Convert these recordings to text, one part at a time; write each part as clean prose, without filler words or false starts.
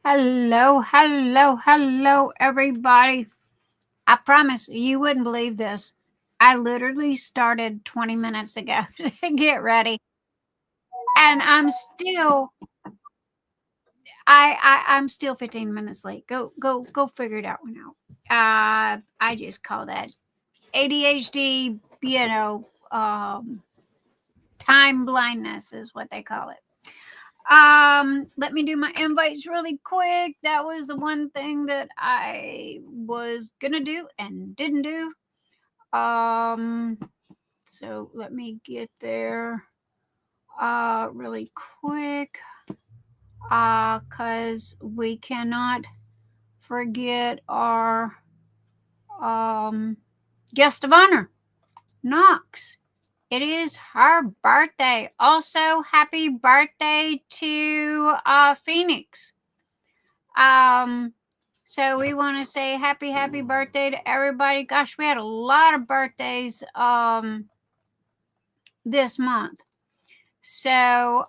Hello, hello, hello, everybody. I promise you wouldn't believe this. I literally started 20 minutes ago to get ready, and I'm still 15 minutes late. Go figure it out now. I just call that ADHD, time blindness is what they call it. Let me do my invites really quick. That was the one thing that I was gonna do and didn't do. So let me get there really quick. Cause we cannot forget our guest of honor, Knox. It is her birthday. Also, happy birthday to Phoenix. So we want to say happy birthday to everybody. Gosh, we had a lot of birthdays this month. So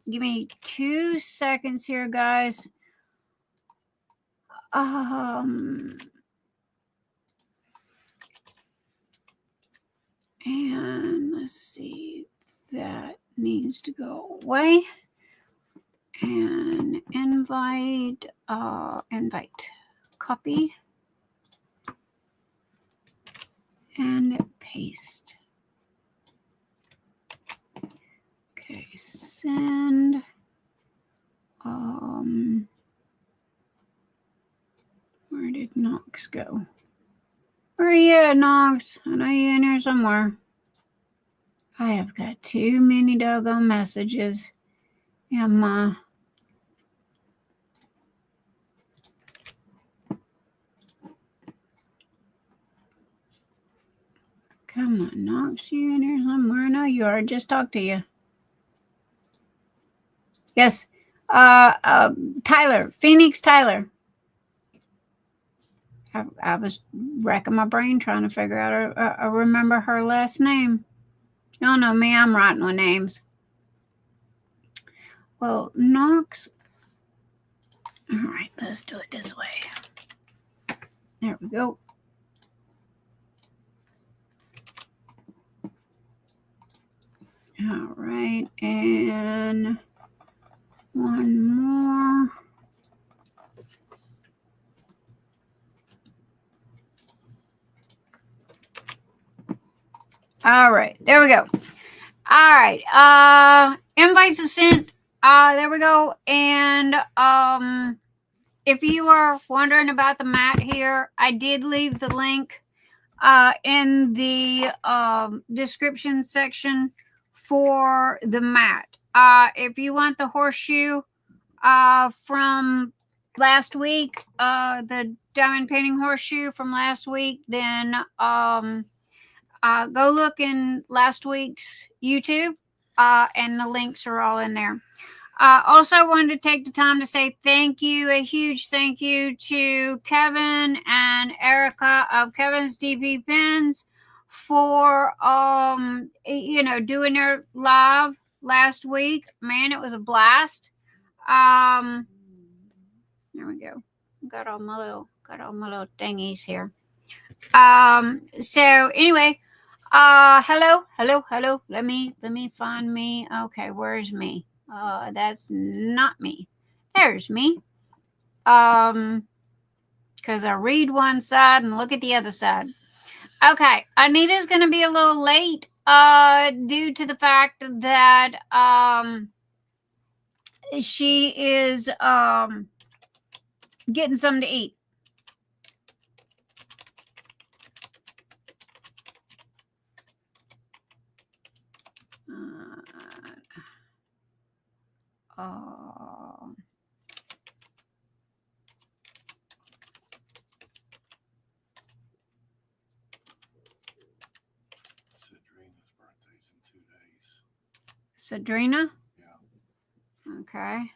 give me 2 seconds here, guys. And let's see, that needs to go away. And invite, copy, and paste. Okay, send. Where did Knox go? Where are you at, Knox? I know you're in here somewhere. I have got too many doggone messages in my... Come on, Knox, you in here somewhere? I know you are. I just talked to you. Yes. Tyler. Phoenix Tyler. I was racking my brain trying to figure out I remember her last name. Y'all know me, I'm rotten with names. Well, Knox. All right, let's do it this way. There we go. All right, and one more. All right, there we go. All right, invites are sent. There we go. And if you are wondering about the mat here, I did leave the link in the description section for the mat. If you want the horseshoe from last week, the diamond painting horseshoe from last week, then go look in last week's YouTube, and the links are all in there. Also, I wanted to take the time to say thank you, a huge thank you to Kevin and Erica of Kevin's DP Pins for doing their live last week. Man, it was a blast. There we go. Got all my little thingies here. So anyway, hello. Let me find me. Okay, where's me? That's not me. There's me. Because I read one side and look at the other side. Okay, Anita's going to be a little late due to the fact that she is getting something to eat. Sadrina? Yeah. Okay.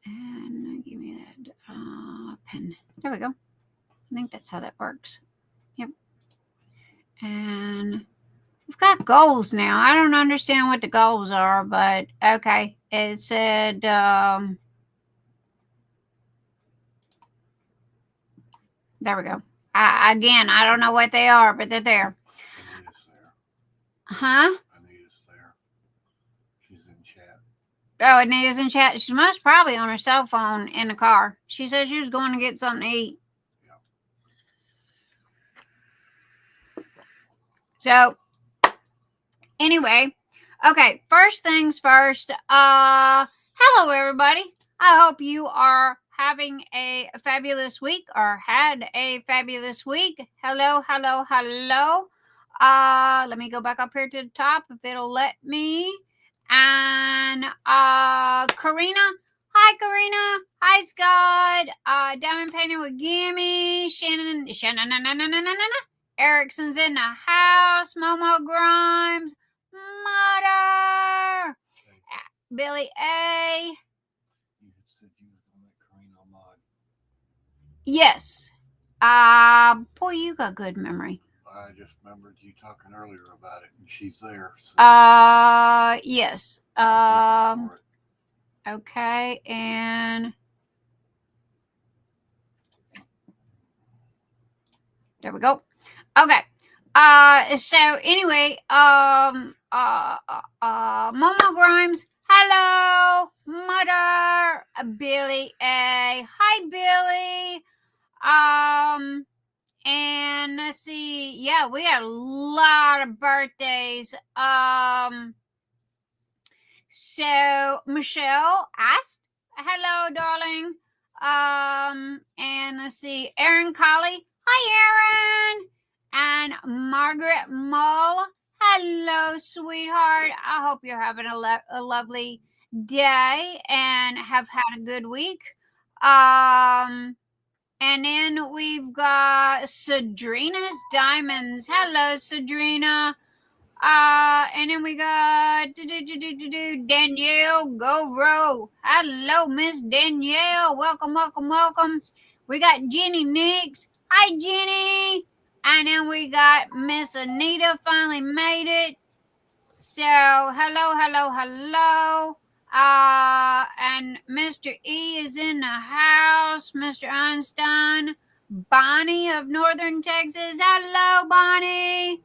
And give me that pen. There we go. I think that's how that works. Yep. And we've got goals now. I don't understand what the goals are, but okay. It said, there we go. Again, I don't know what they are, but they're there. Anita's there. Huh? Anita's there. She's in chat. Oh, Anita's in chat. She must probably on her cell phone in the car. She said she was going to get something to eat. Yeah. So, anyway, okay, first things first. Hello, everybody. I hope you are having a fabulous week or had a fabulous week. Hello, hello, hello. Let me go back up here to the top if it'll let me. And Karina. Hi, Karina. Hi, Scott. Diamond Painting with Gimme. Shannon. Erickson's in the house. Momo Grimes. Mother. Billy A. You had said you was gonna make Karina a mod. Yes. Boy, you got good memory. I just remembered you talking earlier about it, and she's there. So yes. Okay, and there we go. Okay. So anyway, Momo Grimes. Hello, Mother. Billy A. Hi, Billy. And let's see. Yeah, we had a lot of birthdays. So Michelle asked, hello, darling. And let's see, Erin Colley. Hi, Erin. And Margaret Mull. Hello, sweetheart. I hope you're having a lovely day and have had a good week. And then we've got Sadrina's Diamonds. Hello, Sadrina. And then we got Danielle Govro. Hello, Miss Danielle. Welcome, welcome, welcome. We got Jenny Nix. Hi, Jenny. And then we got Miss Anita finally made it. So, hello, hello, hello. And Mr. E is in the house. Mr. Einstein. Bonnie of Northern Texas. Hello, Bonnie.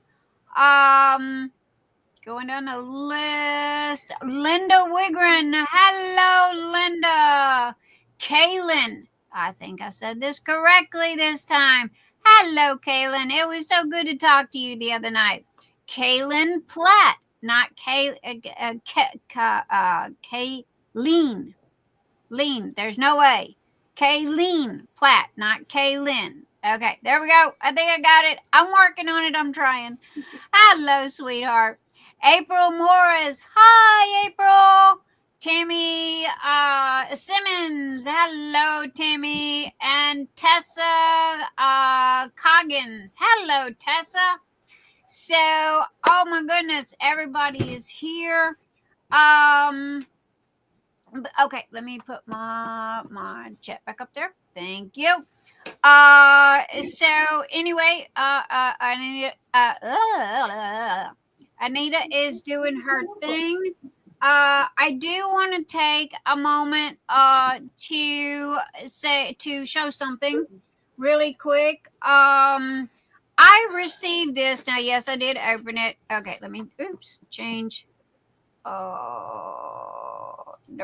Going down the list. Linda Wigren. Hello, Linda. Kaylin. I think I said this correctly this time. Hello, Kaylin. It was so good to talk to you the other night. Kaylin Platt. Not Kaylin. Lean. There's no way. Kaylin Platt, not Kaylin. Okay, there we go. I think I got it. I'm working on it. I'm trying. Hello, sweetheart. April Morris. Hi, April. Tammy Simmons. Hello, Tammy. And Tessa Coggins. Hello, Tessa. So, oh my goodness, everybody is here. Okay, let me put my chat back up there. Thank you. So anyway, Anita is doing her thing. I do want to take a moment to show something really quick. I received this. Now, yes, I did open it. Okay, let me change. There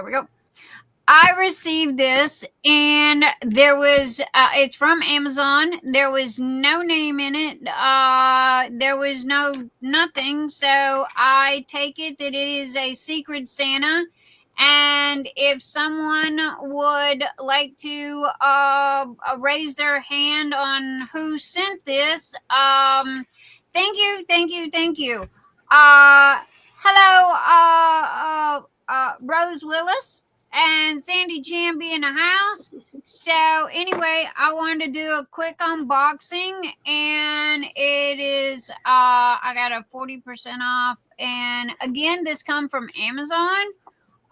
we go. I received this, and there was it's from Amazon. There was no name in it. There was nothing. So I take it that it is a Secret Santa. And if someone would like to raise their hand on who sent this, thank you. Hello, Rose Willis and Sandy Chamby in the house. So anyway, I wanted to do a quick unboxing, and it is I got a 40% off. And again, this come from Amazon.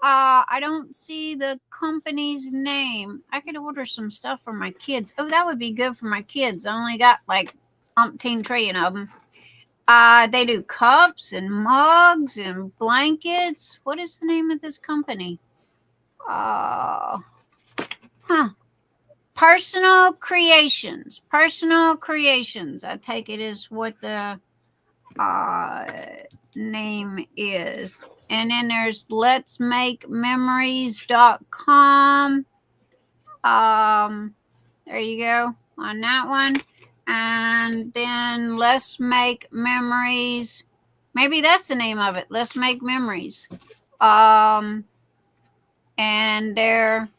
I don't see the company's name. I could order some stuff for my kids. Oh, that would be good for my kids. I only got like umpteen trillion of them. They do cups and mugs and blankets. What is the name of this company? Personal Creations. Personal Creations. I take it is what the name is. And then there's letsmakememories.com. There you go on that one. And then Let's Make Memories. Maybe that's the name of it. Let's Make Memories. And they're,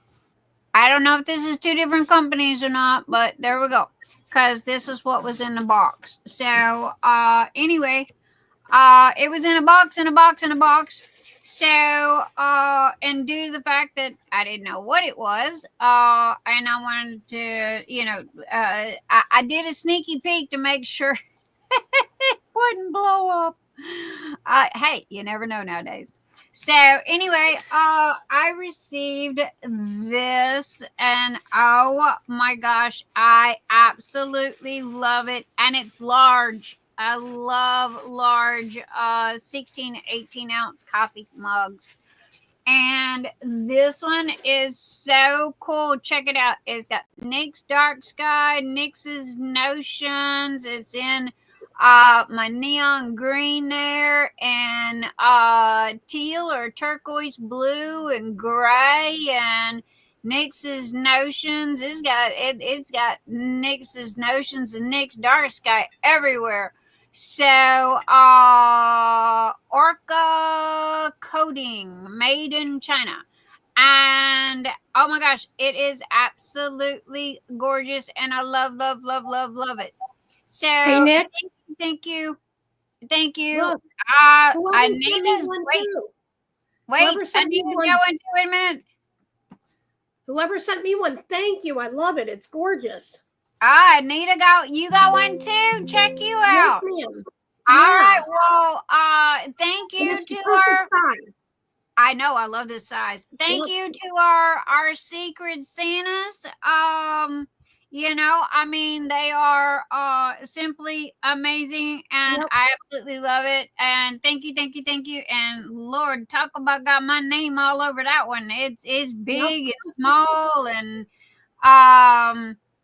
I don't know if this is two different companies or not, but there we go. Because this is what was in the box. So anyway, it was in a box, So, and due to the fact that I didn't know what it was, and I wanted to, I did a sneaky peek to make sure it wouldn't blow up. Hey, you never know nowadays. So anyway, I received this, and oh my gosh, I absolutely love it, and it's large. I love large 16 18 ounce coffee mugs. And this one is so cool. Check it out. It's got NYX Dark Sky, NYX's Notions. It's in my neon green there, and teal or turquoise blue and gray, and NYX's Notions. It's got NYX's Notions and NYX Dark Sky everywhere. So, Orca coating, made in China. And oh my gosh, it is absolutely gorgeous, and I love it. So, hey, Nick. Thank you. Look, Anita's, wait, Anita's going to, wait a minute. Whoever sent me one, thank you. I love it. It's gorgeous. Anita, you got one too? Check you out. Yes, ma'am. All right. Well, thank you to our size. I know, I love this size. Thank you to our Secret Santas. I mean, they are simply amazing, and I absolutely love it. And thank you. And Lord, talk about got my name all over that one. It's big and small, and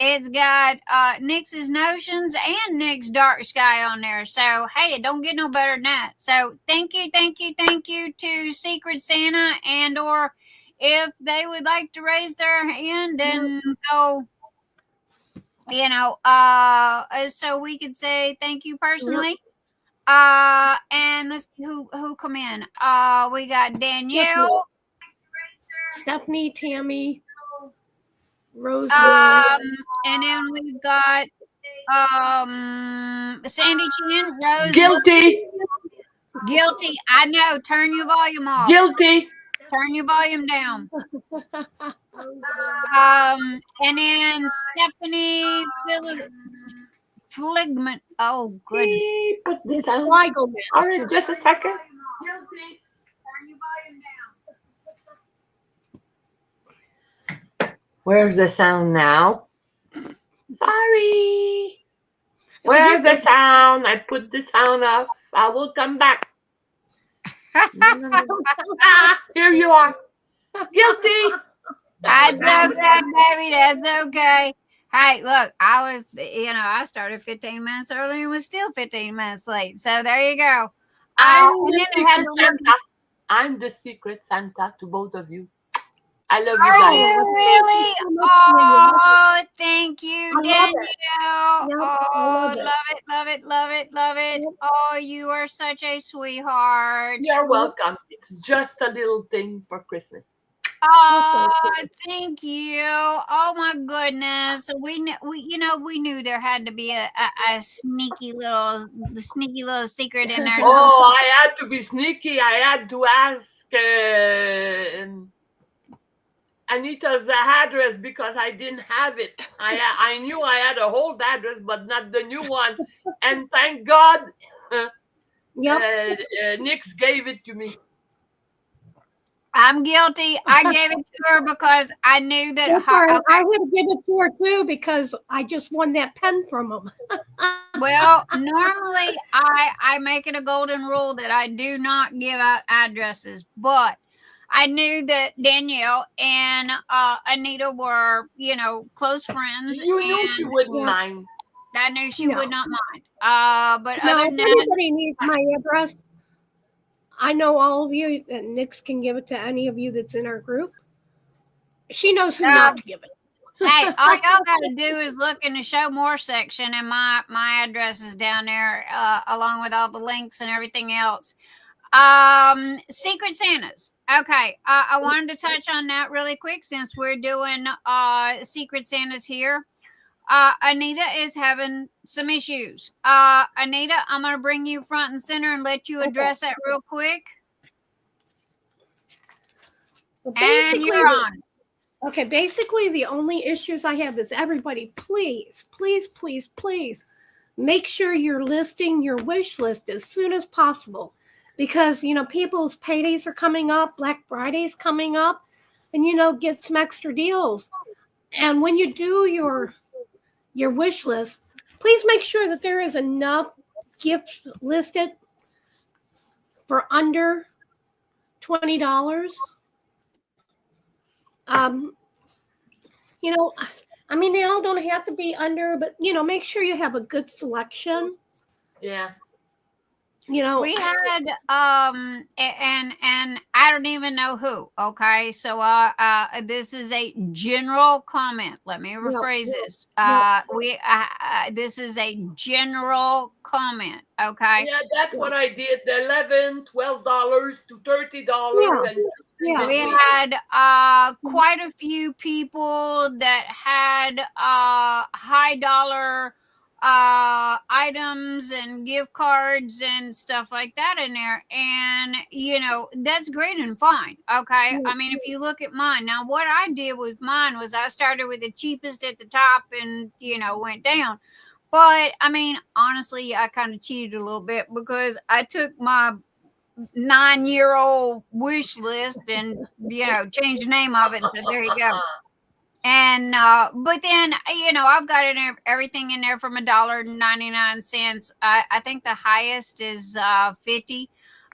it's got NYX's Notions and NYX Dark Sky on there. So, hey, it don't get no better than that. So, thank you to Secret Santa, and or if they would like to raise their hand and go, so we could say thank you personally. And let's see who come in. We got Danielle, Stephanie, Tammy, Rose, and then we've got Sandy Chin, Rose. Guilty. I know. Turn your volume off. Guilty. Turn your volume down. And then Stephanie Fligman. Oh, good. Put this it's on. Fligman. All right, just a second. Guilty. Turn your volume down. Where's the sound now? Sorry. Where's the sound? I put the sound up. I will come back. Here you are. Guilty. That's okay, baby. That's okay. Hey, look, I started 15 minutes early and was still 15 minutes late. So there you go. I'm the Secret Santa to both of you. I love you guys. Are you really? Oh, thank you, Danielle. Love it. Oh, you are such a sweetheart. You're welcome. It's just a little thing for Christmas. Oh, thank you. Oh my goodness. We knew there had to be a sneaky little secret in there. Oh, I had to be sneaky. I had to ask Anita's address because I didn't have it. I knew I had a old address, but not the new one. And thank God, NYX gave it to me. I'm guilty. I gave it to her because I knew that That's her. right. Okay, I had to give it to her too because I just won that pen from him. well, normally I make it a golden rule that I do not give out addresses, but I knew that Danielle and Anita were, close friends, You knew she and wouldn't Yeah. mind. I knew she No. would not mind. But No, other if than that, anybody needs my address, I know all of you, and Nix can give it to any of you that's in our group. She knows who not to give it. hey, all y'all got to do is look in the show more section, and my address is down there, along with all the links and everything else. Secret Santas. Okay, I wanted to touch on that really quick since we're doing Secret Santas here. Anita is having some issues. Anita, I'm going to bring you front and center and let you address that real quick. Well, And you're on. Okay, basically the only issues I have is everybody, please, please, please, please make sure you're listing your wish list as soon as possible because, people's paydays are coming up, Black Friday's coming up, and, get some extra deals. And when you do your wish list, please make sure that there is enough gifts listed for under $20. They all don't have to be under, but make sure you have a good selection. Yeah. We had and I don't even know who. Okay, so this is a general comment. Let me rephrase this. This is a general comment. Okay. Yeah, that's what I did. The $11, $12 to $30, Yeah. We had quite a few people that had high dollar items and gift cards and stuff like that in there, and that's great and fine. Okay, I mean, if you look at mine now, what I did with mine was I started with the cheapest at the top and went down. But I mean, honestly, I kind of cheated a little bit because I took my 9-year-old wish list and changed the name of it and said, there you go. And but then I've got everything in there from $1.99. I think the highest is 50.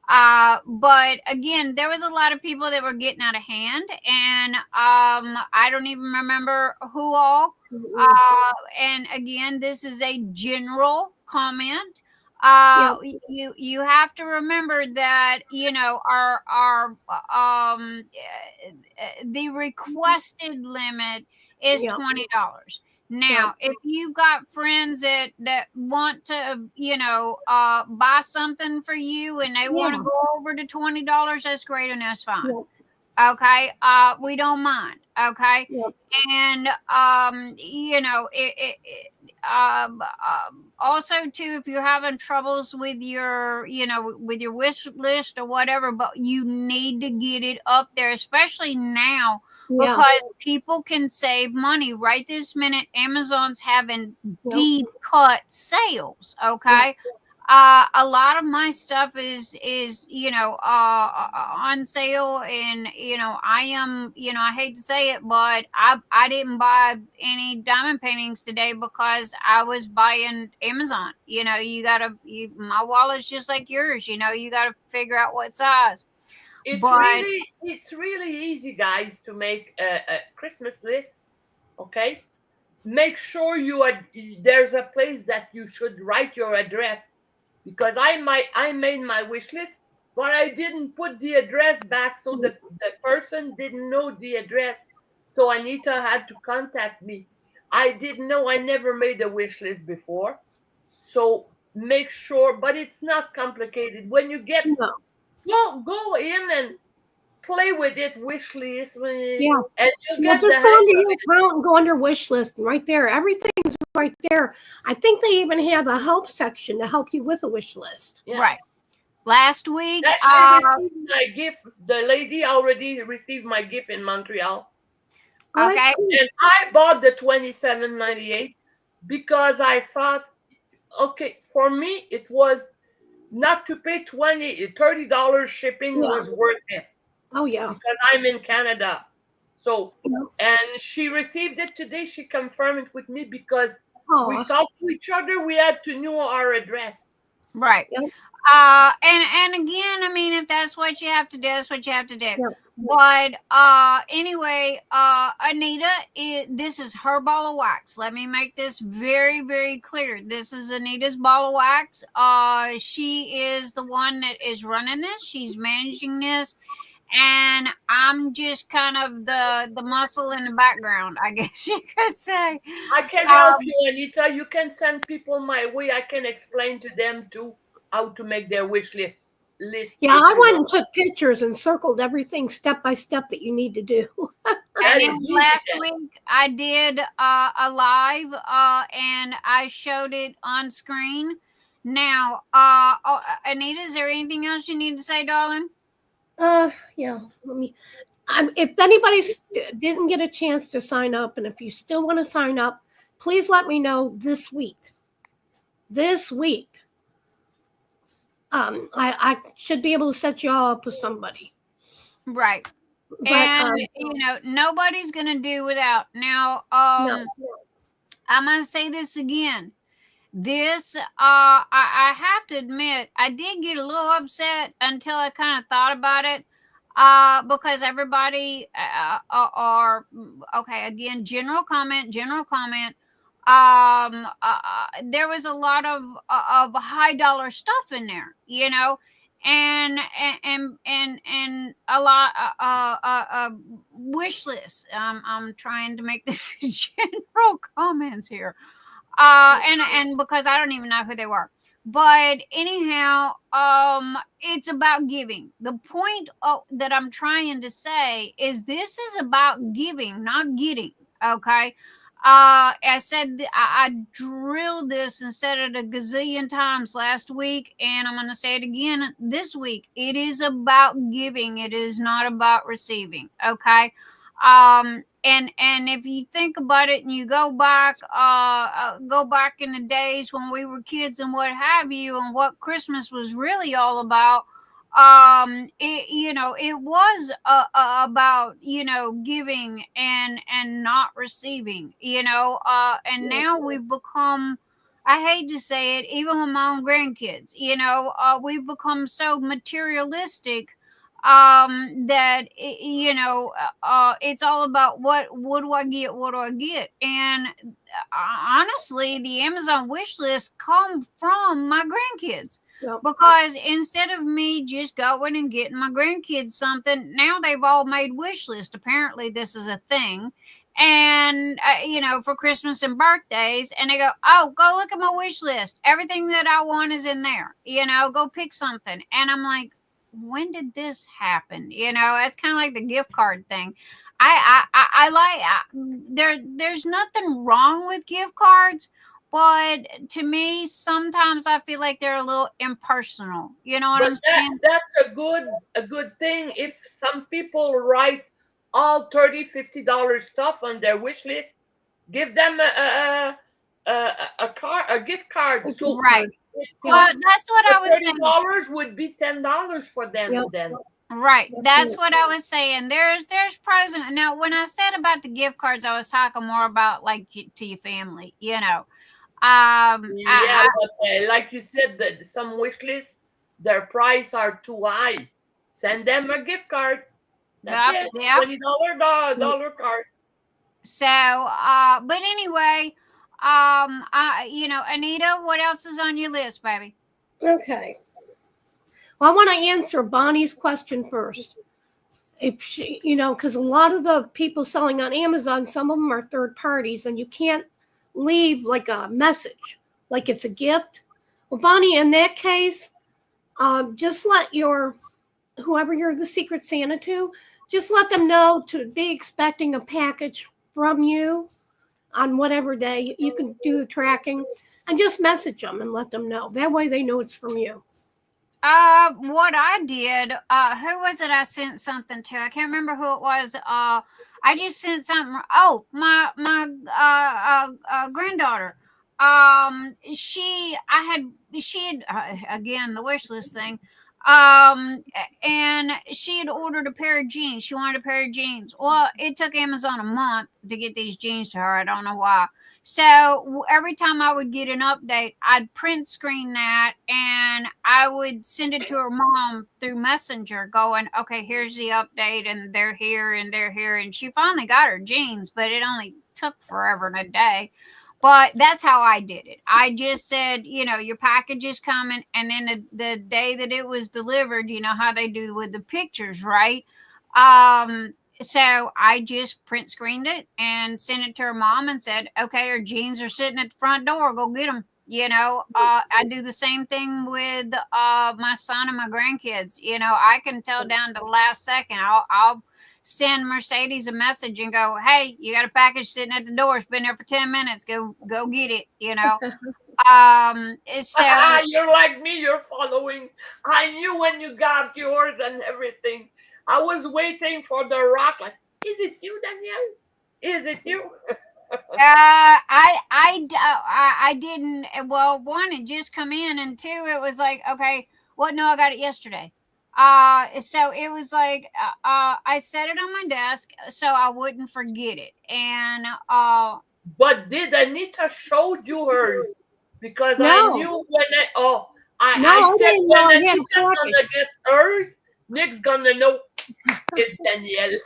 But again, there was a lot of people that were getting out of hand, and I don't even remember who all. And again, this is a general comment. You have to remember that our the requested limit is $20. Now, if you've got friends that want to buy something for you and they want to go over to $20, that's great and that's fine. Okay, we don't mind. Okay, and also too, if you're having troubles with your with your wish list or whatever, but you need to get it up there, especially now because people can save money right this minute. Amazon's having deep cut sales. Okay. A lot of my stuff is on sale, and I am I hate to say it, but I didn't buy any diamond paintings today because I was buying Amazon. My wallet's just like yours. You got to figure out what size. It's really easy, guys, to make a Christmas list. Okay, make sure there's a place that you should write your address. Because I made my wish list, but I didn't put the address back, so the person didn't know the address. So Anita had to contact me. I didn't know. I never made a wish list before. So make sure, but it's not complicated. When you get go in and play with it, wish list. And you'll get just go into your account and go under wish list, and right there, everything's right there. I think they even have a help section to help you with a wish list. Right. Last week, I received my gift. The lady already received my gift in Montreal. Okay. Cool. And I bought the $27.98 because I thought, okay, for me, it was not to pay $30 shipping was worth it. Oh, yeah. Because I'm in Canada. So, Yeah. and she received it today. She confirmed it with me because we Oh, talked to each other. We had to know our address. Right. Yep. And again, I mean, if that's what you have to do, that's what you have to do. Yep. But anyway, Anita, this is her ball of wax. Let me make this very, very clear. This is Anita's ball of wax. She is the one that is running this. She's managing this. And I'm just kind of the muscle in the background, I guess you could say. I can help you, Anita. You can send people my way. I can explain to them too how to make their wish list. Yeah, I went and took pictures and circled everything step by step that you need to do. And last week I did a live and I showed it on screen. Now, Anita, is there anything else you need to say, darling? Yeah. Let me. If anybody didn't get a chance to sign up, and if you still want to sign up, please let me know this week. This week. I should be able to set you all up with somebody. Right. But, and you know, nobody's gonna do without. Now, no. I'm gonna say this again. This, I have to admit, I did get a little upset until I kind of thought about it. Because everybody are okay. Again, general comment. There was a lot of high dollar stuff in there, you know, and a lot wish list. I'm trying to make this general comments here, and because I don't even know who they were. But anyhow, it's about giving. The point that I'm trying to say is this is about giving, not getting. Okay. I said I drilled this and said it a gazillion times last week, and I'm going to say it again this week. It is about giving. It is not about receiving. Okay. And if you think about it and you go back in the days when we were kids and what have you, and what Christmas was really all about, it was about, giving and not receiving, and now we've become, I hate to say it, even with my own grandkids, we've become so materialistic that it's all about what do I get, and honestly, the Amazon wish list come from my grandkids. Yep. Because instead of me just going and getting my grandkids something, now they've all made wish list. Apparently this is a thing, and for Christmas and birthdays, and they go, oh, go look at my wish list, everything that I want is in there, go pick something. And I'm like, when did this happen? It's kind of like the gift card thing. I like there's nothing wrong with gift cards, but to me, sometimes I feel like they're a little impersonal. You know what I'm saying? That's a good thing. If some people write all $30-$50 stuff on their wish list, give them a gift card. So right. Well, that's what I was saying. $30 would be $10 for them then. Right. That's what I was saying. There's pros and now when I said about the gift cards, I was talking more about like to your family, but like you said, some wish lists, their price are too high. Send them a gift card. That's it. $20 dollar card. So, but anyway, Anita, what else is on your list, baby? Okay. Well, I want to answer Bonnie's question first. If she, because a lot of the people selling on Amazon, some of them are third parties, and you can't leave like a message, like it's a gift. Well, Bonnie, in that case, just let whoever you're the Secret Santa to, just let them know to be expecting a package from you on whatever day. You can do the tracking and just message them and let them know. That way they know it's from you. What I did, who was it I sent something to? I can't remember who it was. I just sent something. Oh, my granddaughter. She had again, the wish list thing. And she had ordered a pair of jeans. She wanted a pair of jeans. Well, it took Amazon a month to get these jeans to her. I don't know why. So every time I would get an update, I'd print screen that and I would send it to her mom through Messenger going, okay, here's the update and they're here and they're here. And she finally got her jeans, but it only took forever and a day. But that's how I did it. I just said, your package is coming. And then the day that it was delivered, you know how they do with the pictures, right? So I just print screened it and sent it to her mom and said, okay, her jeans are sitting at the front door. Go get them. I do the same thing with my son and my grandkids. I can tell down to the last second. I'll send Mercedes a message and go, hey, you got a package sitting at the door. It's been there for 10 minutes. Go get it, So you're like me, you're following. I knew when you got yours and everything. I was waiting for the rock. Like, is it you, Danielle? Is it you? I didn't. Well, one, it just come in, and two, it was like, okay, well, no, I got it yesterday. So it was like, I set it on my desk so I wouldn't forget it. And, but did Anita showed you her? Because No. I knew when I said when Anita's gonna get hers, Nick's gonna know it's Danielle.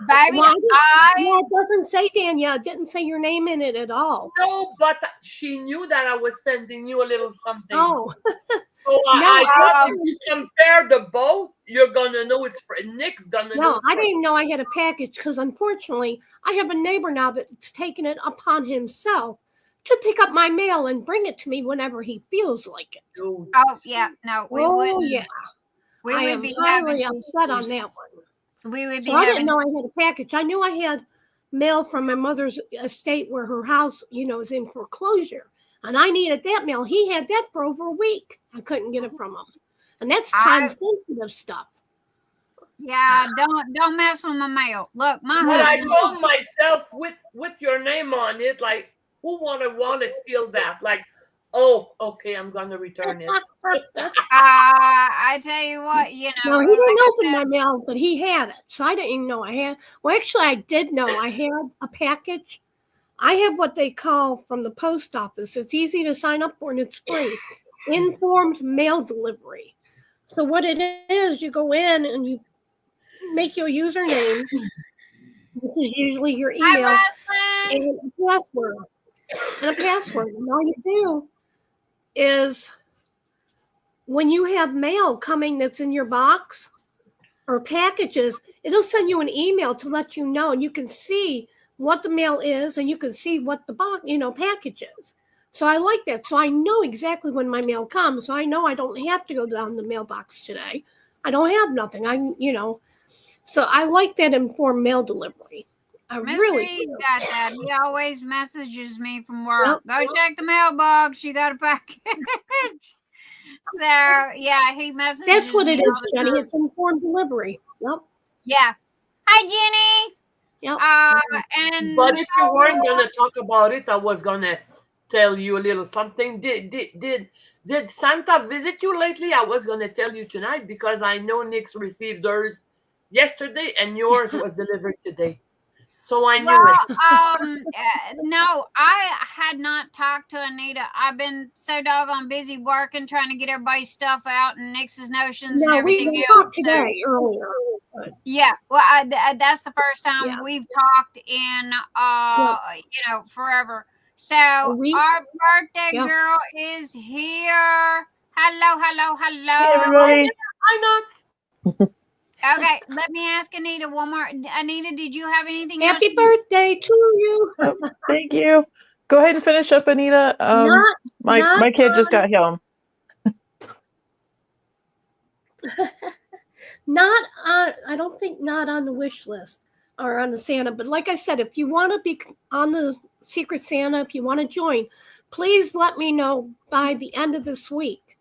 Baby, it doesn't say Danielle. It didn't say your name in it at all. No, but she knew that I was sending you a little something. Oh. So I thought if you compare the both, you're gonna know it's Nick's gonna know. No, I didn't know I had a package because unfortunately I have a neighbor now that's taken it upon himself to pick up my mail and bring it to me whenever he feels like it. Oh yeah, no, we wouldn't. Yeah. I am highly upset on that one. We would be. So I didn't know I had a package. I knew I had mail from my mother's estate where her house, is in foreclosure. And I needed that mail. He had that for over a week. I couldn't get it from him. And that's time-sensitive stuff. Yeah, don't mess with my mail. Look, But I told myself with your name on it, like, who want to steal that? Like, oh, okay, I'm going to return it. I tell you what, No, he didn't open my mail, but he had it. So I didn't even know I had. Well, actually, I did know I had a package. I have what they call from the post office. It's easy to sign up for and it's free. Informed mail delivery. So what it is, you go in and you make your username, which is usually your email, and a password. And all you do is when you have mail coming that's in your box or packages, it'll send you an email to let you know, and you can see what the mail is, and you can see what the box, package is. So I like that. So I know exactly when my mail comes. So I know I don't have to go down the mailbox today. I don't have nothing. So I like that informed mail delivery. I really got that. He always messages me from work. Yep. Go check the mailbox. You got a package. So yeah, he messages. That's what it is, Jenny. It's informed delivery. Yep. Yeah. Hi, Jenny. Yep. But if you weren't gonna talk about it, I was gonna tell you a little something. Did Santa visit you lately? I was gonna tell you tonight because I know Nick's received hers yesterday and yours was delivered today. So I knew it. No, I had not talked to Anita. I've been so doggone busy working, trying to get everybody's stuff out and Nick's notions and everything we else. Talked today earlier. Yeah, well, that's the first time we've talked in, forever. So our birthday girl is here. Hello. Hey, everybody. Why not? Okay, let me ask Anita one more. Anita, did you have anything else? Happy birthday to you. Thank you. Go ahead and finish up, Anita. My kid just got home. I don't think not on the wish list or on the Santa, but like I said, if you want to be on the Secret Santa, if you want to join, please let me know by the end of this week.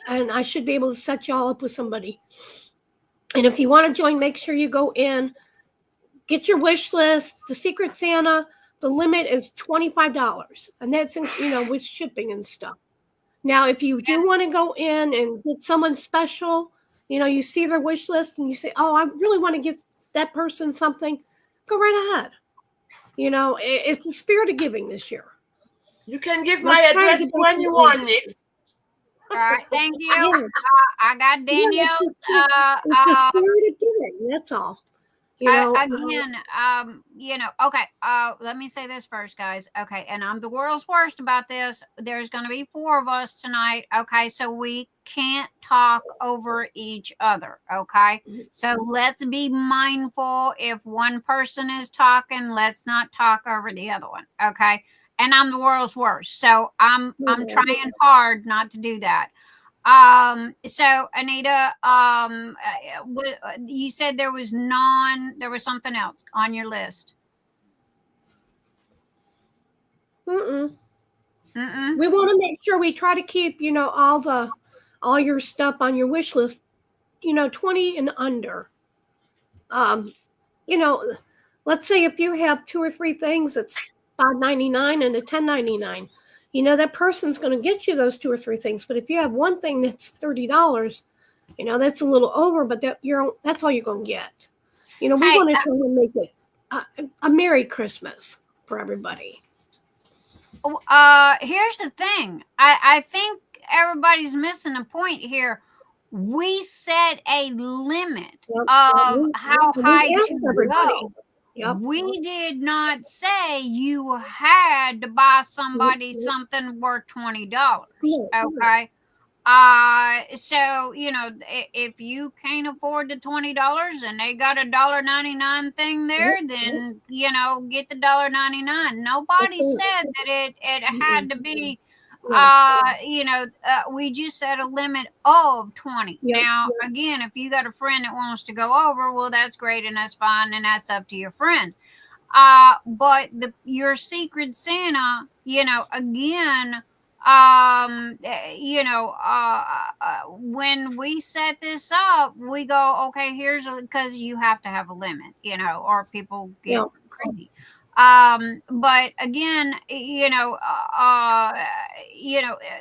And I should be able to set you all up with somebody. And if you want to join, make sure you go in, get your wish list, the Secret Santa. The limit is $25, and that's with shipping and stuff. Now, if you do want to go in and get someone special, you see their wish list and you say, oh, I really want to get that person something, go right ahead. It's the spirit of giving this year. You can give my address when you want, Nick. All right, thank you. I got Danielle's. It's the spirit of giving. That's all. Okay. Let me say this first, guys. Okay, and I'm the world's worst about this. There's going to be 4 of us tonight. Okay, so we can't talk over each other. Okay, so let's be mindful. If one person is talking, let's not talk over the other one. Okay, and I'm the world's worst, so I'm trying hard not to do that. So Anita, you said there was something else on your list. We want to make sure we try to keep, all your stuff on your wish list, 20 and under. Let's say if you have 2 or 3 things, it's $5.99 and a $10.99. That person's going to get you those 2 or 3 things. But if you have one thing that's $30, that's a little over, but that's all you're going to get. We want to try to make it a Merry Christmas for everybody. Here's the thing. I think everybody's missing a point here. We set a limit of how high to go. Yep. We did not say you had to buy somebody something worth $20. Okay. So, if you can't afford the $20 and they got a $1.99 thing there, then, get the $1.99. Nobody said that it had to be, we just set a limit of 20. Now, again, if you got a friend that wants to go over, well, that's great and that's fine. And that's up to your friend. But your Secret Santa, again, when we set this up, we go, okay, because you have to have a limit, or people get crazy. But again,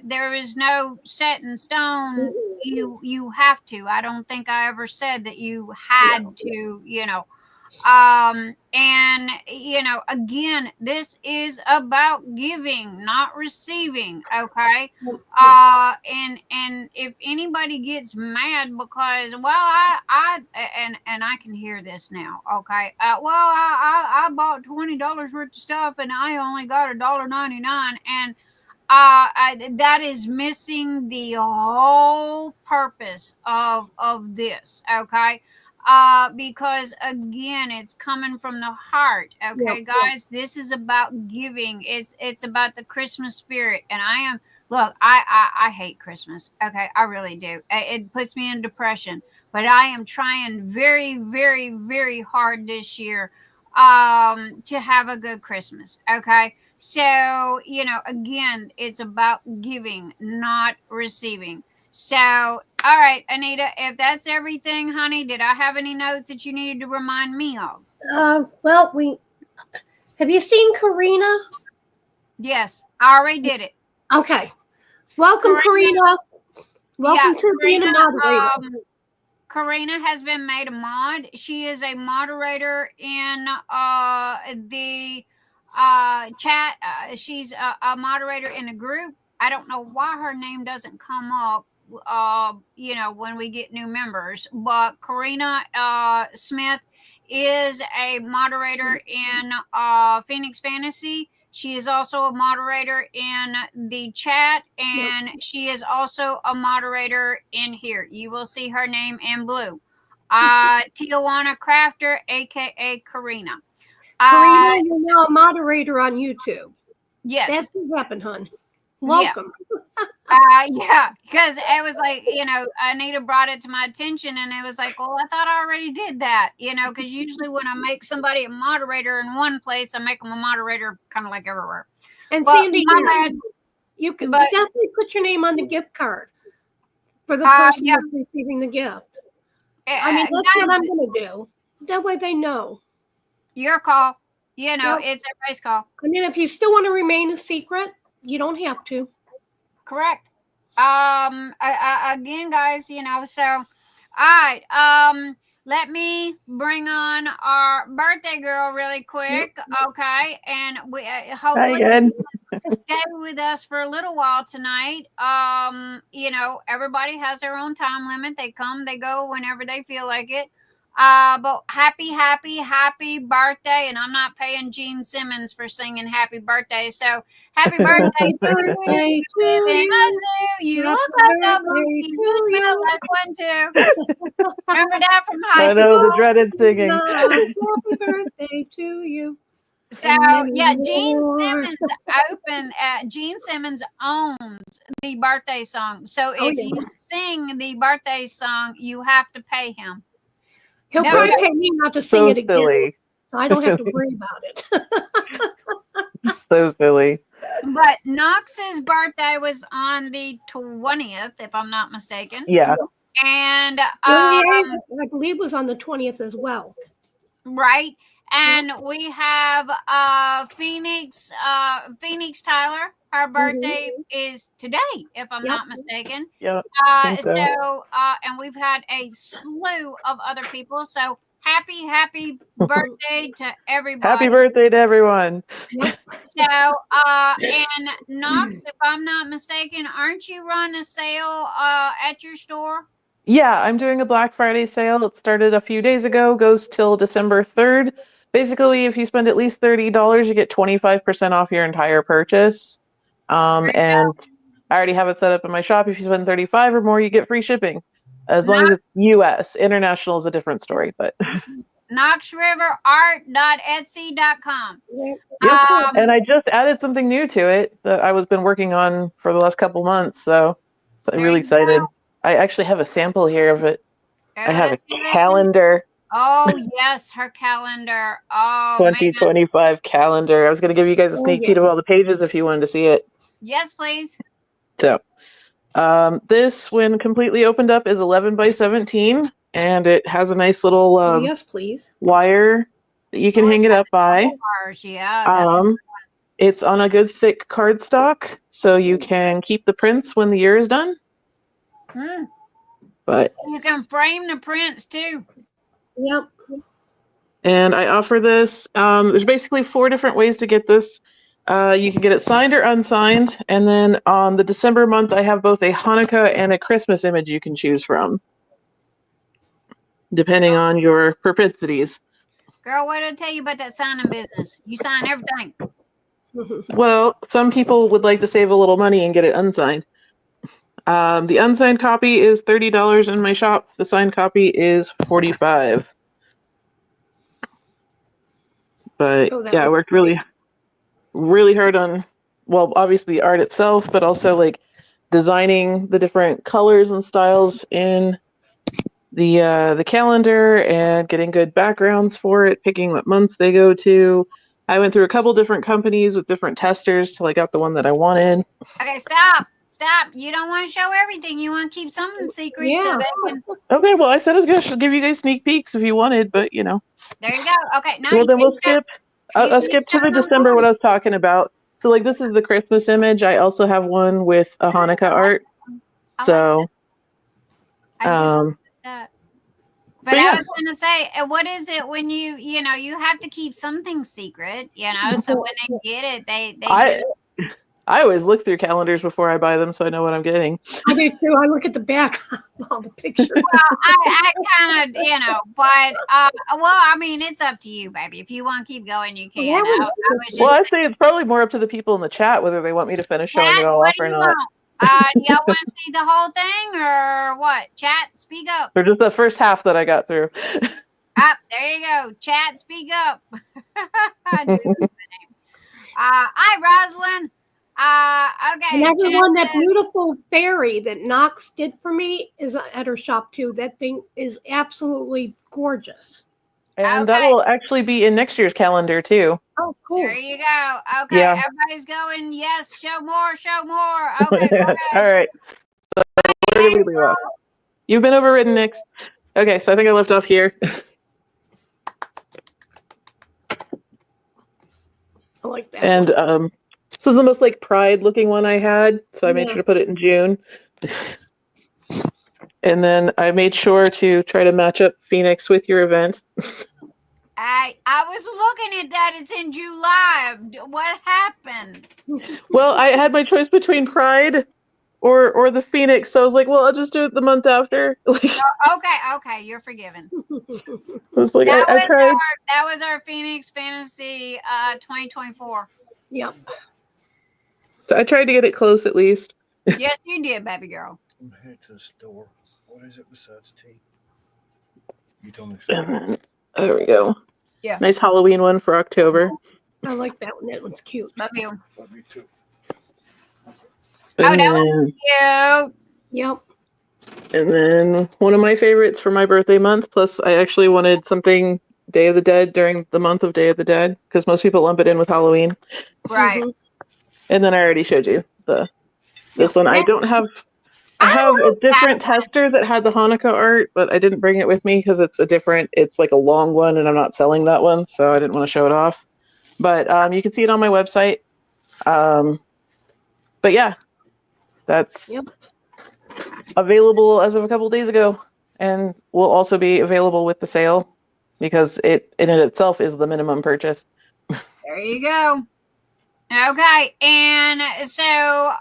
there is no set in stone. You have to. I don't think I ever said that you had to, and again, this is about giving, not receiving. Okay. And if anybody gets mad because, well, I can hear this now. Okay. I bought $20 worth of stuff and I only got $1.99, and that is missing the whole purpose of this. Okay. Because again, it's coming from the heart. Okay, guys, this is about giving. It's about the Christmas spirit. And I hate Christmas. Okay, I really do. It puts me in depression. But I am trying very, very, very hard this year to have a good Christmas. Okay. So, again, it's about giving, not receiving. So, all right, Anita, if that's everything, honey, did I have any notes that you needed to remind me of? Well, have you seen Karina? Yes, I already did it. Okay. Welcome, Karina. Welcome to being a moderator. Karina has been made a mod. She is a moderator in the chat. She's a moderator in the group. I don't know why her name doesn't come up, when we get new members, but Karina Smith is a moderator in Phoenix Fantasy. She is also a moderator in the chat, and she is also a moderator in here. You will see her name in blue. Tijuana Crafter, aka Karina. Karina, you're now a moderator on YouTube. Yes. That's what happened, hon. Welcome. Yeah, because it was like, Anita brought it to my attention, and it was like, well, I thought I already did that, because usually when I make somebody a moderator in one place, I make them a moderator kind of like everywhere. And Sandy, you can definitely put your name on the gift card for the person that's receiving the gift. I mean, that's what I'm going to do. That way they know. Your call. It's everybody's call. I mean, if you still want to remain a secret, you don't have to. Correct. again, guys, you know, so all right. Let me bring on our birthday girl really quick, okay? And we hopefully stay with us for a little while tonight. You know, everybody has their own time limit. They come, they go whenever they feel like it. But happy birthday. And I'm not paying Gene Simmons for singing happy birthday. So happy birthday to you. You look like a monkey. You smell like one too. Remember that from high school? I know the dreaded singing. Happy birthday to you. So yeah, Gene Simmons owns the birthday song. So if you sing the birthday song, you have to pay him. He'll probably pay me not to sing it again. Silly. So I don't have to worry about it. So silly. But Knox's birthday was on the 20th, if I'm not mistaken. Yeah. And I believe was on the 20th as well. Right. And we have Phoenix Tyler. Her birthday is today, if I'm not mistaken. Yeah. And we've had a slew of other people. So happy birthday to everybody. Happy birthday to everyone. So and Knox, if I'm not mistaken, aren't you running a sale at your store? Yeah, I'm doing a Black Friday sale. It started a few days ago, goes till December 3rd. Basically, if you spend at least $30, you get 25% off your entire purchase. And I already have it set up in my shop. If you spend $35 or more, you get free shipping. As long as it's US. International is a different story, but knoxriverart.etsy.com. Yep. And I just added something new to it that I was been working on for the last couple months. So I'm really excited. I actually have a sample here of it. I have a calendar. Oh, yes, her calendar. Oh, 2025 calendar. I was going to give you guys a sneak peek of all the pages if you wanted to see it. Yes, please. So this, when completely opened up, is 11 by 17, and it has a nice little yes, please. wire that you can hang it up by. It's on a good thick cardstock, so you can keep the prints when the year is done. But you can frame the prints too. Yep. And I offer this. There's basically 4 different ways to get this. You can get it signed or unsigned. And then on the December month, I have both a Hanukkah and a Christmas image you can choose from, depending on your propensities. Girl, what did I tell you about that signing business? You sign everything. Well, some people would like to save a little money and get it unsigned. The unsigned copy is $30 in my shop. The signed copy is $45. But yeah, I worked really hard on, well, obviously the art itself, but also like designing the different colors and styles in the calendar and getting good backgrounds for it, picking what months they go to. I went through a couple different companies with different testers till I got the one that I wanted. Okay, stop. You don't want to show everything. You want to keep something secret. Yeah. So they can... Okay, well, I said I was going to give you guys sneak peeks if you wanted, but you know. There you go. Okay, now well, then we'll skip. I'll skip to the December what I was talking about. So, like, this is the Christmas image. I also have one with a Hanukkah art. So, But I was going to say, what is it when you have to keep something secret, so when they get it, they get it. I always look through calendars before I buy them, so I know what I'm getting. I do too. I look at the back of all the pictures. Well, I kind of, but I mean, it's up to you, baby. If you want to keep going, you can. I say it's probably more up to the people in the chat whether they want me to finish showing it all off or not. Do y'all want to see the whole thing or what? Chat, speak up. Or just the first half that I got through. There you go. Chat, speak up. I do the same. Hi, Rosalind. Okay. And everyone, that beautiful fairy that Knox did for me is at her shop too. That thing is absolutely gorgeous. And that will actually be in next year's calendar too. Oh, cool. There you go. Okay, everybody's going, yes, show more. Okay, go ahead. All right. So where did we leave off? You've been overridden next. Okay, so I think I left off here. I like that. And this was the most like pride looking one I had, so I made sure to put it in June. And then I made sure to try to match up Phoenix with your event. I was looking at that. It's in July. What happened? Well, I had my choice between Pride or the Phoenix, so I was like, well, I'll just do it the month after. Like, Okay, you're forgiven. I was like, I tried. That was our Phoenix Fantasy 2024. Yep. So I tried to get it close at least. Yes, you did, baby girl. I'm headed to the store. What is it besides tea? You told me. There we go. Yeah. Nice Halloween one for October. I like that one. That one's cute. Love you. Love you too. Oh, that one's cute. Yep. And then one of my favorites for my birthday month, plus I actually wanted something Day of the Dead during the month of Day of the Dead, because most people lump it in with Halloween. Right. Mhm. And then I already showed you this one. I have a different tester that had the Hanukkah art, but I didn't bring it with me because it's like a long one and I'm not selling that one, so I didn't want to show it off. But you can see it on my website. But yeah, that's available as of a couple days ago, and will also be available with the sale because it in it itself is the minimum purchase. There you go. Okay, and so,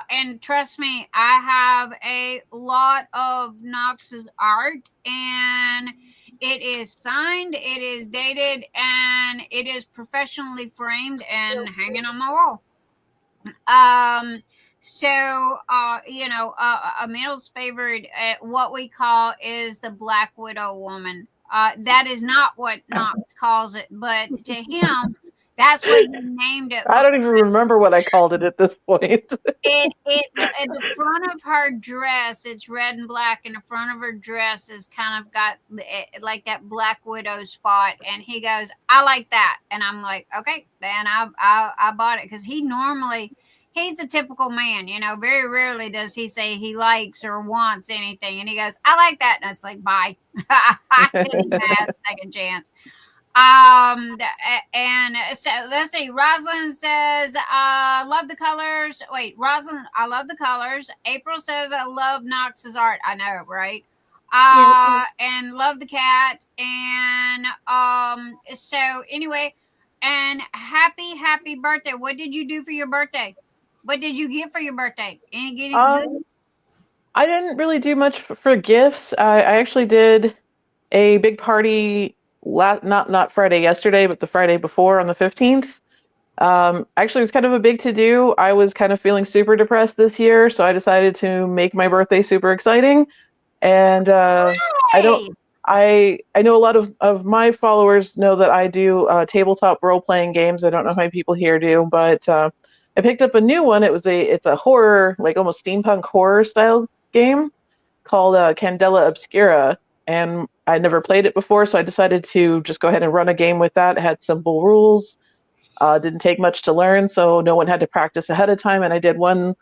and trust me, I have a lot of Knox's art, and it is signed, it is dated, and it is professionally framed and hanging on my wall. So, Emil's favorite, what we call is the Black Widow woman. That is not what Knox calls it, but to him, that's what he named it. I don't even remember what I called it at this point. It at the front of her dress, it's red and black, and the front of her dress is kind of got like that Black Widow spot. And he goes, "I like that," and I'm like, "Okay." Then I bought it because he's a typical man, very rarely does he say he likes or wants anything. And he goes, "I like that." And it's like, bye. I didn't have a second chance. And so let's see. Rosalind says, love the colors. Wait, Rosalind, I love the colors. April says, I love Knox's art. I know, right? And love the cat. And so anyway, and happy birthday. What did you do for your birthday? What did you get for your birthday? Anything good? I didn't really do much for gifts. I actually did a big party not Friday yesterday, but the Friday before on the 15th. Actually, it was kind of a big to-do. I was kind of feeling super depressed this year, so I decided to make my birthday super exciting. And I know a lot of my followers know that I do tabletop role-playing games. I don't know how many people here do, but I picked up a new one. It's a horror, like almost steampunk horror style game called Candela Obscura, and I never played it before, so I decided to just go ahead and run a game with that. It had simple rules, didn't take much to learn, so no one had to practice ahead of time, and I did one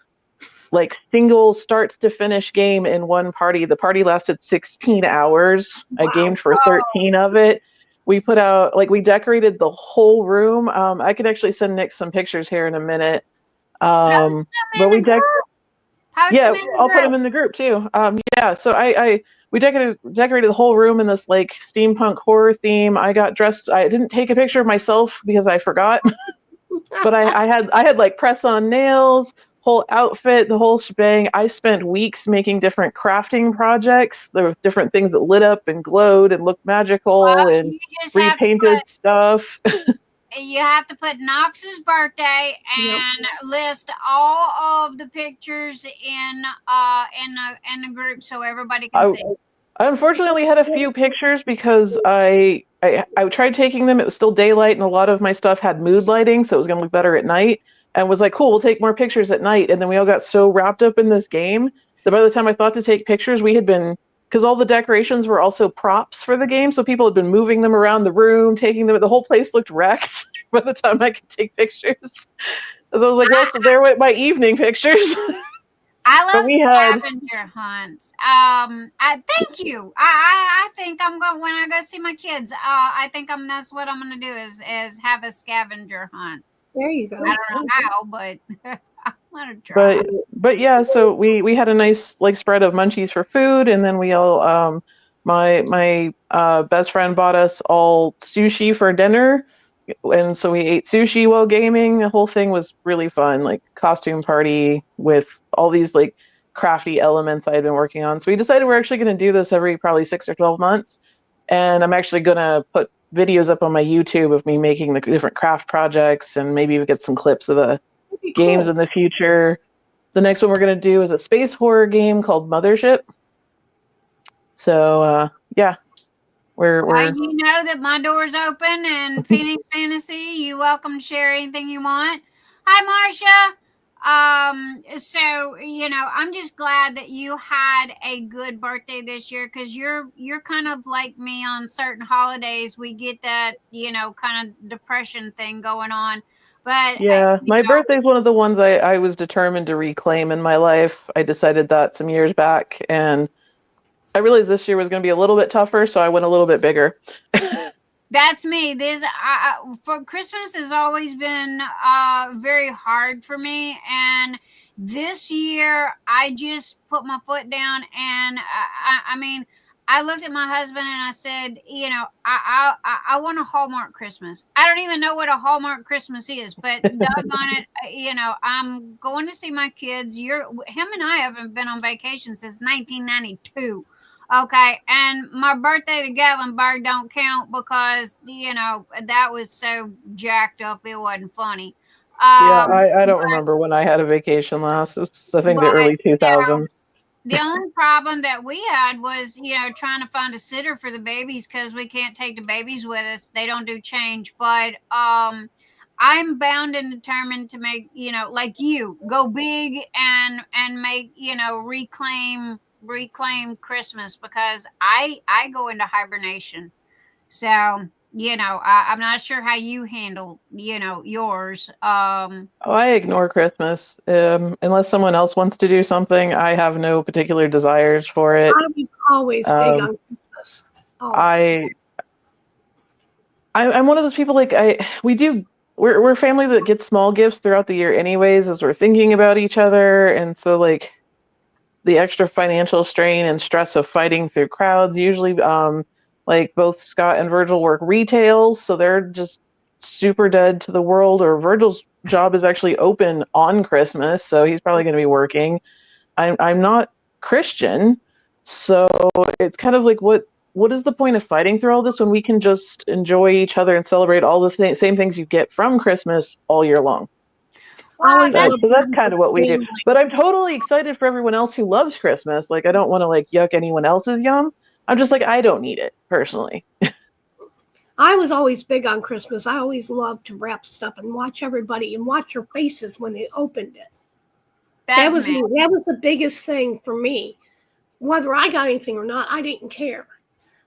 like single start to finish game in one party. The party lasted 16 hours. Wow. I gamed for 13 of it. We put out, we decorated the whole room. I could actually send Nick some pictures here in a minute. But we I'll put them in the group too. So we decorated the whole room in this steampunk horror theme. I got dressed. I didn't take a picture of myself because I forgot, but I had press on nails, whole outfit, the whole shebang. I spent weeks making different crafting projects. There were different things that lit up and glowed and looked magical, and repainted stuff. You have to put Knox's birthday and list all of the pictures in the group so everybody can see. I unfortunately had a few pictures because I tried taking them. It was still daylight, and a lot of my stuff had mood lighting, so it was going to look better at night. And was like, cool, we'll take more pictures at night. And then we all got so wrapped up in this game that by the time I thought to take pictures, we had been, because all the decorations were also props for the game, so people had been moving them around the room, taking them. The whole place looked wrecked by the time I could take pictures. So I was like, well, so there went my evening pictures. I love scavenger hunts. Thank you. I think I'm going, when I go see my kids, I think that's what I'm going to do is have a scavenger hunt. There you go. I don't know how, but Let it dry. But yeah, so we had a nice like spread of munchies for food, and then we all my best friend bought us all sushi for dinner, and so we ate sushi while gaming. The whole thing was really fun, like costume party with all these like crafty elements I had been working on. So we decided we're actually going to do this every probably 6 or 12 months, and I'm actually going to put videos up on my YouTube of me making the different craft projects, and maybe we get some clips of the games in the future. The next one we're going to do is a space horror game called Mothership. So yeah, we're you know that my door's open, and Phoenix Fantasy, you're welcome to share anything you want. Hi, Marsha. So I'm just glad that you had a good birthday this year, because you're kind of like me on certain holidays. We get that kind of depression thing going on. But yeah, my birthday's one of the ones I was determined to reclaim in my life. I decided that some years back, and I realized this year was going to be a little bit tougher, so I went a little bit bigger. That's me. For Christmas has always been very hard for me, and this year I just put my foot down, and I mean, I looked at my husband and I said, I want a Hallmark Christmas. I don't even know what a Hallmark Christmas is, but doggone it, I'm going to see my kids. Him and I haven't been on vacation since 1992. Okay, and my birthday to Gatlinburg don't count because that was so jacked up it wasn't funny. Yeah, I don't remember when I had a vacation last. It was, I think, the early 2000s. The only problem that we had was, trying to find a sitter for the babies, because we can't take the babies with us. They don't do change. But I'm bound and determined to make, like you, go big and make, reclaim Christmas, because I go into hibernation. So, I'm not sure how you handle, yours. I ignore Christmas. Unless someone else wants to do something, I have no particular desires for it. I was always big on Christmas. Always. I'm one of those people, like, we're a family that gets small gifts throughout the year anyways, as we're thinking about each other, and so like the extra financial strain and stress of fighting through crowds, usually like both Scott and Virgil work retail, so they're just super dead to the world. Or Virgil's job is actually open on Christmas, so he's probably going to be working. I'm not Christian, so it's kind of like, what is the point of fighting through all this when we can just enjoy each other and celebrate all the same things you get from Christmas all year long? So that's kind of what we do. But I'm totally excited for everyone else who loves Christmas. Like, I don't want to like yuck anyone else's yum. I'm just like, I don't need it personally. I was always big on Christmas. I always loved to wrap stuff and watch everybody and watch your faces when they opened it. That was the biggest thing for me. Whether I got anything or not, I didn't care.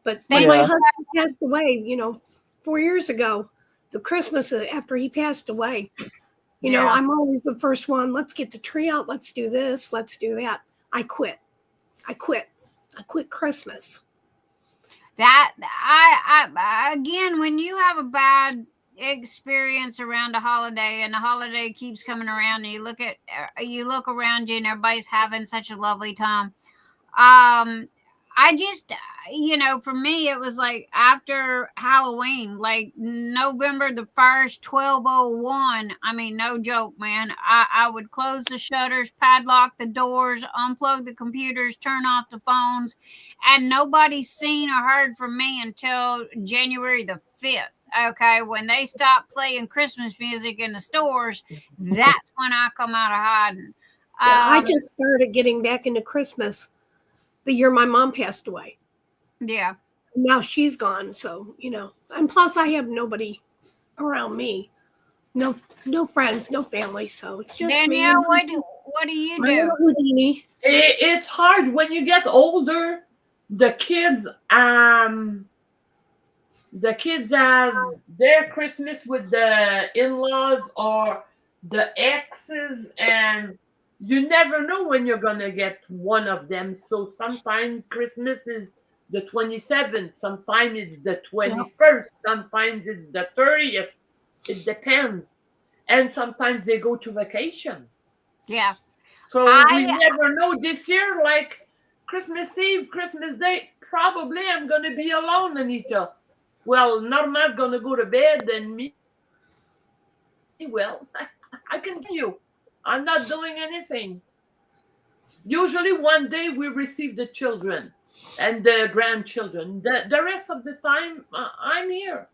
But when my husband passed away, 4 years ago, the Christmas after he passed away, I'm always the first one. Let's get the tree out. Let's do this. Let's do that. I quit Christmas. That I again, when you have a bad experience around a holiday and the holiday keeps coming around, and you look around you and everybody's having such a lovely time. I just, for me, it was like after Halloween, like November the 1st, 12:01. I mean, no joke, man. I would close the shutters, padlock the doors, unplug the computers, turn off the phones, and nobody's seen or heard from me until January the 5th. Okay, when they stopped playing Christmas music in the stores, that's when I come out of hiding. I just started getting back into Christmas the year my mom passed away. Yeah. Now she's gone, so, and plus I have nobody around me. No friends, no family, so it's just Danielle, me. what do you do? It's hard when you get older. The kids have their Christmas with the in-laws or the exes, and you never know when you're going to get one of them. So sometimes Christmas is the 27th. Sometimes it's the 21st. Sometimes it's the 30th. It depends. And sometimes they go to vacation. Yeah. So we never know this year, like Christmas Eve, Christmas Day, probably I'm going to be alone, Anita. Well, Norma's going to go to bed and me, well, I can tell you, I'm not doing anything. Usually one day we receive the children and the grandchildren. The rest of the time, I'm here.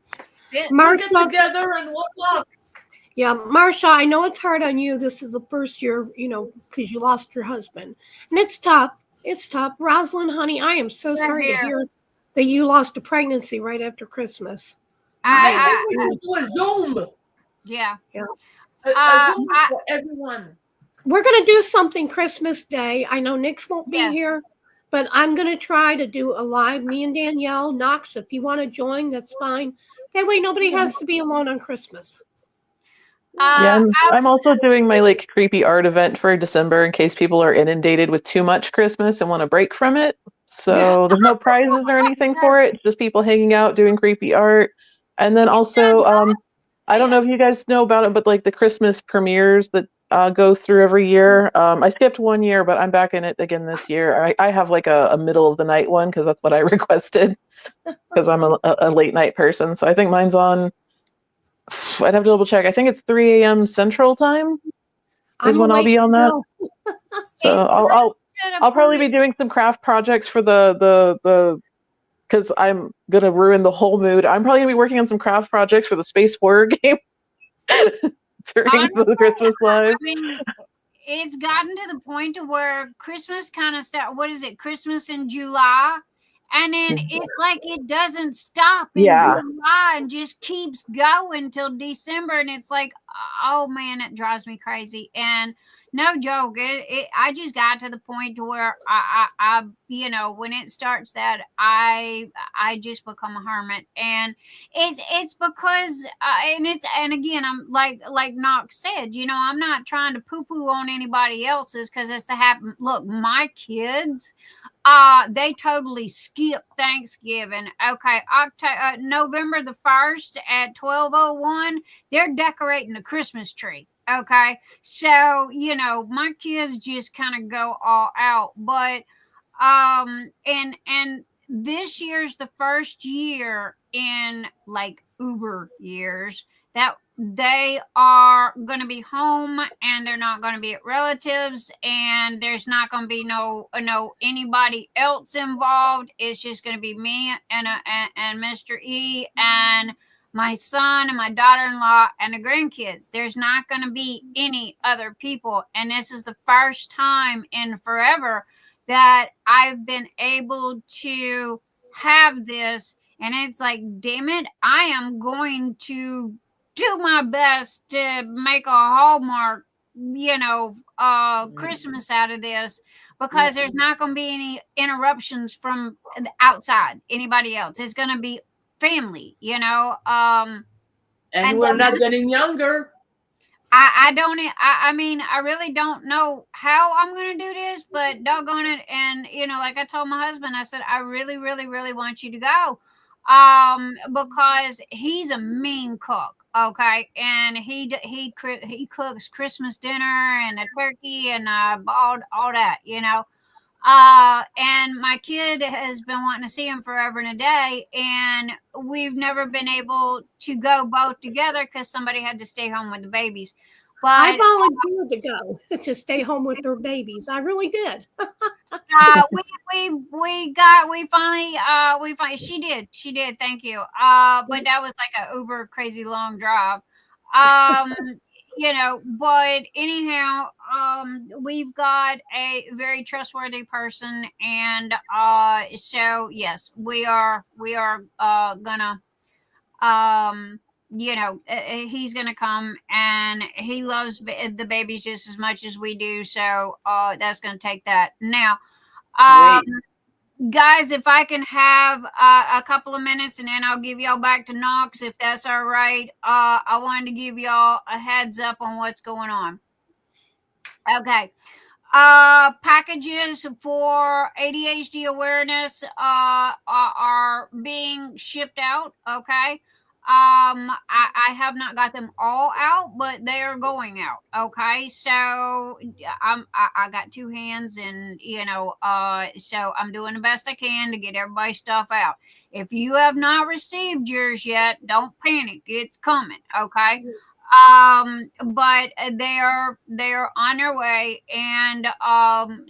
We'll get together and we'll talk. Yeah, Marsha, I know it's hard on you. This is the first year, because you lost your husband. And it's tough. It's tough. Rosalind, honey, I am so sorry to hear that you lost a pregnancy right after Christmas. I do a Zoom. Yeah. A Zoom for everyone. We're going to do something Christmas Day. I know Nick's won't be here, but I'm going to try to do a live. Me and Danielle, Knox, if you want to join, that's fine. That way nobody has to be alone on Christmas. I'm also doing my like creepy art event for December in case people are inundated with too much Christmas and want a break from it. So there's no prizes or anything for it, just people hanging out doing creepy art. And then also, I don't know if you guys know about it, but like the Christmas premieres that go through every year. I skipped one year, but I'm back in it again this year. I have like a middle of the night one because that's what I requested because I'm a late night person. So I think mine's on. I'd have to double check. I think it's 3 a.m. Central Time is when I'll be on that. So I'll probably be doing some craft projects for the because I'm gonna ruin the whole mood. I'm probably gonna be working on some craft projects for the space horror game during the Christmas live. I mean, it's gotten to the point to where Christmas kind of what is it? Christmas in July. And then it's like it doesn't stop in July and just keeps going till December. And it's like, oh man, it drives me crazy. And no joke, I just got to the point to where I when it starts that I just become a hermit. And it's because and again, I'm like Knox said, I'm not trying to poo-poo on anybody else's because it's the happen. Look, my kids. They totally skipped Thanksgiving. Okay, November the 1st at 12:01, they're decorating the Christmas tree. Okay, so my kids just kind of go all out. But and this year's the first year in like Uber years that they are going to be home and they're not going to be at relatives and there's not going to be no anybody else involved. It's just going to be me and Mr. E and my son and my daughter-in-law and the grandkids. There's not going to be any other people. And this is the first time in forever that I've been able to have this. And it's like, damn it, I am going to do my best to make a Hallmark, Christmas out of this because there's not going to be any interruptions from the outside, anybody else. It's going to be family, and we're not getting younger. I mean, I really don't know how I'm going to do this, but doggone it. And, like I told my husband, I said, I really, really, really want you to go. Because he's a mean cook. Okay. And he cooks Christmas dinner and a turkey and all that, and my kid has been wanting to see him forever and a day. And we've never been able to go both together because somebody had to stay home with the babies. But I volunteered to go to stay home with their babies. I really did. we finally she did. Thank you. But that was like a uber crazy long drive. But anyhow, we've got a very trustworthy person, and so yes, we are gonna he's gonna come, and he loves the babies just as much as we do, so that's gonna take that. Now guys, if I can have a couple of minutes and then I'll give y'all back to Knox, if that's all right. I wanted to give y'all a heads up on what's going on. Okay. Packages for ADHD awareness are being shipped out. Okay. I have not got them all out, but they are going out. Okay, so I got two hands, and so I'm doing the best I can to get everybody's stuff out. If you have not received yours yet, don't panic, it's coming. Okay. But they're on their way, and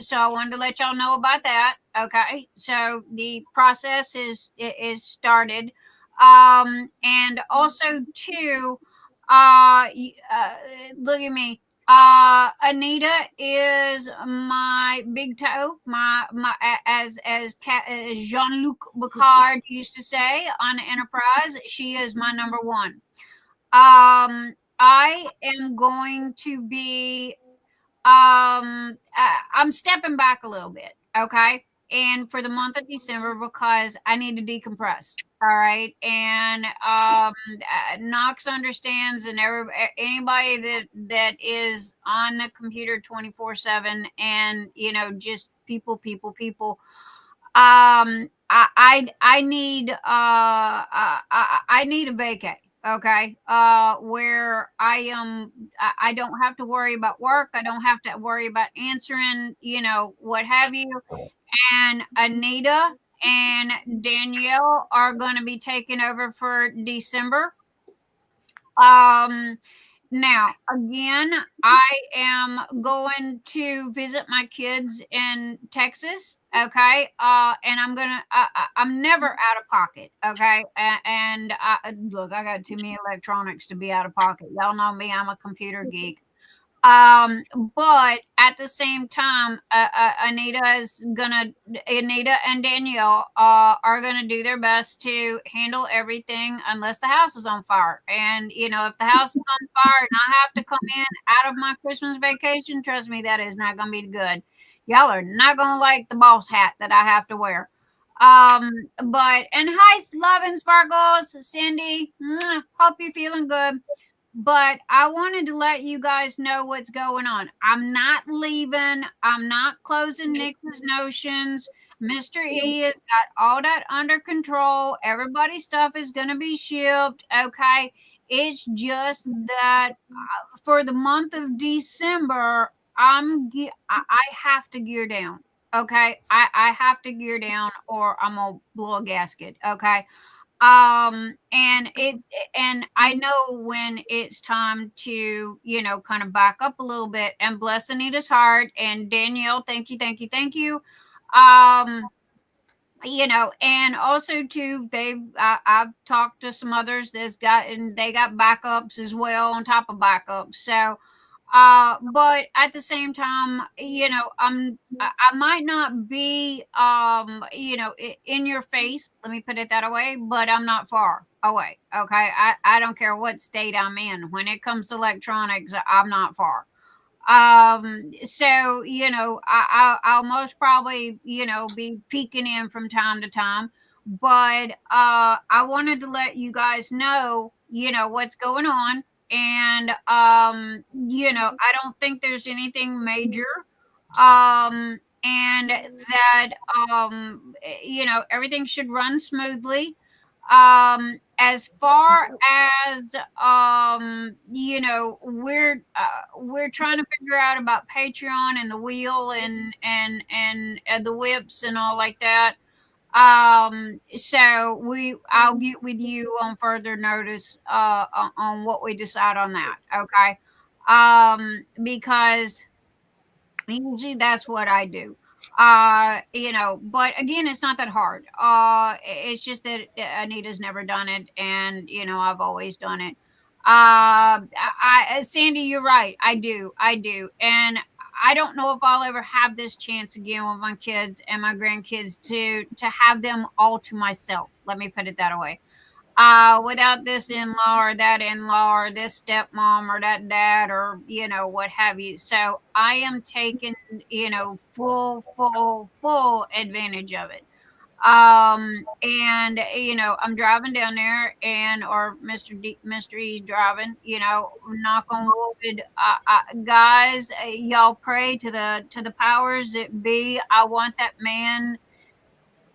so I wanted to let y'all know about that. Okay, so the process is started. And also too, look at me. Anita is my big toe, my as Jean-Luc Picard used to say on the Enterprise. She is my number one. I am going to be I'm stepping back a little bit, okay? And for the month of December, because I need to decompress. All right. And Knox understands, and anybody that is on the computer 24/7, and just people. I need I need a vacay. Okay. Where I don't have to worry about work. I don't have to worry about answering, what have you. And Anita and Danielle are going to be taking over for December. Now, again, I am going to visit my kids in Texas. Okay. And I'm never out of pocket. Okay. And look, I got too many electronics to be out of pocket. Y'all know me. I'm a computer geek. But at the same time, Anita and Danielle are gonna do their best to handle everything unless the house is on fire. And if the house is on fire and I have to come in out of my Christmas vacation, trust me, that is not gonna be good. Y'all are not gonna like the boss hat that I have to wear. But and hi, Love and Sparkles, Cindy. Hope you're feeling good. But I wanted to let you guys know what's going on. I'm not leaving. I'm not closing Nick's Notions. Mr. E has got all that under control. Everybody's stuff is going to be shipped. Okay. It's just that for the month of December, I have to gear down. Okay. I have to gear down, or I'm going to blow a gasket. Okay. And I know when it's time to kind of back up a little bit. And bless Anita's heart, and Danielle, thank you. And also too, I've talked to some others they got backups as well on top of backups. So but at the same time, I might not be in your face, let me put it that way, but I'm not far away. Okay. I don't care what state I'm in. When it comes to electronics, I'm not far. So I'll most probably be peeking in from time to time. But I wanted to let you guys know what's going on. And I don't think there's anything major. And that everything should run smoothly. As far as we're trying to figure out about Patreon and the wheel and the whips and all like that. So I'll get with you on further notice on what we decide on that. Okay. Because usually that's what I do. But again, it's not that hard. It's just that Anita's never done it, and I've always done it. Sandy, you're right. I do. And I don't know if I'll ever have this chance again with my kids and my grandkids to have them all to myself. Let me put it that way. Without this in-law or that in-law or this stepmom or that dad or, what have you. So I am taking, full advantage of it. And I'm driving down there, or Mr. E's driving, knock on wood. Guys, y'all pray to the powers that be. I want that man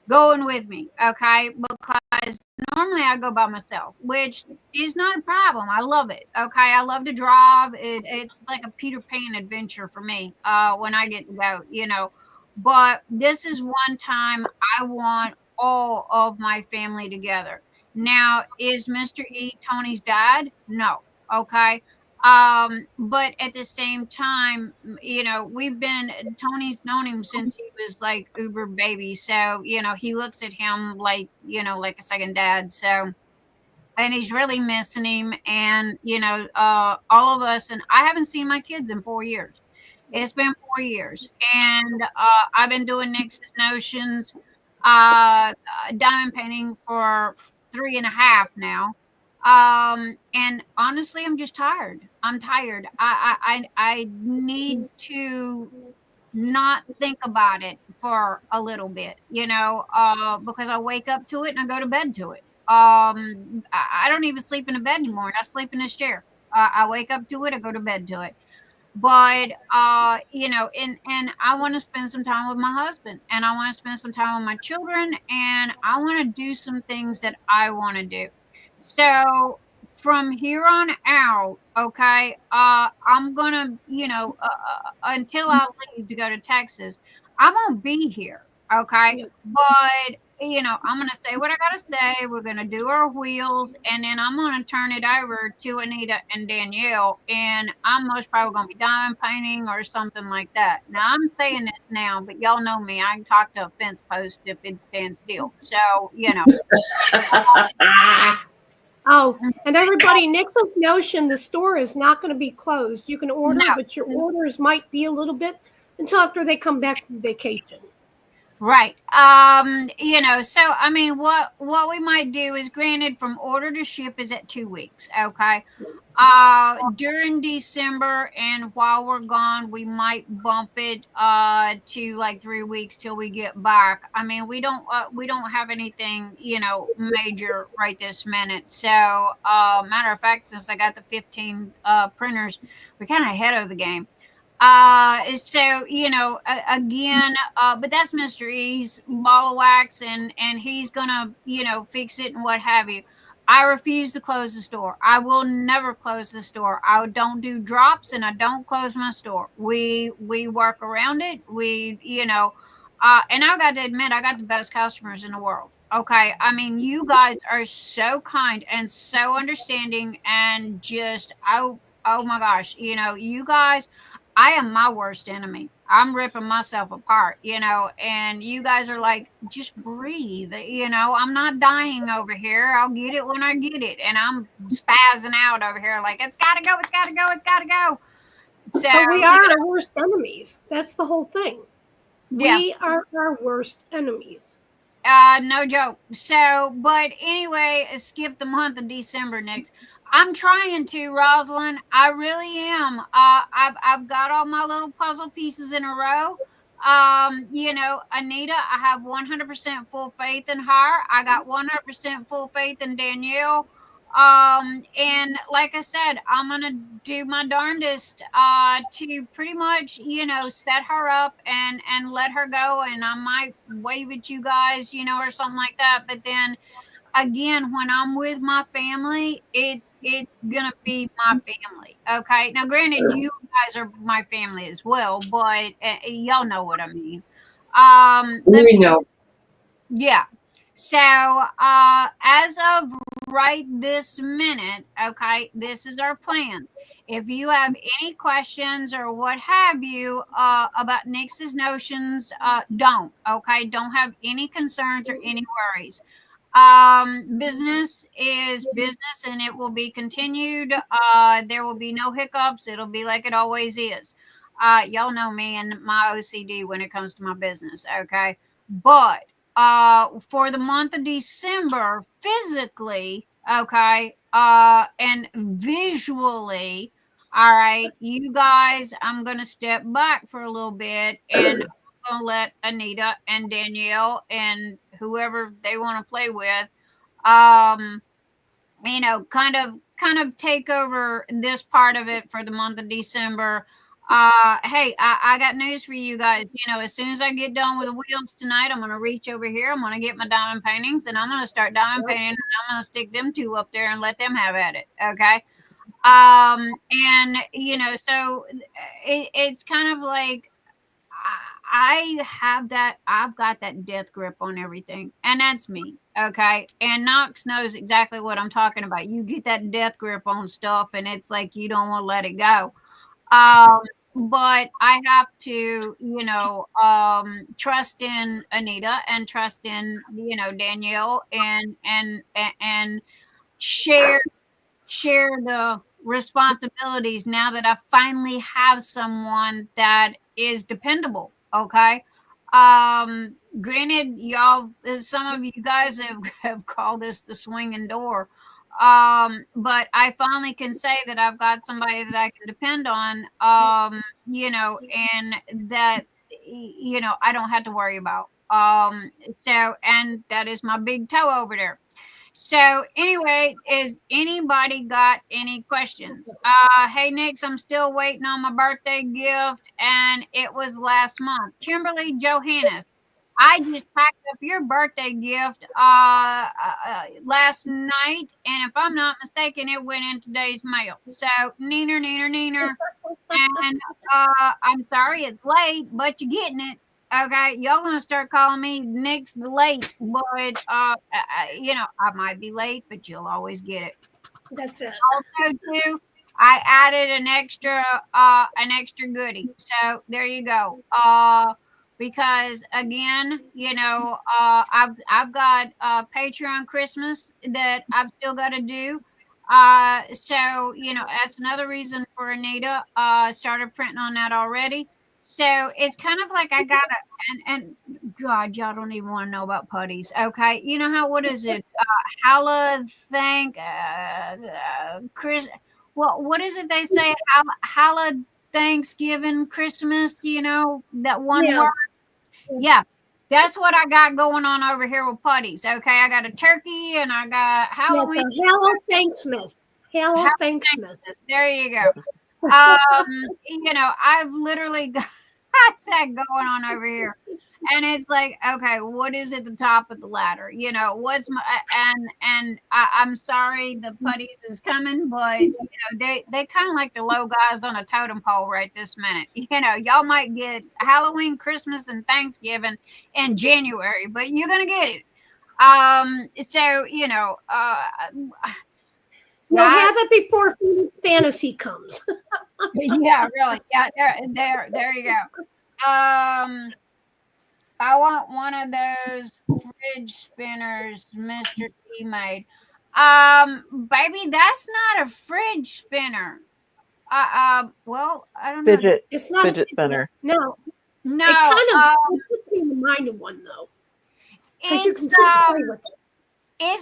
going with me. Okay. Because no normally I go by myself, which is not a problem. I love it. Okay. I love to drive. It's like a Peter Pan adventure for me when I get to go, you know. But this is one time I want all of my family together. Now, is Mr. E Tony's dad? No. Okay. But at the same time, you know, Tony's known him since he was like uber baby. So, you know, he looks at him like, you know, like a second dad. So, and he's really missing him. And, you know, all of us, and I haven't seen my kids in 4 years. It's been 4 years. And I've been doing Nexus Notions, diamond painting for 3.5 now. And honestly, I'm just tired. I'm tired. I need to not think about it for a little bit, you know, because I wake up to it and I go to bed to it. I don't even sleep in a bed anymore. I sleep in this chair. I wake up to it, I go to bed to it. But you know, and I want to spend some time with my husband, and I want to spend some time with my children, and I want to do some things that I want to do. So from here on out, okay, I'm gonna, you know, until I leave to go to Texas, I won't be here, okay. Yep. But you know, I'm gonna say what I gotta say. We're gonna do our wheels, and then I'm gonna turn it over to Anita and Danielle, and I'm most probably gonna be diamond painting or something like that. Now I'm saying this now, but y'all know me. I can talk to a fence post if it stands still. So you know. Oh, and everybody, Nixon's Notion, the store is not going to be closed. You can order, No. but your orders might be a little bit until after they come back from vacation. Right. You know, so I mean what we might do is, granted, from order to ship is at 2 weeks, okay? During December and while we're gone, we might bump it to like 3 weeks till we get back. I mean, we don't have anything, you know, major right this minute. So, matter of fact, since I got the 15 printers, we're kind of ahead of the game. So you know, again, but that's Mr. E's ball of wax, and he's gonna, you know, fix it and what have you. I refuse to close the store. I will never close the store. I don't do drops, and I don't close my store. We work around it. We, you know, and I got to admit, I got the best customers in the world. Okay, I mean, you guys are so kind and so understanding, and just oh my gosh, you know, you guys. I am my worst enemy. I'm ripping myself apart, you know, and you guys are like, just breathe, you know, I'm not dying over here. I'll get it when I get it. And I'm spazzing out over here like, it's got to go, it's got to go, it's got to go. So but we are our worst enemies. That's the whole thing. Yeah. We are our worst enemies. No joke. So, but anyway, skip the month of December next. I'm trying to, Rosalind. I really am. I've got all my little puzzle pieces in a row. You know, Anita, I have 100% full faith in her. I got 100% full faith in Danielle. And like I said, I'm gonna do my darndest to pretty much, you know, set her up and let her go. And I might wave at you guys, you know, or something like that. But then again, when I'm with my family, it's gonna be my family. Okay. Now, granted, you guys are my family as well, but y'all know what I mean. We know. Yeah. So, as of right this minute, okay, this is our plan. If you have any questions or what have you about Nix's Notions, don't have any concerns or any worries. Business is business, and it will be continued. There will be no hiccups. It'll be like it always is. Y'all know me and my OCD when it comes to my business, okay? But for the month of December, physically, okay, and visually, all right, you guys, I'm gonna step back for a little bit, and I'm gonna let Anita and Danielle and whoever they want to play with, you know, kind of take over this part of it for the month of December. Hey, I got news for you guys. You know, as soon as I get done with the wheels tonight, I'm going to reach over here. I'm going to get my diamond paintings and I'm going to start diamond painting, and I'm going to stick them two up there and let them have at it. Okay. And you know, so it's kind of like I've got that death grip on everything, and that's me. Okay. And Knox knows exactly what I'm talking about. You get that death grip on stuff and it's like you don't want to let it go. But I have to, you know, trust in Anita and trust in, you know, Danielle and share the responsibilities now that I finally have someone that is dependable. Okay. Granted, y'all, some of you guys have called this the swinging door. But I finally can say that I've got somebody that I can depend on, you know, and that, you know, I don't have to worry about. So, and that is my big toe over there. So anyway, is anybody got any questions? Hey Nix, I'm still waiting on my birthday gift, and it was last month. Kimberly Johannes, I just packed up your birthday gift last night, and if I'm not mistaken, it went in today's mail. So neener, neener, neener. And I'm sorry it's late, but you're getting it. Okay, y'all gonna start calling me Nick's late, but you know, I might be late, but you'll always get it. That's it. Also, too, I added an extra goodie. So there you go. Because again, you know, I've got Patreon Christmas that I've still got to do. So you know, that's another reason for Anita. Started printing on that already. So it's kind of like I gotta, and God, y'all don't even want to know about putties. Okay, you know how, what is it? Hala Chris. Well, what is it they say? Hala Thanksgiving, Christmas. You know that one word. Yeah, that's what I got going on over here with putties. Okay, I got a turkey and I got Halloween. That's a Hello Thanksmas. Hello Thanksmas. There you go. You know, I've literally got that going on over here, and it's like, okay, what is at the top of the ladder? You know, what's my and I'm sorry, the putties is coming, but you know, they kind of like the low guys on a totem pole right this minute. You know, y'all might get Halloween, Christmas, and Thanksgiving in January, but you're gonna get it. So you know, we'll have it before Fantasy comes. Yeah, really. Yeah, there you go. I want one of those fridge spinners Mr. T made. Baby, that's not a fridge spinner. Well, I don't know. It's not fidget spinner. No. It kind of puts me in mind of one though. It's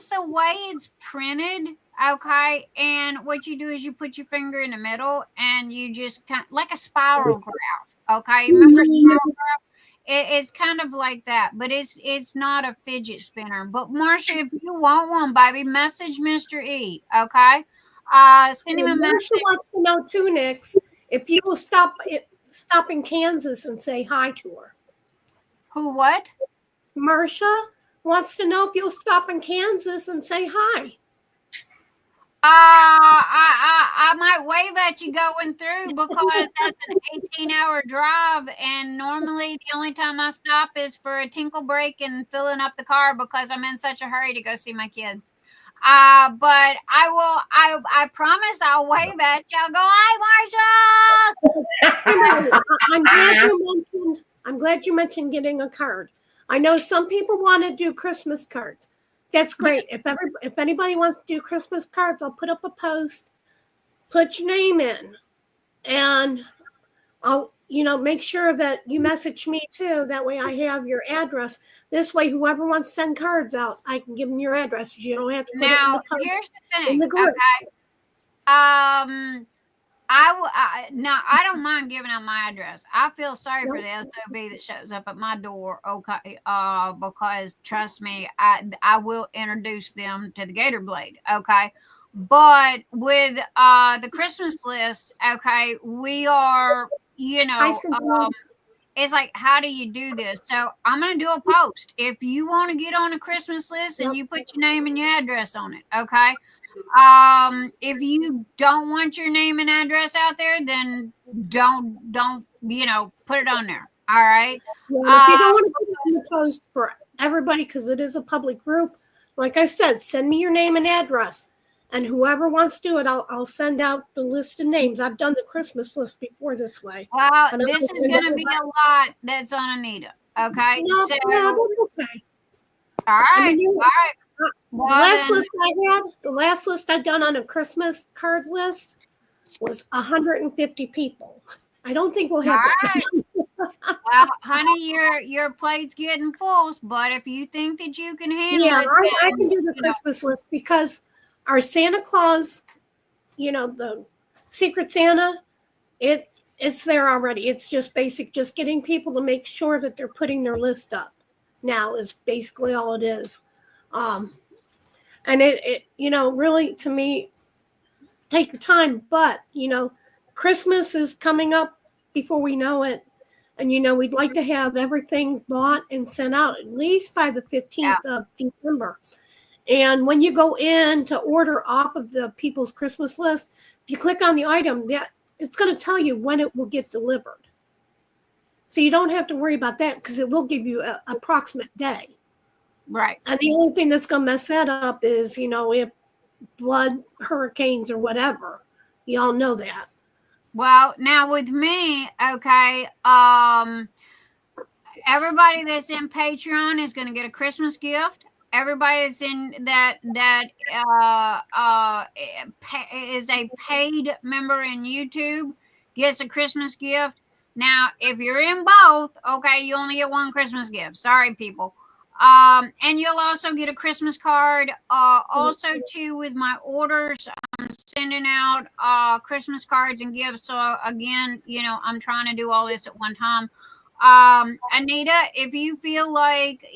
the way it's printed. Okay, and what you do is you put your finger in the middle and you just kind of like a spiral graph. Okay, remember spiral graph? It's kind of like that, but it's not a fidget spinner. But Marsha, if you want one, baby, message Mr. E. Okay, send him a message. Marsha wants to know too, Nix, if you will stop in Kansas and say hi to her. Who? What? Marsha wants to know if you'll stop in Kansas and say hi. I might wave at you going through because that's an 18-hour drive, and normally the only time I stop is for a tinkle break and filling up the car because I'm in such a hurry to go see my kids. But I promise I'll wave at you. I'll go, hi, Marsha. I'm glad you mentioned getting a card. I know some people want to do Christmas cards. That's great. If anybody wants to do Christmas cards, I'll put up a post, put your name in, and I'll, you know, make sure that you message me too. That way I have your address. This way, whoever wants to send cards out, I can give them your address. You don't have to put it in the post. Here's the thing. Okay. I don't mind giving out my address. I feel sorry for the SOB that shows up at my door. Okay. Because trust me, I will introduce them to the Gator Blade. Okay. But with the Christmas list, okay, we are, you know, Hi, Cynthia. it's like, how do you do this? So I'm going to do a post. If you want to get on a Christmas list and you put your name and your address on it, okay? If you don't want your name and address out there, then don't put it on there. All right. Well, if you don't want to put it in the post for everybody, because it is a public group, like I said, send me your name and address. And whoever wants to do it, I'll send out the list of names. I've done the Christmas list before this way. Well, this is going to be a lot that's on Anita. Okay. No, so, okay. All right. I mean, all right. The last list I had, the last list I'd done on a Christmas card list was 150 people. I don't think we'll have that. Well, honey, your plate's getting full, but if you think that you can handle it, I can do the Christmas list because our Santa Claus, the Secret Santa, it's there already. It's just basic, just getting people to make sure that they're putting their list up now is basically all it is. And it really, to me, take your time, but Christmas is coming up before we know it. And, we'd like to have everything bought and sent out at least by the 15th of December. And when you go in to order off of the people's Christmas list, if you click on the item, it's going to tell you when it will get delivered. So you don't have to worry about that because it will give you an approximate day. Right. And the only thing that's going to mess that up is, if flood, hurricanes, or whatever. You all know that. Well, now with me, okay, everybody that's in Patreon is going to get a Christmas gift. Everybody that's in that is a paid member in YouTube gets a Christmas gift. Now, if you're in both, okay, you only get one Christmas gift. Sorry, people. And you'll also get a Christmas card. Also, too, with my orders, I'm sending out Christmas cards and gifts. So, again, I'm trying to do all this at one time. Anita, if you feel like,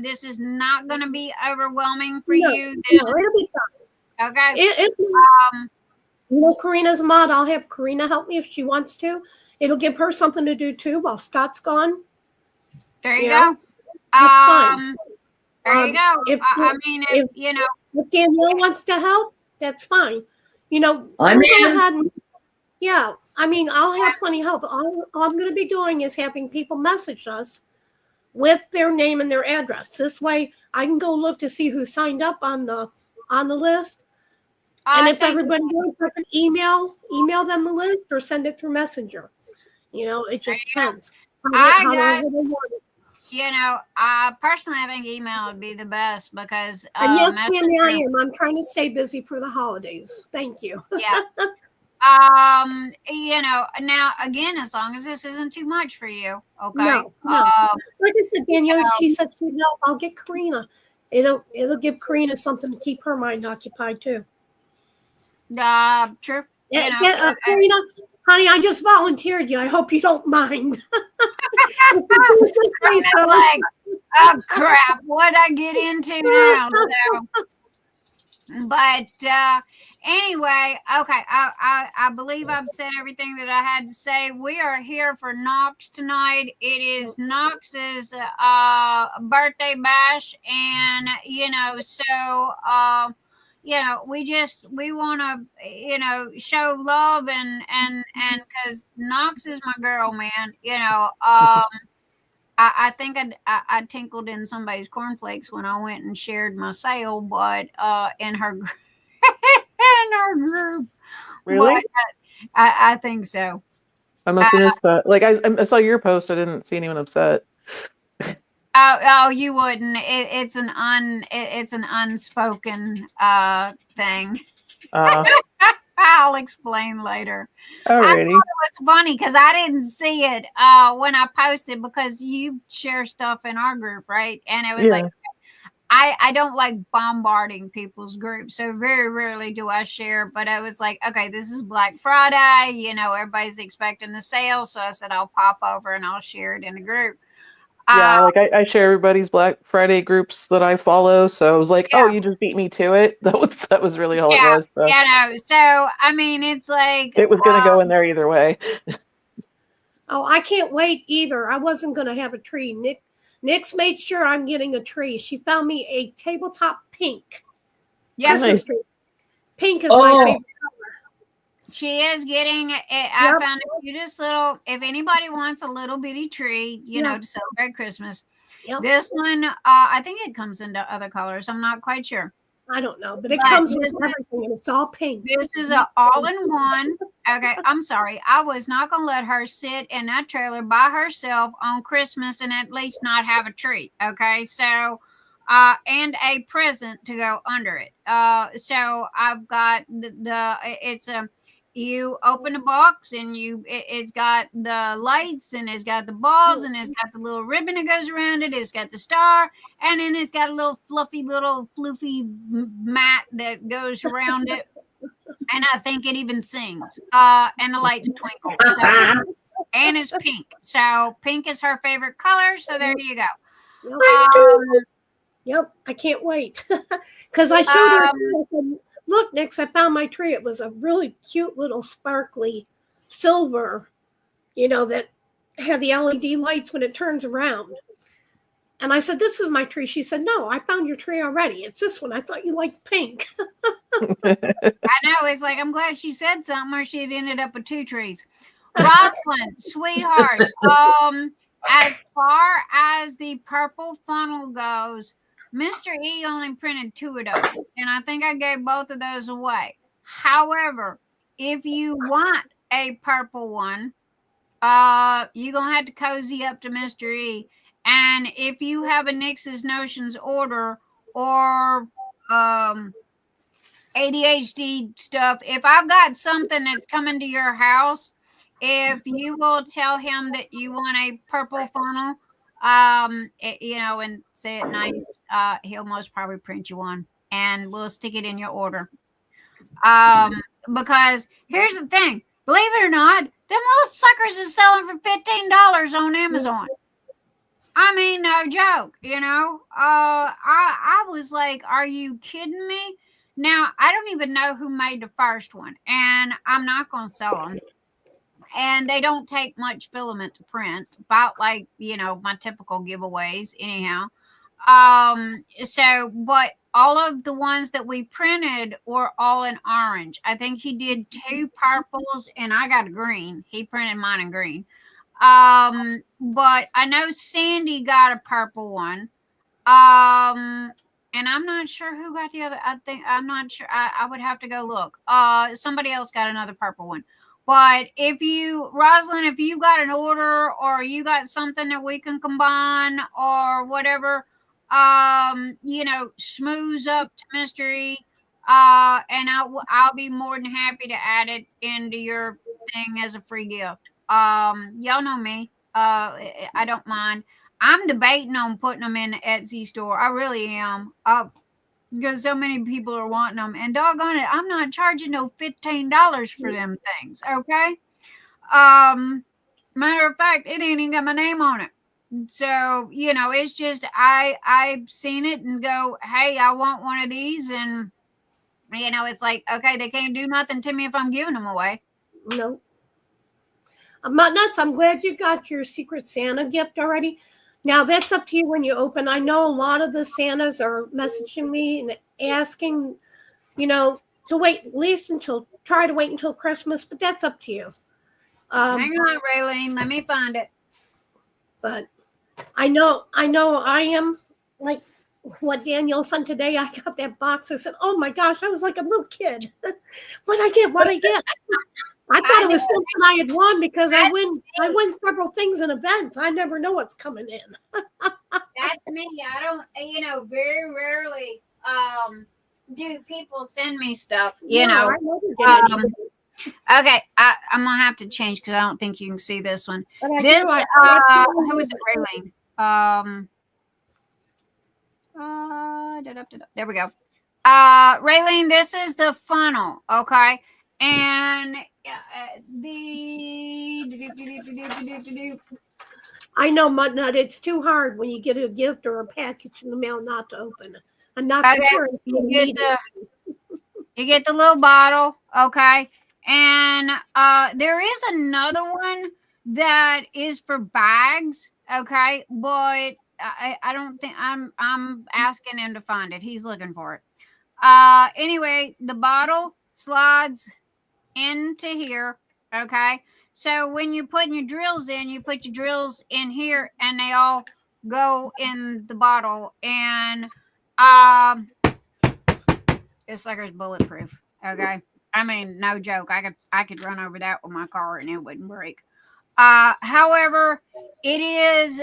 this is not going to be overwhelming for you, then it'll be fine. Okay. Karina's a mod. I'll have Karina help me if she wants to. It'll give her something to do too while Scott's gone. There you go. Fine. There you go. If Danielle wants to help, that's fine. I'm in. I'll have plenty of help. All I'm going to be doing is having people message us with their name and their address. This way, I can go look to see who signed up on the list. And if everybody wants, I can email them the list or send it through Messenger. It just depends. Personally, I think email would be the best because. And yes, Tammy, I am. I'm trying to stay busy for the holidays. Thank you. Yeah. Now again, as long as this isn't too much for you, okay? No. Like I said, Danielle, she said she'd help. I'll get Karina. It'll give Karina something to keep her mind occupied too. True. Karina, honey, I just volunteered you. I hope you don't mind. Like, oh crap! What I get into now? So. But anyway, okay. I believe I've said everything that I had to say. We are here for Knox tonight. It is Knox's birthday bash, and we want to show love and because Knox is my girl, man. I think I tinkled in somebody's cornflakes when I went and shared my sale, but in her group. Really? But I think so. I must have missed that. Like I saw your post. I didn't see anyone upset. Oh, you wouldn't. It's an unspoken thing. I'll explain later. Alrighty. I thought it was funny because I didn't see it when I posted because you share stuff in our group, right? And it was like, I don't like bombarding people's groups, so very rarely do I share. But I was like, okay, this is Black Friday. Everybody's expecting the sale, so I said I'll pop over and I'll share it in the group. Yeah, like I share everybody's Black Friday groups that I follow, so I was like, oh, you just beat me to it. That was really all it was. So. So I mean, it's like it was going to go in there either way. Oh, I can't wait either. I wasn't going to have a tree. Nick's made sure I'm getting a tree. She found me a tabletop pink. Yes, Christmas tree. Pink is my favorite color. She is getting it. I found the cutest little, if anybody wants a little bitty tree, you know, to celebrate Christmas. This one, I think it comes into other colors. I'm not quite sure. I don't know, but it comes with everything, and it's all pink. This is an all-in-one. Okay, I'm sorry. I was not going to let her sit in that trailer by herself on Christmas and at least not have a tree. Okay, so, and a present to go under it. So I've got it's a, you open the box and it's got the lights and it's got the balls and it's got the little ribbon that goes around it. It's got the star and then it's got a little floofy mat that goes around it. And I think it even sings. And the lights twinkle. So, and it's pink. So pink is her favorite color. So there you go. Yep, I can't wait. Because I showed her. Look, Nix, I found my tree. It was a really cute little sparkly silver, you know, that had the LED lights when it turns around. And I said, this is my tree. She said, no, I found your tree already. It's this one. I thought you liked pink. I know. It's like, I'm glad she said something or she'd ended up with 2 trees. Rosalind, sweetheart. As far as the purple funnel goes, Mr. E only printed 2 of those, and I think I gave both of those away. However, if you want a purple one, you're going to have to cozy up to Mr. E. And if you have a Nix's Notions order or ADHD stuff, if I've got something that's coming to your house, if you will tell him that you want a purple funnel, you know, and say it nice, he'll most probably print you one and we'll stick it in your order. Because here's the thing, believe it or not, them little suckers is selling for $15 on Amazon. I mean, no joke, you know. I was like, are you kidding me? Now, I don't even know who made the first one, and I'm not going to sell them. And they don't take much filament to print, about like, you know, my typical giveaways anyhow. So, but all of the ones that we printed were all in orange. I think he did 2 purples and I got a green. He printed mine in green. But I know Sandy got a purple one. And I'm not sure who got the other. I'm not sure. I would have to go look. Somebody else got another purple one. But if you, Rosalind, if you got an order or you got something that we can combine or whatever, you know, schmooze up to Mr. E, and I'll be more than happy to add it into your thing as a free gift. Y'all know me. I don't mind. I'm debating on putting them in the Etsy store. I really am. Because so many people are wanting them. And doggone it, I'm not charging no $15 for them things. Okay? Matter of fact, it ain't even got my name on it. So, you know, it's just I've seen it and go, hey, I want one of these. And, you know, it's like, okay, they can't do nothing to me if I'm giving them away. No. I'm not nuts. I'm glad you got your Secret Santa gift already. Now, that's up to you when you open. I know a lot of the Santas are messaging me and asking, you know, to wait at least try to wait until Christmas, but that's up to you. Hang on, Raelene. Let me find it. But I know I am like what Danielle sent today. I got that box. I said, oh my gosh, I was like a little kid. What'd I get? I thought it was something I had won because I win several things in events. I never know what's coming in. That's me. I don't, you know, very rarely do people send me stuff, you know. Okay, I'm going to have to change because I don't think you can see this one. This, who is it, Raelene? There we go. Raelene, this is the funnel, okay? And I know, Mudnut, it's too hard when you get a gift or a package in the mail not to open it. And not okay, to turn. You get the little bottle, okay? And there is another one that is for bags. Okay, but I don't think I'm asking him to find it. He's looking for it. Anyway, the bottle slides into here. Okay, so when you're putting your drills in, you put your drills in here, and they all go in the bottle. And this sucker's bulletproof. Okay, I mean, no joke. I could run over that with my car and it wouldn't break. However, it is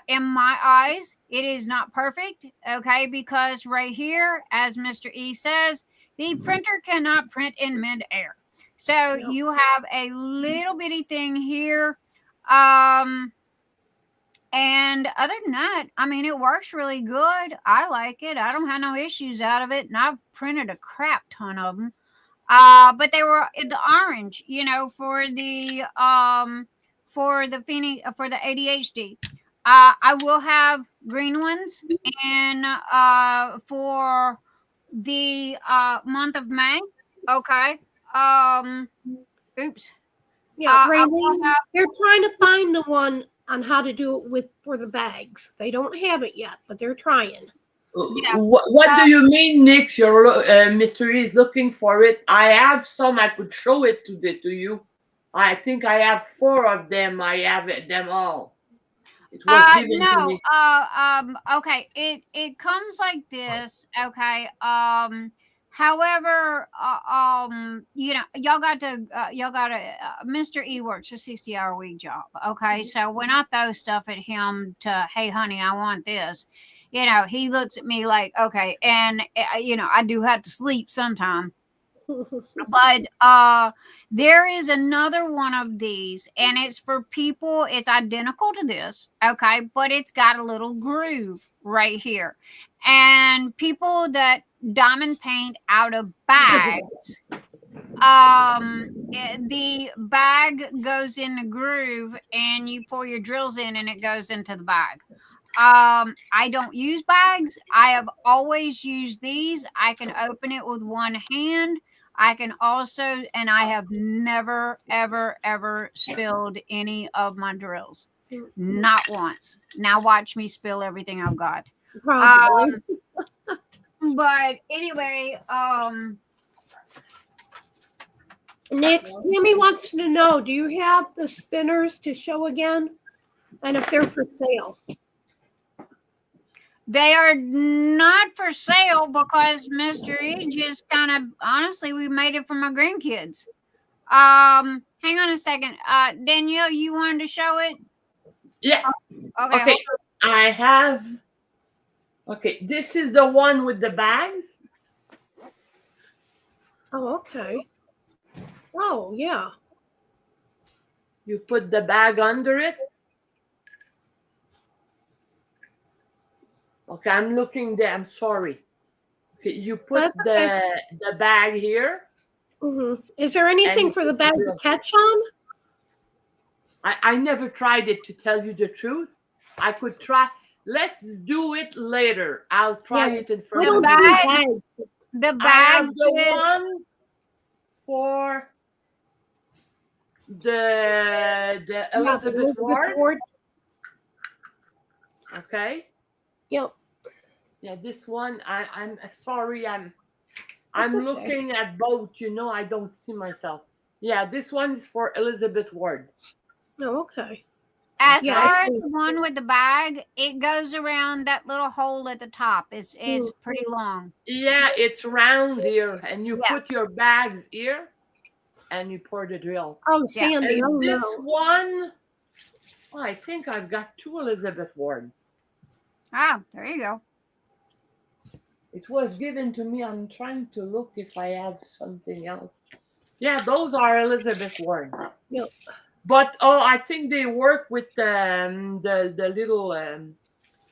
in my eyes, it is not perfect. Okay, because right here, as Mr. E says, the printer cannot print in midair. So you have a little bitty thing here. And other than that, I mean, it works really good. I like it. I don't have no issues out of it. And I've printed a crap ton of them. But they were the orange, you know, for the ADHD. I will have green ones, and for the month of May. Okay. Oops. Yeah, Raelene, they're trying to find the one on how to do it for the bags. They don't have it yet, but they're trying. Yeah. What do you mean, Nick? Your Mr. is looking for it. I have some. I could show it to you. I think I have 4 of them. I have them all. It was given to me. Okay. It comes like this. Okay. However, you know, y'all got to Mr. E works a 60-hour week job. Okay. So when I throw stuff at him to, hey, honey, I want this, you know, he looks at me like, okay. And, you know, I do have to sleep sometime. But there is another one of these, and it's for people. It's identical to this. Okay. But it's got a little groove right here. And people that diamond paint out of bags, the bag goes in the groove and you pour your drills in and it goes into the bag. I don't use bags. I have always used these. I can open it with one hand. I can also, and I have never, ever, ever spilled any of my drills. Not once. Now watch me spill everything I've got. Probably. But anyway, Nick, Tammy wants to know, do you have the spinners to show again? And if they're for sale? They are not for sale because Mr. E just kind of, honestly, we made it for my grandkids. Hang on a second. Danielle, you wanted to show it? Yeah. Okay. I have. Okay, this is the one with the bags. Oh, okay. Oh, yeah. You put the bag under it. Okay, I'm looking there. I'm sorry. Okay, you put the bag here. Mm-hmm. Is there anything for the bag to catch on? I never tried it, to tell you the truth. I could try. Let's do it later. I'll try it in front of you. The bag. I have the one for the Elizabeth Ward. Okay. Yep. Yeah, this one. I'm sorry. I'm looking at both. You know, I don't see myself. Yeah, this one is for Elizabeth Ward. Oh, okay. As far as the one with the bag, it goes around that little hole at the top. It's pretty long. Yeah, it's round here, and you put your bags here, and you pour the drill. Oh, Sandy, and this one, I think I've got 2 Elizabeth Wards. Ah, there you go. It was given to me. I'm trying to look if I have something else. Yeah, those are Elizabeth Wards. Yep. But I think they work with the little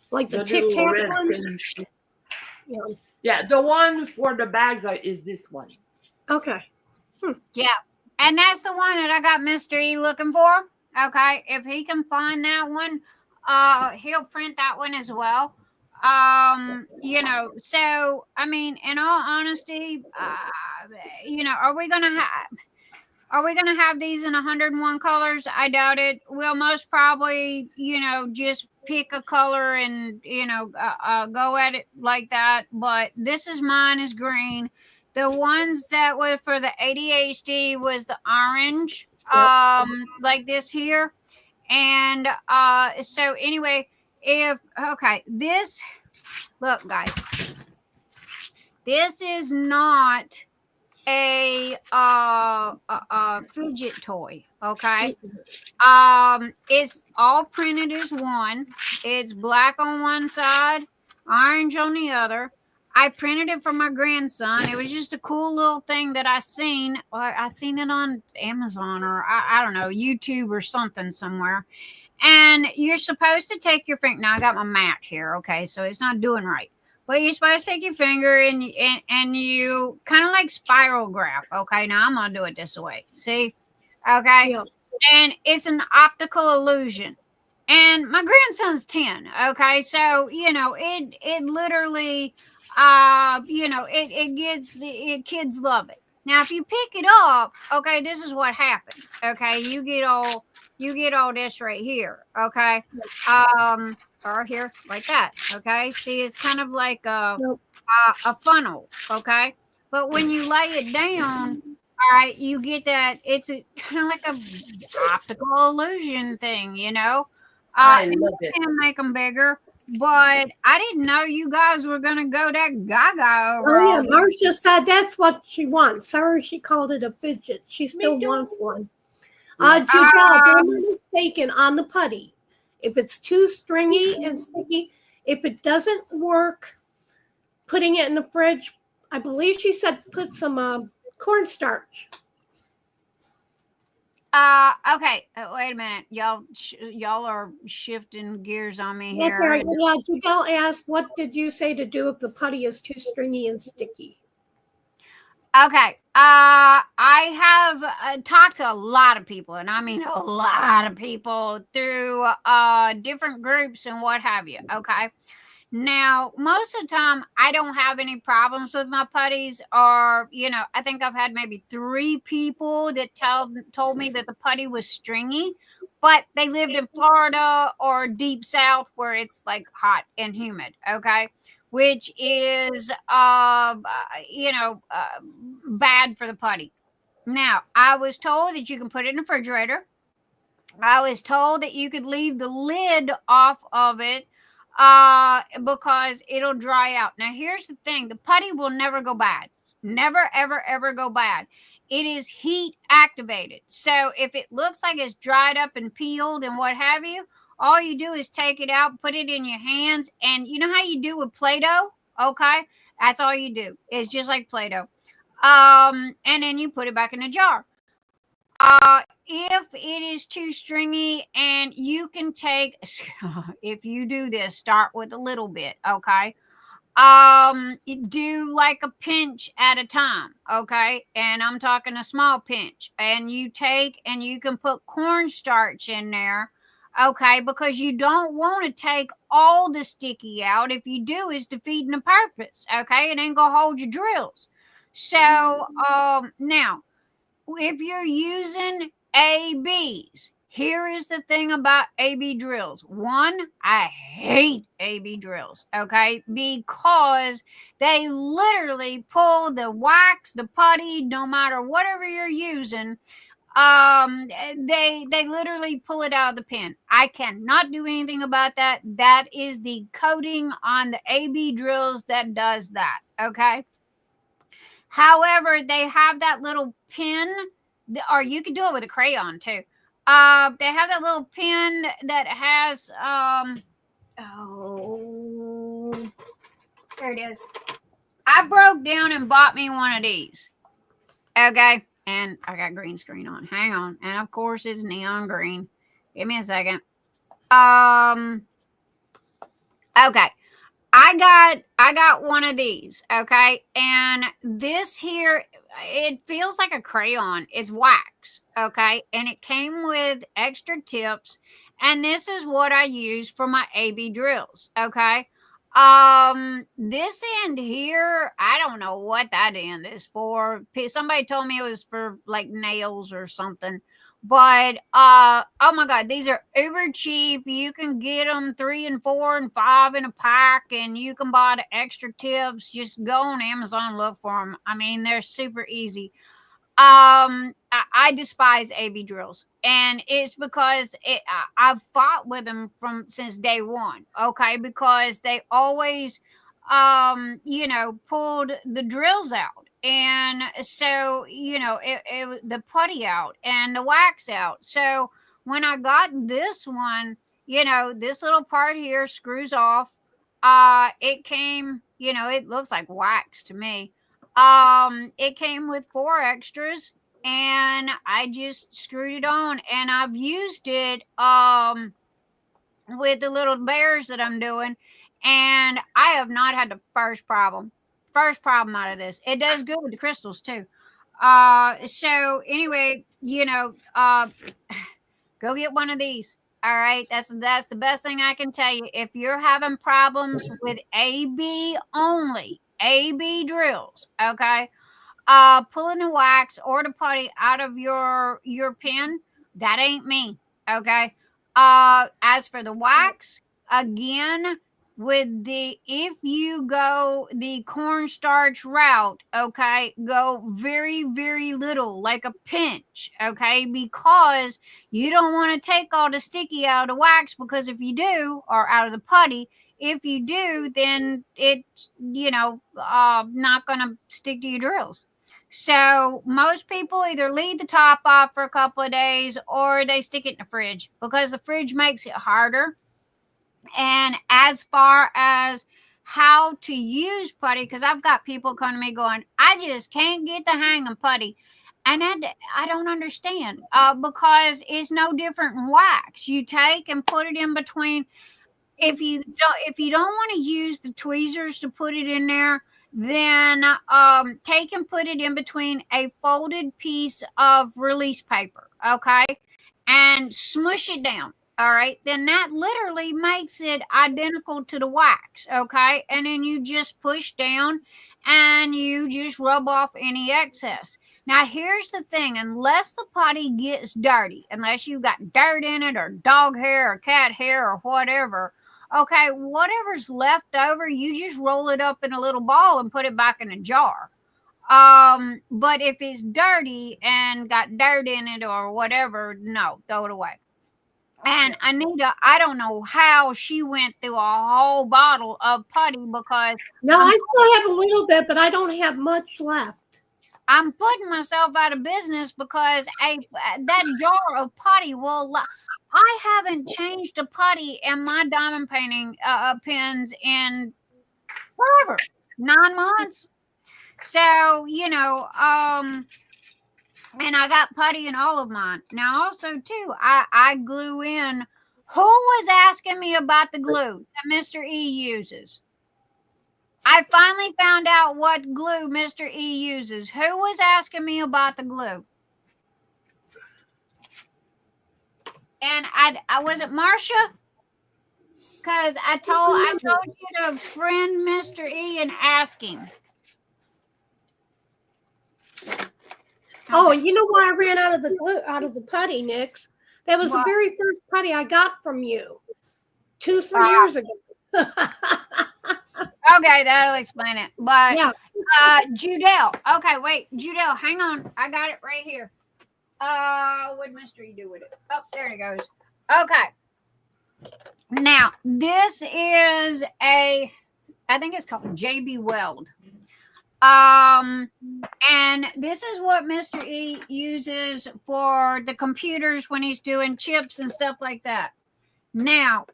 like the Tic Tac ones. Yeah, the one for the bags is this one. Okay. Yeah, and that's the one that I got Mr. E looking for. Okay, if he can find that one, he'll print that one as well. You know, so I mean, in all honesty, you know, are we gonna have? Are we going to have these in 101 colors? I doubt it. We'll most probably, just pick a color and, go at it like that. But this is mine is green. The ones that were for the ADHD was the orange, like this here. And so anyway, look, guys, this is not a fidget toy, okay? It's all printed as one. It's black on one side, orange on the other. I printed it for my grandson. It was just a cool little thing that I seen. I seen it on Amazon or I don't know, YouTube or something somewhere. And you're supposed to take your finger. Now I got my mat here, okay, so it's not doing right. But you're supposed to take your finger and you kind of like spiral graph. Okay, now I'm gonna do it this way. See, okay, yeah. And it's an optical illusion. And my grandson's 10. Okay, so it literally, kids love it. Now, if you pick it up, okay, this is what happens. Okay, you get all this right here. Okay, or here like that. Okay, see, it's kind of like a funnel. Okay, but when you lay it down, all right, you get that it's kind of like a optical illusion thing. I love it. You can make them bigger, but I didn't know you guys were gonna go that gaga over. Oh yeah, Marsha said that's what she wants. Sorry, she called it a fidget. She still wants one. Judell, don't be mistaken on the putty. If it's too stringy and sticky, if it doesn't work, putting it in the fridge, I believe she said put some cornstarch. Okay. Wait a minute, y'all are shifting gears on me here. That's all right. Yeah, Judell asked, "What did you say to do if the putty is too stringy and sticky?" Okay. I have talked to a lot of people, and I mean a lot of people through different groups and what have you. Okay. Now, most of the time, I don't have any problems with my putties, or I think I've had maybe 3 people that told me that the putty was stringy, but they lived in Florida or deep south where it's like hot and humid. Okay. Which is, bad for the putty. Now, I was told that you can put it in the refrigerator. I was told that you could leave the lid off of it because it'll dry out. Now, here's the thing. The putty will never go bad. Never, ever, ever go bad. It is heat activated. So if it looks like it's dried up and peeled and what have you, all you do is take it out, put it in your hands, and you know how you do with Play-Doh? Okay? That's all you do. It's just like Play-Doh. And then you put it back in the jar. If it is too stringy, and you can take, if you do this, start with a little bit, okay? Do like a pinch at a time, okay? And I'm talking a small pinch. And you take, and you can put cornstarch in there, okay, because you don't want to take all the sticky out. If you do, it's defeating the purpose, okay? It ain't gonna hold your drills. So, now, if you're using ABs, here is the thing about AB drills. One, I hate AB drills, okay, because they literally pull the wax, the putty, no matter whatever you're using. They literally pull it out of the pen. I cannot do anything about that. That is the coating on the AB drills that does that. Okay. However, they have that little pin, or you can do it with a crayon too. They have that little pin that has there it is. I broke down and bought me one of these. Okay. And I got green screen on. Hang on. And of course it's neon green. Give me a second. Okay. I got one of these. Okay. And this here, it feels like a crayon. It's wax. Okay. And it came with extra tips. And this is what I use for my AB drills. Okay. This end here, I don't know what that end is for. Somebody told me it was for like nails or something. But oh my God, these are uber cheap. You can get them 3 and 4 and 5 in a pack, and you can buy the extra tips. Just go on Amazon, look for them. I mean, they're super easy. I despise AB drills, and it's because I've fought with them since day one. Okay, because they always, pulled the drills out, and so the putty out and the wax out. So when I got this one, this little part here screws off. It came, it looks like wax to me. It came with 4 extras, and I just screwed it on, and I've used it with the little bears that I'm doing, and I have not had the first problem out of this. It does good with the crystals too. So anyway, go get one of these. All right, that's the best thing I can tell you. If you're having problems with AB only, AB drills, okay, pulling the wax or the putty out of your pin, that ain't me, okay. As for the wax, again, if you go the cornstarch route, okay, go very, very little, like a pinch, okay, because you don't want to take all the sticky out of the wax, because if you do, or out of the putty, if you do, then it's, not going to stick to your drills. So most people either leave the top off for a couple of days, or they stick it in the fridge, because the fridge makes it harder. And as far as how to use putty, because I've got people come to me going, I just can't get the hang of putty. And I don't understand, because it's no different than wax. You take and put it in between. If you don't want to use the tweezers to put it in there, then take and put it in between a folded piece of release paper, okay, and smush it down. All right, then that literally makes it identical to the wax, okay? And then you just push down and you just rub off any excess. Now, here's the thing. Unless the putty gets dirty, unless you've got dirt in it or dog hair or cat hair or whatever, okay, whatever's left over, you just roll it up in a little ball and put it back in a jar. But if it's dirty and got dirt in it or whatever, no, throw it away. And Anita, I don't know how she went through a whole bottle of putty, because no, I still have a little bit, but I don't have much left. I'm putting myself out of business because that jar of putty will. I haven't changed a putty in my diamond painting pens in forever, 9 months. So and I got putty in all of mine. Now, also, too, I glue in. Who was asking me about the glue that Mr. E uses? I finally found out what glue Mr. E uses. Who was asking me about the glue? And I was it Marsha? Because I told you to friend Mr. E and ask him. Oh, and you know why I ran out of the putty, Nix? That was the very first putty I got from you 2-3 years ago. Okay, that'll explain it. But yeah. Judell. Okay, wait, Judell, hang on. I got it right here. What'd Mr. E do with it? Oh, there it goes. Okay. Now, this is I think it's called JB Weld. And this is what Mr. E uses for the computers when he's doing chips and stuff like that. Now,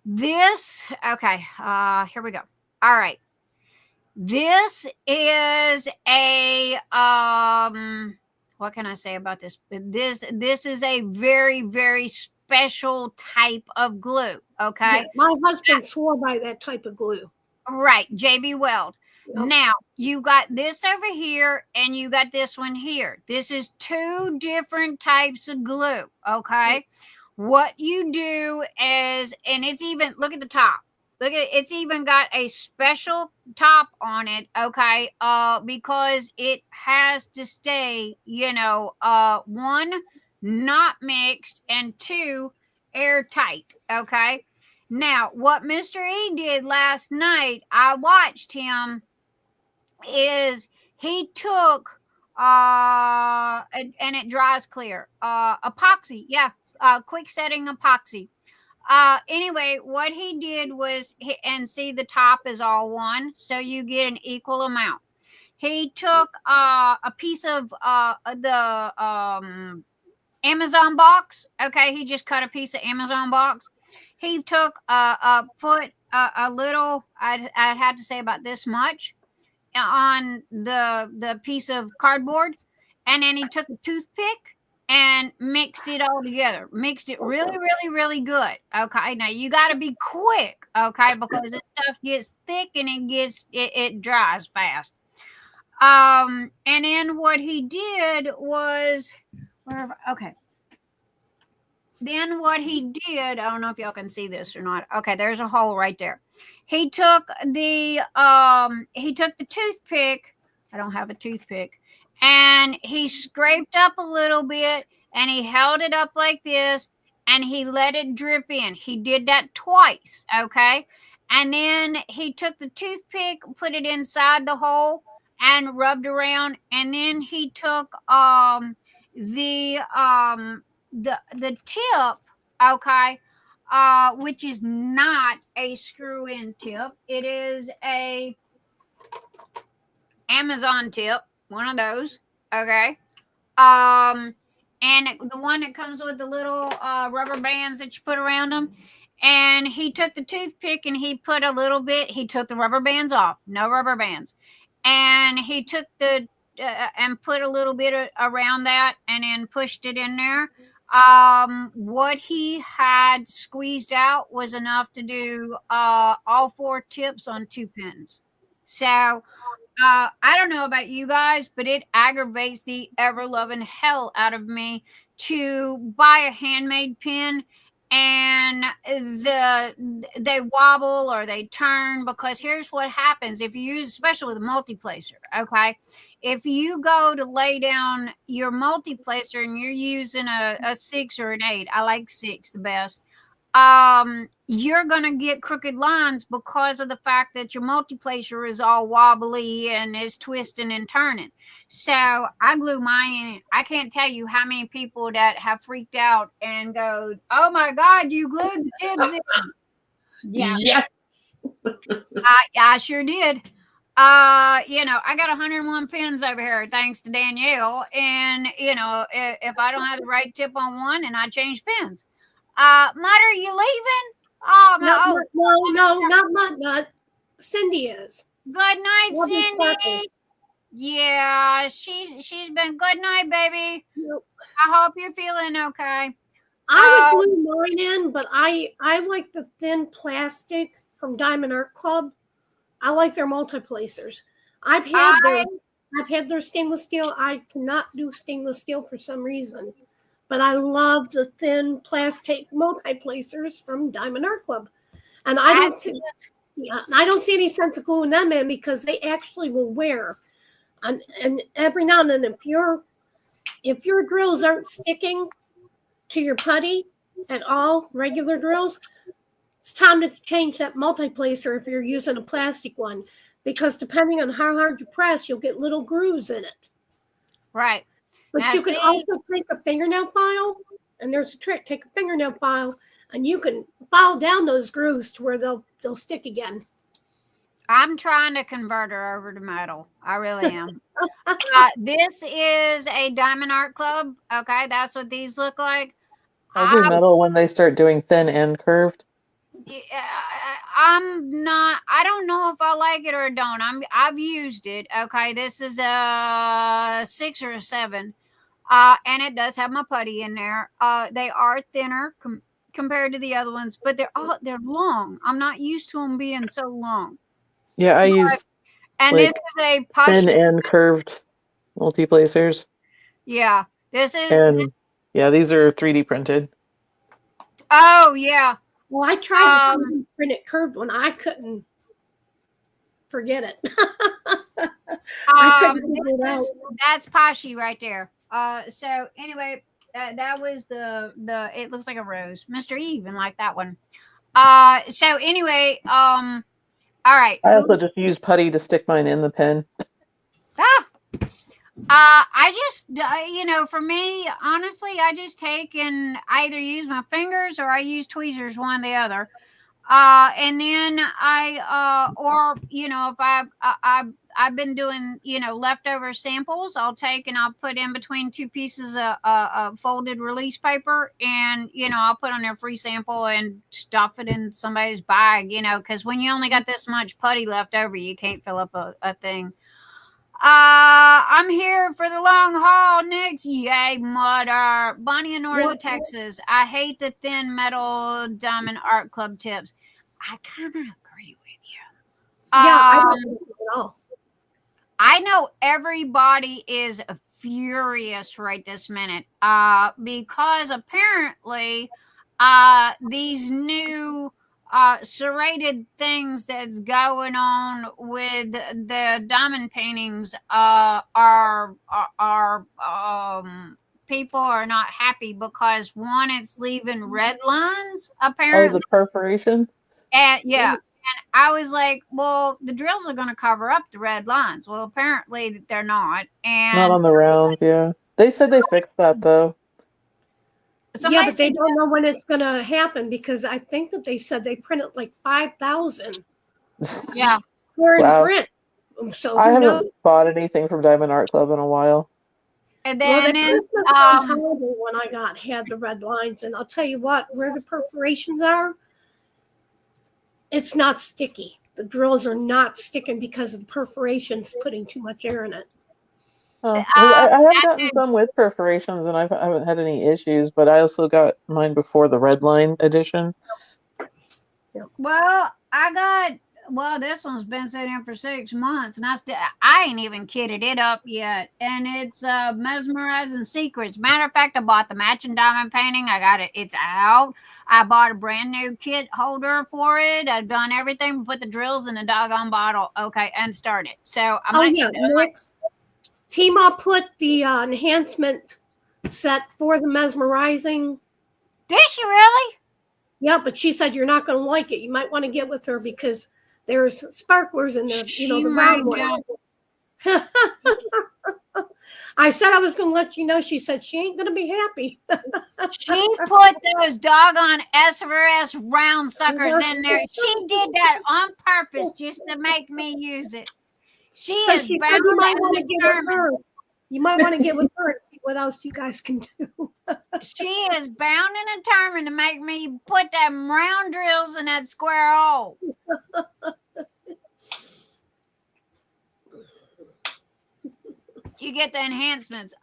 this, okay, here we go. All right. This is a, what can I say about this? This is a very, very special type of glue, okay? Yeah, my husband swore by that type of glue. Right, JB Weld. Yep. Now, you got this over here and you got this one here. This is 2 different types of glue, okay? What you do is, and it's even, look at the top. Look at it's even got a special top on it, okay? Because it has to stay, one, not mixed, and two, airtight, okay? Now, what Mr. E did last night, I watched him, is he took and it dries clear. Epoxy, yeah, quick setting epoxy. Anyway, what he did was, and see the top is all one, so you get an equal amount. He took a piece of the Amazon box. Okay, he just cut a piece of Amazon box. He took put a little, I'd have to say about this much on the piece of cardboard, and then he took a toothpick and mixed it all together. Mixed it really, really, really good. Okay, now you got to be quick, okay, because this stuff gets thick and it dries fast. And then what he did was, okay. Then what he did, I don't know if y'all can see this or not. Okay, there's a hole right there. He took the toothpick. I don't have a toothpick. And he scraped up a little bit and he held it up like this and he let it drip in. He did that twice, okay? And then he took the toothpick, put it inside the hole and rubbed around, and then he took the tip, okay, which is not a screw-in tip. It is a Amazon tip, one of those, okay. And the one that comes with the little rubber bands that you put around them. And he took the toothpick and he put a little bit. He took the rubber bands off, no rubber bands, and he took the and put a little bit around that, and then pushed it in there. What he had squeezed out was enough to do all 4 tips on 2 pins. So I don't know about you guys, but it aggravates the ever-loving hell out of me to buy a handmade pin and they wobble or they turn, because here's what happens if you use, especially with a multi-placer, okay? If you go to lay down your multi-placer and you're using a 6 or an 8, I like 6 the best, you're going to get crooked lines because of the fact that your multi-placer is all wobbly and is twisting and turning. So I glue mine in. I can't tell you how many people that have freaked out and go, oh my God, you glued the tips in. Yeah. Yes. I sure did. I got 101 pins over here thanks to Danielle. And, if I don't have the right tip on one, and I change pins. Mud, are you leaving? Oh, no, not Mud. Cindy is. Good night, Cindy. Yeah, she's been good night, baby. Yep. I hope you're feeling okay. I would glue mine in, but I like the thin plastic from Diamond Art Club. I like their multi-placers. I've had their stainless steel. I cannot do stainless steel for some reason, but I love the thin plastic multi-placers from Diamond Art Club, and I don't see any sense of gluing them in because they actually will wear. And every now and then, if your drills aren't sticking to your putty at all, regular drills, it's time to change that multi-placer if you're using a plastic one, because depending on how hard you press, you'll get little grooves in it. Right. But now, you can also take a fingernail file, and there's a trick. Take a fingernail file, and you can file down those grooves to where they'll stick again. I'm trying to convert her over to metal. I really am. This is a Diamond Art Club. Okay, that's what these look like. I'll do metal when they start doing thin and curved. I'm not. I don't know if I like it or don't. I've used it. Okay, this is a 6 or a 7, and it does have my putty in there. They are thinner compared to the other ones, but they're long. I'm not used to them being so long. Yeah, I use this is a thin and curved multi-placers. Yeah, this is. Yeah, these are 3D printed. Oh yeah. Well, I tried the printed curved one. I couldn't forget it. I couldn't figure it out. That's Pashi right there. So anyway, that was the it looks like a rose. Mr. Even like that one. So anyway, all right. I also just use putty to stick mine in the pen. I just, for me, honestly, I just take and either use my fingers or I use tweezers, one or the other. And then if I've been doing, leftover samples, I'll take and I'll put in between two pieces of folded release paper, and, I'll put on their free sample and stuff it in somebody's bag, because when you only got this much putty left over, you can't fill up a thing. I'm here for the long haul next. Yay, mother. Bonnie in Northern Texas. I hate the thin metal diamond art club tips. I kind of agree with you. I don't agree at all. I know everybody is furious right this minute because apparently these new serrated things that's going on with the diamond paintings people are not happy because one, it's leaving red lines apparently. Oh, the perforation? And and I was like, well, the drills are going to cover up the red lines. Well, apparently they're not. And not on the round, yeah. They said they fixed that though. Yeah, but they don't know when it's going to happen because I think that they said they printed like 5,000. Yeah. We're in print. So I haven't bought anything from Diamond Art Club in a while. And then the Christmas holiday one I got had the red lines, and I'll tell you what, where the perforations are, it's not sticky. The drills are not sticking because of the perforations putting too much air in it. I have gotten some with perforations, and I haven't had any issues. But I also got mine before the red line edition. Well, this one's been sitting for 6 months, and I ain't even kitted it up yet. And it's Mesmerizing Secrets. Matter of fact, I bought the matching diamond painting. I got it. It's out. I bought a brand new kit holder for it. I've done everything, put the drills in the doggone bottle. Okay, and start it. So I might next. Tima put the enhancement set for the mesmerizing. Did she really? Yeah, but she said you're not going to like it. You might want to get with her because there's sparklers in the, the round one. I said I was going to let you know. She said she ain't going to be happy. She put those doggone SRS round suckers in there. She did that on purpose just to make me use it. She is you bound might want to and get with her. You might want to get with her and see what else you guys can do. She is bound and determined to make me put them round drills in that square hole. You get the enhancements.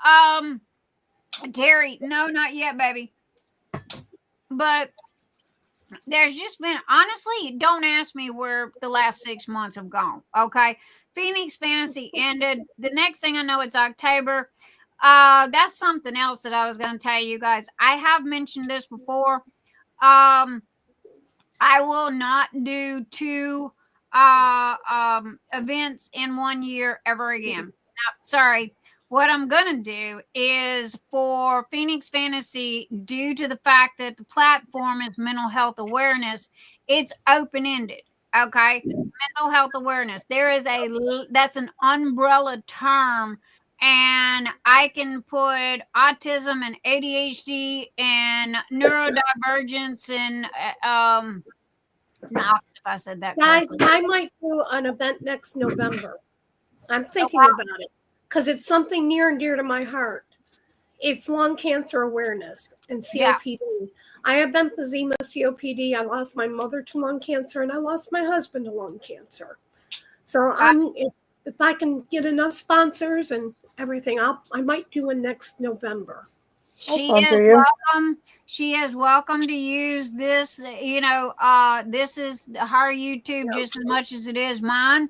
Terry, no, not yet, baby. But there's just been, honestly, don't ask me where the last 6 months have gone. Okay. Phoenix Fantasy ended. The next thing I know, it's October. That's something else that I was going to tell you guys. I have mentioned this before. I will not do 2 events in 1 year ever again. No, sorry. What I'm going to do is for Phoenix Fantasy, due to the fact that the platform is mental health awareness, it's open-ended. Okay. Mental health awareness. That's an umbrella term, and I can put autism and ADHD and neurodivergence and not if I said that guys, correctly. I might do an event next November. I'm thinking about it because it's something near and dear to my heart. It's lung cancer awareness and COPD. Yeah. I have emphysema, COPD. I lost my mother to lung cancer, and I lost my husband to lung cancer. So if I can get enough sponsors and everything, I might do it next November. She is welcome. She is welcome to use this. This is her YouTube just as much as it is mine.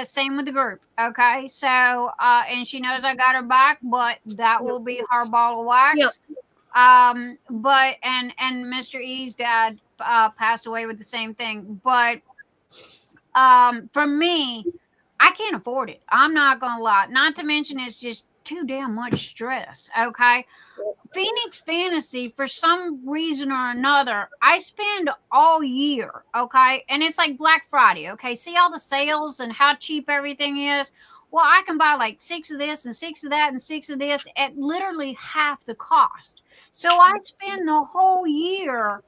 Same with the group. Okay. So, and she knows I got her back, but that will be her ball of wax. Yep. But Mr. E's dad passed away with the same thing. But for me, I can't afford it. I'm not going to lie. Not to mention it's just too damn much stress. Okay. Phoenix Fantasy, for some reason or another, I spend all year, okay? And it's like Black Friday, okay? See all the sales and how cheap everything is? Well, I can buy like 6 of this and 6 of that and 6 of this at literally half the cost. So I spend the whole year,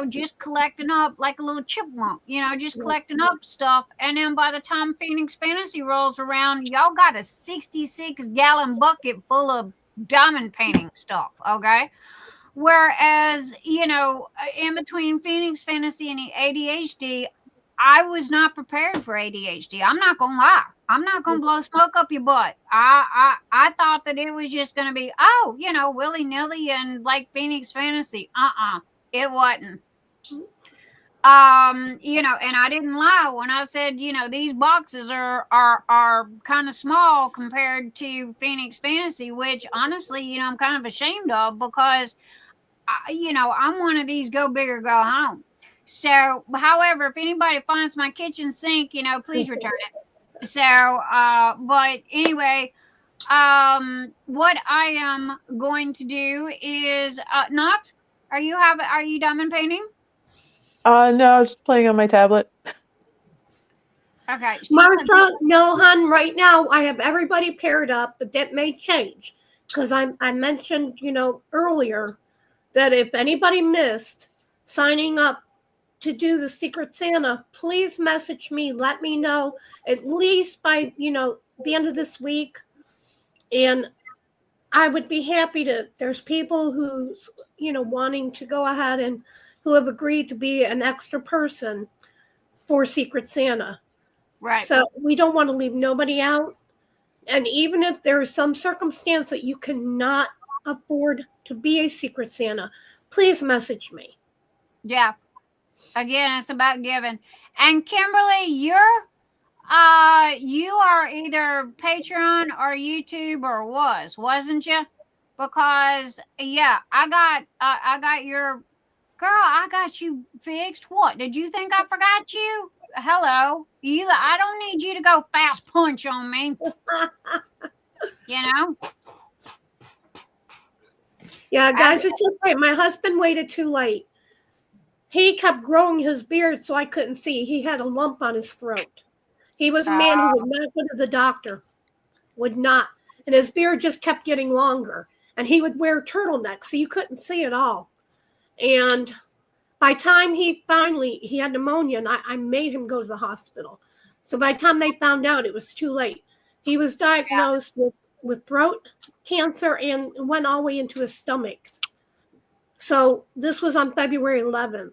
just collecting up like a little chipmunk, just collecting up stuff. And then by the time Phoenix Fantasy rolls around, y'all got a 66-gallon bucket full of diamond painting stuff, okay? Whereas, in between Phoenix Fantasy and the ADHD, I was not prepared for ADHD. I'm not gonna lie. I'm not gonna blow smoke up your butt. I thought that it was just gonna be, willy-nilly and like Phoenix Fantasy. It wasn't. And I didn't lie when I said, these boxes are kind of small compared to Phoenix Fantasy, which honestly, I'm kind of ashamed of because, I'm one of these go big or go home. So, however, if anybody finds my kitchen sink, please return it. So, but anyway, what I am going to do is, Knox, are you diamond painting? No, I was just playing on my tablet. Okay. Marsha, no, hon, right now I have everybody paired up, but that may change because I mentioned, earlier that if anybody missed signing up to do the Secret Santa, please message me. Let me know at least by, the end of this week. And I would be happy to, there's people who's, wanting to go ahead and who have agreed to be an extra person for Secret Santa. Right. So we don't want to leave nobody out. And even if there is some circumstance that you cannot afford to be a Secret Santa, please message me. Yeah. Again, it's about giving. And Kimberly, you are either Patreon or YouTube or wasn't you? Because yeah, I got your girl. I got you fixed. What did you think I forgot you? Hello, I don't need you to go fast punch on me. Yeah, guys, it's just right. My husband waited too late. He kept growing his beard so I couldn't see. He had a lump on his throat. He was a man who would not go to the doctor. Would not. And his beard just kept getting longer. And he would wear turtlenecks, so you couldn't see it all. And by the time he had pneumonia, and I made him go to the hospital. So by the time they found out, it was too late. He was diagnosed with throat cancer and went all the way into his stomach. So this was on February 11th.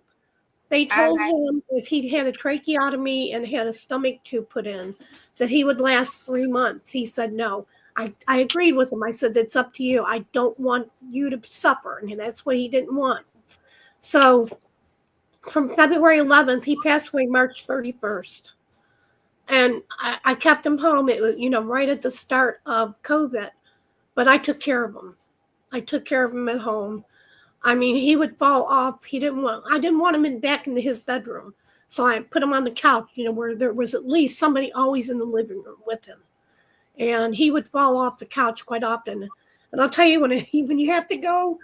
They told him if he had a tracheotomy and had a stomach tube put in, that he would last 3 months. He said, no. I agreed with him. I said, it's up to you. I don't want you to suffer. And that's what he didn't want. So from February 11th, he passed away March 31st. And I kept him home. It was, right at the start of COVID. But I took care of him. I took care of him at home. I mean, he would fall off. I didn't want him back into his bedroom. So I put him on the couch, where there was at least somebody always in the living room with him. And he would fall off the couch quite often. And I'll tell you, when you have to go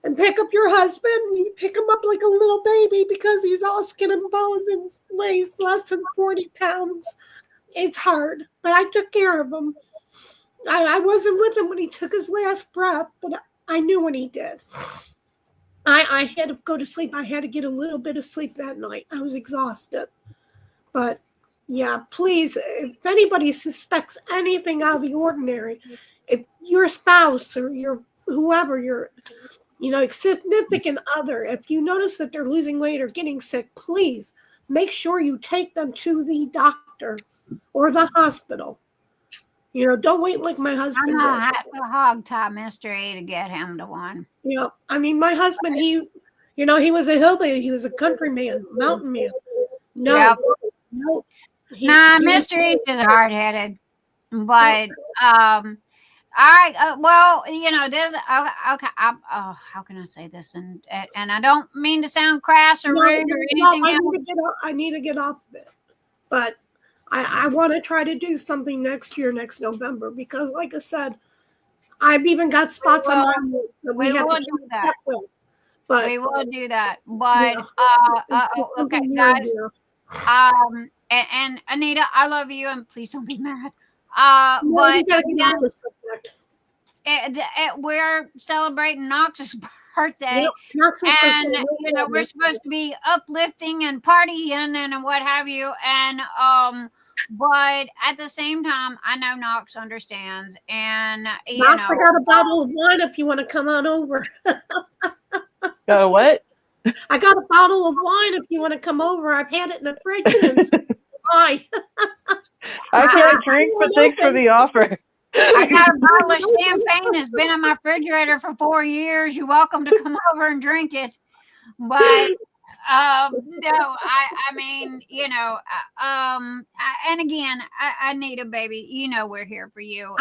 and pick up your husband, you pick him up like a little baby because he's all skin and bones and weighs less than 40 pounds. It's hard, but I took care of him. I wasn't with him when he took his last breath, but I knew when he did. I had to go to sleep. I had to get a little bit of sleep that night. I was exhausted. But yeah, please, if anybody suspects anything out of the ordinary, if your spouse or your whoever, your significant other, if you notice that they're losing weight or getting sick, please make sure you take them to the doctor or the hospital. Don't wait like my husband did. I had to hog tie Mr. E to get him to one. Yeah, I mean, my husband, he was a hillbilly. He was a country man, mountain man. No. Mr. E is hard-headed. But All right. Well, there's okay. How can I say this? And I don't mean to sound crass or rude or anything else. I need to get off of it, but I want to try to do something next November, because, like I said, I've even got spots on my list that we have to do that with. But we will do that. But okay, guys. And Anita, I love you, and please don't be mad. But we're celebrating Knox's birthday, and we're supposed to be uplifting and partying and what have you, and but at the same time, I know Knox understands, and Knox, I got a bottle of wine if you want to come on over. Got a what? I got a bottle of wine if you want to come over. I've had it in the fridge since July. I can't drink, but thanks for the offer. I got a bottle of champagne that's been in my refrigerator for 4 years. You're welcome to come over and drink it. But no, I mean, and again, I need a baby. We're here for you,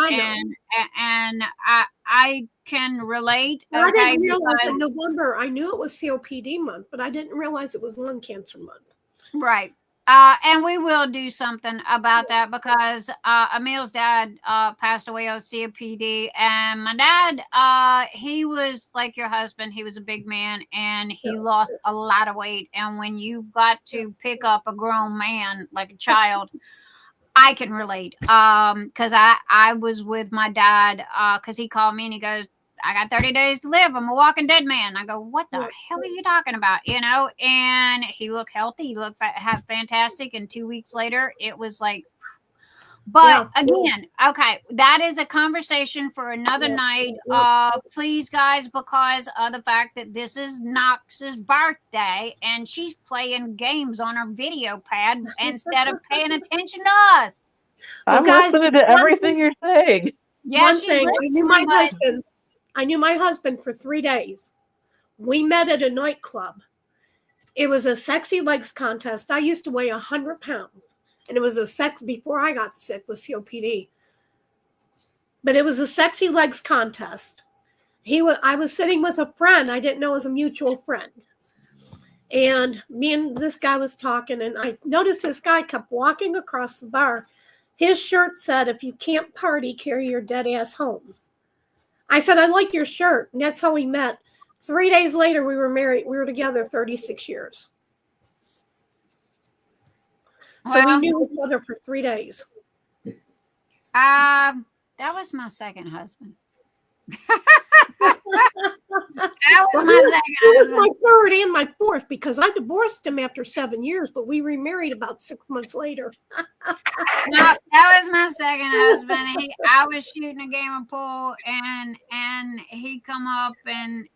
and I can relate. Well, I didn't realize in November. I knew it was COPD month, but I didn't realize it was lung cancer month. Right. And we will do something about that, because Emil's dad passed away of COPD, and my dad, he was like your husband. He was a big man, and he lost a lot of weight. And when you've got to pick up a grown man like a child, I can relate, because I was with my dad, because he called me and he goes, I got 30 days to live. I'm a walking dead man. I go, what the hell are you talking about? And he looked healthy. He looked fantastic. And 2 weeks later, it was like, but again, okay, that is a conversation for another night. Please, guys, because of the fact that this is Knox's birthday and she's playing games on her video pad instead of paying attention to us. I'm listening to everything you're saying. Yeah, One thing, I knew my husband for 3 days. We met at a nightclub. It was a sexy legs contest. I used to weigh 100 pounds. And it was before I got sick with COPD. But it was a sexy legs contest. I was sitting with a friend I didn't know was a mutual friend. And me and this guy was talking, and I noticed this guy kept walking across the bar. His shirt said, if you can't party, carry your dead ass home. I said, I like your shirt. And that's how we met. 3 days later, we were married. We were together 36 years. So we knew each other for 3 days. That was my second husband. That was my third and my fourth, because I divorced him after 7 years, but we remarried about 6 months later. No, that was my second husband. I was shooting a game of pool, and he come up and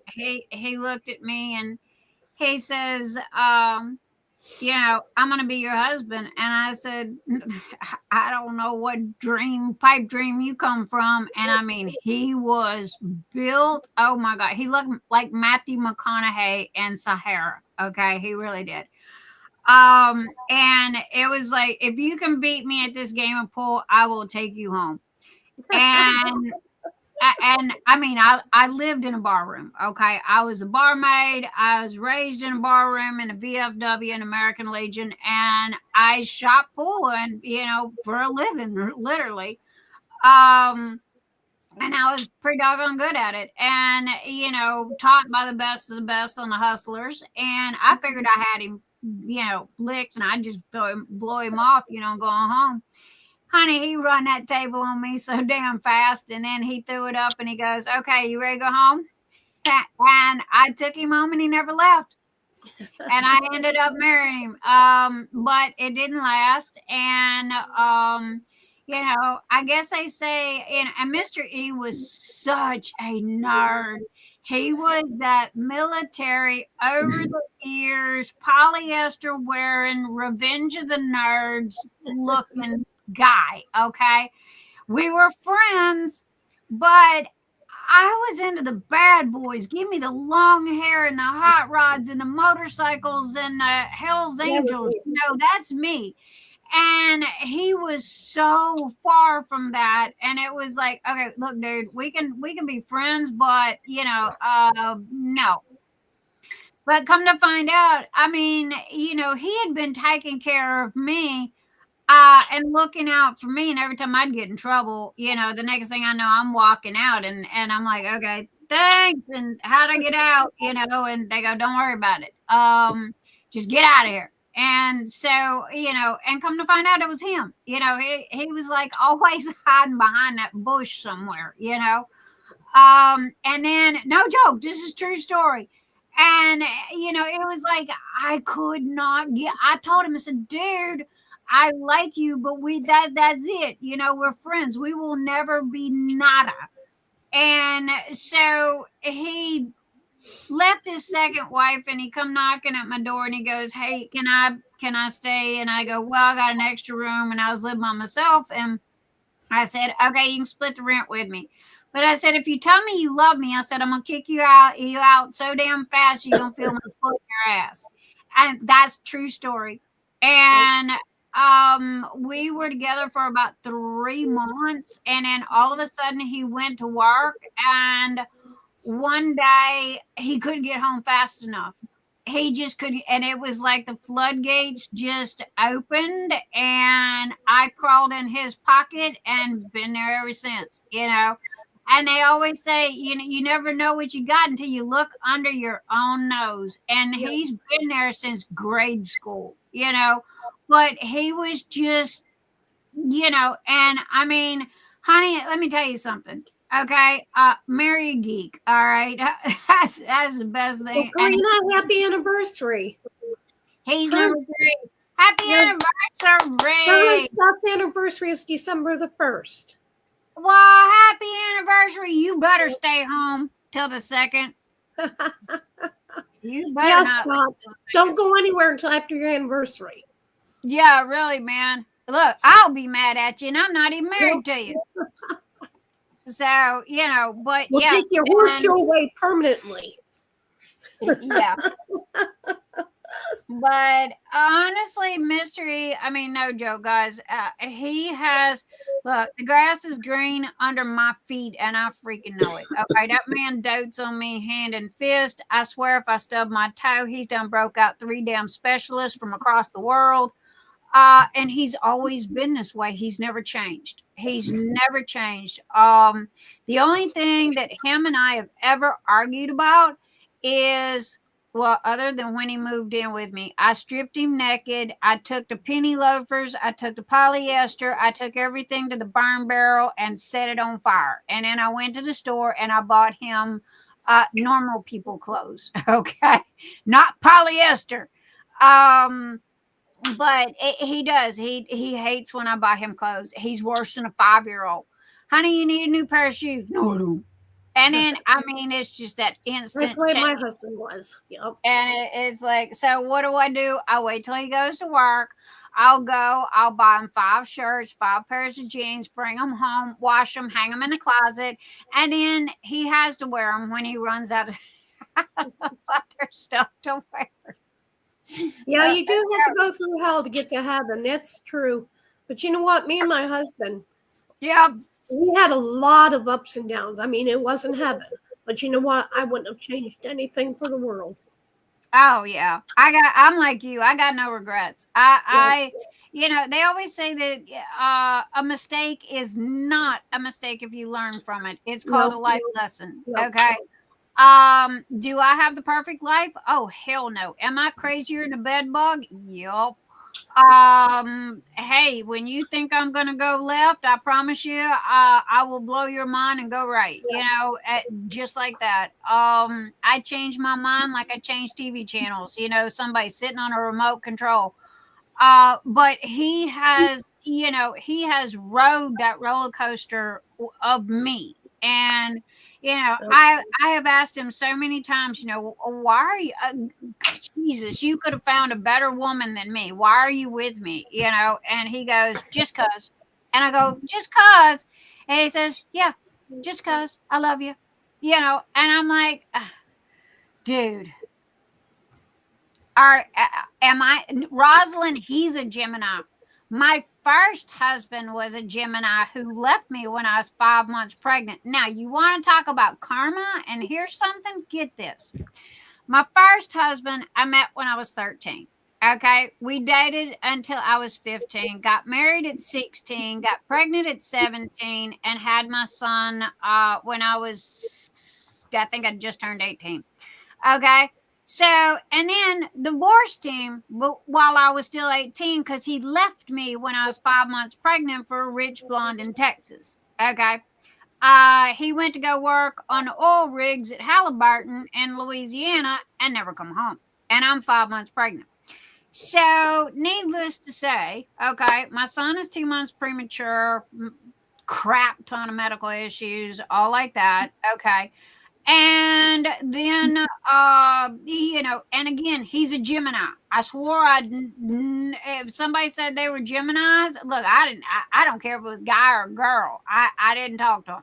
he looked at me and he says, I'm going to be your husband. And I said, I don't know what pipe dream you come from. And I mean, he was built. Oh my God. He looked like Matthew McConaughey in Sahara. Okay. He really did. And it was like, if you can beat me at this game of pool, I will take you home. And I mean, I lived in a bar room. Okay. I was a barmaid. I was raised in a bar room in a VFW and American Legion. And I shot pool and, for a living, literally. And I was pretty doggone good at it. And, taught by the best of the best on the Hustlers. And I figured I had him, licked, and I just blow him off, going home. Honey, he run that table on me so damn fast, and then he threw it up and he goes, okay, you ready to go home? And I took him home and he never left. And I ended up marrying him. But it didn't last. And, I guess they say, and Mr. E was such a nerd. He was that military, over the ears, polyester wearing, Revenge of the Nerds looking guy. Okay. We were friends, but I was into the bad boys. Give me the long hair and the hot rods and the motorcycles and the Hells Angels. That's me. And he was so far from that. And it was like, okay, look, dude, we can be friends, but no. But come to find out, I mean, he had been taking care of me and looking out for me. And every time I'd get in trouble, the next thing I know, I'm walking out and I'm like, okay, thanks. And how'd I get out? And they go, don't worry about it. Just get out of here. And so, and come to find out it was him. He was like always hiding behind that bush somewhere, and then, no joke, this is true story. And, it was like, I could not get, I told him, I said, dude, I like you, but that's it. We're friends. We will never be nada. And so he left his second wife and he come knocking at my door and he goes, hey, can I stay? And I go, well, I got an extra room and I was living by myself. And I said, okay, you can split the rent with me. But I said, if you tell me you love me, I said, I'm going to kick you out so damn fast you don't feel my foot in your ass. And that's true story. And we were together for about 3 months. And then all of a sudden he went to work. And one day he couldn't get home fast enough. He just couldn't. And it was like the floodgates just opened. And I crawled in his pocket and been there ever since, And they always say, you never know what you got until you look under your own nose. And he's been there since grade school, But he was just, and I mean, honey, let me tell you something. Okay. Marry a geek. All right. That's the best thing. Well, Karina, happy anniversary. He's number 3. Happy anniversary. Her Scott's anniversary is December the 1st. Well, happy anniversary. You better stay home till the 2nd. You better not. Scott. Don't go anywhere until after your anniversary. Yeah, really, man. Look, I'll be mad at you, and I'm not even married to you. So, but we'll take your horseshoe away permanently. Yeah. But honestly, mystery, I mean, no joke, guys. He has, look, the grass is green under my feet, and I freaking know it. Okay, that man dotes on me hand and fist. I swear if I stub my toe, he's done broke out 3 damn specialists from across the world. And he's always been this way. He's never changed. He's never changed. The only thing that him and I have ever argued about is, well, other than when he moved in with me, I stripped him naked. I took the penny loafers. I took the polyester. I took everything to the burn barrel and set it on fire. And then I went to the store and I bought him normal people clothes. Okay. Not polyester. But he does. He hates when I buy him clothes. He's worse than a 5-year-old. Honey, you need a new pair of shoes. No, I don't. And then, I mean, it's just that instant. That's the way my husband was. Yep. And it's like, so what do? I wait till he goes to work. I'll buy him 5 shirts, 5 pairs of jeans, bring them home, wash them, hang them in the closet. And then he has to wear them when he runs out of other stuff to wear. Yeah, you do have to go through hell to get to heaven. That's true. But you know what? Me and my husband, we had a lot of ups and downs. I mean, it wasn't heaven. But you know what? I wouldn't have changed anything for the world. Oh, yeah. I'm like you. I got no regrets. I they always say that a mistake is not a mistake if you learn from it. It's called a life lesson. Okay. Do I have the perfect life? Oh, hell no. Am I crazier than a bed bug? Yup. Hey, when you think I'm gonna go left, I promise you, I will blow your mind and go right. Just like that. I change my mind like I change TV channels. Somebody sitting on a remote control. But he has rode that roller coaster of me. And I have asked him so many times, why are you, Jesus, you could have found a better woman than me. Why are you with me? And he goes, just cause. And I go, just cause. And he says, yeah, just cause I love you, and I'm like, dude, am I Rosalind? He's a Gemini. My first husband was a Gemini who left me when I was 5 months pregnant. Now, you want to talk about karma? And here's something, get this. My first husband, I met when I was 13. Okay. We dated until I was 15, got married at 16, got pregnant at 17, and had my son when I think I just turned 18. Okay. So, and then divorced him while I was still 18 because he left me when I was 5 months pregnant for a rich blonde in Texas. Okay. He went to go work on the oil rigs at Halliburton in Louisiana and never come home. And I'm 5 months pregnant. So, needless to say, okay, my son is 2 months premature, crap ton of medical issues, all like that. Okay. And then, and again, he's a Gemini. I swore if somebody said they were Geminis, look, I don't care if it was guy or girl. I didn't talk to him.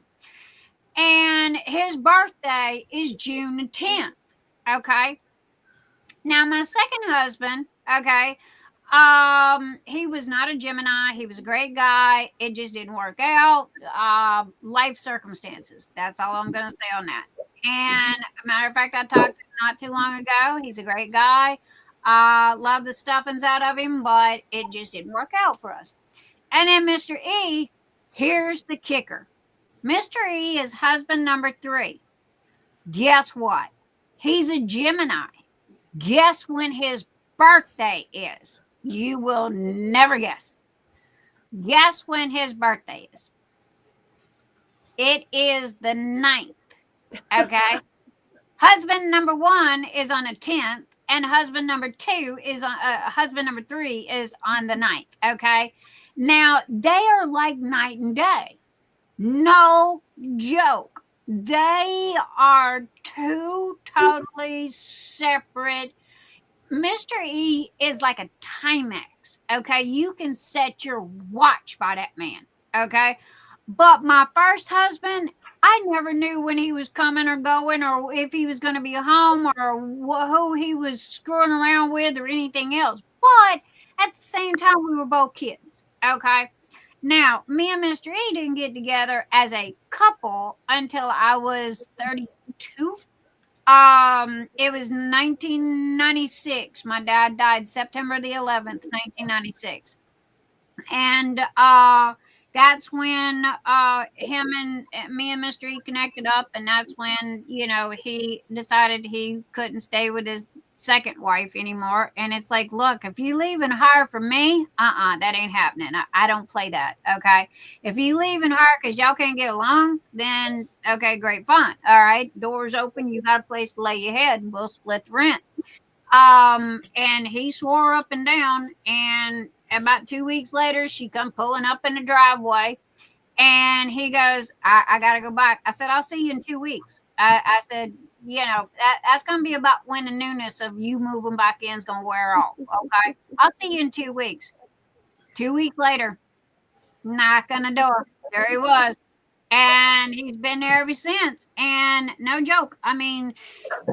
And his birthday is June the 10th. Okay. Now, my second husband, okay, he was not a Gemini. He was a great guy. It just didn't work out. Life circumstances. That's all I'm going to say on that. And a matter of fact, I talked to him not too long ago. He's a great guy. Love the stuffings out of him, but it just didn't work out for us. And then Mr. E, here's the kicker. Mr. E is husband number 3. Guess what? He's a Gemini. Guess when his birthday is? You will never guess. Guess when his birthday is. It is the 9th. Okay. Husband number 1 is on the 10th, and husband number 2 is on husband number 3 is on the 9th. Okay. Now they are like night and day. No joke. They are two totally separate. Mr. E is like a Timex. Okay. You can set your watch by that man. Okay. But my first husband, I never knew when he was coming or going, or if he was going to be home, or who he was screwing around with, or anything else. But at the same time, we were both kids. Okay. Now, me and Mr. E didn't get together as a couple until I was 32. It was 1996. My dad died September the 11th, 1996. And that's when him and me and Mr. E connected up, and that's when, he decided he couldn't stay with his second wife anymore. And it's like, look, if you leave and hire for me, that ain't happening. I don't play that. Okay. If you leave and hire because y'all can't get along, then okay, great, fine. All right, doors open, you got a place to lay your head, and we'll split the rent. And he swore up and down, and about 2 weeks later, she come pulling up in the driveway, and he goes, I got to go back. I said, I'll see you in 2 weeks. I said, that's going to be about when the newness of you moving back in is going to wear off. Okay. I'll see you in 2 weeks. 2 weeks later, knock on the door. There he was. And he's been there ever since. And no joke. I mean,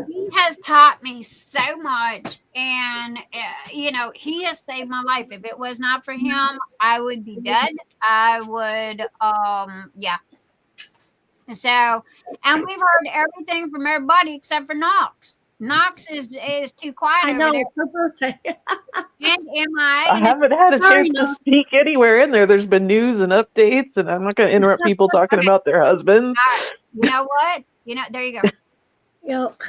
he has taught me so much. And, he has saved my life. If it was not for him, I would be dead. I would, yeah. So, and we've heard everything from everybody except for Knox. Knox is too quiet. I know, it's her birthday. And MIA. I haven't had a chance to speak anywhere in there. There's been news and updates, and I'm not going to interrupt people talking about their husbands. Right. You know what? There you go. Yep.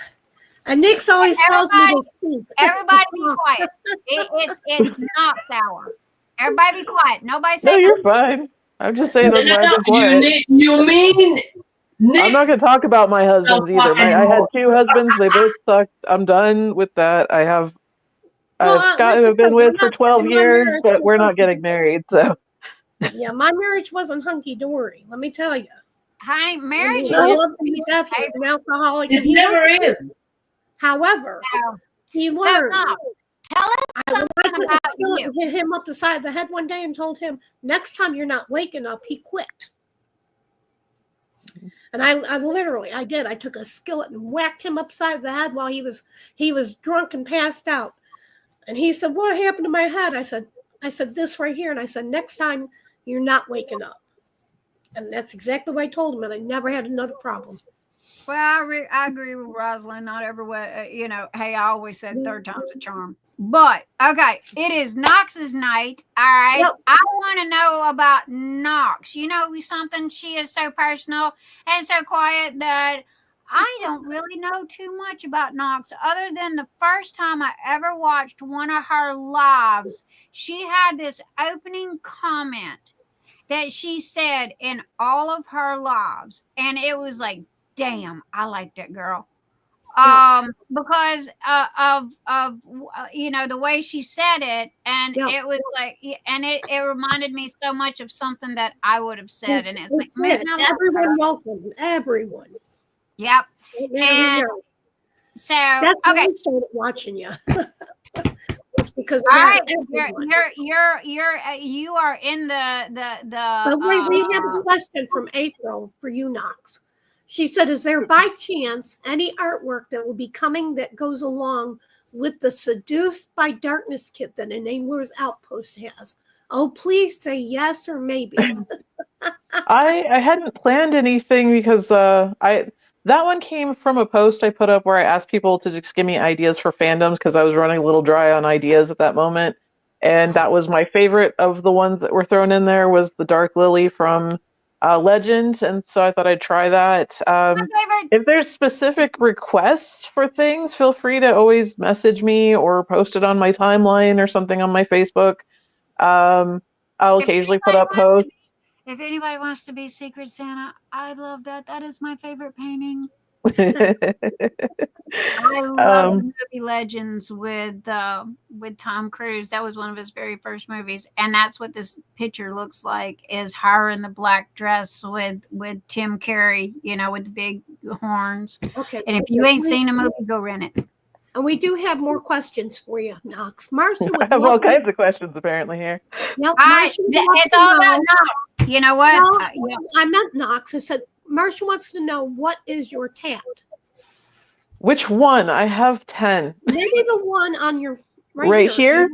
And Nick's always tells me to speak. Everybody be quiet. It's Knox hour. Everybody be quiet. Nobody say no, you're fine. I'm just saying that's why I've been quiet. You mean Nick? I'm not going to talk about my husbands either. I had 2 husbands. They both sucked. I'm done with that. I have Scott, who I've been with for 12 years, but we're not getting married. So, yeah, my marriage wasn't hunky dory. Let me tell you. Hi, marriage. I loved him to death. He was an alcoholic. It never is. However, he learned. So, tell us something about you. Hit him up the side of the head one day and told him, next time you're not waking up, he quit. And I literally did. I took a skillet and whacked him upside the head while he was drunk and passed out. And he said, what happened to my head? I said, I said, this right here. And I said, next time you're not waking up. And that's exactly what I told him. And I never had another problem. Well, I agree with Rosalind. Not every way, hey, I always said third time's a charm. But, okay, it is Knox's night. All right. Yep. I want to know about Knox. You know something? She is so personal and so quiet that I don't really know too much about Knox other than the first time I ever watched one of her lives. She had this opening comment that she said in all of her lives. And it was like, damn, I like that girl. Because of the way she said it, and it was like, and it reminded me so much of something that I would have said, and it's like, man, everyone welcome, everyone. Yep. And so that's why I started watching you. It's because all right, you are in the. But wait, we have a question from April for you, Knox. She said, is there by chance any artwork that will be coming that goes along with the Seduced by Darkness kit that Enabler's Outpost has? Oh, please say yes or maybe. I hadn't planned anything because that one came from a post I put up where I asked people to just give me ideas for fandoms because I was running a little dry on ideas at that moment. And that was my favorite of the ones that were thrown in there was the Dark Lily from Legend, and so I thought I'd try that. If there's specific requests for things, feel free to always message me or post it on my timeline or something on my Facebook. I'll occasionally put up posts. If anybody wants to be Secret Santa, I love that. That is my favorite painting. I love the movie Legends with Tom Cruise. That was one of his very first movies, and that's what this picture looks like: is her in the black dress with Tim Curry, with the big horns. Okay. And if you ain't seen the movie, go rent it. And we do have more questions for you, Knox. Marsha, I have all kinds of questions apparently here. Yep, it's all about Knox. You know what? No, I meant Knox. I said, Marsha wants to know, what is your tat? Which one? I have 10. Maybe the one on your right here?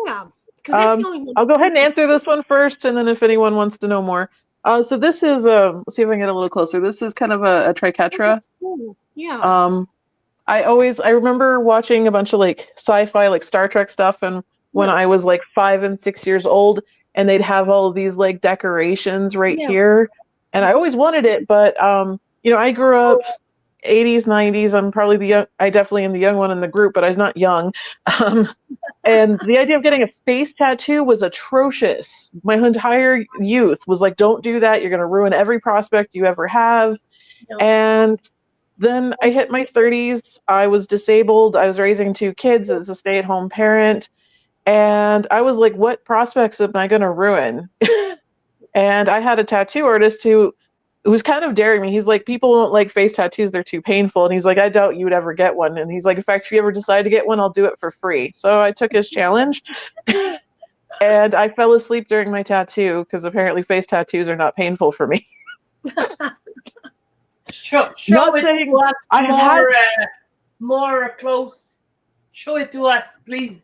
Yeah. That's the only one. I'll go ahead and answer this one first, and then if anyone wants to know more. So this is, let's see if I can get a little closer. This is kind of a triquetra. That's cool. Yeah. I remember watching a bunch of like sci-fi, like Star Trek stuff, and when I was like 5 and 6 years old, and they'd have all of these like decorations right here. And I always wanted it, but I grew up 80s, 90s. I'm probably the young. I definitely am the young one in the group, but I'm not young. And the idea of getting a face tattoo was atrocious. My entire youth was like, "Don't do that. You're going to ruin every prospect you ever have." No. And then I hit my 30s. I was disabled. I was raising 2 kids as a stay-at-home parent, and I was like, "What prospects am I going to ruin?" And I had a tattoo artist who was kind of daring me. He's like, people don't like face tattoos. They're too painful. And he's like, I doubt you would ever get one. And he's like, in fact, if you ever decide to get one, I'll do it for free. So I took his challenge and I fell asleep during my tattoo because apparently face tattoos are not painful for me. Show it to us more close. Show it to us, please.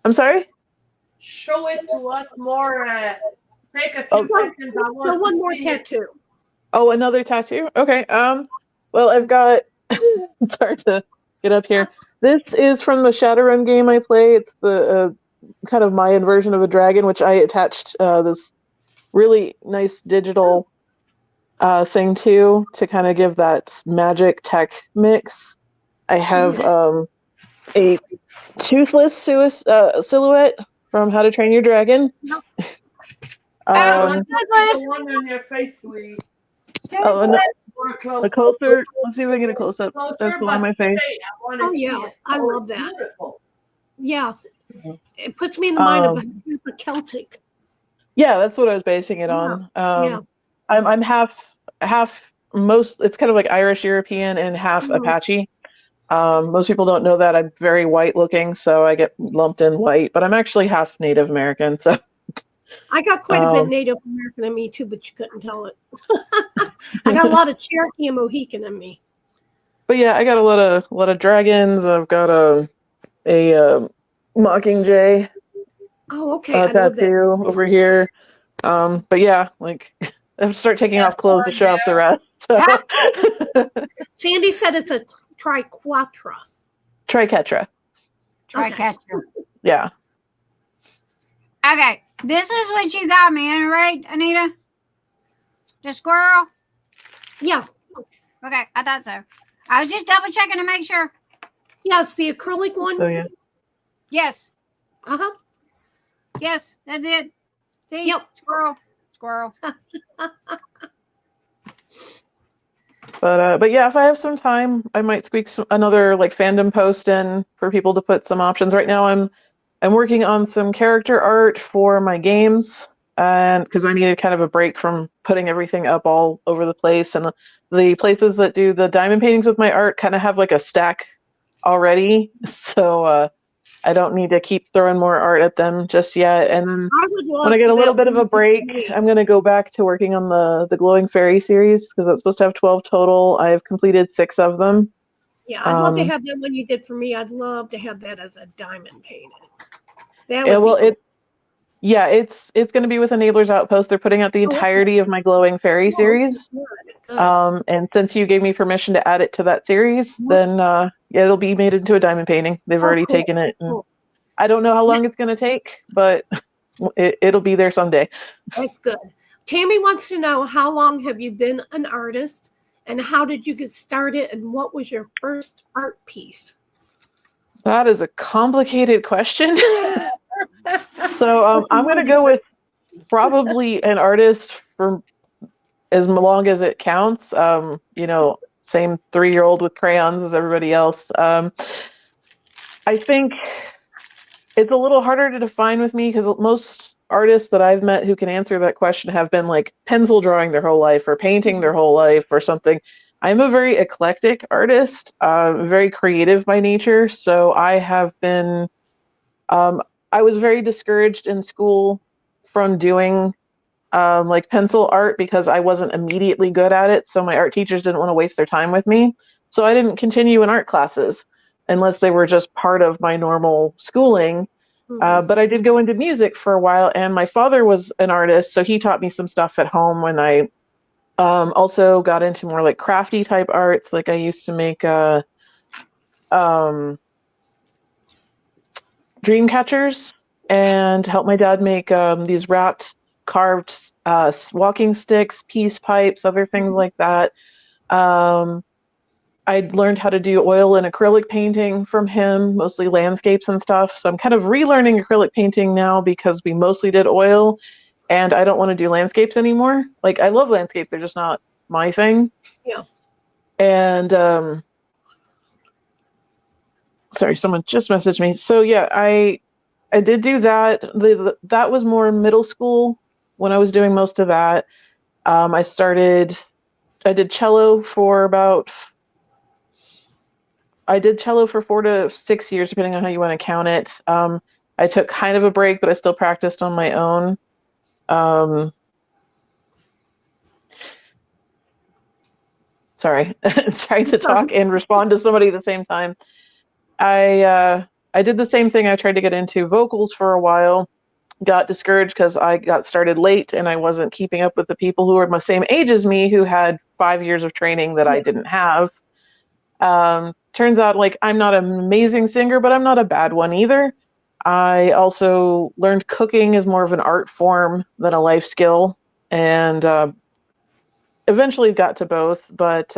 I'm sorry? Show it to us more. Take a few seconds. I want one more tattoo. Oh, another tattoo? Okay. Well, I've got. It's hard to get up here. This is from the Shadowrun game I play. It's the kind of Mayan version of a dragon, which I attached this really nice digital thing to kind of give that magic tech mix. I have a toothless silhouette from How to Train Your Dragon. The one on your face, sweetie. A closer. Let's see if I can get a close up. That's the one on my face. Oh yeah, I love that. Beautiful. Yeah, it puts me in the mind of a Celtic. Yeah, that's what I was basing it on. I'm half most. It's kind of like Irish European and half Apache. Most people don't know that I'm very white looking, so I get lumped in white. But I'm actually half Native American, so. I got quite a bit Native American in me too, but you couldn't tell it. I got a lot of Cherokee and Mohican in me. But yeah, I got a lot of dragons. I've got a Mockingjay Oh, okay. I love that. tattoo over here. But yeah, like I have to start taking off clothes to show off the rest. So. Sandy said it's a triquetra. Triquetra. Triquetra. Yeah. Okay, this is what you got me in, right, Anita? The squirrel? Yeah. Okay, I thought so. I was just double checking to make sure. Yes, the acrylic one. Oh yeah. Yes. Uh-huh. Yes, that's it. See? Yep. Squirrel. But yeah, if I have some time, I might squeak another like fandom post in for people to put some options. Right now, I'm working on some character art for my games, and because I needed kind of a break from putting everything up all over the place, and the places that do the diamond paintings with my art kind of have like a stack already, so I don't need to keep throwing more art at them just yet. And then when I get a little bit of a break, I'm going to go back to working on the Glowing Fairy series because it's supposed to have 12 total. I've completed 6 of them. Yeah, I'd love to have that one you did for me. I'd love to have that as a diamond painting. That would be cool. It's going to be with Enablers Outpost. They're putting out the entirety of my Glowing Fairy series. Good. And since you gave me permission to add it to that series, then it'll be made into a diamond painting. They've already taken it. And I don't know how long it's going to take, but it'll be there someday. That's good. Tammy wants to know, how long have you been an artist, and how did you get started, and what was your first art piece? That is a complicated question. So I'm going to go with probably an artist for as long as it counts. Same 3-year-old with crayons as everybody else. I think it's a little harder to define with me because most artists that I've met who can answer that question have been like pencil drawing their whole life or painting their whole life or something. I'm a very eclectic artist, very creative by nature. So I have been, I was very discouraged in school from doing like pencil art because I wasn't immediately good at it. So my art teachers didn't want to waste their time with me. So I didn't continue in art classes unless they were just part of my normal schooling. But I did go into music for a while, and my father was an artist, so he taught me some stuff at home when I also got into more like crafty type arts. Like I used to make dream catchers and help my dad make these wrapped carved walking sticks, peace pipes, other things like that. I learned how to do oil and acrylic painting from him, mostly landscapes and stuff. So I'm kind of relearning acrylic painting now because we mostly did oil, and I don't want to do landscapes anymore. Like I love landscapes, they're just not my thing. Yeah. And sorry, someone just messaged me. So yeah, I did do that. That was more middle school when I was doing most of that. I did cello for 4 to 6 years, depending on how you want to count it. I took kind of a break, but I still practiced on my own. Sorry, trying to talk and respond to somebody at the same time. I did the same thing. I tried to get into vocals for a while, got discouraged because I got started late and I wasn't keeping up with the people who were my same age as me who had 5 years of training that I didn't have. Turns out like I'm not an amazing singer, but I'm not a bad one either. I also learned cooking is more of an art form than a life skill, and eventually got to both. But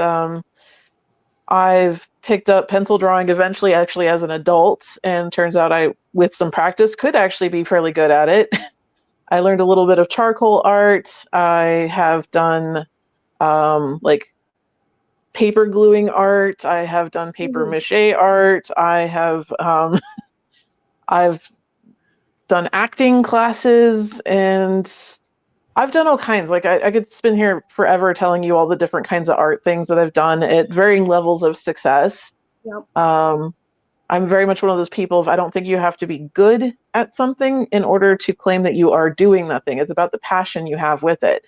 I've picked up pencil drawing eventually actually as an adult, and turns out I, with some practice, could actually be fairly good at it. I learned a little bit of charcoal art. I have done like paper gluing art. I have done paper mache art. I have I've done acting classes, and I've done all kinds. Like I could spend here forever telling you all the different kinds of art things that I've done at varying levels of success. Yep. I'm very much one of those people. I don't think you have to be good at something in order to claim that you are doing that thing. It's about the passion you have with it.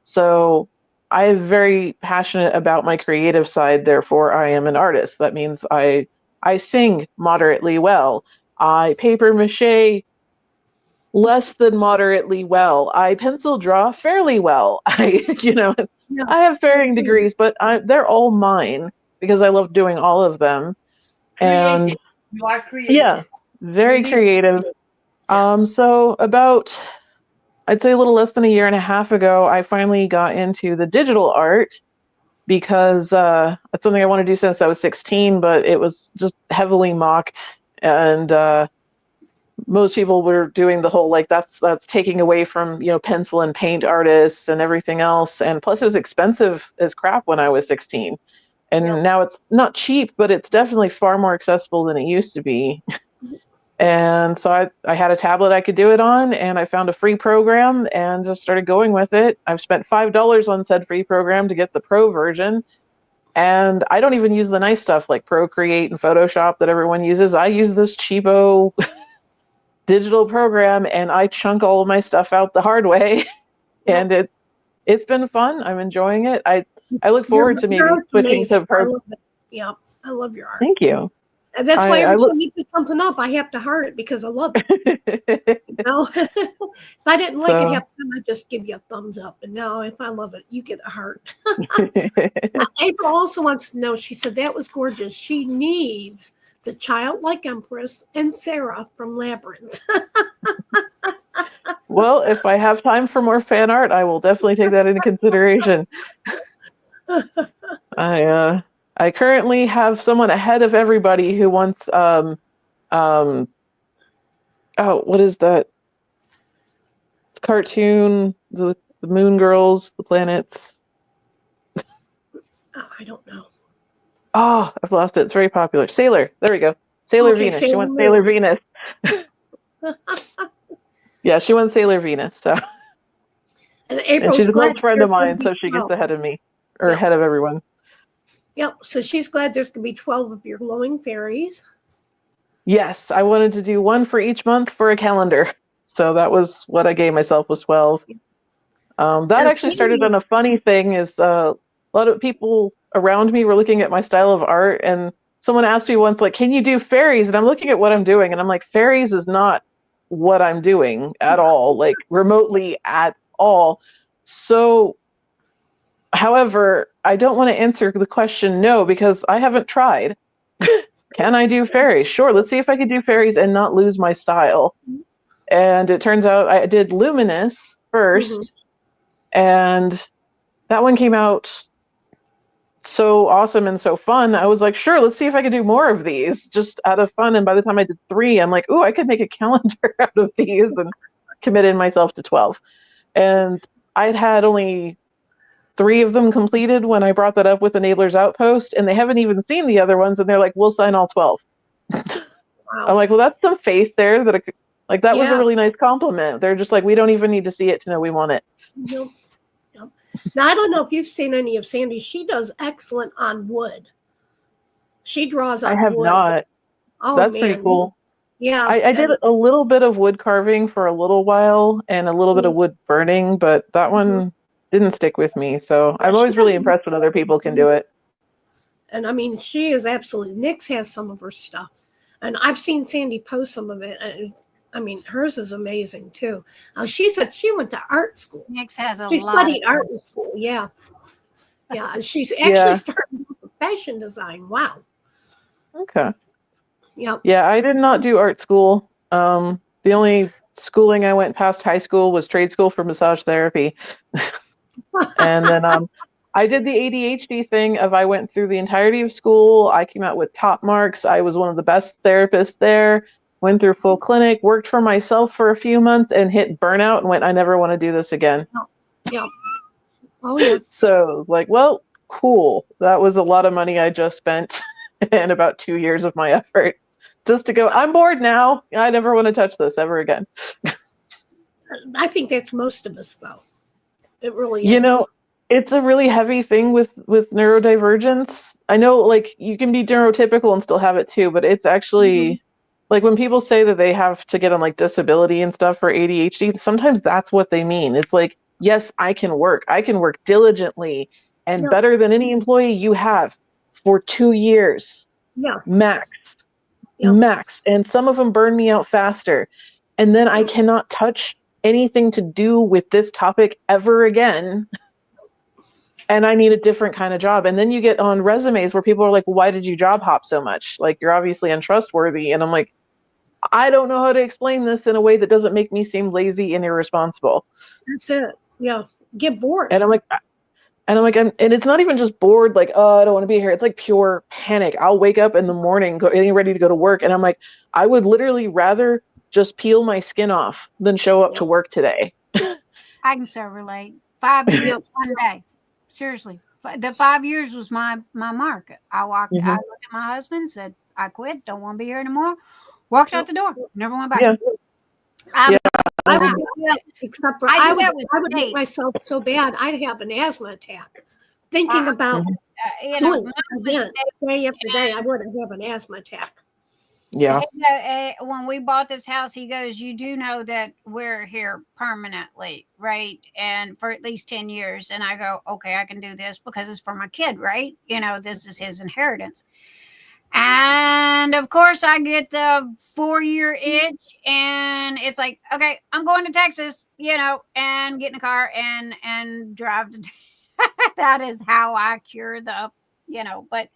So I'm very passionate about my creative side. Therefore, I am an artist. That means I sing moderately well. I paper mache less than moderately well. I pencil draw fairly well. I have varying degrees, but they're all mine because I love doing all of them. And you are creative. Yeah, very creative. So about, I'd say a little less than a year and a half ago, I finally got into the digital art because it's something I want to do since I was 16, but it was just heavily mocked, and most people were doing the whole, like, that's taking away from, pencil and paint artists and everything else. And plus it was expensive as crap when I was 16. And now it's not cheap, but it's definitely far more accessible than it used to be. And so I had a tablet I could do it on, and I found a free program and just started going with it. I've spent $5 on said free program to get the pro version. And I don't even use the nice stuff like Procreate and Photoshop that everyone uses. I use this cheapo digital program, and I chunk all of my stuff out the hard way. And it's been fun. I'm enjoying it. I look forward to maybe switching to pro. Yeah, I love your art. Thank you. And that's why every time you put something up, I have to heart it because I love it. If I didn't like it half the time, I'd just give you a thumbs up. And now if I love it, you get a heart. April also wants to know, she said, that was gorgeous. She needs the childlike Empress and Sarah from Labyrinth. Well, if I have time for more fan art, I will definitely take that into consideration. I currently have someone ahead of everybody who wants what is that? It's cartoon with the moon girls, the planets. Oh, I don't know. Oh, I've lost it. It's very popular. Sailor. There we go. Sailor Venus. She wants Sailor Venus. Yeah, she wants Sailor Venus. So, and she's a close friend of mine, so she gets ahead of me, or ahead of everyone. Yep. So she's glad there's going to be 12 of your glowing fairies. Yes, I wanted to do one for each month for a calendar. So that was what I gave myself, was 12. That actually started on a funny thing, is a lot of people around me were looking at my style of art, and someone asked me once, like, can you do fairies? And I'm looking at what I'm doing, and I'm like, fairies is not what I'm doing at all, like remotely at all. So, however, I don't want to answer the question no, because I haven't tried. Can I do fairies? Sure, let's see if I could do fairies and not lose my style. And it turns out I did Luminous first, and that one came out so awesome and so fun. I was like, sure, let's see if I could do more of these, just out of fun. And by the time I did 3, I'm like, ooh, I could make a calendar out of these, and committed myself to 12. And I'd had only 3 of them completed when I brought that up with Enablers Outpost, and they haven't even seen the other ones, and they're like, we'll sign all 12. Wow. I'm like, well, that's some faith there. That was a really nice compliment. They're just like, we don't even need to see it to know we want it. Yep. Now, I don't know if you've seen any of Sandy. She does excellent on wood. She draws on wood. I have not. Oh, that's man. pretty cool. Yeah. I did a little bit of wood carving for a little while, and a little bit of wood burning, but that one didn't stick with me. So I'm always really impressed when other people can do it. And I mean, she is absolutely, Nyx has some of her stuff, and I've seen Sandy post some of it. And I mean, hers is amazing too. She said she went to art school. Nyx has she studied art in school. Yeah. Yeah. She's actually starting with fashion design. Wow. Okay. Yep. Yeah, I did not do art school. The only schooling I went past high school was trade school for massage therapy. And then I did the ADHD thing of, I went through the entirety of school. I came out with top marks. I was one of the best therapists there. Went through full clinic, worked for myself for a few months, and hit burnout and went, I never want to do this again. Yeah. Oh, yeah. So like, well, cool. That was a lot of money I just spent and about 2 years of my effort just to go, I'm bored now. I never want to touch this ever again. I think that's most of us, though. It really is. You know, it's a really heavy thing with neurodivergence. I know, like, you can be neurotypical and still have it too, but it's actually like when people say that they have to get on like disability and stuff for ADHD, sometimes that's what they mean. It's like, yes, I can work diligently and better than any employee you have for 2 years. Yeah. Max. And some of them burn me out faster. and then I cannot touch anything to do with this topic ever again. And I need a different kind of job. And then you get on resumes where people are like, why did you job hop so much? Like, you're obviously untrustworthy. And I'm like, I don't know how to explain this in a way that doesn't make me seem lazy and irresponsible. That's it. Yeah. Get bored. And I'm like, and it's not even just bored, like, oh, I don't want to be here. It's like pure panic. I'll wake up in the morning, getting ready to go to work. And I'm like, I would literally rather just peel my skin off than show up to work today. I can so relate. 5 years, one day. Seriously. The 5 years was my mark. I looked at my husband, said, I quit. Don't want to be here anymore. Walked out the door. Never went back. Yeah. I would do that, except for I would make myself so bad I'd have an asthma attack. Thinking about again, day after day, I would have an asthma attack. Yeah. When we bought this house, he goes, you do know that we're here permanently, right? And for at least 10 years. And I go, okay, I can do this because it's for my kid, right? You know, this is his inheritance. And of course I get the 4-year itch, and it's like, okay, I'm going to Texas, you know, and get in a car and drive to that is how I cure the, you know, but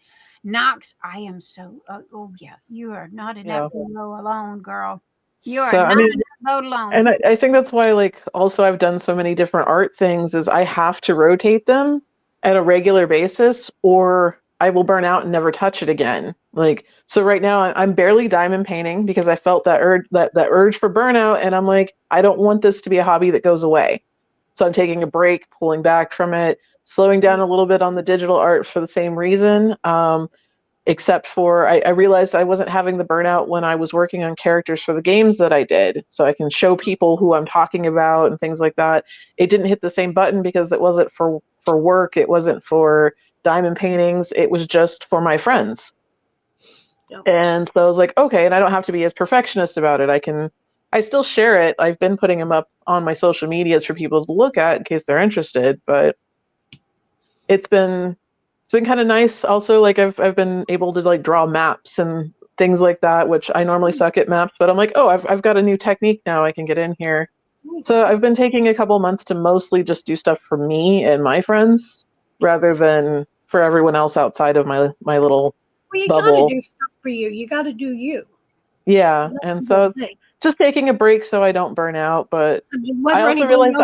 Knox, I am so, oh yeah, you are not in that boat alone, girl. You are not in that boat alone. And I think that's why, like, also I've done so many different art things is I have to rotate them at a regular basis or I will burn out and never touch it again. Like, so right now I'm barely diamond painting because I felt that urge for burnout. And I'm like, I don't want this to be a hobby that goes away. So I'm taking a break, pulling back from it, slowing down a little bit on the digital art for the same reason. Except for I realized I wasn't having the burnout when I was working on characters for the games that I did. So I can show people who I'm talking about and things like that. It didn't hit the same button because it wasn't for work. It wasn't for diamond paintings. It was just for my friends. Yep. And so I was like, okay, and I don't have to be as perfectionist about it. I still share it. I've been putting them up on my social medias for people to look at in case they're interested, but it's been kind of nice. Also, like I've been able to like draw maps and things like that, which I normally suck at maps, but I'm like, oh, I've got a new technique now I can get in here. So I've been taking a couple months to mostly just do stuff for me and my friends rather than for everyone else outside of my little bubble. Gotta do stuff for you. You got to do you. Yeah, and so it's just taking a break so I don't burn out. But I also realized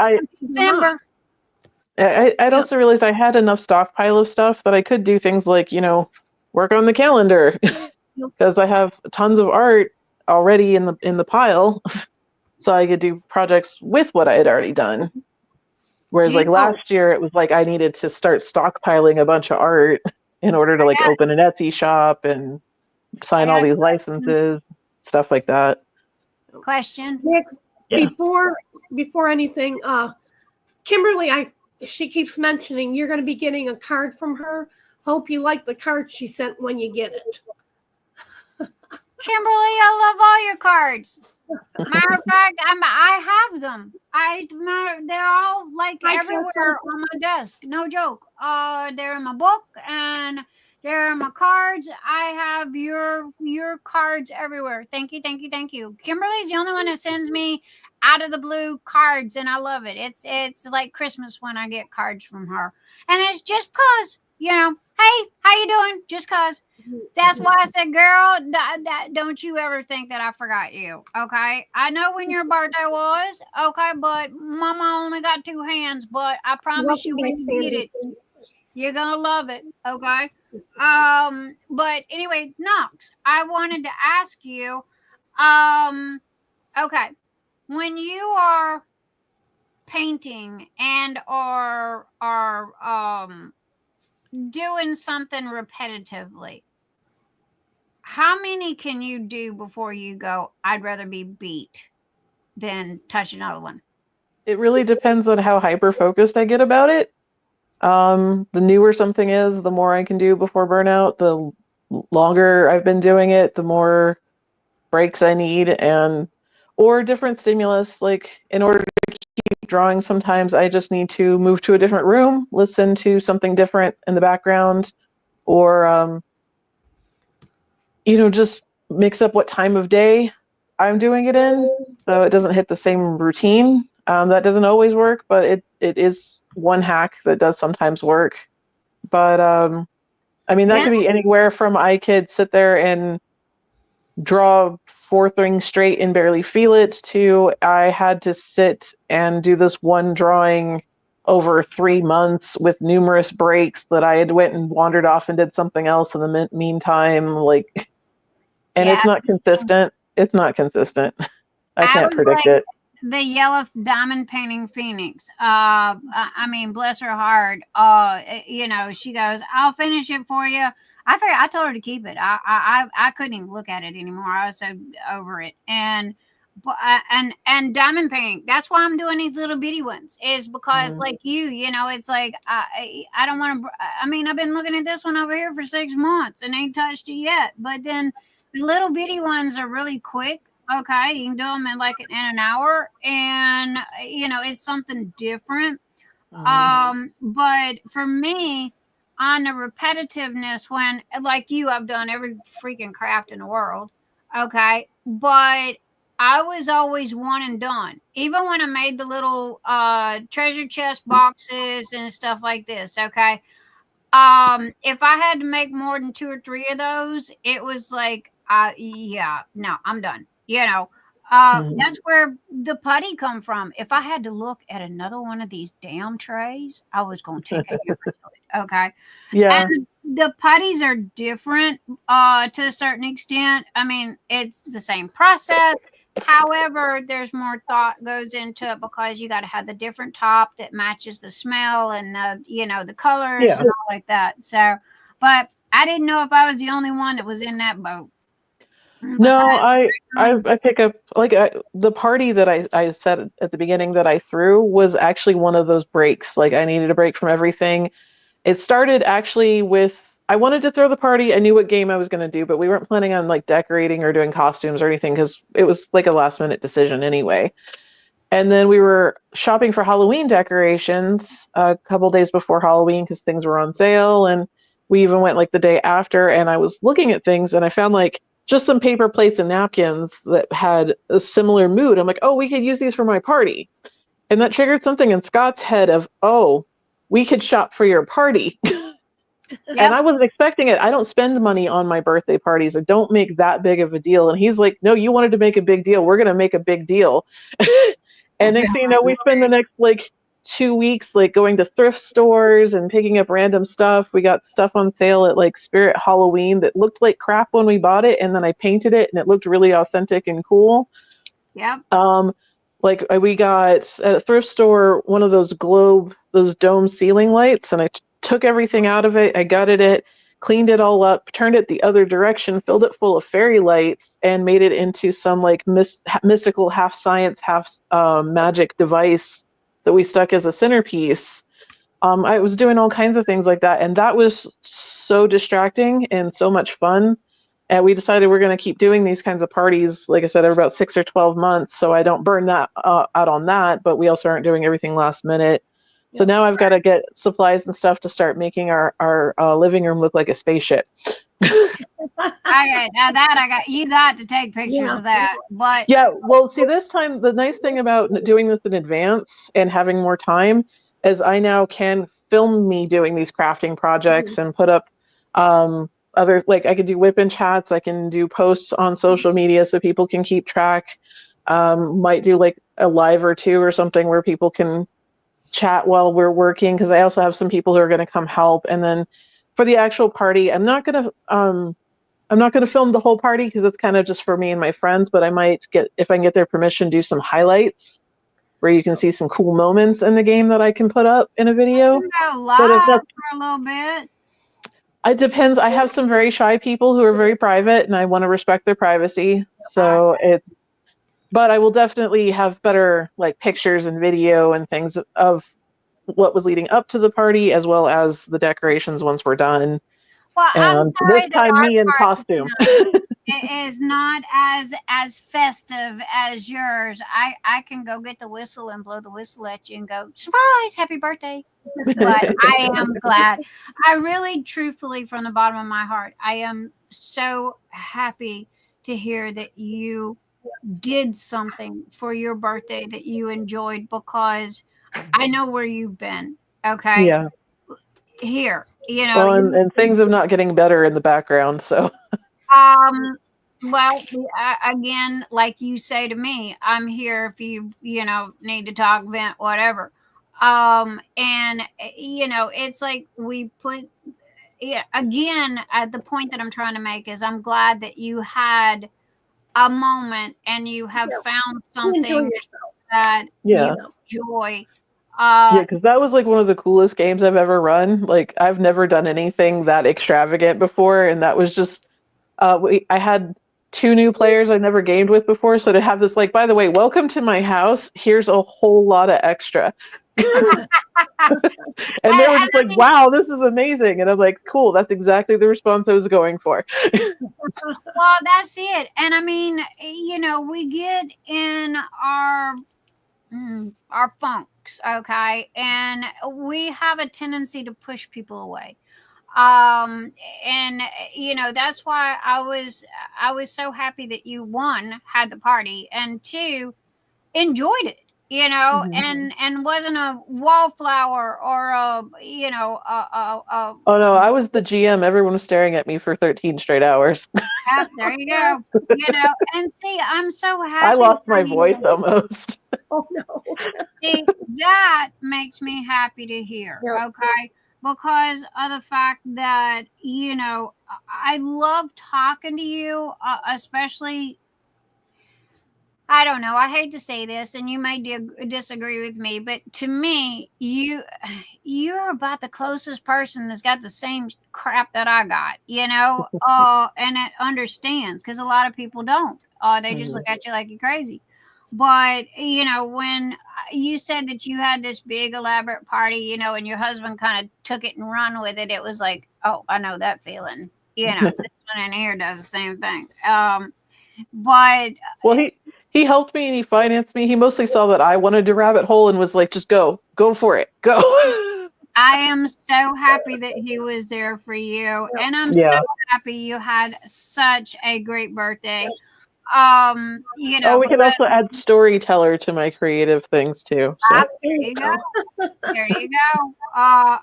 I'd also realized I had enough stockpile of stuff that I could do things like, you know, work on the calendar because I have tons of art already in the pile, so I could do projects with what I had already done. Whereas like last year, it was like I needed to start stockpiling a bunch of art in order to like open an Etsy shop and sign all these licenses, stuff like that. Question. Next, before anything, Kimberly, she keeps mentioning you're going to be getting a card from her. Hope you like the card she sent when you get it. Kimberly, I love all your cards. Matter of fact, I have them. They're all like everywhere on my desk. No joke. They're in my book and they're in my cards. I have your cards everywhere. Thank you. Kimberly's the only one that sends me out of the blue cards, and I love it. It's like Christmas when I get cards from her, and it's just cause, you know, hey, how you doing? Just cause. That's why I said, girl, don't you ever think that I forgot you, okay? I know when your birthday was, okay, but Mama only got 2 hands, but I promise you when you get it, you're gonna love it, okay? But anyway, Knox, I wanted to ask you, okay, when you are painting and are doing something repetitively, how many can you do before you go, I'd rather be beat than touch another one? It really depends on how hyper-focused I get about it. The newer something is, the more I can do before burnout. The longer I've been doing it, the more breaks I need or different stimulus. Like in order to keep drawing, sometimes I just need to move to a different room, listen to something different in the background, or just mix up what time of day I'm doing it in. so it doesn't hit the same routine. That doesn't always work, but it is one hack that does sometimes work. But I mean, that could be anywhere from I could sit there and draw 4 things straight and barely feel it to I had to sit and do this one drawing over 3 months with numerous breaks that I had went and wandered off and did something else in the meantime. Like, and it's not consistent. It's not consistent. I can't predict it. The yellow diamond painting Phoenix. I mean, bless her heart. You know, she goes, "I'll finish it for you." I told her to keep it. I couldn't even look at it anymore. I was so over it. And diamond painting. That's why I'm doing these little bitty ones. Is because like you know, it's like I don't want to. I mean, I've been looking at this one over here for 6 months and ain't touched it yet. But then the little bitty ones are really quick. Okay, you can do them in like in an hour, and you know it's something different. But for me, on the repetitiveness, when like you, I've done every freaking craft in the world. Okay, but I was always one and done. Even when I made the little treasure chest boxes and stuff like this. Okay, if I had to make more than 2 or 3 of those, it was like, yeah, no, I'm done. You know, that's where the putty come from. If I had to look at another one of these damn trays, I was going to take a hammer to it. Okay. Yeah. And the putties are different to a certain extent. I mean, it's the same process. However, there's more thought goes into it because you got to have the different top that matches the smell and you know, the colors and all like that. So, but I didn't know if I was the only one that was in that boat. No, I pick up like the party that I said at the beginning that I threw was actually one of those breaks. Like I needed a break from everything. It started actually with I wanted to throw the party. I knew what game I was going to do, but we weren't planning on like decorating or doing costumes or anything because it was like a last minute decision anyway. And then we were shopping for Halloween decorations a couple days before Halloween because things were on sale, and we even went like the day after. And I was looking at things and I found like just some paper plates and napkins that had a similar mood. I'm like, oh, we could use these for my party. And that triggered something in Scott's head of, oh, we could shop for your party. And I wasn't expecting it. I don't spend money on my birthday parties. I don't make that big of a deal. And he's like, no, you wanted to make a big deal. We're going to make a big deal. And next thing you know, we spend the next like 2 weeks like going to thrift stores and picking up random stuff. We got stuff on sale at like Spirit Halloween that looked like crap when we bought it, and then I painted it and it looked really authentic and cool. Yeah. Like we got at a thrift store one of those dome ceiling lights, and I took everything out of it. I gutted it, cleaned it all up, turned it the other direction, filled it full of fairy lights, and made it into some like mystical, half science, half magic device that we stuck as a centerpiece. I was doing all kinds of things like that, and that was so distracting and so much fun. And we decided we're going to keep doing these kinds of parties, like I said, every about 6 or 12 months, so I don't burn that out on that, but we also aren't doing everything last minute. So now I've got to get supplies and stuff to start making our living room look like a spaceship. You got to take pictures of that. But yeah, well, see, this time the nice thing about doing this in advance and having more time is I now can film me doing these crafting projects and put up other, like I could do whip and chats, I can do posts on social media so people can keep track. Might do like a live or 2 or something where people can chat while we're working, because I also have some people who are going to come help. And then for the actual party, I'm not going to film the whole party because it's kind of just for me and my friends, but I might if I can get their permission, do some highlights where you can see some cool moments in the game that I can put up in a video. You can go live for a little bit. It depends. I have some very shy people who are very private, and I want to respect their privacy. So but I will definitely have better like pictures and video and things of what was leading up to the party, as well as the decorations once we're done. Well, and this time me in costume. It is not as festive as yours. I can go get the whistle and blow the whistle at you and go, surprise, happy birthday. But I am glad. I really, truthfully, from the bottom of my heart, I am so happy to hear that you did something for your birthday that you enjoyed, because I know where you've been. Okay. Yeah. Here, you know. Well, and things are not getting better in the background, so. Well, again, like you say to me, I'm here if you need to talk, vent, whatever. And it's like we put, again, at the point that I'm trying to make is I'm glad that you had a moment and you have found something that you enjoy. Yeah, because that was like one of the coolest games I've ever run. Like, I've never done anything that extravagant before, and that was just I had 2 new players I never gamed with before, so to have this, like, by the way, welcome to my house, here's a whole lot of extra. And they were just like, wow, this is amazing. And I'm like, cool, that's exactly the response I was going for. Well, that's it. And I mean, we get in our funks, okay, and we have a tendency to push people away. And that's why I was so happy that you, 1, had the party, and 2, enjoyed it, and wasn't a wallflower or oh no, I was the GM. Everyone was staring at me for 13 straight hours. Yeah, there you go. And see, I'm so happy. I lost my voice almost. Oh no. See, that makes me happy to hear. Okay. Because of the fact that, I love talking to you, especially, I don't know, I hate to say this, and you may disagree with me, but to me, you're about the closest person that's got the same crap that I got, and it understands, because a lot of people don't. They just look at you like you're crazy. But, when you said that you had this big elaborate party, and your husband kind of took it and run with it, it was like, oh, I know that feeling. This one in here does the same thing. But well, he helped me and he financed me. He mostly saw that I wanted to rabbit hole and was like, just go for it, go. I am so happy that he was there for you, and I'm so happy you had such a great birthday. We can also add storyteller to my creative things too. So. There you go. There you go. I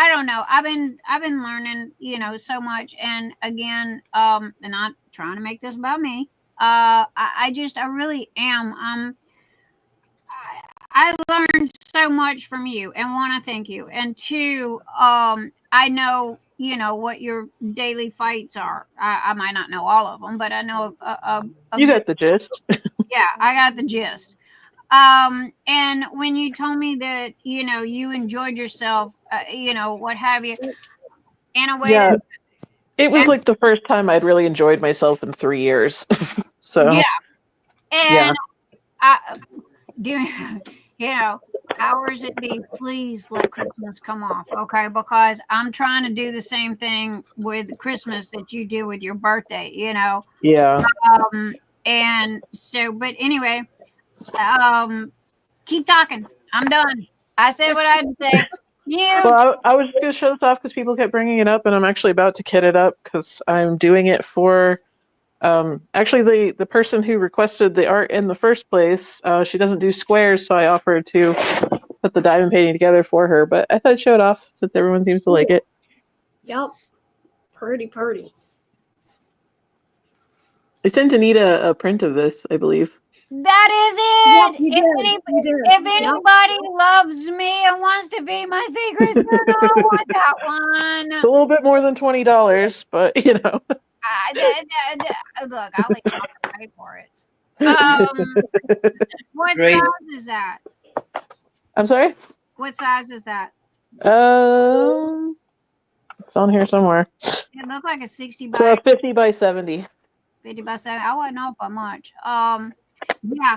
don't know. I've been learning, so much. And again, and not trying to make this about me. I really am. I learned so much from you, and want to thank you. And 2, I know, what your daily fights are. I might not know all of them, but I know you got the gist. Yeah, I got the gist. And when you told me that, you enjoyed yourself, what have you, in a way. Yeah, it was like the first time I'd really enjoyed myself in 3 years. So. Yeah. And powers it be, please let Christmas come off, okay? Because I'm trying to do the same thing with Christmas that you do with your birthday, Yeah. And so, but anyway, keep talking. I'm done. I said what I had to say. Well, I was just going to show this off because people kept bringing it up, and I'm actually about to kit it up because I'm doing it for actually the person who requested the art in the first place. She doesn't do squares, so I offered to put the diamond painting together for her, but I thought I'd show it off since everyone seems to like it. Yep. Pretty. I sent Anita a print of this, I believe. That is it. If anybody loves me and wants to be my secret Santa, I want that one. It's a little bit more than $20, but look, I'll let you pay for it. What size is that? I'm sorry? What size is that? It's on here somewhere. It looked like a 60 by... So 50 by 70. 50 by 70. I wouldn't know by much. Yeah.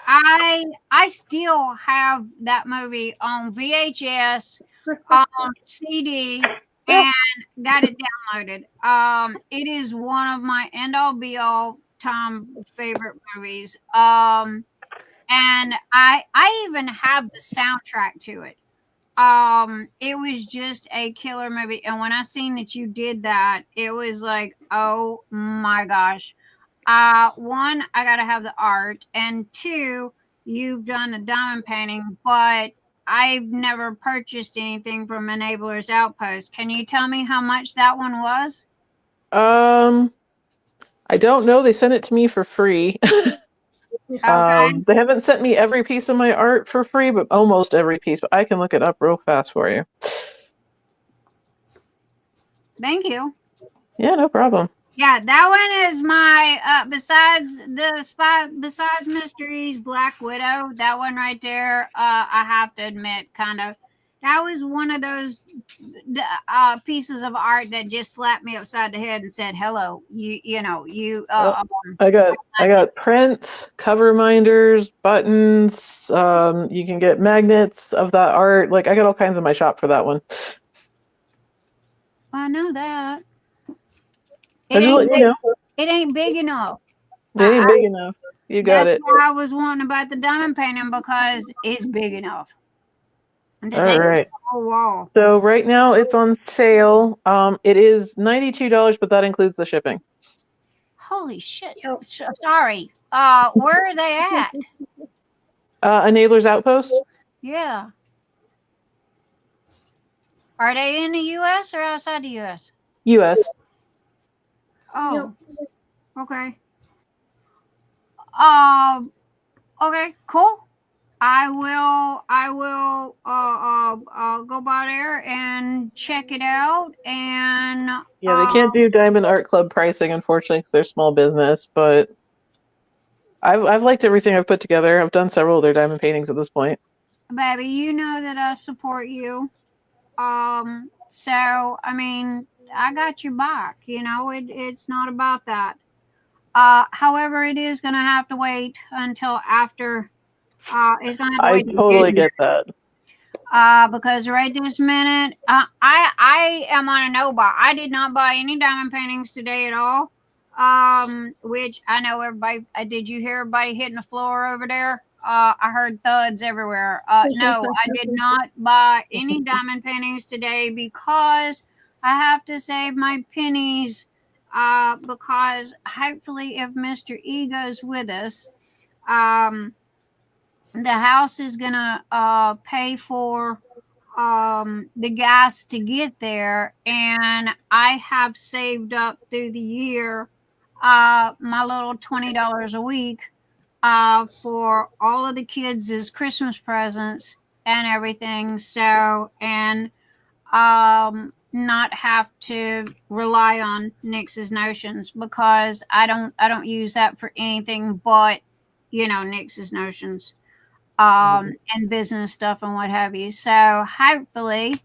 I still have that movie on VHS, on CD, and got it downloaded. It is one of my end-all be-all time favorite movies. And I even have the soundtrack to it. It was just a killer movie. And when I seen that you did that, it was like, oh my gosh. one, I got to have the art, and two, you've done a diamond painting, but I've never purchased anything from Enablers Outpost. Can you tell me how much that one was? I don't know. They sent it to me for free. Okay. They haven't sent me every piece of my art for free, but almost every piece. But I can look it up real fast for you. Thank you. Yeah, no problem. Yeah, that one is my besides Mysteries Black Widow. That one right there. I have to admit, kind of, that was one of those pieces of art that just slapped me upside the head and said, "Hello, you know you." I got prints, cover minders, buttons. You can get magnets of that art. Like I got all kinds in my shop for that one. I know that. It ain't big enough. It ain't big enough. You got it. That's why I was wondering about the diamond painting, because it's big enough. All right. The whole wall. So right now it's on sale. It is $92, but that includes the shipping. Holy shit! Sorry. Where are they at? Enablers Outpost. Yeah. Are they in the U.S. or outside the U.S.? U.S. Oh. Okay. Okay. Cool. I will go by there and check it out. And yeah, they can't do Diamond Art Club pricing, unfortunately, because they're small business. But I've liked everything I've put together. I've done several of their diamond paintings at this point. Baby, you know that I support you. So I mean, I got your back. You know, it's not about that. However, it is going to have to wait until after. It's going to have to wait. I totally get that. Because right this minute, I am on a no buy. I did not buy any diamond paintings today at all. Which I know everybody. Did you hear everybody hitting the floor over there? I heard thuds everywhere. No, I did not buy any diamond paintings today because I have to save my pennies. Because hopefully, if Mr. E goes with us, the house is gonna pay for the gas to get there, and I have saved up through the year my little $20 a week for all of the kids as Christmas presents and everything. So, and not have to rely on Nix's Notions, because I don't use that for anything but, you know, Nix's Notions and business stuff and what have you. So hopefully,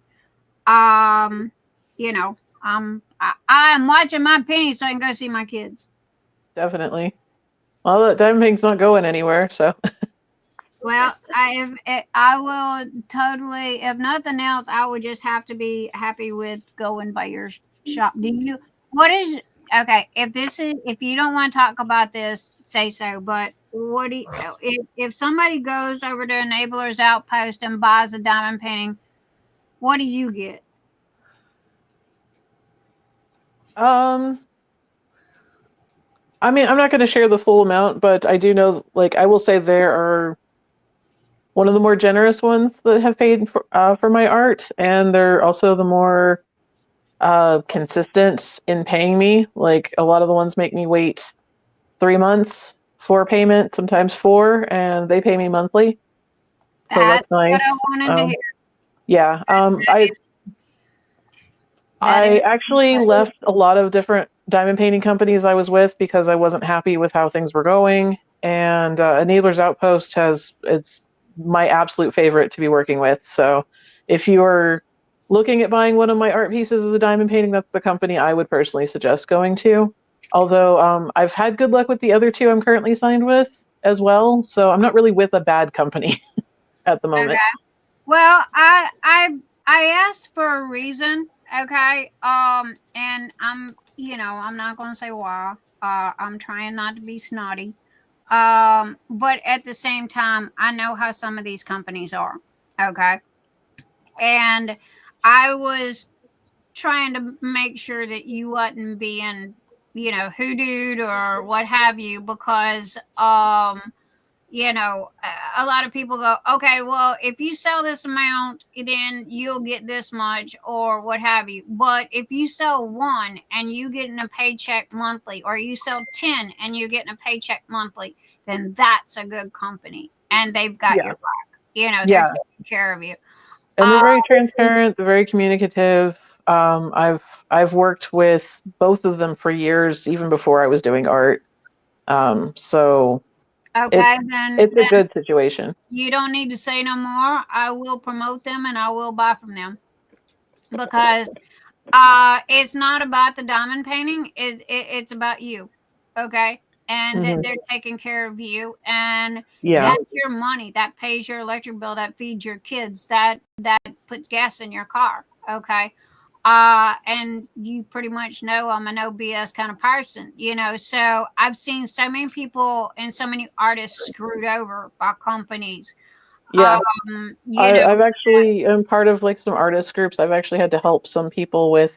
you know, I'm watching my pennies so I can go see my kids. Definitely. Well, that diamond painting's not going anywhere, so. Well, I will totally, if nothing else, I would just have to be happy with going by your shop. Okay, if you don't want to talk about this, say so, but what do you, if somebody goes over to Enablers Outpost and buys a diamond painting, what do you get? I mean, I'm not going to share the full amount, but I do know, like, I will say there are one of the more generous ones that have paid for my art, and they're also the more consistent in paying me. Like, a lot of the ones make me wait 3 months for payment, sometimes 4, and they pay me monthly. So that's nice. What I wanted to hear. Yeah. I actually left a lot of different diamond painting companies I was with because I wasn't happy with how things were going. And Enablers Outpost it's my absolute favorite to be working with. So if you're looking at buying one of my art pieces as a diamond painting, that's the company I would personally suggest going to. Although I've had good luck with the other 2 I'm currently signed with as well. So I'm not really with a bad company at the moment. Okay. Well, I asked for a reason. Okay. And I'm not going to say why. I'm trying not to be snotty. But at the same time, I know how some of these companies are. Okay. And I was trying to make sure that you wasn't being hoodooed or what have you, because a lot of people go, okay, well, if you sell this amount, then you'll get this much or what have you. But if you sell 1 and you getting a paycheck monthly, or you sell 10 and you're getting a paycheck monthly, then that's a good company and they've got your back. They're taking care of you. And they're very transparent. They're very communicative. I've worked with both of them for years, even before I was doing art. So okay, it's a good situation. You don't need to say no more. I will promote them and I will buy from them, because it's not about the diamond painting. It's about you. Okay. And they're taking care of you, and that's your money that pays your electric bill, that feeds your kids, that puts gas in your car. Okay. And you pretty much know I'm a no BS kind of person, so I've seen so many people and so many artists screwed over by companies. Yeah. I've actually am part of like some artist groups. I've actually had to help some people with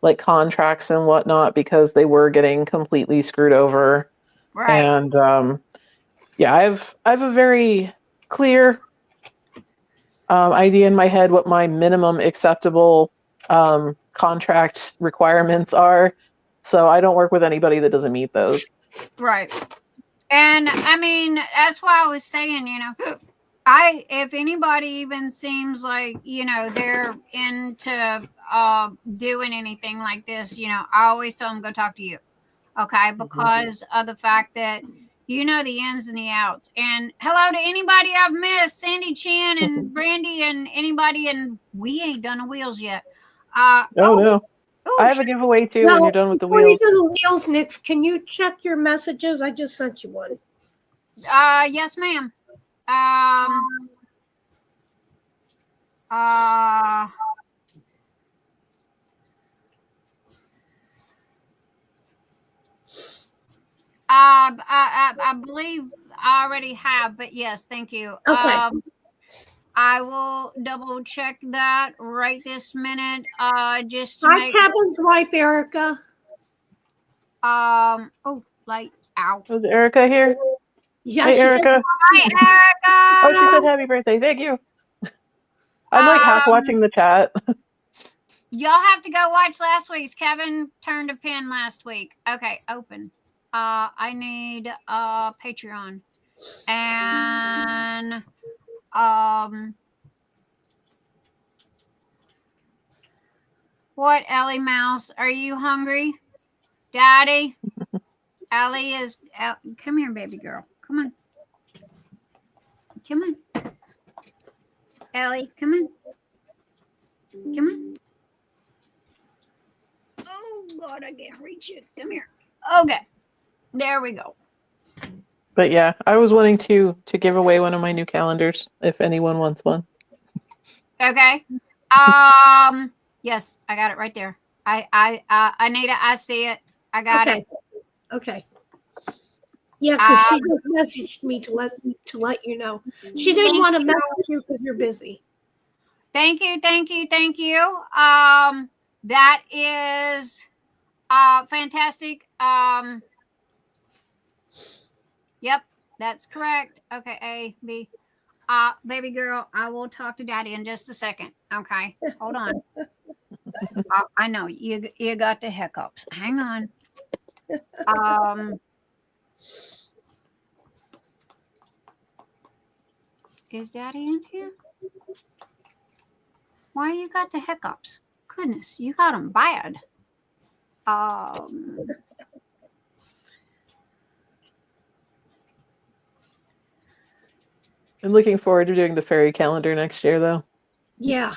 like contracts and whatnot, because they were getting completely screwed over. Right. And I have a very clear idea in my head what my minimum acceptable contract requirements are. So I don't work with anybody that doesn't meet those. Right. And I mean, that's why I was saying, if anybody even seems like, they're into doing anything like this, I always tell them, go talk to you. Okay. Because of the fact that the ins and the outs. And hello to anybody I've missed, Sandy Chan and Brandy and anybody, and we ain't done the wheels yet. No. I have a giveaway too when you're done with the wheels. Before you do the wheels, Nix, can you check your messages? I just sent you one. Yes, ma'am. I believe I already have, but yes, thank you. Okay. I will double check that right this minute. Just to Hi, Kevin's wife, Erica. Light out. Was Erica here? Yeah, hey, Erica. Hi, Erica. Oh, she said happy birthday. Thank you. I'm like half watching the chat. Y'all have to go watch last week's. Kevin turned a pin last week. Okay, open. I need Patreon. And what, Ellie Mouse? Are you hungry? Daddy? Ellie is come here, baby girl. Come on. Come on. Ellie, come on. Come on. Oh God, I can't reach it. Come here. Okay. There we go. But yeah, I was wanting to give away one of my new calendars if anyone wants one. Okay. Yes, I got it right there. Anita, I see it. I got it. Okay. Yeah, because she just messaged me to let you know. She didn't want to message you because you're busy. Thank you. That is fantastic. Yep, that's correct. Okay, A, B. Baby girl, I will talk to Daddy in just a second. Okay, hold on. I know you got the hiccups. Hang on. Is Daddy in here? Why you got the hiccups? Goodness, you got them bad. I'm looking forward to doing the fairy calendar next year, though. Yeah.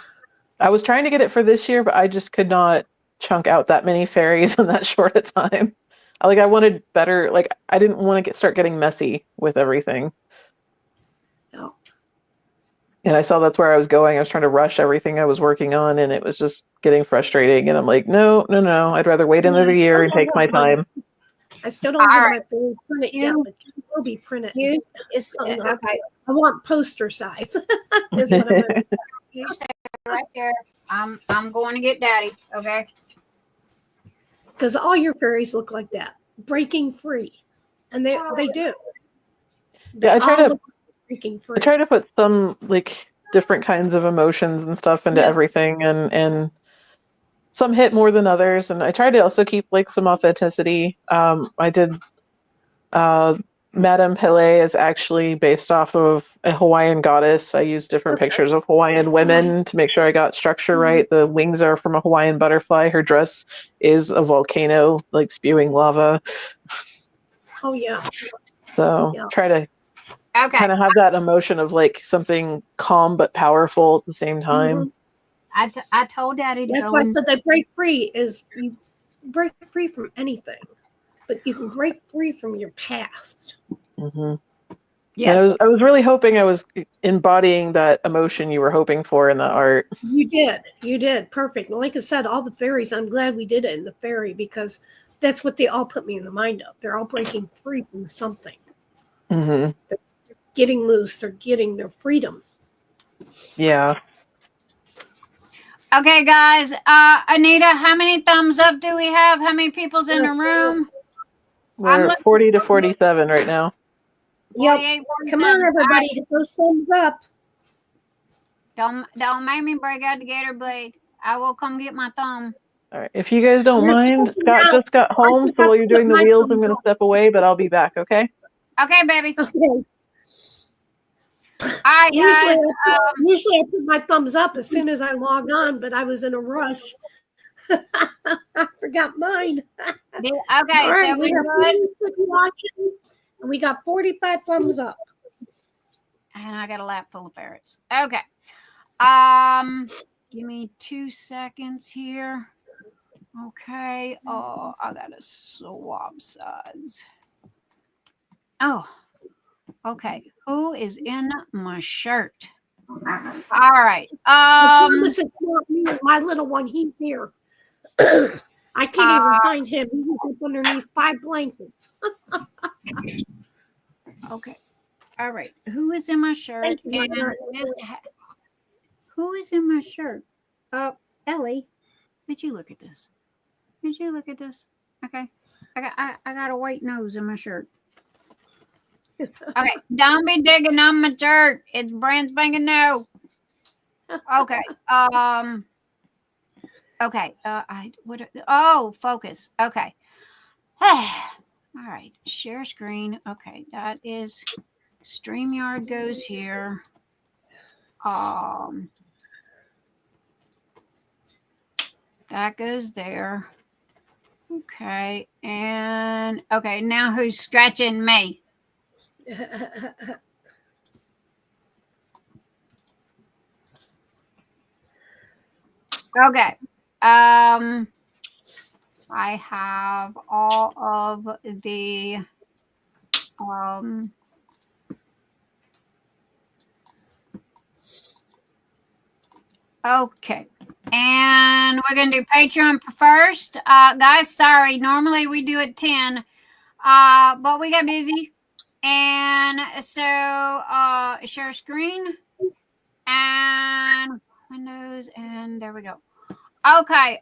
I was trying to get it for this year, but I just could not chunk out that many fairies in that short a time. I wanted better. I didn't want to start getting messy with everything. No. And I saw that's where I was going. I was trying to rush everything I was working on, and it was just getting frustrating. And I'm like, no. I'd rather wait another year and take my time. I still don't have my fairy printed yet, but it will be printed. okay. I want poster size. Is what I'm gonna do. You stay right there. I'm going to get Daddy. Okay. because all your fairies look like that, breaking free, and they do. Yeah, I try to breaking free. I try to put some like different kinds of emotions and stuff into everything, and some hit more than others, and I try to also keep like some authenticity. I did Madame Pele is actually based off of a Hawaiian goddess. I used different pictures of Hawaiian women to make sure I got structure right. The wings are from a Hawaiian butterfly. Her dress is a volcano, like spewing lava. Oh yeah. So try to kind of have that emotion of like something calm but powerful at the same time. I told Daddy to That's go why I said that break free is you break free from anything, but you can break free from your past. Mm-hmm. Yes. I was really hoping I was embodying that emotion you were hoping for in the art. You did. Perfect. And like I said, all the fairies, I'm glad we did it in the fairy because that's what they all put me in the mind of. They're all breaking free from something. Mm-hmm. They're getting loose. They're getting their freedom. Yeah. Okay, guys. Anita, how many thumbs up do we have? How many people's in the room? We're at 40 to 47 right now. Yep. Come on, everybody. Get those thumbs up. Don't make me break out the gator blade. I will come get my thumb. All right. If you guys don't mind, Scott just got home, so while you're doing the wheels, I'm going to step away, but I'll be back, okay? Okay, baby. Okay. All right, guys. Usually I put my thumbs up as soon as I log on, but I was in a rush. I forgot mine. Okay, all right, so we have 46 watching, and we got 45 thumbs up. And I got a lap full of ferrets. Okay. Give me 2 seconds here. Okay. Oh, I gotta swap sides. Oh, okay. Who is in my shirt? All right. It's not me, my little one. He's here. I can't even find him. He's up underneath 5 blankets. Okay. All right. Who is in my shirt? Who is in my shirt? Ellie. Did you look at this? Did you look at this? Okay. I got a white nose in my shirt. Okay. Don't be digging on my shirt. It's brand spanking new. Okay. Okay. Focus. Okay. All right. Share screen. Okay. That is StreamYard goes here. That goes there. Okay. And okay, now who's scratching me? Okay. I have all of the okay. And we're going to do Patreon first. Guys, sorry. Normally we do it 10. But we got busy. And so share screen and Windows, and there we go. Okay.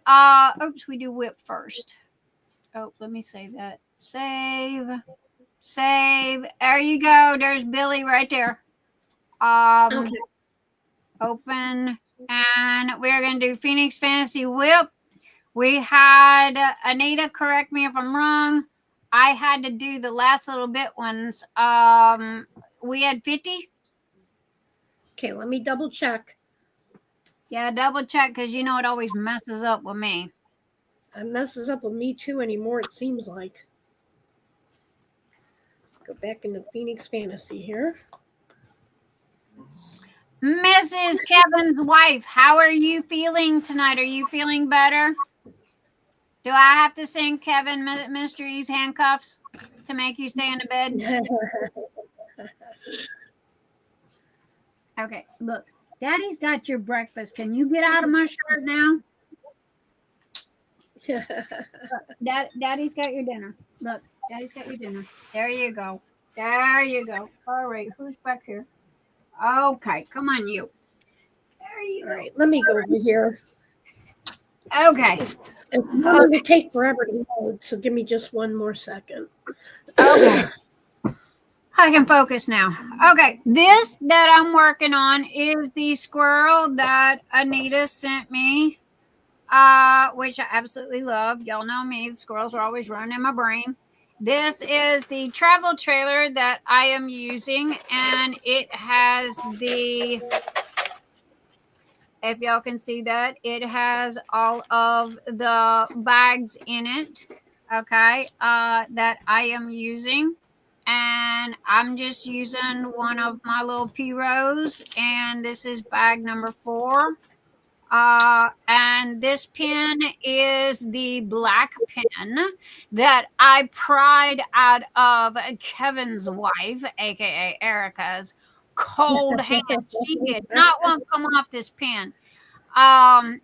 Oops, we do whip first. Oh, let me save that. Save. There you go. There's Billy right there. Okay. Open, and we're gonna do Phoenix Fantasy Whip. We had Anita, correct me if I'm wrong. I had to do the last little bit ones. We had 50. Okay, let me double check. Yeah, double check, because you know it always messes up with me. It messes up with me too anymore, it seems like. Go back into Phoenix Fantasy here. Mrs. Kevin's wife, how are you feeling tonight? Are you feeling better? Do I have to sing Kevin Mysteries Handcuffs to make you stay in the bed? Okay, look. Daddy's got your breakfast. Can you get out of my shirt now? Daddy's got your dinner. Look, Daddy's got your dinner. There you go. There you go. All right, who's back here? Okay, come on, you. There you go. All right, let me go over here. Okay. It's going to take forever to load, so give me just one more second. Okay. I can focus now. Okay, this that I'm working on is the squirrel that Anita sent me, which I absolutely love. Y'all know me. The squirrels are always running in my brain. This is the travel trailer that I am using, and it has the, if y'all can see that, it has all of the bags in it, okay, that I am using. And I'm just using one of my little P-Rows, and this is bag number 4. And this pen is the black pen that I pried out of Kevin's wife, aka Erica's, cold hands. She did not want to come off this pen. And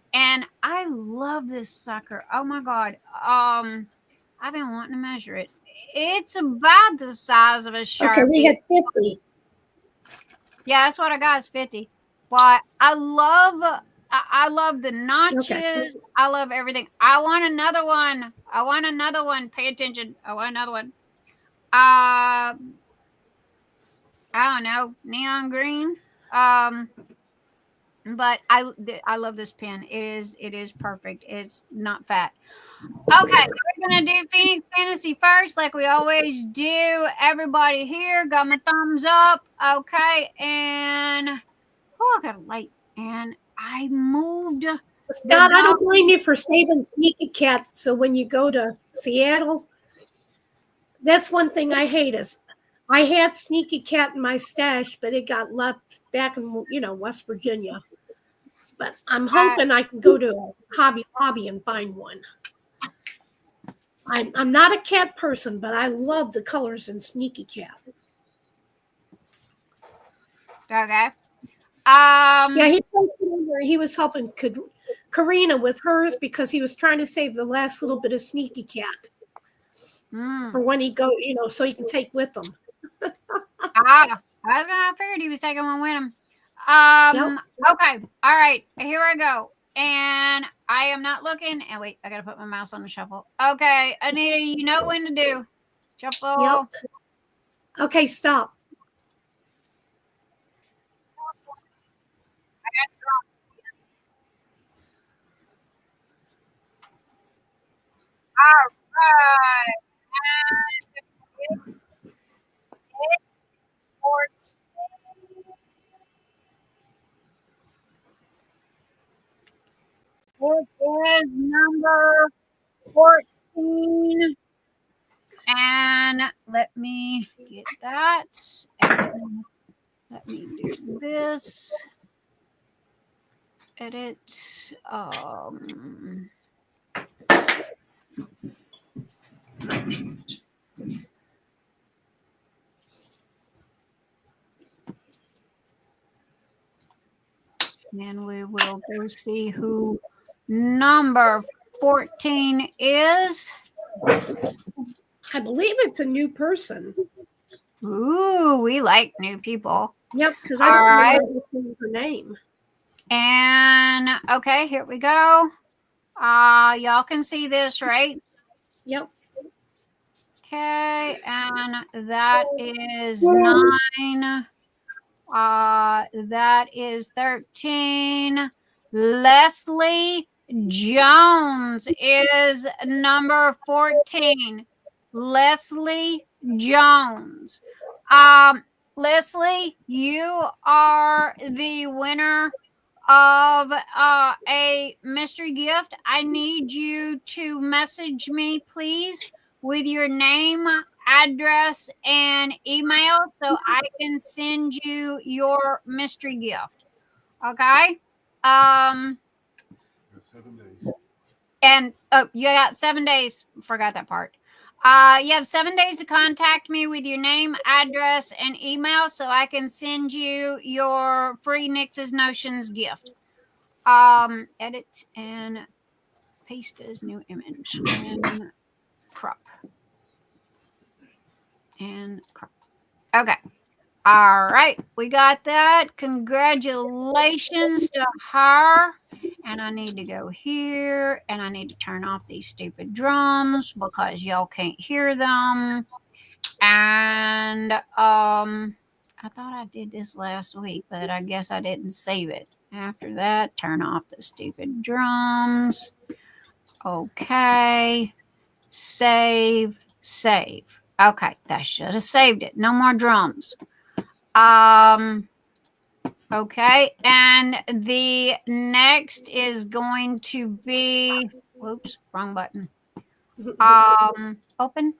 I love this sucker. Oh my God. I've been wanting to measure it. It's about the size of a Sharpie. Okay, we had 50. Yeah, that's what I got is 50. But I love the notches. Okay. I love everything. I want another one. I want another one. Pay attention. I want another one. I don't know, neon green. But I love this pen. It is perfect. It's not fat. Okay, we're gonna do Phoenix Fantasy first, like we always do. Everybody here got my thumbs up. Okay, and I got a light, and I moved. Scott, I don't blame you for saving Sneaky Cat. So when you go to Seattle, that's one thing I hate is I had Sneaky Cat in my stash, but it got left back in West Virginia. But I'm hoping I can go to a Hobby Lobby and find one. I'm not a cat person, but I love the colors in Sneaky Cat. Okay. Yeah, he was helping Karina with hers because he was trying to save the last little bit of Sneaky Cat for when he go, so he can take with him. I figured he was taking one with him. Yep. Okay. All right. Here I go. And I am not looking. And wait, I got to put my mouse on the shuffle. Okay. Anita, you know when to do. Shuffle. Yep. Okay, stop. All right. It is number 14. And let me get that. And let me do this. Edit. Then we will go see who number 14 is. I believe it's a new person. Ooh, we like new people. Yep, because I don't remember her name. And okay, here we go. Y'all can see this, right? Yep. Okay, and that is 9. That is 13. Leslie Jones is number 14. Leslie Jones. Leslie, you are the winner of a mystery gift. I need you to message me, please, with your name, address, and email so I can send you your mystery gift. Okay? 7 days. And you got 7 days. Forgot that part. You have 7 days to contact me with your name, address, and email so I can send you your free Nix's Notions gift. Edit and paste as new image and crop. And crop. Okay. All right. We got that. Congratulations to her. and I need to go here, and I need to turn off these stupid drums because y'all can't hear them. And I thought I did this last week, but I guess I didn't save it. After that, turn off the stupid drums. Okay. Save. Okay, that should have saved it. No more drums. Okay, and the next is going to be, whoops, wrong button. Open.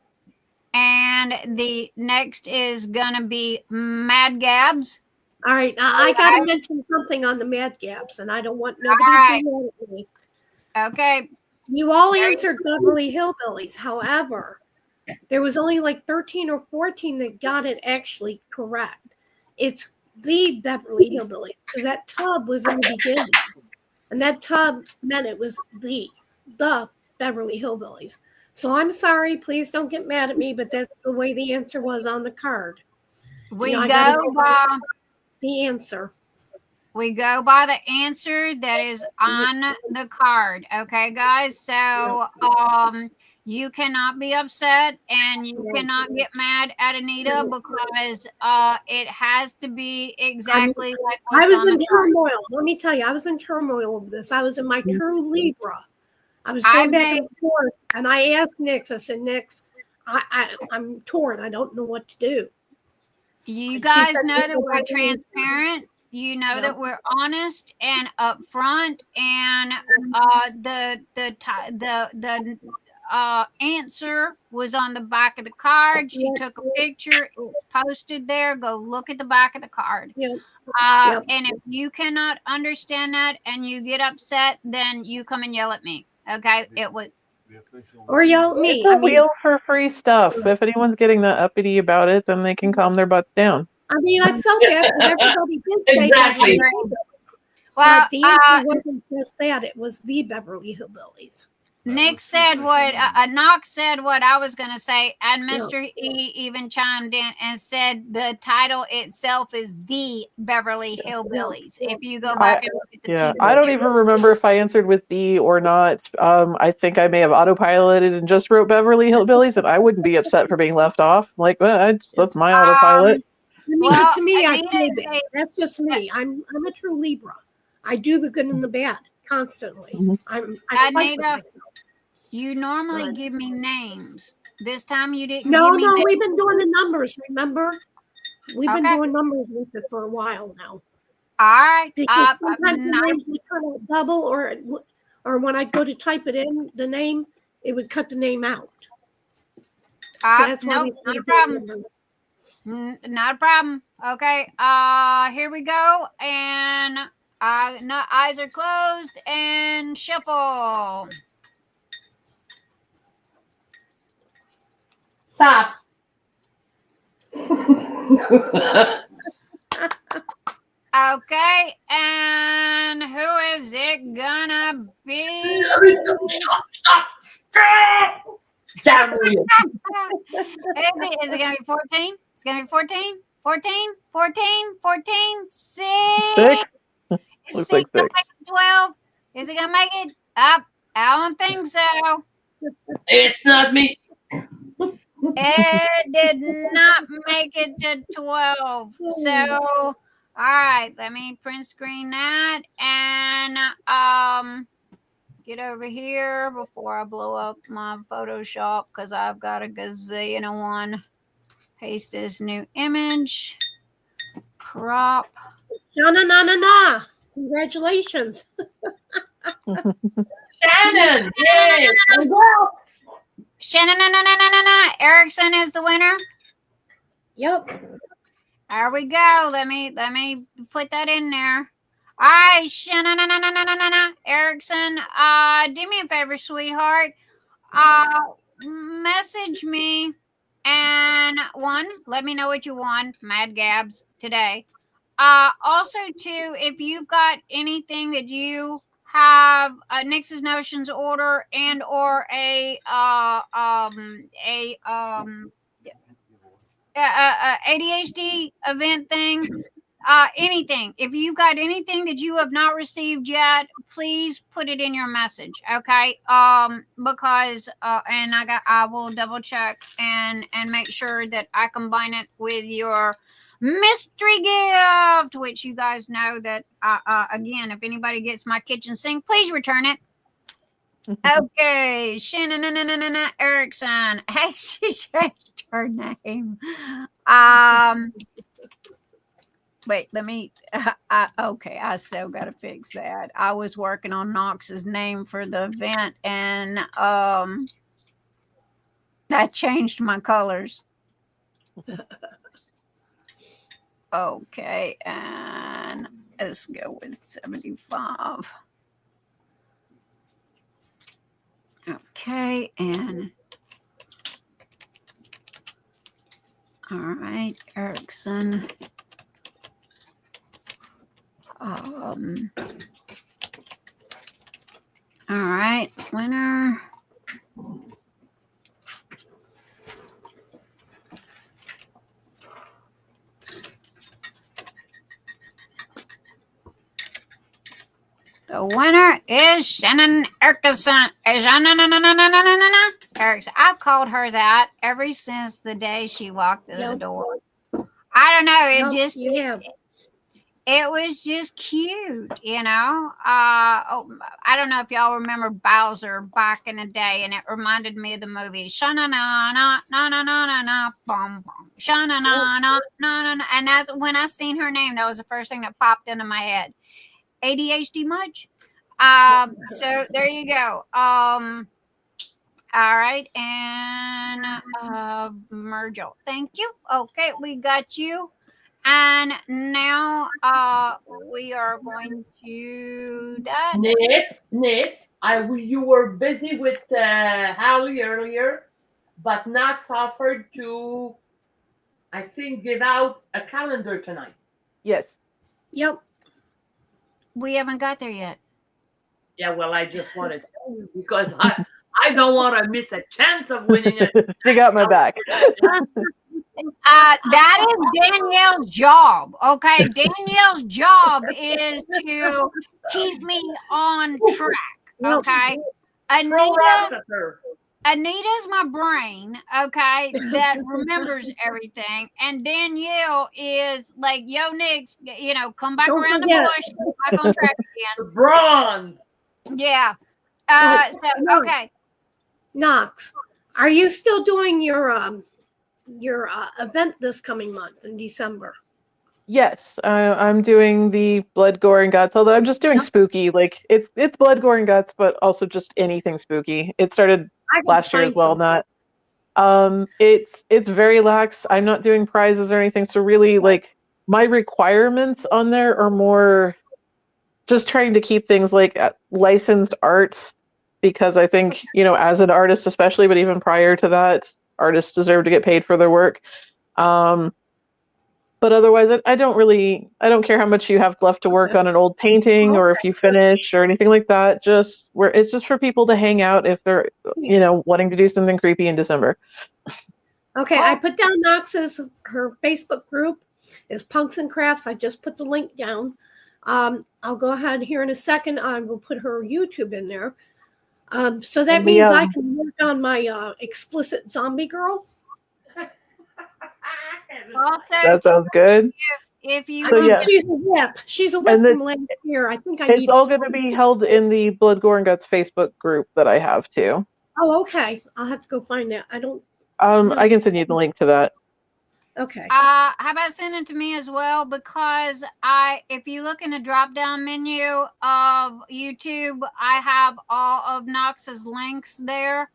And the next is gonna be Mad Gabs. All right, I gotta mention something on the Mad Gabs, and I don't want nobody to yell at me. Okay. You all answered Beverly Hillbillies. However, there was only like 13 or 14 that got it actually correct. It's the Beverly Hillbillies, because that tub was in the beginning. And that tub meant it was the Beverly Hillbillies. So I'm sorry, please don't get mad at me, but that's the way the answer was on the card. We go by the answer. We go by the answer that is on the card. Okay, guys? So you cannot be upset and you cannot get mad at Anita because it has to be exactly like what's I was in on the turmoil. card. Let me tell you, I was in turmoil over this. I was in my true Libra. I was going back and forth, and I asked Nix. I said, Nix, I'm torn. I don't know what to do. You guys know that we're transparent. You know that we're honest and upfront, and the answer was on the back of the card. She took a picture. It was posted there. Go look at the back of the card. And if you cannot understand that and you get upset, then you come and yell at me. Okay, it was. Or yell at me. It's a wheel for free stuff. If anyone's getting that uppity about it, then they can calm their butts down. I mean, I felt that because everybody did say exactly. that. Well, the answer wasn't just that; it was the Beverly Hillbillies. Nick said what Knox said what I was going to say, and Mr. E even chimed in and said the title itself is The Beverly Hillbillies. If you go back and look at the I don't even remember if I answered with the or not. I think I may have autopiloted and just wrote Beverly Hillbillies, and I wouldn't be upset for being left off. Like, that's my autopilot. To me, I feel that. That's just me. I'm a true Libra. I do the good and the bad constantly. I'm fight with myself. You normally give me names. This time you didn't. No, give me names. We've been doing the numbers. Remember, we've been doing numbers with it for a while now. All right. Because sometimes the names would kind of double, or when I go to type it in, the name, it would cut the name out. Not a problem. Not a problem. Okay. Here we go. And eyes are closed and shuffle. Stop. Okay. And who is it gonna be? Stop. Is it gonna be 14? It's gonna be 14? 14? 14? 14? 6? Is 6 gonna make it 12? Is it gonna make it up? I don't think so. It's not me. It did not make it to 12. So, all right, let me print screen that and get over here before I blow up my Photoshop because I've got a gazillion of one. Paste this new image. Crop. Na. Congratulations. Shannon. Yay. Shannon, Erickson is the winner. Yep. There we go. Let me put that in there. All right, Shannon, Erickson. Do me a favor, sweetheart. Message me and let me know what you won. Mad Gabs today. Also, too, if you've got anything that you have Nix's Notions order and or a ADHD event thing, anything. If you've got anything that you have not received yet, please put it in your message, okay? Because and I will double check and make sure that I combine it with your mystery gift, which you guys know that again, if anybody gets my kitchen sink, please return it. Okay, Shannon Erickson. Hey, she changed her name. Wait, let me. Okay, I still got to fix that. I was working on Knox's name for the event, and that changed my colors. Okay, and let's go with 75. Okay, and all right, Erickson. All right, winner. The winner is Shannon Erickson. Erickson. I've called her that ever since the day she walked through the door. I don't know. It was just cute, you know. I don't know if y'all remember Bowser back in the day, and it reminded me of the movie Sha-na-na-na-na-na-na-na-na, bum bum, Sha-na-na-na-na-na-na. And that's when I seen her name. That was the first thing that popped into my head. ADHD much? So there you go. All right, and Virgil, thank you. Okay, we got you. And now we are going to that. Nate, you were busy with Holly earlier, but Knox offered to, I think, give out a calendar tonight. Yes. Yep. We haven't got there yet. Yeah, well, I just want to tell you because I don't want to miss a chance of winning it. She got my back. That is Danielle's job. Okay, Danielle's job is to keep me on track. Okay, Anita's my brain, okay, that remembers everything. And Danielle is like, yo, Nix, you know, come back around the bush, back on track again. Bronze. Yeah. Okay. Knox, are you still doing your event this coming month in December? Yes, I'm doing the blood, gore, and guts. Although I'm just doing spooky, like it's blood, gore, and guts, but also just anything spooky. It started last year as well. Not, it's very lax. I'm not doing prizes or anything. So really, like my requirements on there are more just trying to keep things like licensed arts, because I think, you know, as an artist especially, but even prior to that, artists deserve to get paid for their work. But otherwise, I don't care how much you have left to work on an old painting or if you finish or anything like that. It's just for people to hang out if they're, you know, wanting to do something creepy in December. Okay, I put down Knox's, her Facebook group is Punks and Crafts. I just put the link down. I'll go ahead here in a second. I will put her YouTube in there. So that means I can work on my explicit zombie girl. Also, that sounds good. If you she's a whip. She's a whip from last year. I think it's all going to be held in the Blood, Gore, and Guts Facebook group that I have too. Oh, okay. I'll have to go find that. I don't. I can send you the link to that. Okay. How about send it to me as well? Because if you look in the drop-down menu of YouTube, I have all of Knox's links there.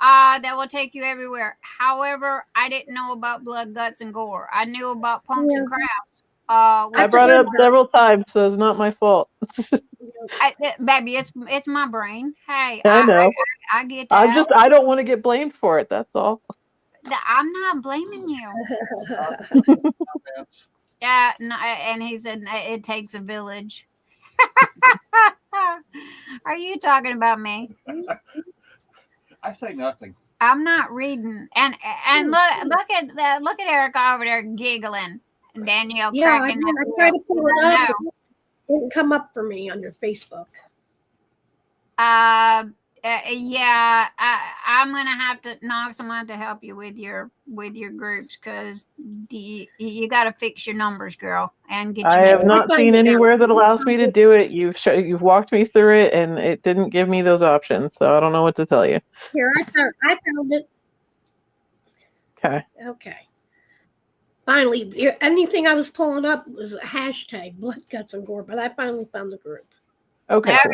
That will take you everywhere. However, I didn't know about blood, guts, and gore. I knew about punks and crafts. I brought it up several times, so it's not my fault. Baby, it's my brain. Hey, I know. I get that. I don't want to get blamed for it. That's all. I'm not blaming you. Yeah, no, and he said it takes a village. Are you talking about me? I say nothing. I'm not reading. And look at Erica over there giggling. Danielle Yeah, cracking I that tried whip. to pull it up. It didn't come up for me under Facebook. Yeah, I'm gonna have to knock someone to help you with your groups because you got to fix your numbers, girl, and get I your. have not seen anywhere that allows me to do it. You've walked me through it, and it didn't give me those options, so I don't know what to tell you. Here, I found it. Okay. Okay. Finally, anything I was pulling up was a hashtag blood, guts, and gore, but I finally found the group. Okay. Cool.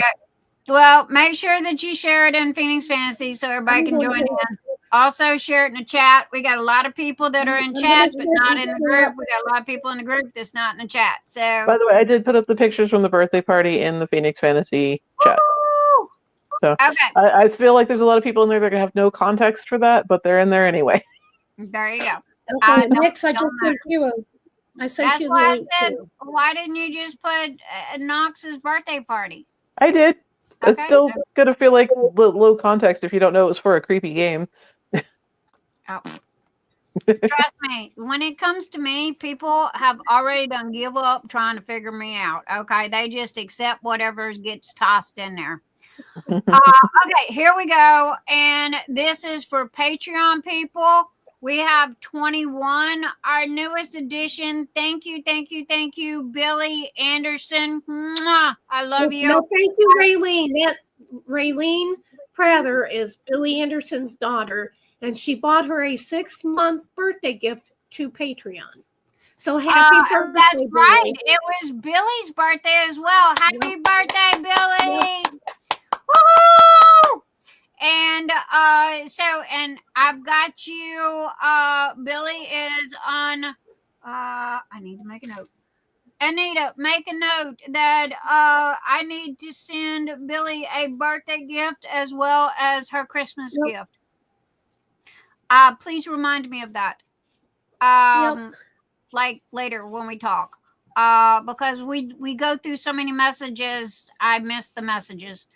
Well, make sure that you share it in Phoenix Fantasy so everybody can join in. Also, share it in the chat. We got a lot of people that are in chat, but not in the group. We got a lot of people in the group that's not in the chat. So, by the way, I did put up the pictures from the birthday party in the Phoenix Fantasy chat. So okay. I feel like there's a lot of people in there that are gonna have no context for that, but they're in there anyway. There you go. Okay, next I just sent you I sent That's you the why link I said, too. why didn't you just put Knox's birthday party? I did. Okay. It's still gonna feel like low context if you don't know it was for a creepy game. Oh. Trust me, when it comes to me, people have already done give up trying to figure me out. Okay, they just accept whatever gets tossed in there. Okay, here we go, and this is for Patreon people. We have 21, our newest addition. Thank you, Billy Anderson. Mwah, I love you. No, thank you, Raelene. Raelene Prather is Billy Anderson's daughter, and she bought her a 6-month birthday gift to Patreon. So happy birthday, that's Billy. right. It was Billy's birthday as well. Happy birthday, Billy. Yep. Woo! And and I've got you, Billy is on, I need to make a note. Anita, make a note that I need to send Billy a birthday gift as well as her Christmas gift. Please remind me of that. Like later when we talk. Because we go through so many messages, I miss the messages.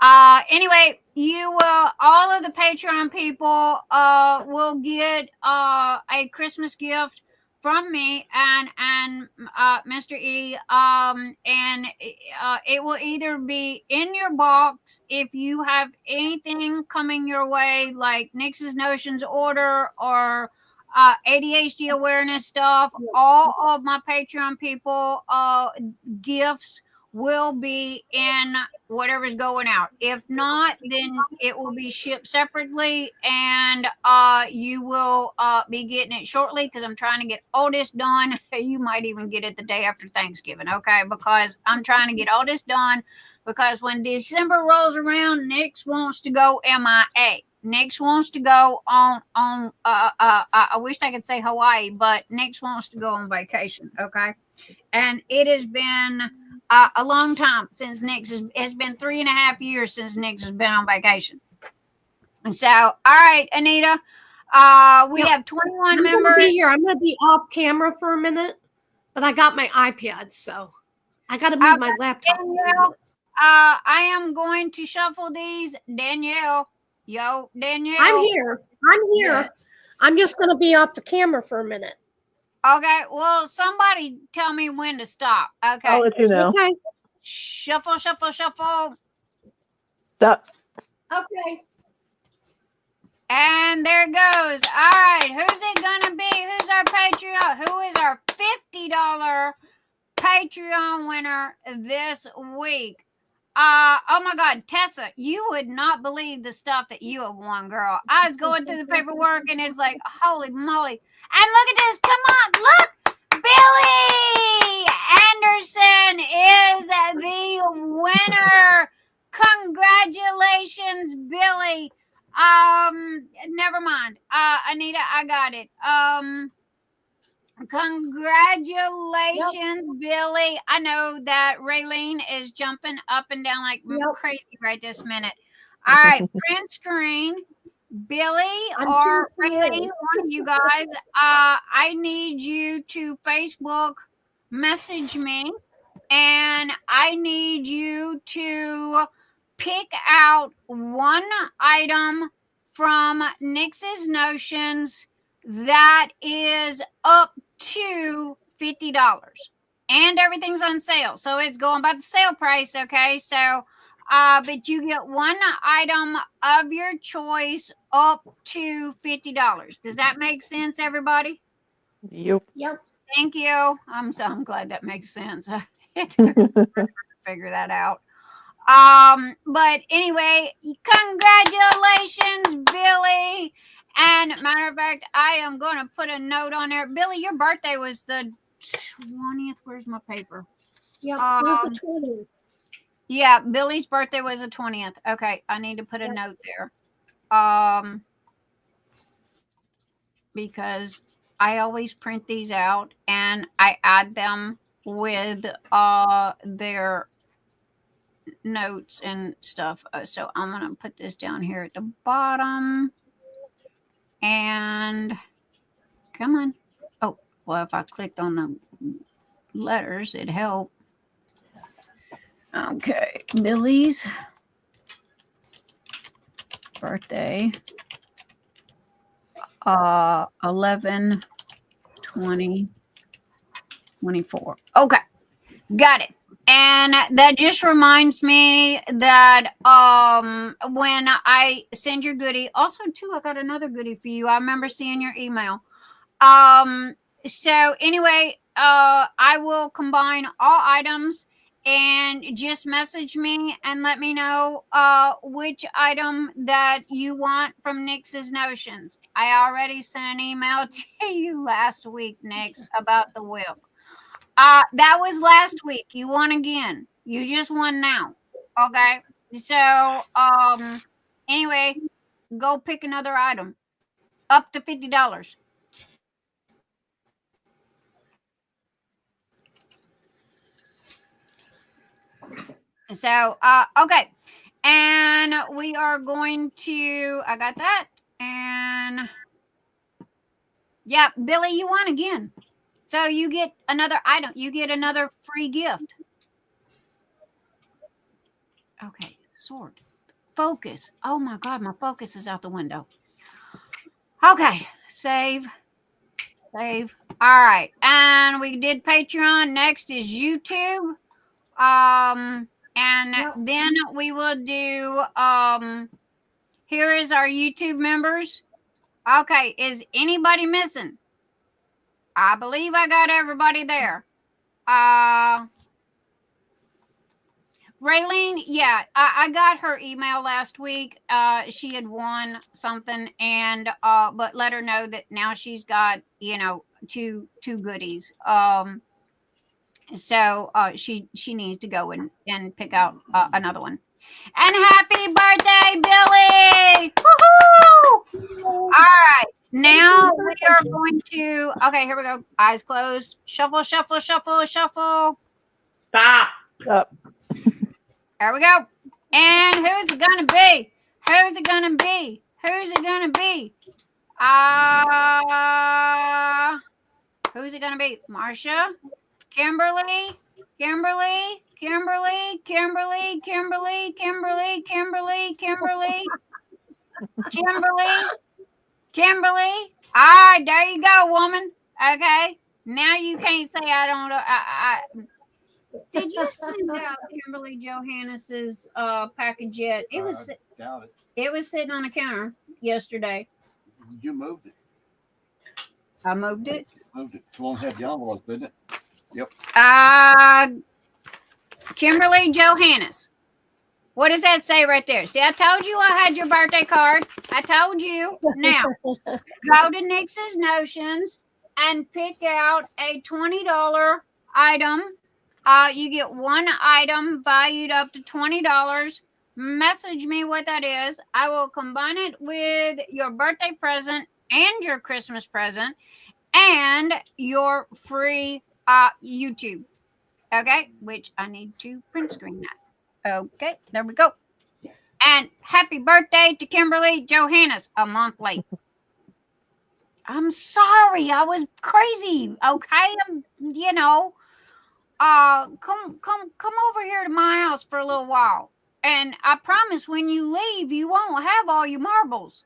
Anyway, you will, all of the Patreon people will get a Christmas gift from me and Mr. E. And it will either be in your box if you have anything coming your way, like Nix's Notions order or ADHD awareness stuff. All of my Patreon people gifts will be in whatever's going out. If not, then it will be shipped separately, and you will be getting it shortly because I'm trying to get all this done. You might even get it the day after Thanksgiving, okay? Because I'm trying to get all this done because when December rolls around, Nix wants to go MIA. Nix wants to go on I wish I could say Hawaii, but Nix wants to go on vacation, okay? And it has been a long time since Nix has been 3.5 years since Nix has been on vacation. And so, all right, Anita, we have 21 members. I'm going to be off camera for a minute, but I got my iPad, so I got to move my laptop. Danielle, I am going to shuffle these. Danielle, Danielle. I'm here. Yeah. I'm just going to be off the camera for a minute. Okay, well, somebody tell me when to stop. Okay. I'll let you know. Okay. Shuffle. Stop. Okay. And there it goes. All right, who's it gonna be? Who's our Patreon? Who is our $50 Patreon winner this week? Oh my God, Tessa, you would not believe the stuff that you have won, girl. I was going through the paperwork and it's like, holy moly. And look at this. Come on, look. Billy Anderson is the winner. Congratulations, Billy. Never mind. Anita, I got it. Congratulations, Billy. I know that Raelene is jumping up and down like crazy right this minute. All right, print screen. Billy or Raelene, one of you guys, I need you to Facebook message me, and I need you to pick out one item from Nix's Notions that is up to $50. And everything's on sale. So it's going by the sale price, okay? So, but you get one item of your choice up to $50. Does that make sense, everybody? Yep. Thank you. I'm glad that makes sense. I had to figure that out. But anyway, congratulations, Billy. And matter of fact, I am going to put a note on there. Billy, your birthday was the 20th. Where's my paper? Yep, the 20th. Yeah, Billy's birthday was the 20th. Okay, I need to put a note there. Because I always print these out and I add them with their notes and stuff. So I'm going to put this down here at the bottom. And come on. Oh, well, if I clicked on the letters, it'd help. Okay, Billy's birthday, 11/20/24. Okay, got it. And that just reminds me that when I send your goodie, also too, I got another goodie for you. I remember seeing your email. So anyway, I will combine all items and just message me and let me know which item that you want from Nix's Notions. I already sent an email to you last week, Nix, about the whip. That was last week. You won again. You just won now. Okay. So anyway, go pick another item. Up to $50. So, okay. And we are going to, I got that. And yeah, Billy, you won again. So you get another item. You get another free gift. Okay, sword. Focus. Oh my God, my focus is out the window. Okay, save. Save. All right. And we did Patreon. Next is YouTube. And then we will do, here is our YouTube members. Okay, is anybody missing? I believe I got everybody there. Raelene, yeah, I got her email last week. She had won something, and but let her know that now she's got, you know, two goodies. So she needs to go and pick out another one. And happy birthday, Billy! Woohoo! All right, now we are going to. Okay, here we go. Eyes closed. Shuffle, shuffle, shuffle, shuffle. Stop. There we go. And who's it gonna be? Who's it gonna be? Who's it gonna be? Who's it gonna be? Marsha? Kimberly, Kimberly, Kimberly, Kimberly, Kimberly, Kimberly, Kimberly, Kimberly, Kimberly, Kimberly. All right, there you go, woman. Okay, now you can't say I don't know. Did you send out Kimberly Johannes's package yet? It was. Doubt it. It was sitting on the counter yesterday. You moved it. I moved it. Moved it. It's the one that had the envelope, didn't it? Yep. Kimberly Johannes. What does that say right there? See, I told you I had your birthday card. I told you. Now, go to Nix's Notions and pick out a $20 item. You get one item valued up to $20. Message me what that is. I will combine it with your birthday present and your Christmas present and your free YouTube. Okay, which I need to print screen that. Okay, there we go. And happy birthday to Kimberly Johannes, a month late. I'm sorry, I was crazy. Okay, you know, come over here to my house for a little while, and I promise when you leave, you won't have all your marbles.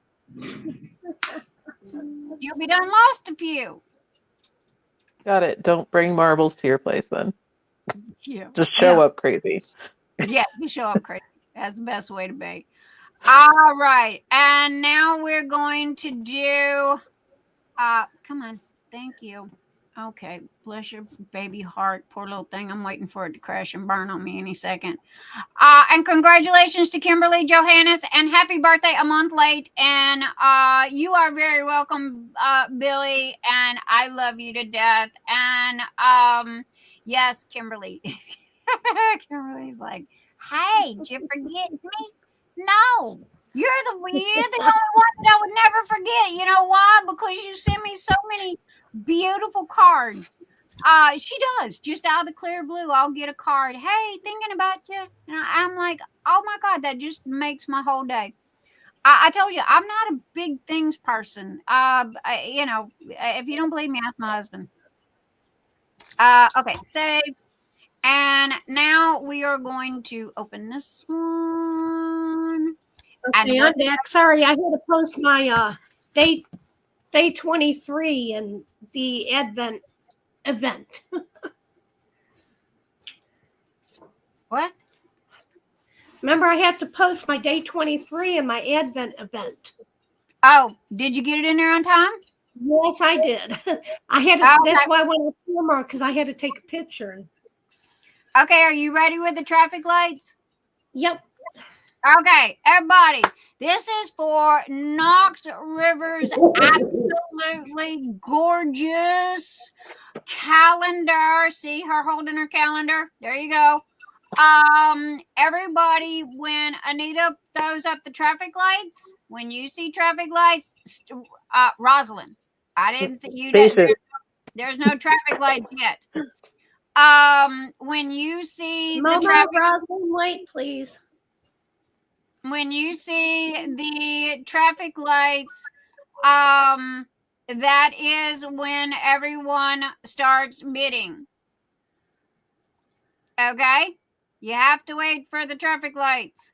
You'll be done lost a few. Got it. Don't bring marbles to your place then. Yeah. Just show up crazy. Yeah, you show up crazy. That's the best way to be. All right. And now we're going to do come on. Thank you. Okay. Bless your baby heart. Poor little thing. I'm waiting for it to crash and burn on me any second. And congratulations to Kimberly Johannes and happy birthday a month late. And you are very welcome, Billy. And I love you to death. And yes, Kimberly. Kimberly's like, hey, did you forget me? No. You're the only one that I would never forget. You know why? Because you send me so many beautiful cards. She does. Just out of the clear blue, I'll get a card. Hey, thinking about you. And I'm like, oh my God, that just makes my whole day. I told you, I'm not a big things person. If you don't believe me, ask my husband. Okay, save. And now we are going to open this one. Okay, I'm back. Sorry, I had to post my day 23 and the Advent event. What? Remember, I had to post my day 23 and my Advent event. Oh, did you get it in there on time? Yes, I did. I had to, that's why I went to camera, because I had to take a picture. Okay, are you ready with the traffic lights? Yep. Okay, everybody, this is for Knox River's absolutely gorgeous calendar. See her holding her calendar? There you go. Everybody, when Anita throws up the traffic lights, when you see traffic lights, Rosalind, I didn't see you. There's no traffic lights yet. When you see Mama, the traffic, Rosalind, wait, please. When you see the traffic lights, that is when everyone starts bidding. Okay? You have to wait for the traffic lights.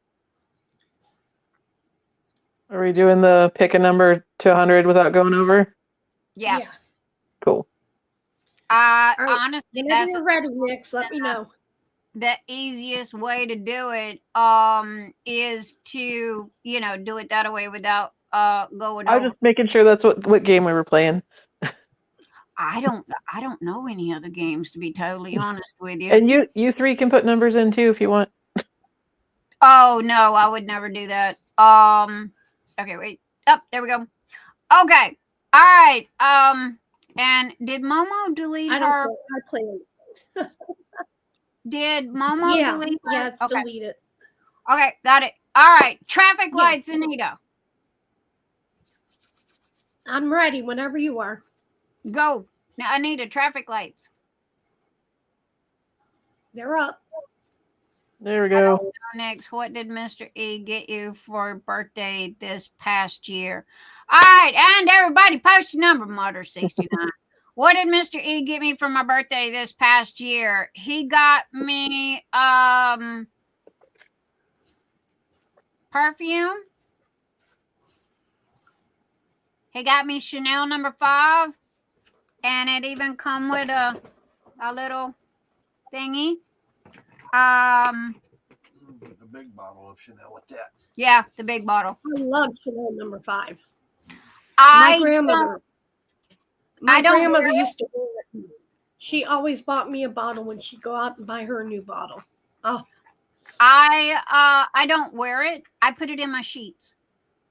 Are we doing the pick a number to 100 without going over? Yeah. Cool. Right. Honestly, whenever you're ready, Nix, let me know. The easiest way to do it is to do it that way without going I over. was just making sure that's what game we were playing. I don't know any other games, to be totally honest with you. And you three can put numbers in too if you want. Oh no, I would never do that. Okay, wait. There we go. Okay. All right. And did Momo delete her? I played. Did Momo delete her? Yeah, it's deleted. Okay, got it. All right. Traffic lights, Anita. I'm ready whenever you are. Go. Now, Anita, traffic lights. They're up. There we go. Next, what did Mr. E get you for birthday this past year? All right, and everybody, post your number, Mother 69. What did Mr. E get me for my birthday this past year? He got me perfume. He got me Chanel No. 5, and it even come with a little thingy. The big bottle of Chanel with that. Yeah, the big bottle. I love Chanel No. 5. My grandmother used to wear it. She always bought me a bottle when she'd go out and buy her a new bottle. Oh, I don't wear it. I put it in my sheets.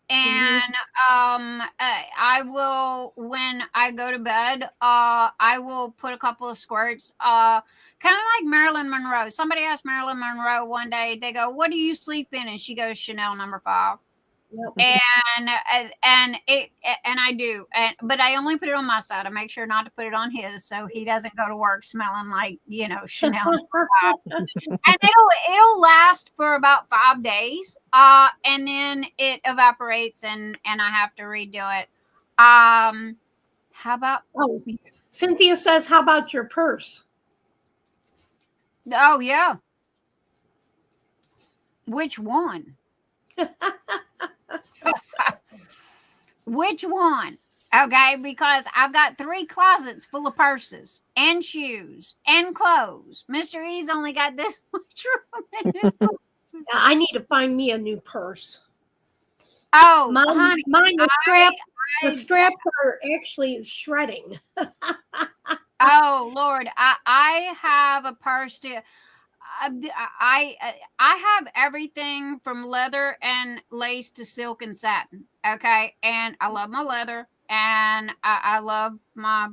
And I will, when I go to bed, I will put a couple of squirts, kind of like Marilyn Monroe. Somebody asked Marilyn Monroe one day, they go, what do you sleep in? And she goes, Chanel No. 5. Yep. And I do, but I only put it on my side. I make sure not to put it on his, so he doesn't go to work smelling like Chanel. And it'll last for about 5 days, and then it evaporates, and I have to redo it. How about? Oh, Cynthia says, "How about your purse?" Oh yeah. Which one? Which one? Okay, because I've got 3 closets full of purses and shoes and clothes. Mr. E's only got this much room in his closet. I need to find me a new purse. Oh, Mine, honey, the straps are actually shredding. Oh Lord, I have a purse to. I have everything from leather and lace to silk and satin. Okay, and I love my leather, and I love my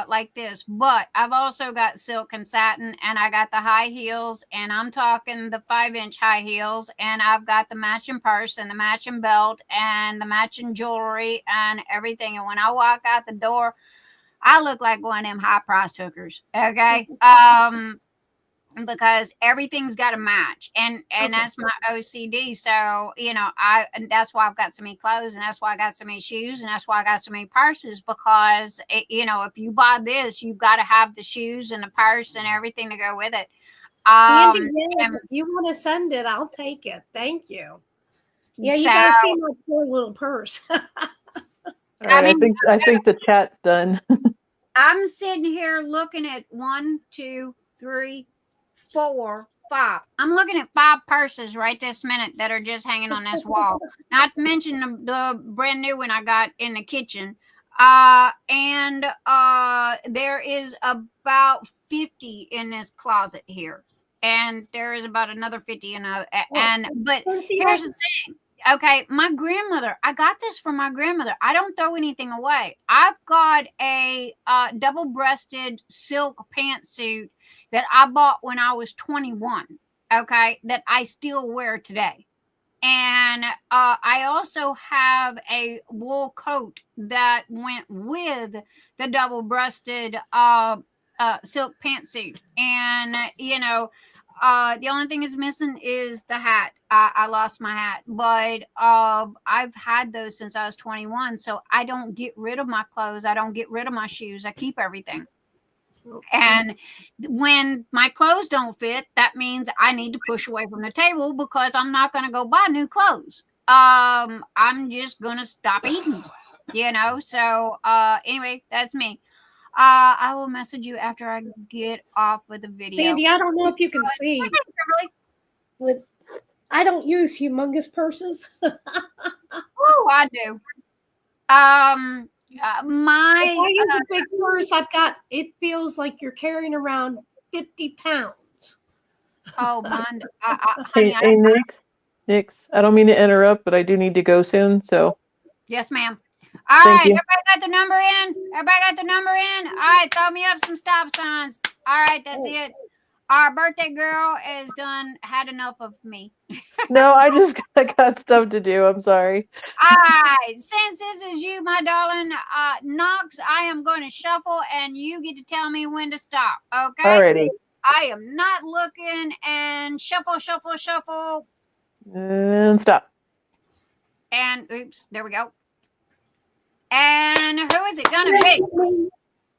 like this. But I've also got silk and satin, and I got the high heels, and I'm talking the 5-inch high heels, and I've got the matching purse and the matching belt and the matching jewelry and everything. And when I walk out the door, I look like one of them high price hookers. Okay. Because everything's got to match, and that's my OCD. So and that's why I've got so many clothes, and that's why I got so many shoes, and that's why I got so many purses, because if you buy this, you've got to have the shoes and the purse and everything to go with it. Andy, if you want to send it, I'll take it. Thank you. Yeah, you gotta see my poor little purse. I think the chat's done. I'm sitting here looking at 1, 2, 3, 4, 5. I'm looking at 5 purses right this minute that are just hanging on this wall. Not to mention the brand new one I got in the kitchen. And there is about 50 in this closet here. And there is about another 50 in but here's the thing. Okay, my grandmother, I got this from my grandmother. I don't throw anything away. I've got a double-breasted silk pantsuit that I bought when I was 21, okay, that I still wear today. And I also have a wool coat that went with the double-breasted silk pantsuit. And, the only thing is missing is the hat. I lost my hat, but I've had those since I was 21. So I don't get rid of my clothes. I don't get rid of my shoes. I keep everything. And when my clothes don't fit, that means I need to push away from the table, because I'm not going to go buy new clothes. I'm just going to stop eating, So anyway, that's me. I will message you after I get off with the video. Sandy, I don't know if you can see. I don't use humongous purses. Oh, I do. If I use a big purse, it feels like you're carrying around 50 pounds. Oh, mine. Hey, Nix, I don't mean to interrupt, but I do need to go soon. So. Yes, ma'am. All right, everybody got the number in? All right, throw me up some stop signs. All right, that's it. Our birthday girl is done, had enough of me. No, I got stuff to do. I'm sorry. All right, since this is you, my darling, Knox, I am going to shuffle, and you get to tell me when to stop, okay? Alrighty. I am not looking, and shuffle, shuffle, shuffle. And stop. And, oops, there we go. And who is it gonna be?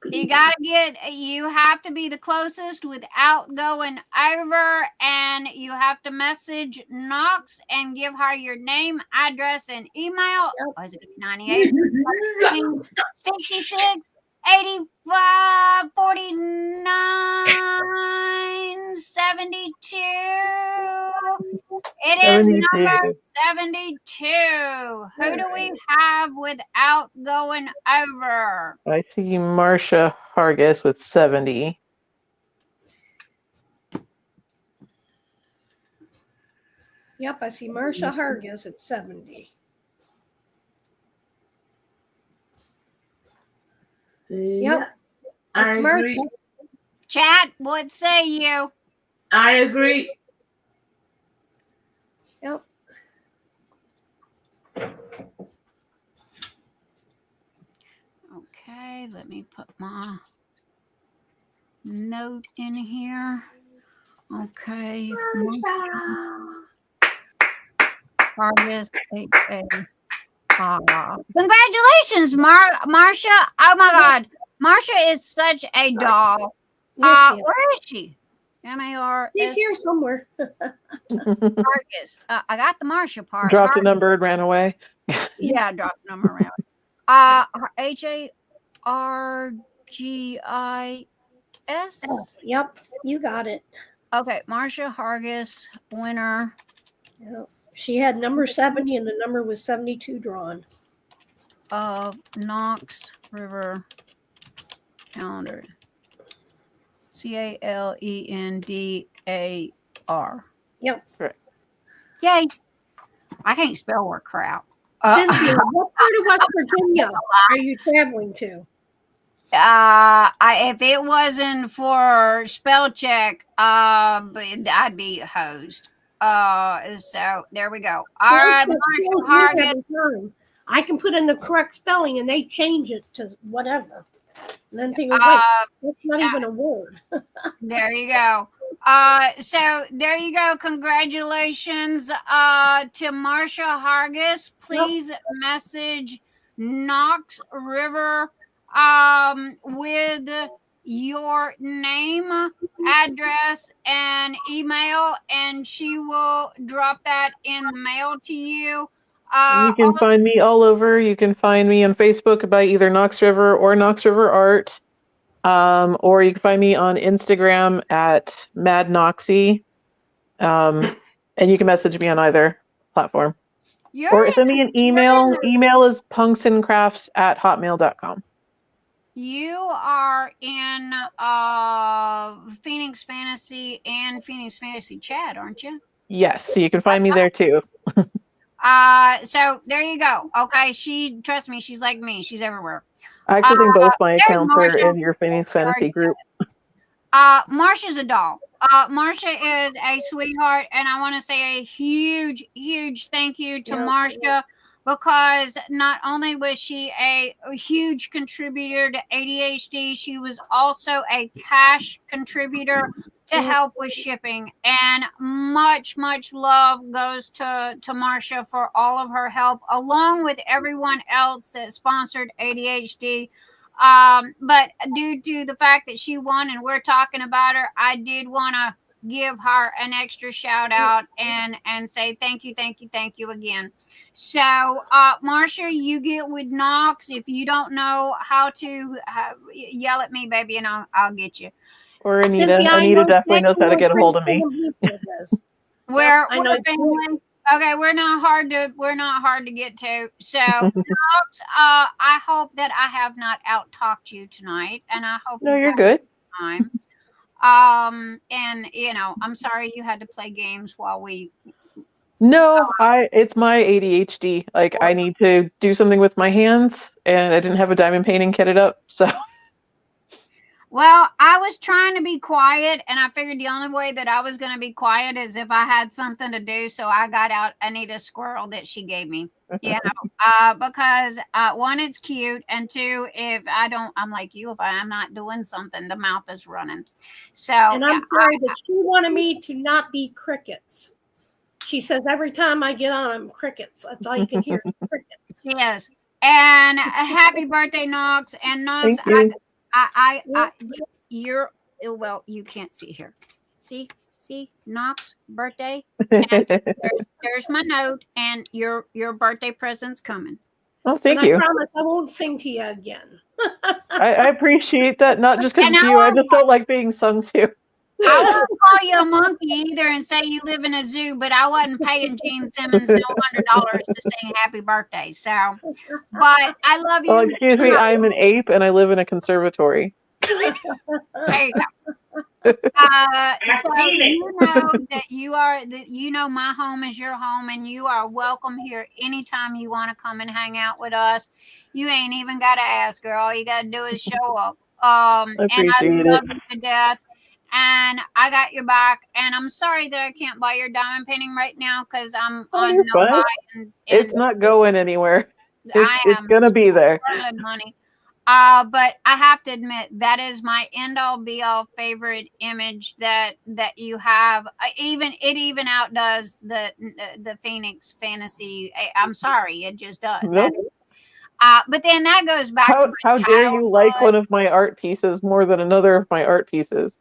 You have to be the closest without going over, and you have to message Knox and give her your name, address, and email. Oh, is it 98? 66, 85, 49, 72. It is 72. number 72. Who do we have without going over? I see Marsha Hargis with 70. Yep, I see Marsha Hargis at 70. Yep. I agree. Marsha. Chat, what say you? I agree. Yep. Okay, let me put my note in here. Okay. Harvest 8A. Congratulations, Marsha. Oh my God. Marsha is such a doll. Where is she? M-A-R. She's here somewhere. Hargis. I got the Marsha part. Dropped a number and ran away. Yeah, dropped a number around. HARGIS. Yep, you got it. Okay, Marsha Hargis, winner. Yep. She had number 70 and the number was 72 drawn. Of Knox River calendar. CALENDAR. Yep. Correct. Yay. I can't spell word crap. Cynthia, what part of West Virginia are you traveling to? If it wasn't for spell check, I'd be hosed. So there we go. All right, Marsha Hargis. I can put in the correct spelling and they change it to whatever. And then think, wait, that's not even a word. There you go. So there you go. Congratulations to Marsha Hargis. Please message Knox River with your name, address, and email, and she will drop that in the mail to you. You can find me all over. You can find me on Facebook by either Knox River or Knox River Art. Or you can find me on Instagram at MadNoxy. And you can message me on either platform. Or send me an email. Email is punksandcrafts@hotmail.com. You are in Phoenix Fantasy and Phoenix Fantasy Chat, aren't you? Yes, so you can find me there too. So there you go. Okay, trust me, she's like me. She's everywhere. I actually think both my accounts are in your Phoenix Fantasy group. Marsha's a doll. Marsha is a sweetheart, and I want to say a huge, huge thank you to Marsha, because not only was she a huge contributor to ADHD, she was also a cash contributor to help with shipping. And much, much love goes to Marsha for all of her help, along with everyone else that sponsored ADHD. But due to the fact that she won and we're talking about her, I did want to give her an extra shout out and say thank you again. So Marsha, you get with Knox. If you don't know how to yell at me, baby, and I'll get you. Or Anita. Anita definitely knows how to get a hold of me. We're family. Okay, we're not hard to get to. So Knox, I hope that I have not out talked you tonight, and I hope you're good. Time. And I'm sorry you had to play games while we. No, it's my ADHD. Like, I need to do something with my hands, and I didn't have a diamond painting kitted up, so. Well, I was trying to be quiet, and I figured the only way that I was going to be quiet is if I had something to do. So I got out Anita's squirrel that she gave me, because one, it's cute, and two, if I don't, I'm like you, if I'm not doing something, the mouth is running. So, and I'm sorry, but she wanted me to not be crickets. She says every time I get on, I'm crickets. That's all you can hear is crickets. Yes, and happy birthday, Knox. And Knox, you're well. You can't see here. See, Knox birthday. And there's my note, and your birthday present's coming. Oh, thank you. I promise I won't sing to you again. I appreciate that. Not just because it's you. I just don't like being sung to. I won't call you a monkey either and say you live in a zoo, but I wasn't paying Gene Simmons no $100 to sing happy birthday. So, but I love you. Oh, excuse me, I'm an ape and I live in a conservatory. There you go. So you know that my home is your home, and you are welcome here anytime you want to come and hang out with us. You ain't even got to ask, girl. All you got to do is show up. And I love you to death. And I got your back, and I'm sorry that I can't buy your diamond painting right now because I'm on no buy. And it's not going anywhere. It's gonna be there. Money. But I have to admit that is my end-all be-all favorite image that you have. It even outdoes the Phoenix Fantasy. I'm sorry, it just does. Nope. But then that goes back to how dare you like one of my art pieces more than another of my art pieces?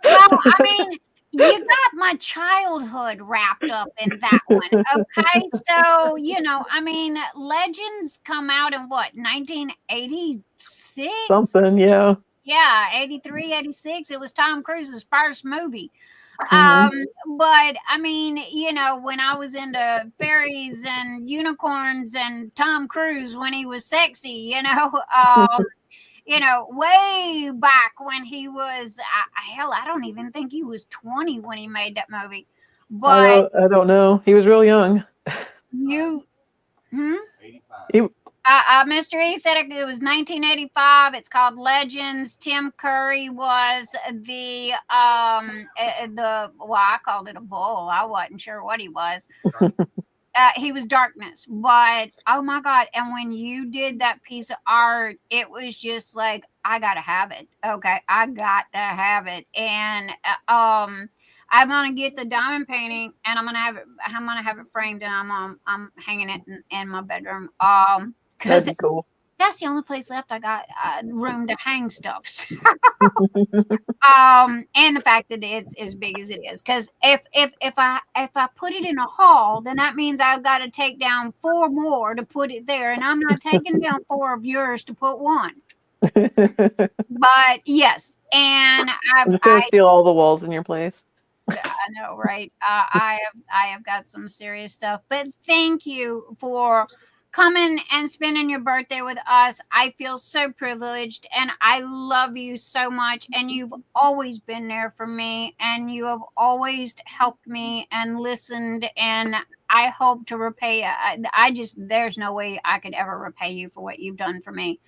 Well, I mean, You got my childhood wrapped up in that one. Okay. So, I mean, Legends come out in what, 1986? Something, yeah. Yeah, 83, 86. It was Tom Cruise's first movie. Mm-hmm. But I mean, when I was into fairies and unicorns and Tom Cruise when he was sexy, way back when he was, hell, I don't even think he was 20 when he made that movie. But I don't know. He was real young. you, 85. Mr. E said it was 1985. It's called Legends. Tim Curry was the well, I called it a bull. I wasn't sure what he was. He was Darkness, but oh my God. And when you did that piece of art, it was just like, I got to have it. Okay. I got to have it. And, I'm going to get the diamond painting and I'm going to have it framed and I'm hanging it in my bedroom. Cause That'd be cool. That's the only place left I got room to hang stuff. And the fact that it's as big as it is, because if I put it in a hall, then that means I've got to take down 4 more to put it there, and I'm not taking down 4 of yours to put one. But yes, and I steal all the walls in your place. I know, right? I have got some serious stuff, but thank you for coming and spending your birthday with us. I feel so privileged and I love you so much. And you've always been there for me and you have always helped me and listened. And I hope to repay. There's no way I could ever repay you for what you've done for me.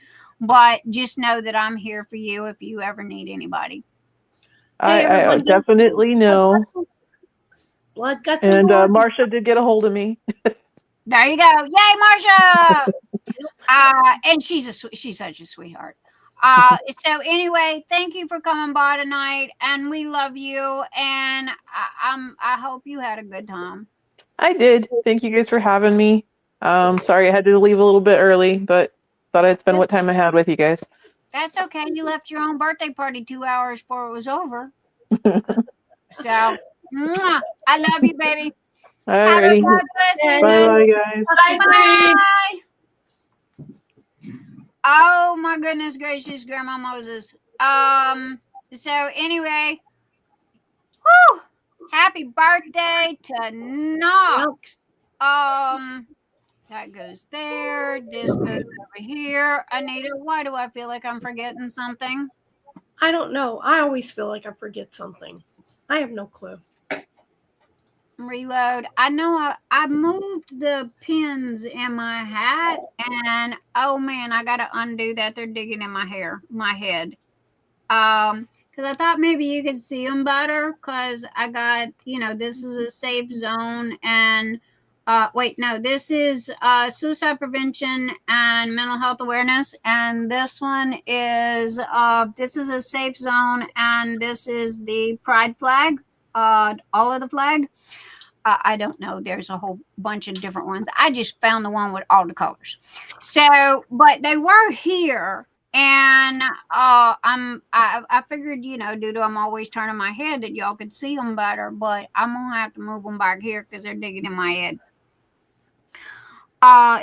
But just know that I'm here for you if you ever need anybody. I definitely know. Blood, guts, and blood. Marsha did get a hold of me. There you go. Yay, Marsha! And she's such a sweetheart. So anyway, thank you for coming by tonight, and we love you. And I hope you had a good time. I did. Thank you guys for having me. Sorry I had to leave a little bit early, but thought I'd spend what time I had with you guys. That's okay. You left your own birthday party 2 hours before it was over. So, I love you, baby. Alrighty. Bye, guys. Bye. Oh my goodness gracious, Grandma Moses. So anyway, whoo, happy birthday to Knox. That goes there. This goes over here. Anita, why do I feel like I'm forgetting something? I don't know. I always feel like I forget something. I have no clue. Reload. I know I moved the pins in my hat, and oh man, I gotta undo that. They're digging in my head. Because I thought maybe you could see them better. Because I got, this is a safe zone, and wait, no, this is suicide prevention and mental health awareness, and this one is this is a safe zone, and this is the pride flag. All of the flag. I don't know. There's a whole bunch of different ones. I just found the one with all the colors. So, but they were here, and I figured, due to I'm always turning my head, that y'all could see them better. But I'm gonna have to move them back here because they're digging in my head.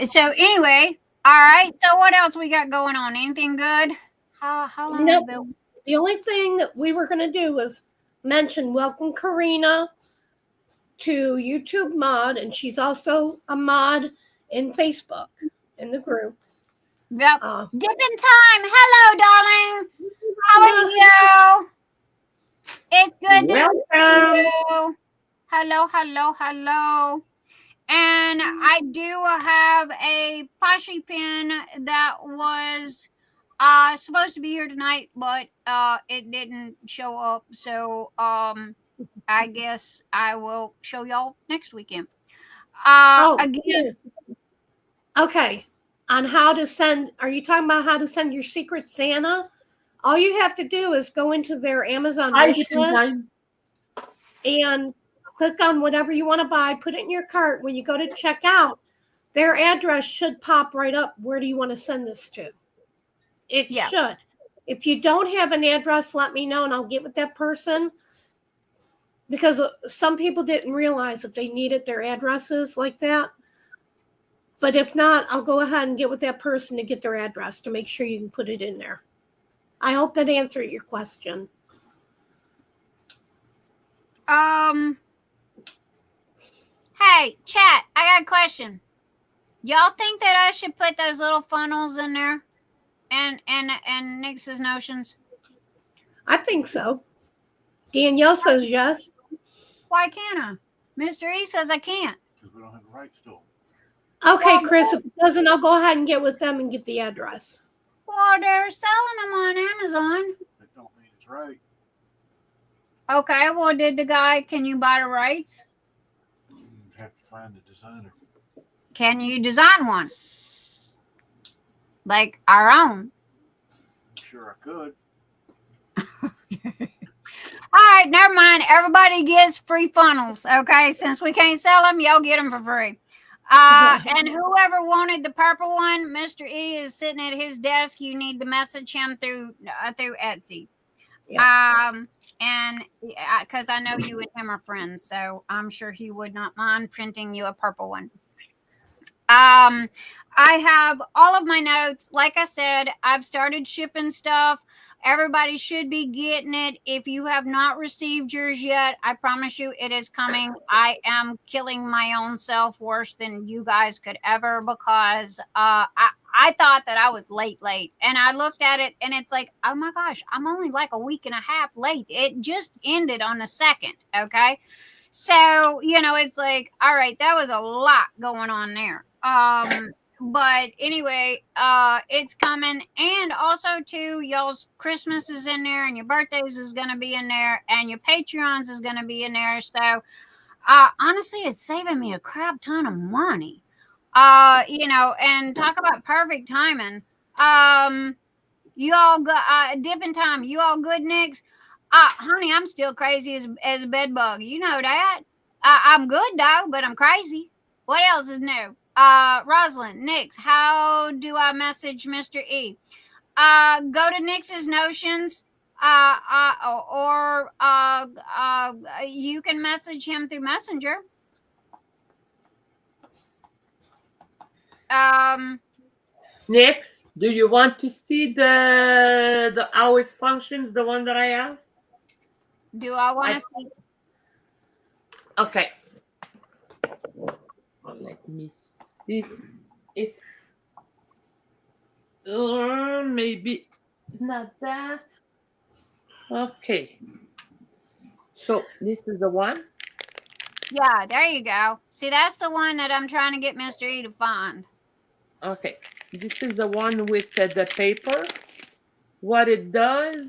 So anyway, all right. So what else we got going on? Anything good? How long has it been? The only thing that we were gonna do was mention welcome Karina to YouTube mod, and she's also a mod in Facebook in the group. Yep. Dipping time. Hello, darling. How are you? It's good to see you. Hello. And I do have a Pashi pin that was supposed to be here tonight, but it didn't show up. So I guess I will show y'all next weekend. Again. Okay. On how to send, are you talking about how to send your Secret Santa? All you have to do is go into their Amazon wish list and click on whatever you want to buy, put it in your cart. When you go to check out, their address should pop right up. Where do you want to send this to? It should. If you don't have an address, let me know and I'll get with that person. because some people didn't realize that they needed their addresses like that. But if not, I'll go ahead and get with that person to get their address to make sure you can put it in there. I hope that answered your question. Hey, chat, I got a question. Y'all think that I should put those little funnels in there and Nix's notions? I think so. Danielle says yes. Why can't I? Mr. E says I can't. Because we don't have the rights to them. Okay, Kris, if it doesn't, I'll go ahead and get with them and get the address. Well, they're selling them on Amazon. That don't mean it's right. Okay, well, can you buy the rights? You have to find the designer. Can you design one? Like our own? I'm sure I could. All right, never mind. Everybody gets free funnels, okay? Since we can't sell them, y'all get them for free. And whoever wanted the purple one, Mr. E is sitting at his desk. You need to message him through Etsy. Yeah. And because I know you and him are friends, so I'm sure he would not mind printing you a purple one. I have all of my notes. Like I said, I've started shipping stuff. Everybody should be getting it. If you have not received yours yet, I promise you it is coming. I am killing my own self worse than you guys could ever, because I thought that I was late. And I looked at it and it's like, oh my gosh, I'm only like a week and a half late. It just ended on the 2nd. Okay. So, it's like, all right, that was a lot going on there. But anyway, it's coming. And also too, y'all's Christmas is in there, and your birthdays is going to be in there, and your Patreons is going to be in there. So, honestly, it's saving me a crap ton of money. And talk about perfect timing. You all got, dipping time. You all good, Nix? Honey, I'm still crazy as a bed bug. You know that. I'm good though, but I'm crazy. What else is new? Rosalind, Nix, how do I message Mr. E? Go to Nix's Notions, or you can message him through Messenger. Nix, do you want to see the how it functions, the one that I have? Do I want to see? Okay. Let me see if maybe not that. Okay. So this is the one. Yeah, there you go. See, that's the one that I'm trying to get Mr. E to find. Okay. This is the one with the paper. What it does,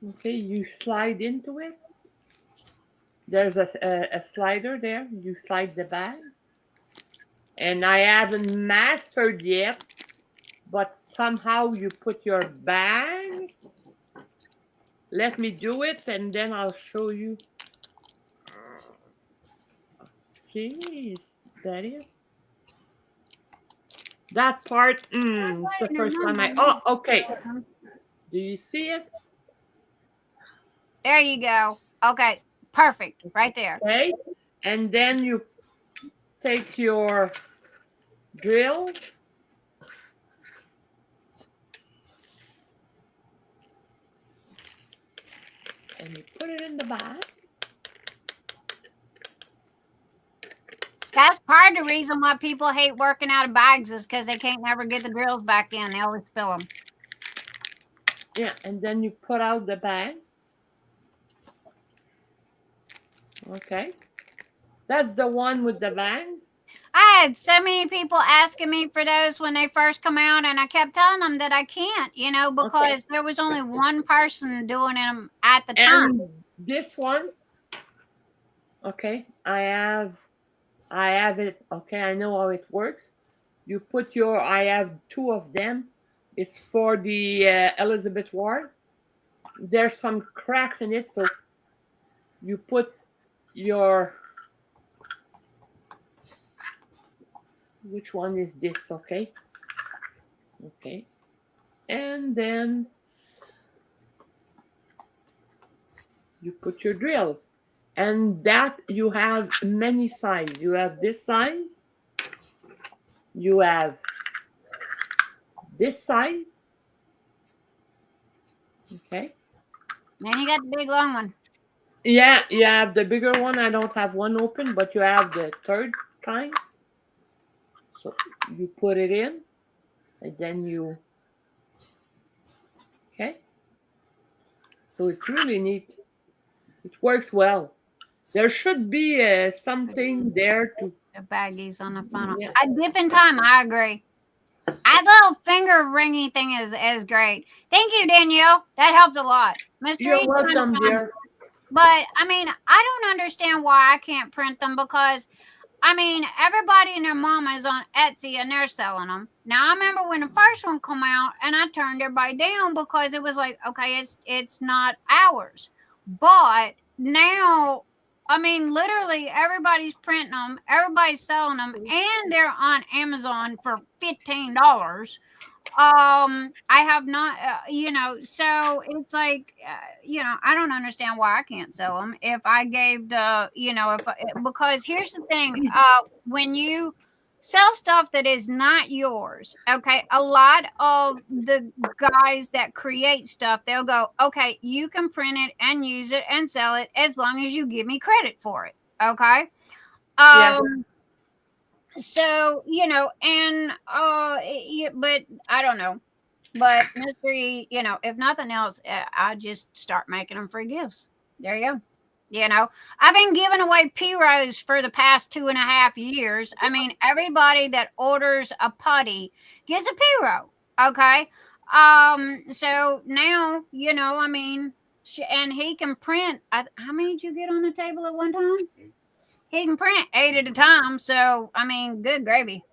okay, you slide into it. There's a slider there. You slide the bag. And I haven't mastered yet, but somehow you put your bag. Let me do it, and then I'll show you. Jeez, that is. That part, it's the first time oh, okay. Do you see it? There you go. Okay, perfect. Right there. Okay, and then you take your drill. And you put it in the bag. That's part of the reason why people hate working out of bags, is because they can't never get the drills back in. They always spill them. Yeah, and then you put out the bag. Okay. That's the one with the bag. I had so many people asking me for those when they first come out, and I kept telling them that I can't, because there was only one person doing them at the time. And this one, okay, I have it. Okay, I know how it works. You put I have two of them. It's for the Elizabeth Ward. There's some cracks in it, so you put your, which one is this? Okay. Okay. And then You put your drills. And that you have many sizes. You have this size. You have this size. Okay. Then you got the big long one. Yeah, you have the bigger one. I don't have one open, but you have the third kind. So you put it in, and then you, okay. So it's really neat. It works well. There should be something there to. The baggies on the funnel. Yeah. I dip in time. I agree. That little finger ringy thing is great. Thank you, Danielle. That helped a lot. Mr. You're E's welcome, dear. But I mean, I don't understand why I can't print them because I mean, everybody and their mama is on Etsy and they're selling them. Now I remember when the first one came out and I turned everybody down because it was like, okay, it's not ours. But now, I mean, literally everybody's printing them, everybody's selling them, and they're on Amazon for $15. I have not, so it's like, I don't understand why I can't sell them. If I gave because here's the thing, when you sell stuff that is not yours, okay, a lot of the guys that create stuff, they'll go, okay, you can print it and use it and sell it as long as you give me credit for it, okay? So, but I don't know. But Mystery, if nothing else, I just start making them free gifts. There you go. I've been giving away P-Rose for the past 2.5 years. I mean, everybody that orders a putty gets a P-Rose. Okay. So now, I mean, and he can print. How many did you get on the table at one time? He can print 8 at a time. So, I mean, good gravy.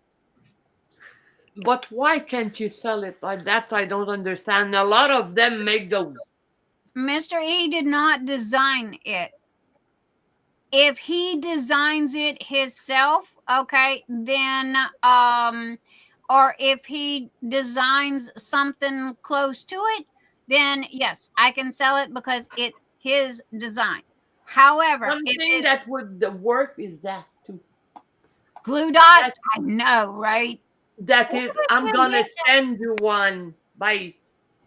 But why can't you sell it like that? I don't understand. A lot of them make those. Mr. E did not design it. If he designs it himself, okay, then, or if he designs something close to it, then yes, I can sell it because it's his design. However, something that would work is that too. Glue dots? I know, right? That is, I'm gonna send you one by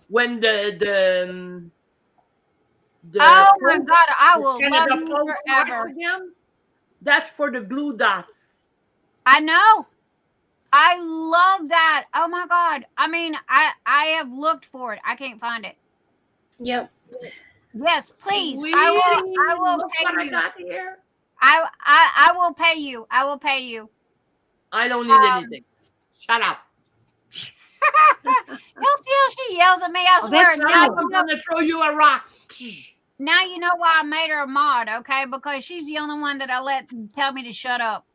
when the oh my God, I will love you forever. Again. That's for the glue dots. I know. I love that. Oh my God. I mean, I have looked for it. I can't find it. Yep. Yes, please. I will pay you. I got here. I will pay you. I will pay you. I don't need anything. Shut up. You'll see how she yells at me. I swear. Now I'm gonna throw you a rock. Now you know why I made her a mod, okay? Because she's the only one that I let tell me to shut up.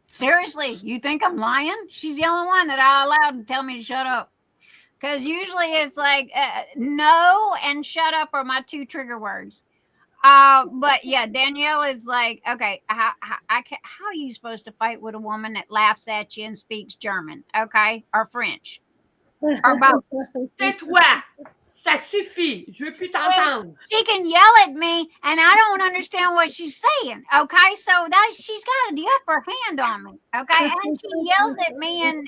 Seriously, you think I'm lying? She's the only one that I allowed to tell me to shut up. Because usually it's like no and shut up are my 2 trigger words. But yeah, Danielle is like, okay, how are you supposed to fight with a woman that laughs at you and speaks German, okay, or French, or both? Tais-toi, ça suffit. Je veux plus t'entendre. She can yell at me, and I don't understand what she's saying. Okay, so that she's got the upper hand on me. Okay, and she yells at me in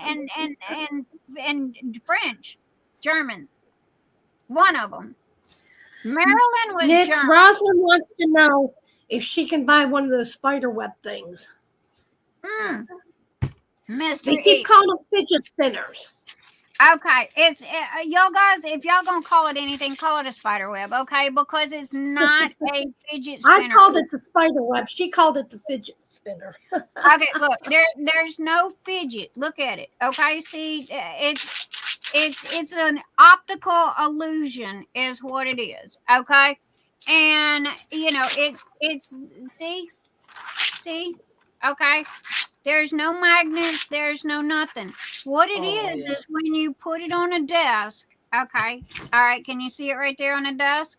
French, German. One of them. Marilyn was Nick, German. Rosalind wants to know if she can buy one of those spider web things. Mr. They keep calling them fidget spinners. Okay, it's y'all guys. If y'all gonna call it anything, call it a spider web, okay? Because it's not a fidget spinner. I called it the spider web. She called it the fidget spinner. Okay, look, there's no fidget. Look at it. Okay, see, it's an optical illusion, is what it is. Okay, and it's see, okay. There's no magnets. There's no nothing. What it is when you put it on a desk. Okay. All right. Can you see it right there on the desk?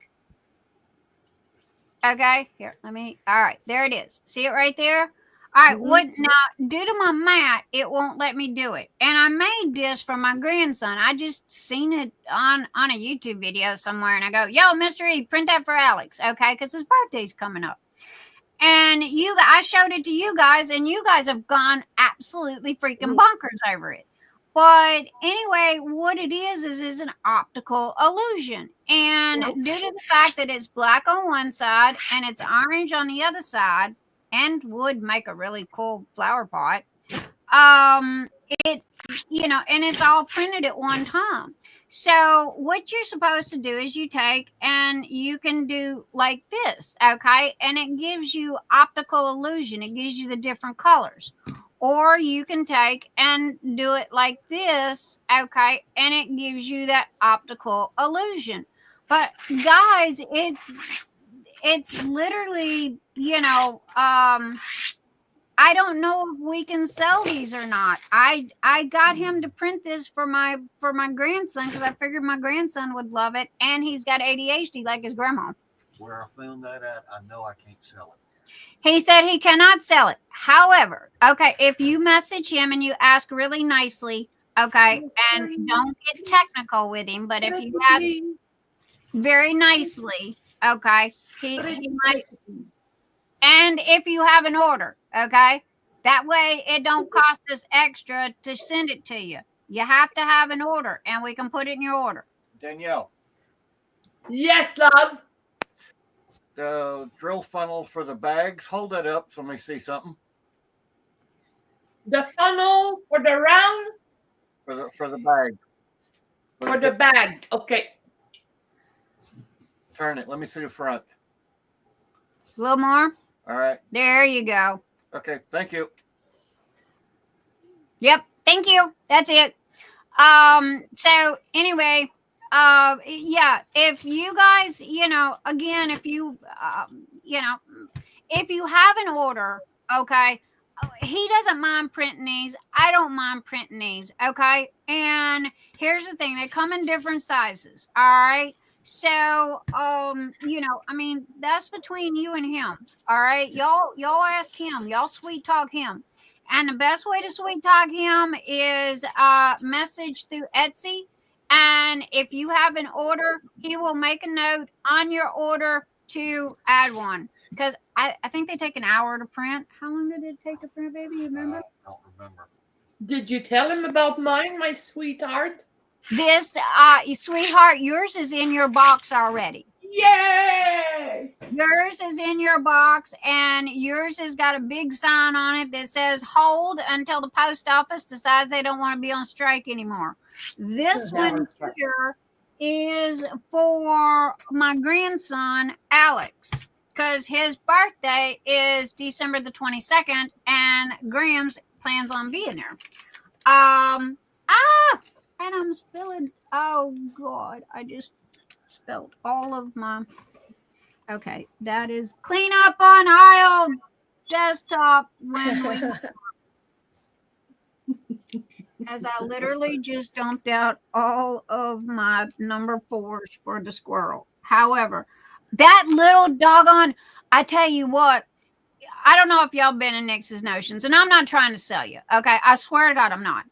Okay. Here, all right. There it is. See it right there? All right, what now? Due to my mat, it won't let me do it. And I made this for my grandson. I just seen it on a YouTube video somewhere, and I go, "Yo, Mr. E, print that for Alex, okay? Because his birthday's coming up." And I showed it to you guys, and you guys have gone absolutely freaking bonkers over it. But anyway, what it is an optical illusion. And due to the fact that it's black on one side and it's orange on the other side, and would make a really cool flower pot, it, and it's all printed at one time. So what you're supposed to do is you take and you can do like this, okay? And it gives you optical illusion. It gives you the different colors. Or you can take and do it like this, okay? And it gives you that optical illusion. But guys, it's literally, I don't know if we can sell these or not. I got him to print this for my grandson because I figured my grandson would love it, and he's got ADHD like his grandma. Where I found that at, I know I can't sell it. He said he cannot sell it. However, okay, if you message him and you ask really nicely, okay, and don't get technical with him, but if you ask very nicely, okay, he might. And if you have an order, okay, that way it don't cost us extra to send it to you. You have to have an order, and we can put it in your order. Danielle. Yes, love. The drill funnel for the bags. Hold that up so let me see something. The funnel for the round? For the bag. For the bags. Okay. Turn it. Let me see the front. A little more. All right. There you go. Okay. Thank you. Yep. Thank you. That's it. So anyway, yeah, if you guys, again, if you, if you have an order, okay, he doesn't mind printing these. I don't mind printing these. Okay. And here's the thing. They come in different sizes. All right. So, that's between you and him. All right. Y'all ask him, y'all sweet talk him. And the best way to sweet talk him is message through Etsy. And if you have an order, he will make a note on your order to add one. Because I think they take an hour to print. How long did it take to print, baby? You remember? I don't remember. Did you tell him about mine, my sweetheart? This, sweetheart, yours is in your box already. Yay! Yours is in your box, and yours has got a big sign on it that says hold until the post office decides they don't want to be on strike anymore. This one here is for my grandson, Alex, because his birthday is December the 22nd, and Graham's plans on being there. And I'm spilling. Oh, God. I just spilled all of my. Okay. That is clean up on aisle desktop when we. As I literally just dumped out all of my number 4s for the squirrel. However, that little doggone. I tell you what. I don't know if y'all been in Nix's Notions, and I'm not trying to sell you. Okay. I swear to God, I'm not.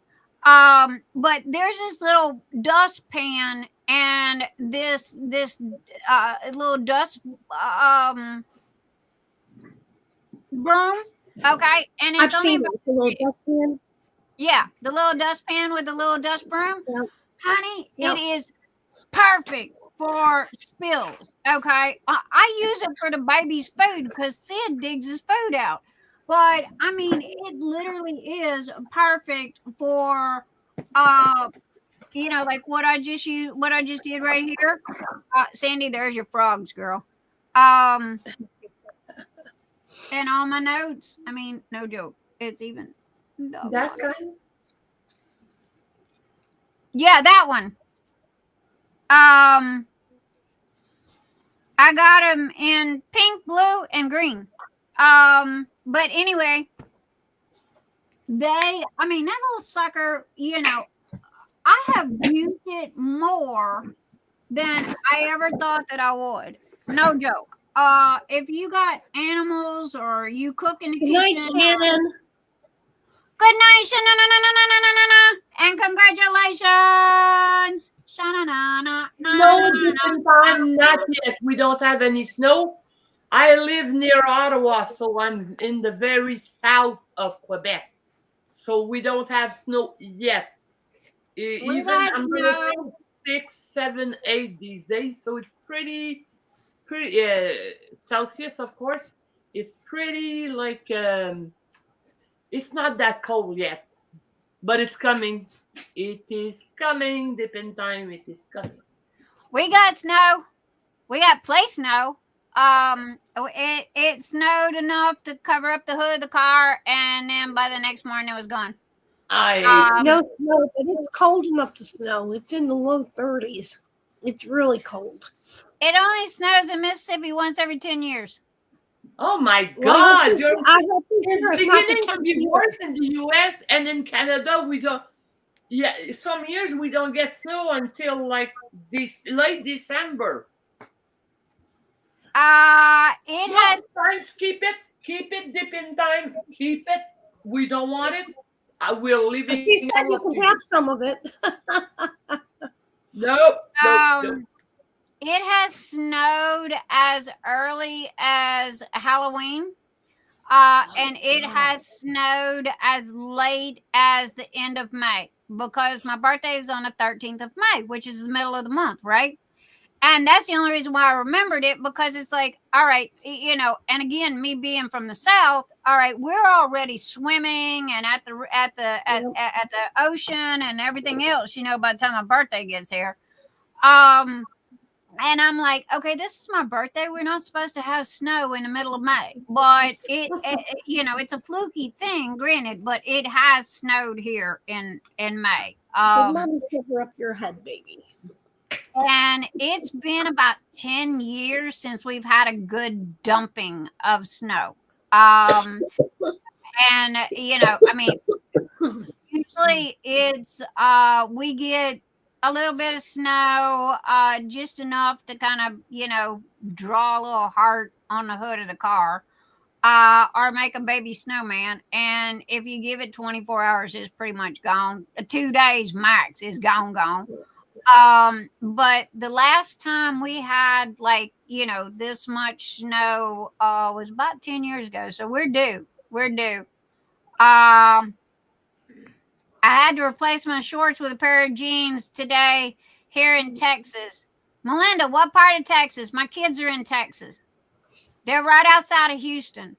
But there's this little dustpan and this little dust broom, okay, and it's I've seen the little dustpan. Yeah, the little dustpan with the little dust broom, Yep. honey. Yep. It is perfect for spills. Okay, I use it for the baby's food because Sid digs his food out. But I mean, it literally is perfect for, like what I just did right here. Sandy, there's your frogs, girl. And all my notes. I mean, no joke. It's even. That kind? Yeah, that one. I got them in pink, blue, and green. But anyway, that little sucker, I have used it more than I ever thought that I would. No joke. if you got animals or you cook in the Good night, kitchen. Shannon. Good night, Shannon. And congratulations. Shannon. No, different time, not yet. We don't have any snow. I live near Ottawa, so I'm in the very south of Quebec. So we don't have snow yet. Even I'm gonna say 6, 7, 8 these days. So it's pretty Celsius, of course. It's pretty like it's not that cold yet, but it's coming. It is coming. Dip in time. It is coming. We got snow. We got play snow. It snowed enough to cover up the hood of the car, and then by the next morning it was gone. No snow, but it's cold enough to snow. It's in the low 30s. It's really cold. It only snows in Mississippi once every 10 years. Oh my Well, God! it's beginning to be worse in the U.S. and in Canada. We don't. Yeah, some years we don't get snow until like this late December. It has times. Keep it. Dip in time. Keep it. We don't want it. I will leave it. She said you can have some of it. Nope. It has snowed as early as Halloween, and it has snowed as late as the end of May, because my birthday is on the 13th of May, which is the middle of the month, right? And that's the only reason why I remembered it, because it's like, all right, you know, and again, me being from the South, all right, we're already swimming and at the ocean and everything else, you know, by the time my birthday gets here. And I'm like, okay, this is my birthday. We're not supposed to have snow in the middle of May, but it you know, it's a fluky thing, granted, but it has snowed here in May. Mommy, cover up your head, baby. And it's been about 10 years since we've had a good dumping of snow. And you know, I mean, usually it's we get a little bit of snow, just enough to kind of, you know, draw a little heart on the hood of the car, or make a baby snowman. And if you give it 24 hours, it's pretty much gone. 2 days max is gone. But the last time we had, like, you know, this much snow was about 10 years ago. So we're due. I had to replace my shorts with a pair of jeans today here in Texas. Melinda, what part of Texas? My kids are in Texas. They're right outside of Houston.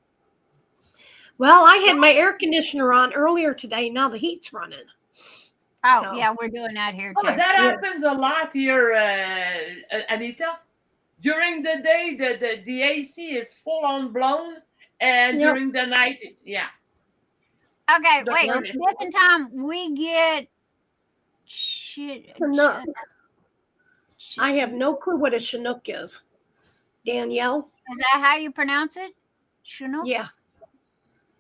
Well, I had my air conditioner on earlier today. Now the heat's running. Oh, So. yeah, we're doing that here too. Oh, that happens a lot here, Anita. During the day, the AC is full on blown, and during the night, yeah. Okay, wait. Different time we get shit. I have no clue what a Chinook is. Danielle? Is that how you pronounce it? Chinook? Yeah.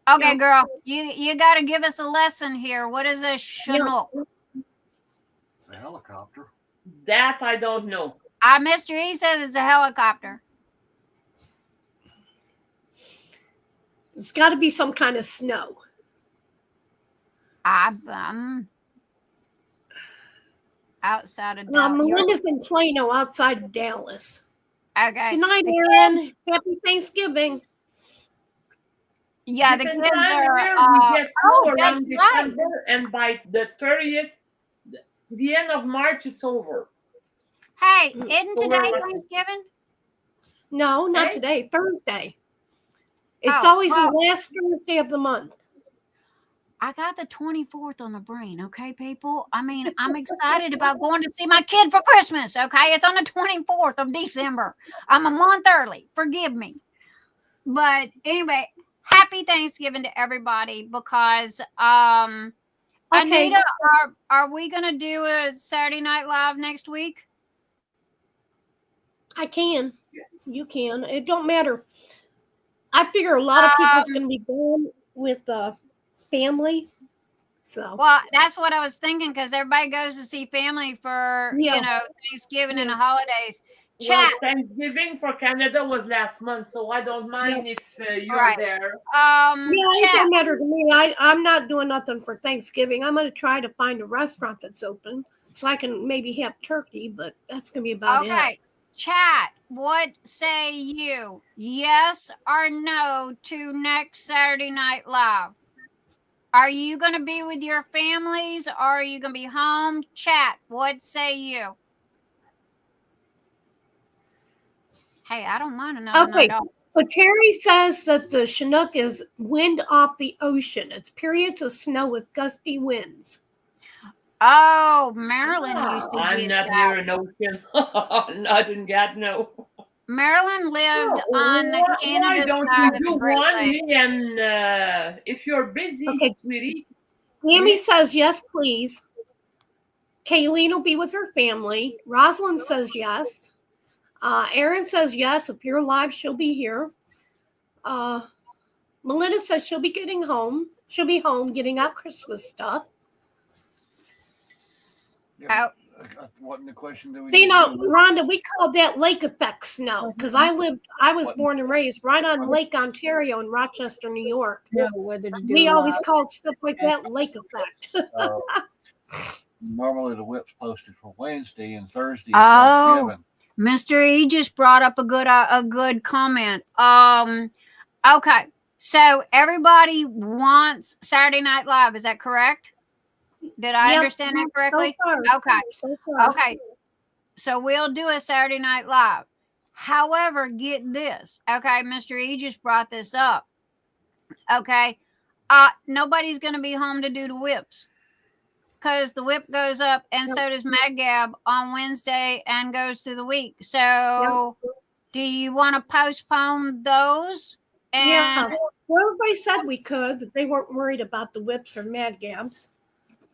Okay, girl. You got to give us a lesson here. What is a Chinook? A helicopter. That I don't know. Mr. E says it's a helicopter. It's got to be some kind of snow. Outside of Dallas. Melinda's in Plano, outside of Dallas. Okay. Good night, Erin. Happy Thanksgiving. Yeah, the kids are. We get snow around December, and by the 30th, the end of March, it's over. Hey, isn't today Thanksgiving? No, not today. Thursday. It's always the last Thursday of the month. I got the 24th on the brain, okay, people? I mean, I'm excited about going to see my kid for Christmas, okay? It's on the 24th of December. I'm a month early. Forgive me. But anyway, happy Thanksgiving to everybody, because Anita, are we going to do a Saturday Night Live next week? I can. You can. It don't matter. I figure a lot of people are going to be going with family. So. Well, that's what I was thinking, because everybody goes to see family for, you know, Thanksgiving and the holidays. Chat. Well, Thanksgiving for Canada was last month, so I don't mind if you're Right. there. Yeah, it Chat. don't matter to me. I'm not doing nothing for Thanksgiving. I'm going to try to find a restaurant that's open so I can maybe have turkey, but that's going to be about it. Chat, what say you? Yes or no to next Saturday Night Live? Are you going to be with your families or are you going to be home? Chat, what say you? Hey, I don't mind another night off. So Terry says that the Chinook is wind off the ocean. It's periods of snow with gusty winds. Oh, Marilyn used to I'm get not that. near an ocean. Not in Gatineau. Marilyn lived on the Canada Why don't side you of the do Great one, Lakes. me and if you're busy, sweetie. Amy says yes, please. Kayleen will be with her family. Rosalind says yes. Erin says yes. If you're live, she'll be here. Melinda says she'll be getting home. She'll be home getting out Christmas stuff. Yeah, what the question do we See, now, Rhonda, we call that lake effect snow because I was born and raised right on Lake Ontario in Rochester, New York. We always called stuff like that lake effect. Normally the whip's posted for Wednesday and Thursday is Oh, Thanksgiving. Mr. E just brought up a good comment. Okay, so everybody wants Saturday Night Live. Is that correct? Did I understand that correctly? Okay. So we'll do a Saturday Night Live. However, get this. Okay, Mr. E just brought this up. Okay. Nobody's going to be home to do the whips because the whip goes up and so does Mad Gab on Wednesday and goes through the week. So do you want to postpone those? And well, everybody said we could, that they weren't worried about the whips or Mad Gabs.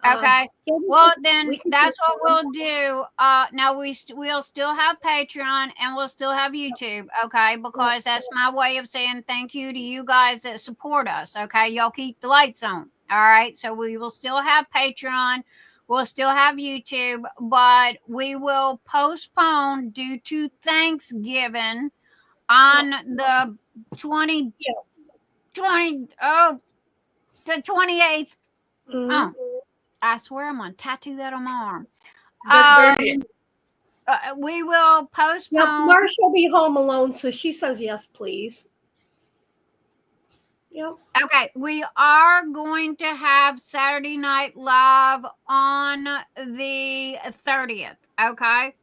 Okay. Well, then that's what we'll do. Now we'll still have Patreon and we'll still have YouTube. Okay, because that's my way of saying thank you to you guys that support us. Okay, y'all keep the lights on. All right, so we will still have Patreon. We'll still have YouTube, but we will postpone due to Thanksgiving on the 28th. Oh. I swear I'm going to tattoo that on my arm. We will postpone. Marsha will be home alone, so she says yes, please. Yep. Okay, we are going to have Saturday Night Live on the 30th, okay?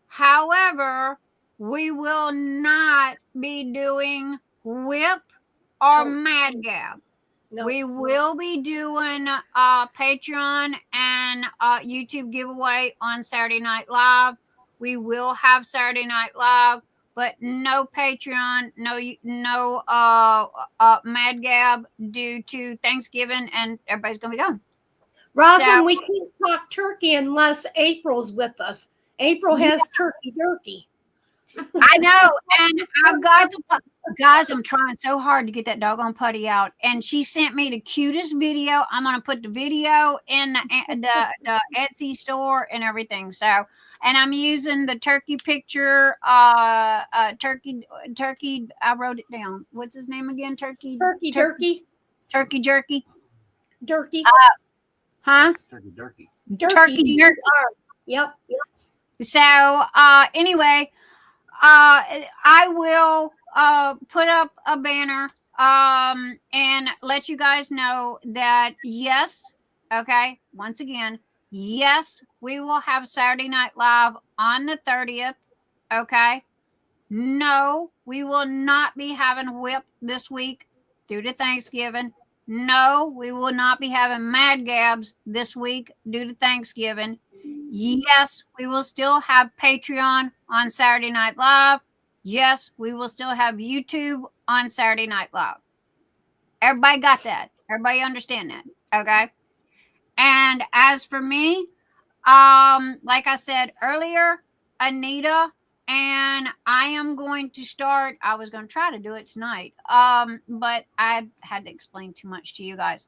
However, we will not be doing Whip or Mad Gab. We will be doing Patreon and YouTube giveaway on Saturday Night Live. We will have Saturday Night Live, but no Patreon, no Mad Gab due to Thanksgiving, and everybody's gonna be gone. Rosalind, we can't talk turkey unless April's with us. April has turkey jerky. I know, and I've got the guys. I'm trying so hard to get that doggone putty out, and she sent me the cutest video. I'm gonna put the video in the Etsy store and everything. So, and I'm using the turkey picture. Turkey. I wrote it down. What's his name again? Turkey jerky. Turkey jerky. Yep. So, anyway. I will put up a banner and let you guys know that yes, okay, once again, yes, we will have Saturday Night Live on the 30th, okay? No, we will not be having Whip this week due to Thanksgiving. No, we will not be having Mad Gabs this week due to Thanksgiving. Yes, we will still have Patreon on Saturday Night Live. Yes, we will still have YouTube on Saturday Night Live. Everybody got that? Everybody understand that? Okay. And as for me, like I said earlier, Anita and I am going to start. I was going to try to do it tonight, but I had to explain too much to you guys.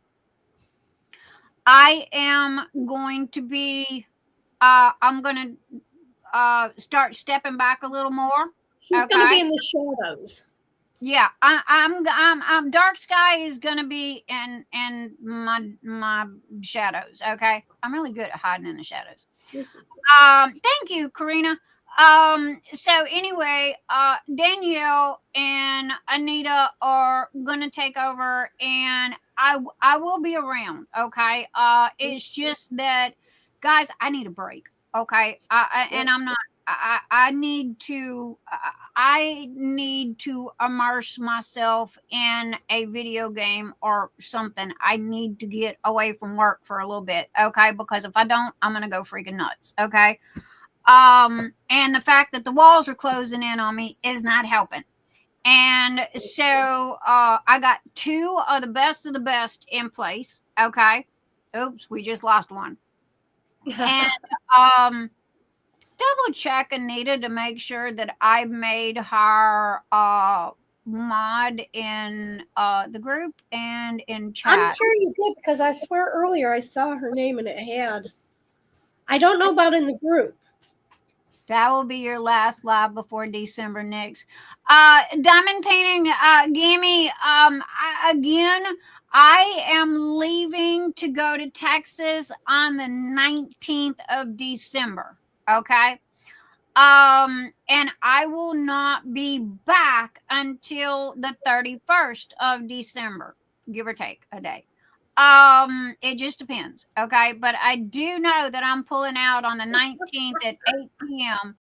I am going to be. I'm going to start stepping back a little more. She's going to be in the shadows. Yeah, I'm dark sky is gonna be in my shadows. Okay, I'm really good at hiding in the shadows. Thank you, Karina. So anyway, Danielle and Anita are gonna take over, and I will be around. Okay, it's just that, guys, I need a break. Okay, and I'm not. I need to immerse myself in a video game or something. I need to get away from work for a little bit, okay? Because if I don't, I'm gonna go freaking nuts, okay? And the fact that the walls are closing in on me is not helping. And so I got two of the best in place, okay? Oops, we just lost one. And double check Anita to make sure that I made her mod in the group and in chat. I'm sure you did, because I swear earlier I saw her name and it had. I don't know about in the group. That will be your last live before December next. Diamond painting, Gammy. Again, I am leaving to go to Texas on the 19th of December. Okay. And I will not be back until the 31st of December, give or take a day. It just depends. Okay. But I do know that I'm pulling out on the 19th at 8 p.m.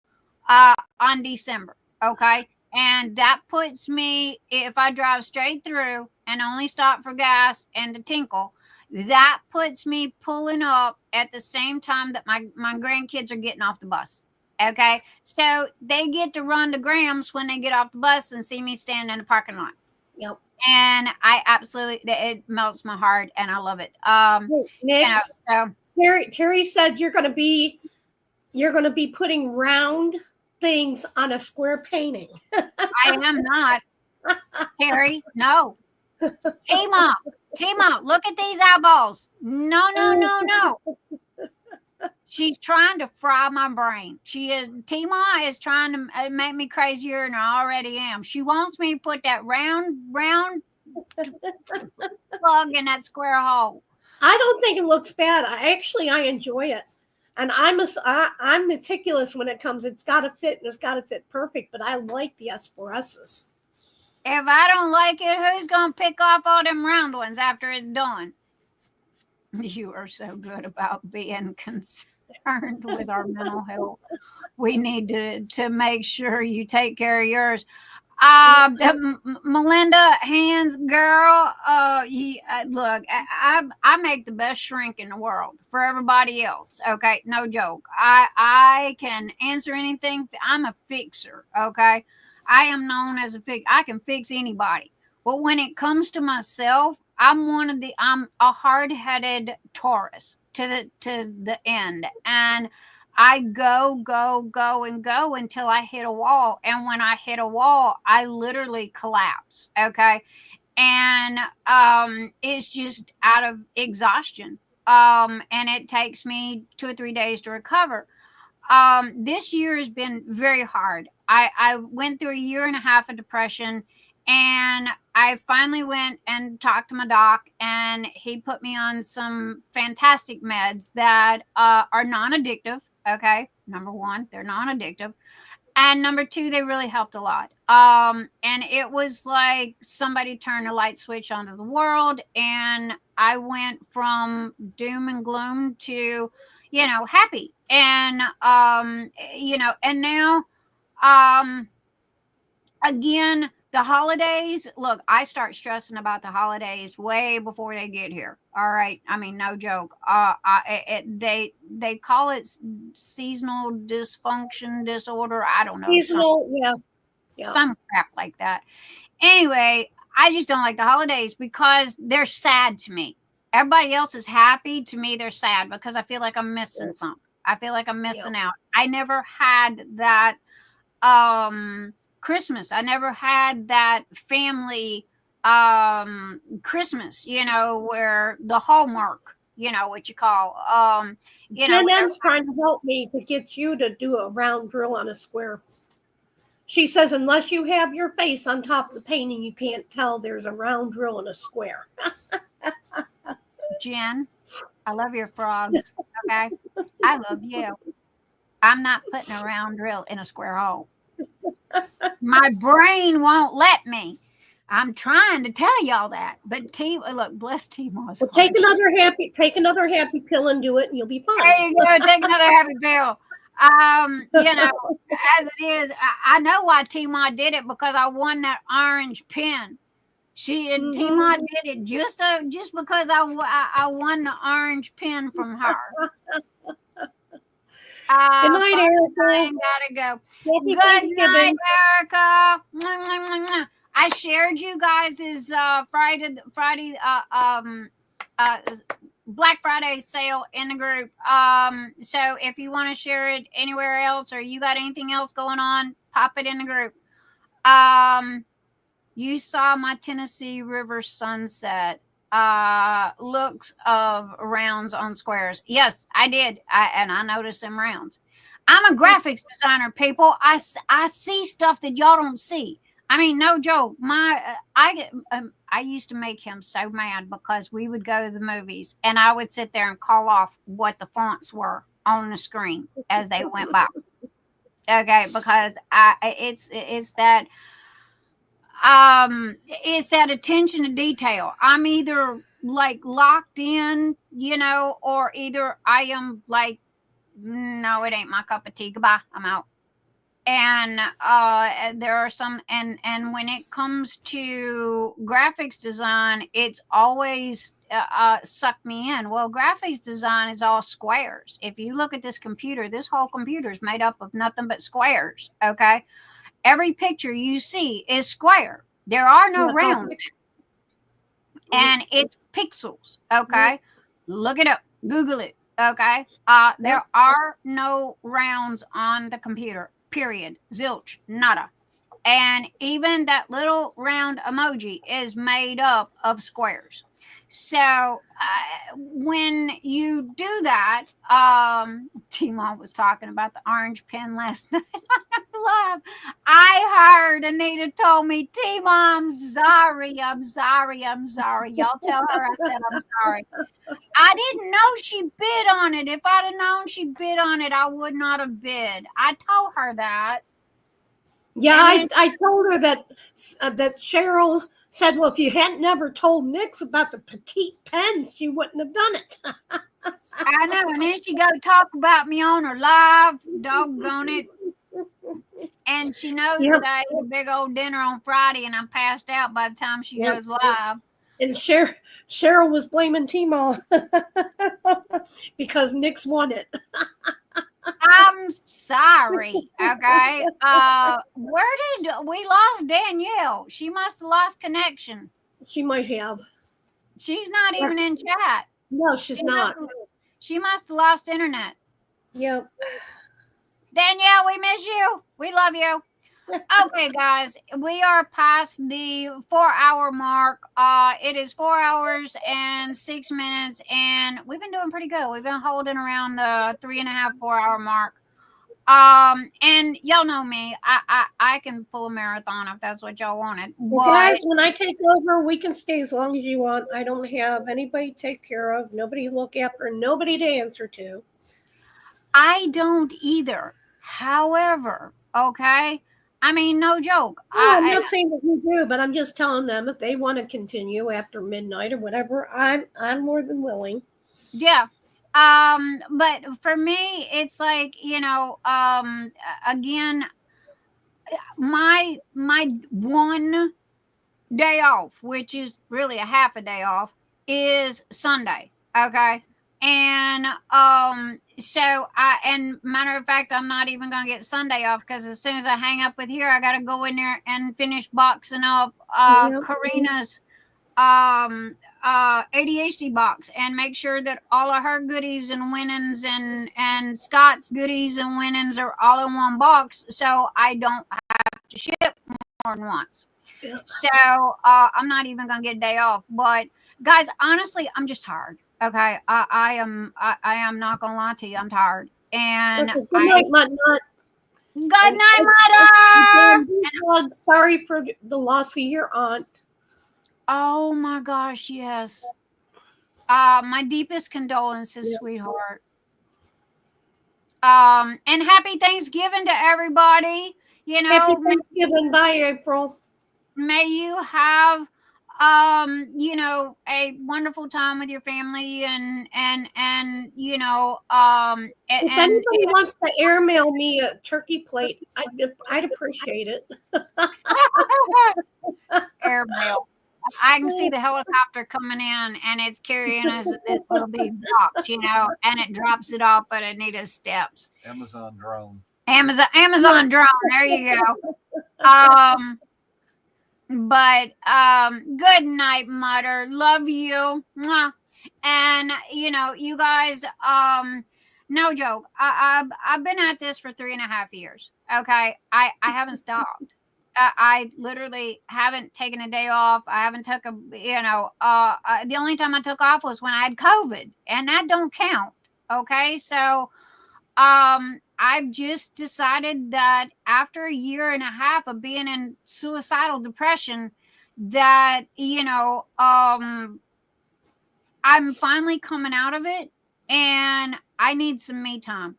On December. Okay. And that puts me, if I drive straight through and only stop for gas and to tinkle, that puts me pulling up at the same time that my grandkids are getting off the bus. Okay. So they get to run to Grams when they get off the bus and see me standing in the parking lot. Yep. And I absolutely, it melts my heart and I love it. Next, you know, so, Terry said you're going to be putting round things on a square painting. I am not, Terry. No. Team up. Look at these eyeballs. No. She's trying to fry my brain. Tima is trying to make me crazier than I already am. She wants me to put that round plug in that square hole. I don't think it looks bad. I enjoy it. And I'm meticulous when it comes. It's got to fit, and it's got to fit perfect. But I like the Esperesas. If I don't like it, who's going to pick off all them round ones after it's done? You are so good about being concerned with our mental health. We need to make sure you take care of yours. Melinda Hands, girl, look, I make the best shrink in the world for everybody else. Okay, no joke. I can answer anything. I'm a fixer. Okay, I am known as a fix. I can fix anybody. But when it comes to myself, I'm a hard-headed Taurus to the end, and I go until I hit a wall. And when I hit a wall, I literally collapse. Okay. And it's just out of exhaustion. And it takes me 2 or 3 days to recover. This year has been very hard. I went through a 1.5 years of depression, and I finally went and talked to my doc, and he put me on some fantastic meds that are non-addictive. Okay. Number one, they're non-addictive. And number two, they really helped a lot. And it was like somebody turned a light switch onto the world. And I went from doom and gloom to, happy. And, and now, again, the holidays, look, I start stressing about the holidays way before they get here. All right. I mean, no joke. They call it seasonal dysfunction disorder. I don't know. Seasonal, some crap like that. Anyway, I just don't like the holidays because they're sad to me. Everybody else is happy. To me, they're sad because I feel like I'm missing something. I feel like I'm missing out. I never had that Christmas. I never had that family Christmas, where the Hallmark you know, what you call, you know. Jen's trying to help me to get you to do a round drill on a square. She says, unless you have your face on top of the painting, you can't tell there's a round drill in a square. Jen, I love your frogs. Okay. I love you. I'm not putting a round drill in a square hole. My brain won't let me. I'm trying to tell y'all that, but look, bless T-Moss. Well, take another happy pill and do it, and you'll be fine. There you go. Take another happy pill. You know, as it is, I know why T-Ma did it, because I won that orange pin. T-Ma did it just because I won the orange pin from her. Good night, Erica. Gotta go. Happy Good Thanksgiving. night, Erica. I shared you guys' Friday Black Friday sale in the group. So if you want to share it anywhere else, or you got anything else going on, pop it in the group. You saw my Tennessee River sunset looks of rounds on squares. Yes, I did. And I noticed them rounds. I'm a graphics designer, people. I see stuff that y'all don't see. I mean, no joke. I used to make him so mad, because we would go to the movies and I would sit there and call off what the fonts were on the screen as they went by. Okay, because it's that attention to detail. I'm either like locked in, you know, or either I am like, no, it ain't my cup of tea. Goodbye. I'm out. And there are some, and when it comes to graphics design, it's always sucked me in. Well, graphics design is all squares. If you look at this computer, this whole computer is made up of nothing but squares. Okay, every picture you see is square. There are no rounds, and it's pixels. Okay, look it up, Google it. Okay, there are no rounds on the computer. Period. Zilch. Nada. And even that little round emoji is made up of squares. So when you do that, T-Mom was talking about the orange pen last night on live. I heard Anita told me, T-Mom, I'm sorry. Y'all tell her I said I'm sorry. I didn't know she bid on it. If I'd have known she bid on it, I would not have bid. I told her that. Yeah, I told her that Cheryl said, well, if you hadn't never told Nix about the petite pen, she wouldn't have done it. I know. And then she go talk about me on her live. Doggone it. And she knows that I ate a big old dinner on Friday and I'm passed out by the time she goes live. And Cheryl was blaming T-Mom because Nix won it. I'm sorry. Okay. Where did we lost Danielle? She must have lost connection. She might have. She's not even in chat. No, she's not. She must have lost internet. Yep. Danielle, we miss you. We love you. Okay, guys, we are past the 4-hour mark. It is 4 hours and 6 minutes, and we've been doing pretty good. We've been holding around the 3.5, 4 hour mark. And y'all know me. I can pull a marathon if that's what y'all wanted. Well, guys, when I take over, we can stay as long as you want. I don't have anybody to take care of, nobody to look after, nobody to answer to. I don't either. However, okay. I mean, no joke. I'm not saying that you do, but I'm just telling them if they want to continue after midnight or whatever, I'm more than willing. Yeah. But for me, it's like, you know, again, my one day off, which is really a half a day off, is Sunday. Okay. And so and matter of fact, I'm not even gonna get Sunday off, because as soon as I hang up with here, I gotta go in there and finish boxing up Karina's ADHD box and make sure that all of her goodies and winnings and Scott's goodies and winnings are all in one box, so I don't have to ship more than once. So I'm not even gonna get a day off. But guys, honestly, I'm just tired. Okay, I am not gonna lie to you. I'm tired, and Good night, good night, Mother. Sorry for the loss of your aunt. Oh my gosh, yes. My deepest condolences, sweetheart. And happy Thanksgiving to everybody. You know, Happy Thanksgiving. Bye, April. May you have you know, a wonderful time with your family and you know, if anybody wants to airmail me a turkey plate, I'd appreciate it. Airmail. I can see the helicopter coming in and it's carrying us this little big box, you know, and it drops it off at Anita's steps. Amazon drone. Amazon drone. There you go. But good night, Mother. Love you. Mwah. And you know, you guys, no joke. I've been at this for 3.5 years. Okay. I haven't stopped. I literally haven't taken a day off. I haven't took a, you know, the only time I took off was when I had COVID, and that don't count. Okay. So, I've just decided that after 1.5 years of being in suicidal depression, that, you know, I'm finally coming out of it, and I need some me time.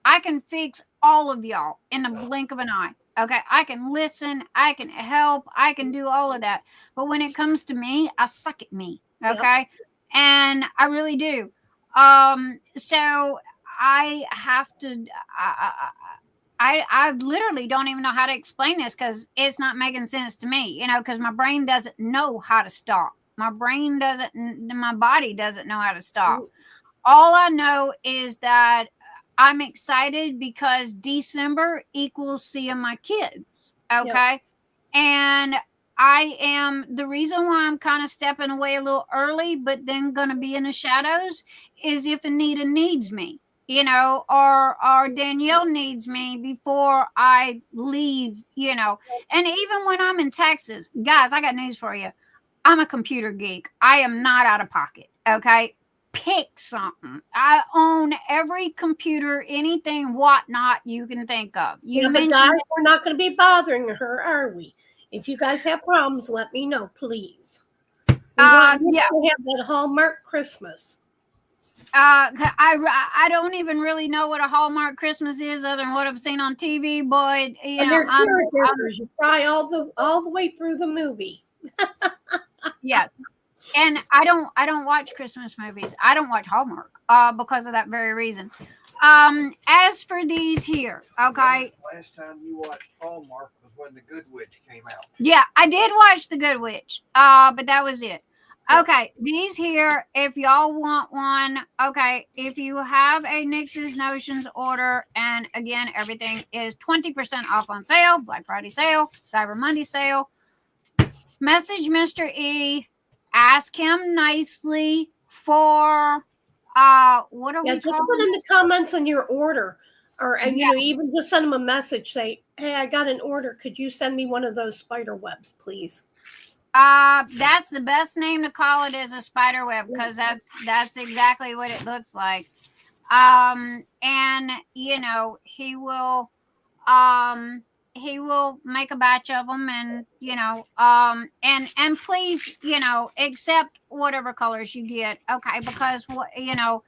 I can fix all of y'all in the blink of an eye. Okay. I can listen. I can help. I can do all of that. But when it comes to me, I suck at me. Okay. Yep. And I really do. So I have to, I literally don't even know how to explain this because it's not making sense to me, you know, because my brain doesn't know how to stop. My brain doesn't, my body doesn't know how to stop. All I know is that I'm excited because December equals seeing my kids. Okay. Yep. And I am, the reason why I'm kind of stepping away a little early, but then going to be in the shadows is if Anita needs me, you know, or Danielle needs me before I leave, you know. And even when I'm in Texas, guys, I got news for you. I'm a computer geek. I am not out of pocket. Okay. Pick something. I own every computer, anything, whatnot you can think of. But guys, we're not going to be bothering her, are we? If you guys have problems, let me know, please. We want to have that Hallmark Christmas. I don't even really know what a Hallmark Christmas is, other than what I've seen on TV. But you know, they're tearjerkers. You cry all the way through the movie. Yes. And I don't watch Christmas movies. I don't watch Hallmark because of that very reason. As for these here, okay. Last time you watched Hallmark was when The Good Witch came out. Yeah, I did watch The Good Witch. But that was it. Okay, these here, if y'all want one, okay, if you have a Nix's Notions order, and again, everything is 20% off on sale, Black Friday sale, Cyber Monday sale. Message Mr. E. Ask him nicely for what are we just put in the comments on your order, or and you know, even just send him a message. Say, hey, I got an order. Could you send me one of those spider webs, please? That's the best name to call it, is a spider web, because that's exactly what it looks like. And you know, he will make a batch of them, and you know, and please, you know, accept whatever colors you get, okay? Because what, you know,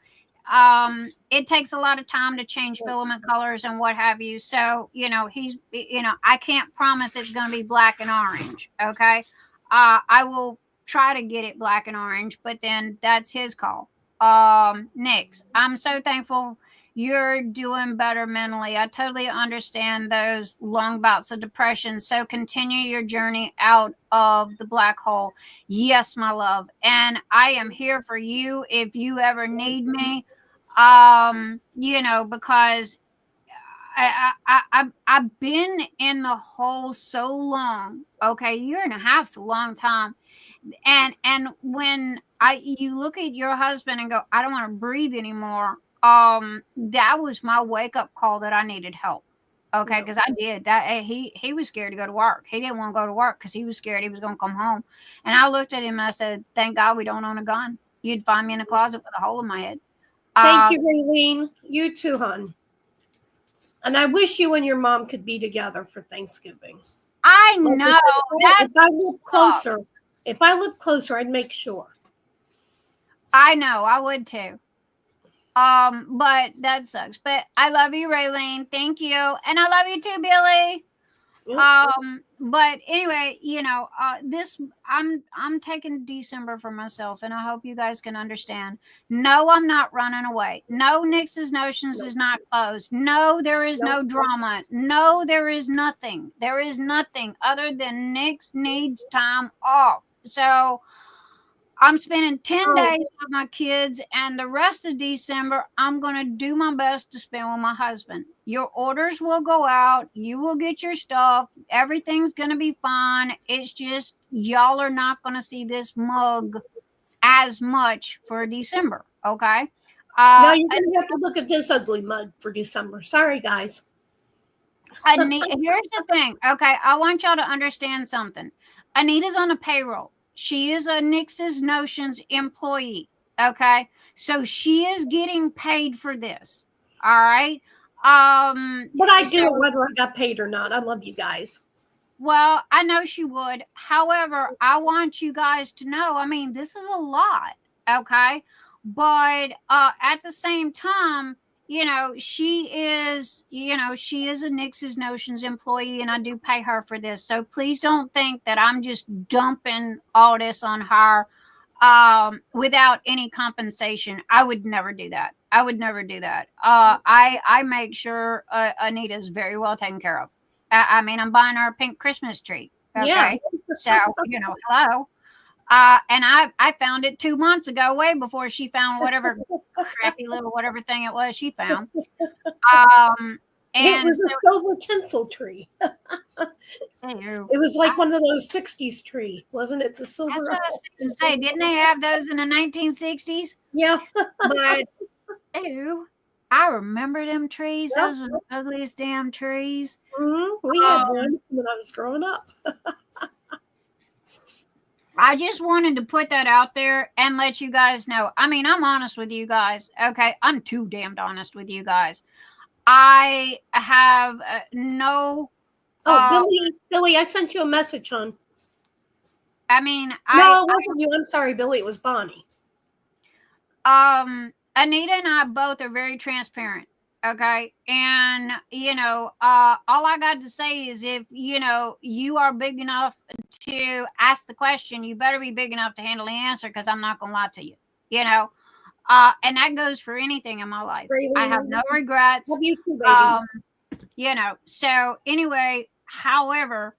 it takes a lot of time to change filament colors and what have you. So, you know, you know, I can't promise it's going to be black and orange, okay? I will try to get it black and orange, but then that's his call. Nix, I'm so thankful you're doing better mentally. I totally understand those long bouts of depression. So continue your journey out of the black hole. Yes, my love. And I am here for you if you ever need me. You know, because I've been in the hole so long. Okay, 1.5 years is a long time. And when you look at your husband and go, I don't want to breathe anymore. That was my wake up call that I needed help. Okay, because I did that. He was scared to go to work. He didn't want to go to work because he was scared he was going to come home. And I looked at him and I said, "Thank God we don't own a gun." You'd find me in a closet with a hole in my head. Thank you, Raelene. You too, hon. And I wish you and your mom could be together for Thanksgiving. I know. If I lived closer, I'd make sure. I know. I would too. But that sucks. But I love you, Raelene. Thank you. And I love you too, Billy. Yep. But anyway, you know, I'm taking December for myself, and I hope you guys can understand. No, I'm not running away. No, Nix's Notions is not closed. No, there is no drama. No, there is nothing. There is nothing other than Nix needs time off. So I'm spending 10 days with my kids, and the rest of December, I'm going to do my best to spend with my husband. Your orders will go out. You will get your stuff. Everything's going to be fine. It's just y'all are not going to see this mug as much for December, okay? No, you're going to have to look at this ugly mug for December. Sorry, guys. Here's the thing, okay? I want y'all to understand something. Anita's on the payroll. She is a Nix's Notions employee, okay? So she is getting paid for this, all right? But I do it whether I got paid or not. I love you guys. Well, I know she would. However, I want you guys to know, I mean, this is a lot, okay? But at the same time, you know, she is a Nix's Notions employee, and I do pay her for this. So please don't think that I'm just dumping all this on her without any compensation. I would never do that. I would never do that. I make sure Anita's very well taken care of. I mean, I'm buying her a pink Christmas tree. Okay. Yeah. So, you know, hello. And I found it 2 months ago, way before she found whatever crappy little whatever thing it was she found. And it was a silver tinsel tree. It was like one of those 60s tree, wasn't it? The silver. That's what I was going to say. Didn't they have those in the 1960s? Yeah. But I remember them trees. Yep. Those were the ugliest damn trees. Mm-hmm. We had one when I was growing up. I just wanted to put that out there and let you guys know. I mean, I'm honest with you guys. Okay. I'm too damned honest with you guys. I have no. Billy, I sent you a message, hon. I mean, no, it wasn't you. I'm sorry, Billy. It was Bonnie. Anita and I both are very transparent. Okay. And, you know, all I got to say is if, you know, you are big enough to ask the question, you better be big enough to handle the answer, because I'm not going to lie to you, you know. And that goes for anything in my life. Really? I have no regrets. Love you too, baby. You know, so anyway, however,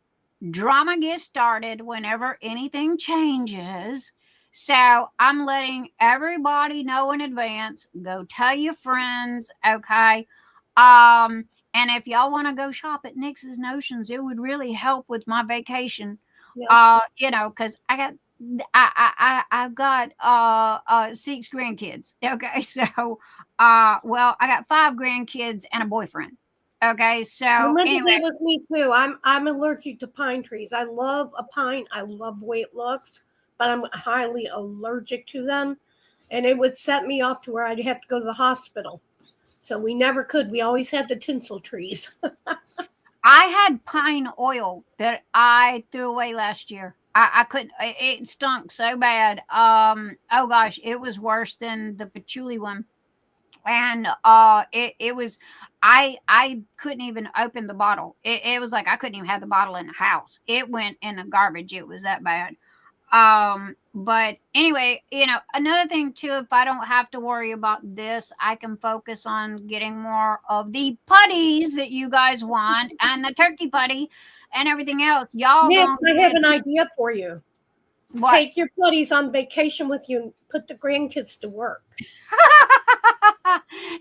drama gets started whenever anything changes. So I'm letting everybody know in advance. Go tell your friends, okay? And if y'all want to go shop at Nix's Notions, it would really help with my vacation. Yeah. You know, because I've got 6 grandkids. Okay, so well, I got 5 grandkids and a boyfriend. Okay, so anyway, that was me too. I'm allergic to pine trees. I love a pine. I love the way it looks, but I'm highly allergic to them, and it would set me off to where I'd have to go to the hospital. So we never could. We always had the tinsel trees. I had pine oil that I threw away last year. I couldn't. It stunk so bad. Oh gosh, it was worse than the patchouli one. And it was. I couldn't even open the bottle. It was like I couldn't even have the bottle in the house. It went in the garbage. It was that bad. But anyway, you know, another thing too, if I don't have to worry about this, I can focus on getting more of the putties that you guys want and the turkey putty and everything else. Y'all, yes, I have an idea for you. What? Take your putties on vacation with you and put the grandkids to work.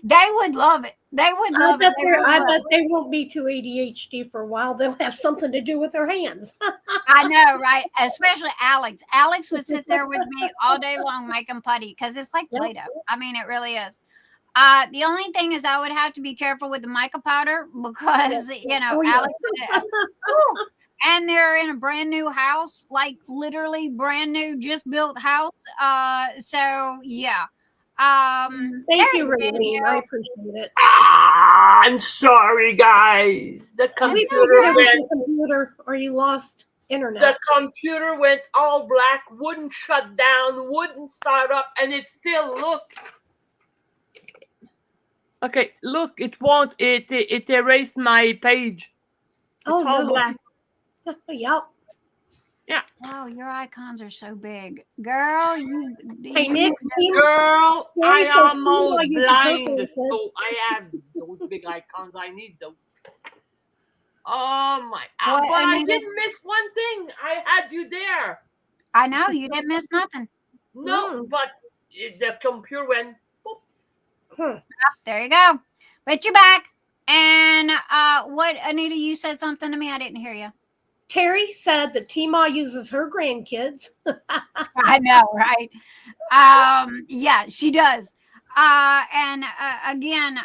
They would love it. They would love it. I bet they won't be too ADHD for a while. They'll have something to do with their hands. I know, right? Especially Alex. Alex would sit there with me all day long making putty because it's like Play-Doh. I mean, it really is. The only thing is I would have to be careful with the mica powder because, you know, Alex and they're in a brand new house, like literally brand new, just built house. So yeah. Thank you, Raelene. I appreciate it. I'm sorry, guys. The We computer figured it was went. your computer or you lost internet. The computer went all black, wouldn't shut down, wouldn't start up, and it still looked. Okay, look, it won't. It erased my page. It's all no. black. Yep. Yeah. Wow, your icons are so big, girl. Hey, Nick's team. Girl, I so almost cool, blind. So I have those big icons. I need those. Oh my! What, but I Anita? didn't miss one thing. I had you there. I know you didn't miss nothing. No, but the computer went. There you go. But you're back. And what, Anita? You said something to me. I didn't hear you. Terry said that Tima uses her grandkids. I know, right? Yeah, she does. And again,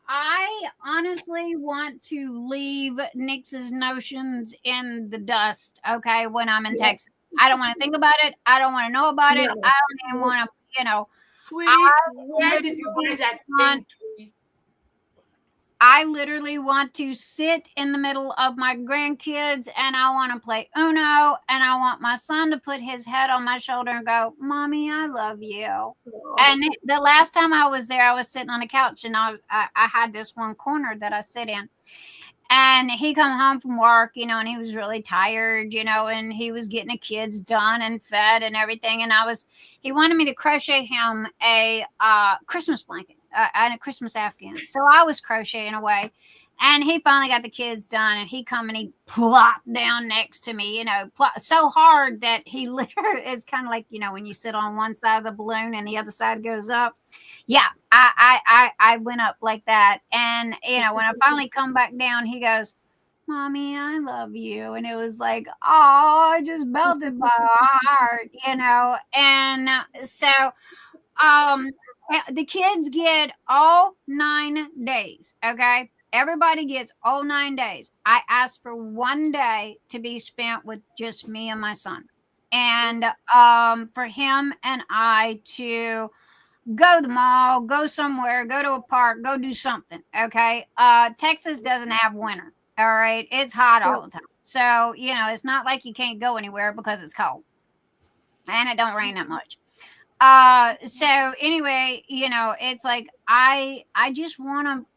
I honestly want to leave Nix's notions in the dust, okay, when I'm in Texas. I don't want to think about it. I don't want to know about it. I don't even want to, Sweetie, where did you buy that thing? I literally want to sit in the middle of my grandkids and I want to play Uno and I want my son to put his head on my shoulder and go, Mommy, I love you. And the last time I was there, I was sitting on the couch and I had this one corner that I sit in. And he come home from work, and he was really tired, and he was getting the kids done and fed and everything. And he wanted me to crochet him a Christmas blanket and a Christmas Afghan. So I was crocheting away and he finally got the kids done and he come and he plopped down next to me, so hard that he literally is kind of like, when you sit on one side of the balloon and the other side goes up. Yeah, I went up like that. And, when I finally come back down, he goes, Mommy, I love you. And it was like, oh, I just melted my heart, And so the kids get all 9 days, okay? Everybody gets all 9 days. I asked for 1 day to be spent with just me and my son. And for him and I to go to the mall, go somewhere, go to a park, go do something. Okay. Texas doesn't have winter. All right. It's hot all the time. So, it's not like you can't go anywhere because it's cold and it don't rain that much. So anyway, it's like, I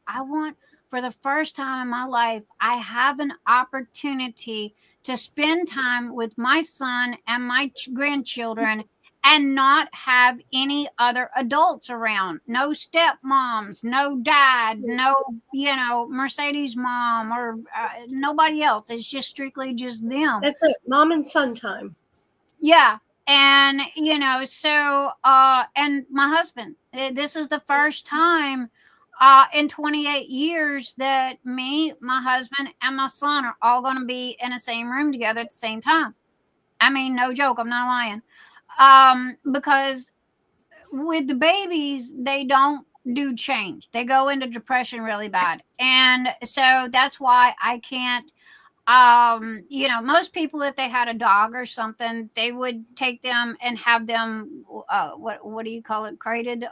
want for the first time in my life, I have an opportunity to spend time with my son and my grandchildren and not have any other adults around. No stepmoms, no dad, no, Mercedes mom or nobody else. It's just strictly just them. That's it. Mom and son time. Yeah. And, so, and my husband, this is the first time in 28 years that me, my husband, and my son are all going to be in the same room together at the same time. I mean, no joke. I'm not lying. Because with the babies, they don't do change. They go into depression really bad. And so that's why I can't, most people, if they had a dog or something, they would take them and have them, what do you call it? Crated?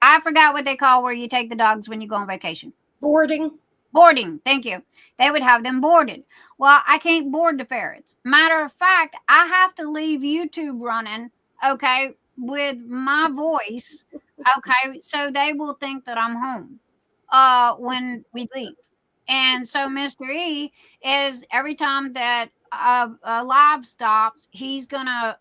I forgot what they call where you take the dogs when you go on vacation. Boarding. Thank you. They would have them boarded. Well, I can't board the ferrets. Matter of fact, I have to leave YouTube running, okay, with my voice, okay, so they will think that I'm home when we leave. And so Mr. E is every time that a live stops, he's going to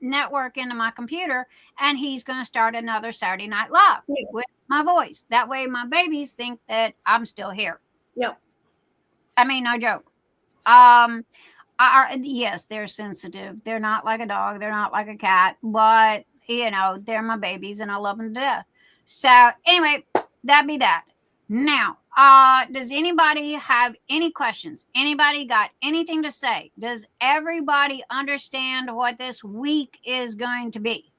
network into my computer and he's going to start another Saturday Night Live with my voice. That way my babies think that I'm still here. Yep. I mean, no joke. Yes, they're sensitive. They're not like a dog. They're not like a cat, but they're my babies and I love them to death. So anyway, that be that. Now, does anybody have any questions? Anybody got anything to say? Does everybody understand what this week is going to be?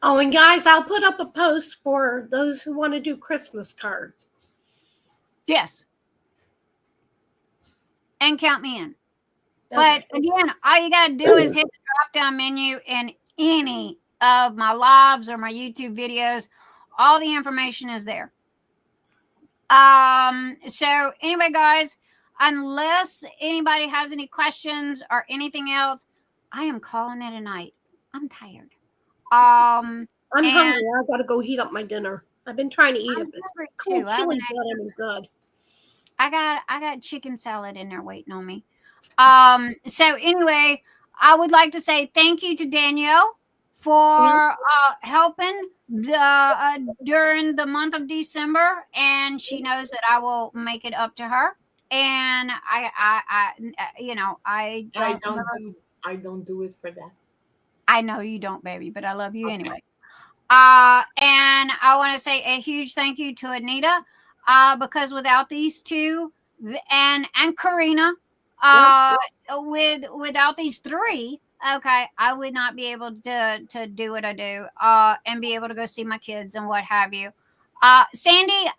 Oh, and guys, I'll put up a post for those who want to do Christmas cards. Yes. And count me in. Okay. But again, all you got to do is hit the drop-down menu in any of my lives or my YouTube videos. All the information is there. So anyway, guys, unless anybody has any questions or anything else, I am calling it a night. I'm tired. I'm hungry. I gotta go heat up my dinner. I've been trying to eat it. Cold chili's not any good. I got chicken salad in there waiting on me. So anyway, I would like to say thank you to Danielle for helping during the month of December, and she knows that I will make it up to her. And I don't do it for that. I know you don't, baby, but I love you anyway. And I want to say a huge thank you to Anita, because without these two and Karina, without these three, okay, I would not be able to do what I do, and be able to go see my kids and what have you. Sandy,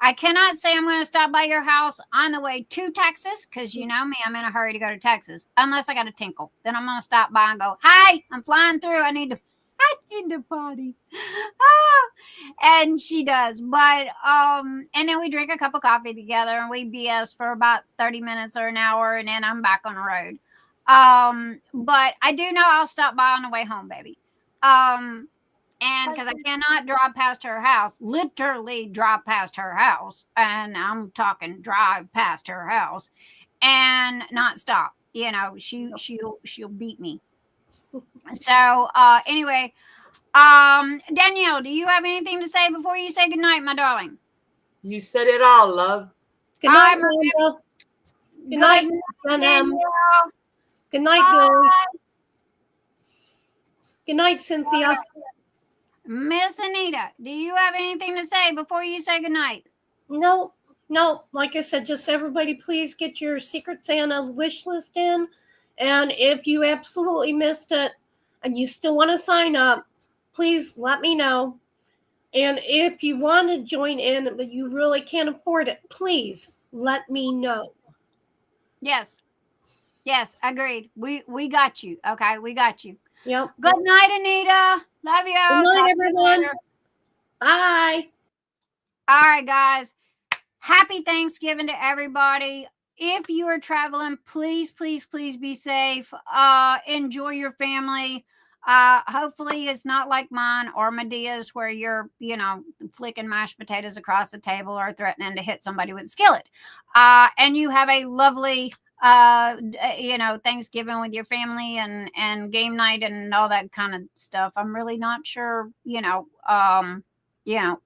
I cannot say I'm going to stop by your house on the way to Texas, because you know me, I'm in a hurry to go to Texas, unless I got a tinkle. Then I'm going to stop by and go, hi, I'm flying through. I need to potty. And she does. But and then we drink a cup of coffee together and we BS for about 30 minutes or an hour, and then I'm back on the road. But I do know I'll stop by on the way home, baby. And because I cannot drive past her house, literally drive past her house, and I'm talking drive past her house and not stop. You know, she'll beat me. So anyway, Danielle, do you have anything to say before you say goodnight, my darling? You said it all, love. Good night, Linda. Good night, Danielle. Good night, Billy. Good night, Cynthia. Miss Anita, do you have anything to say before you say goodnight? No. Like I said, just everybody, please get your Secret Santa wish list in. And if you absolutely missed it and you still want to sign up, please let me know. And if you want to join in, but you really can't afford it, please let me know. Yes, agreed. We got you. Okay, we got you. Yep. Good night, Anita. Love you. Good night, everyone. Bye. All right, guys. Happy Thanksgiving to everybody. If you are traveling, please be safe. Enjoy your family. Hopefully it's not like mine or Medea's, where you're, flicking mashed potatoes across the table or threatening to hit somebody with a skillet. And you have a lovely, Thanksgiving with your family and game night and all that kind of stuff. I'm really not sure,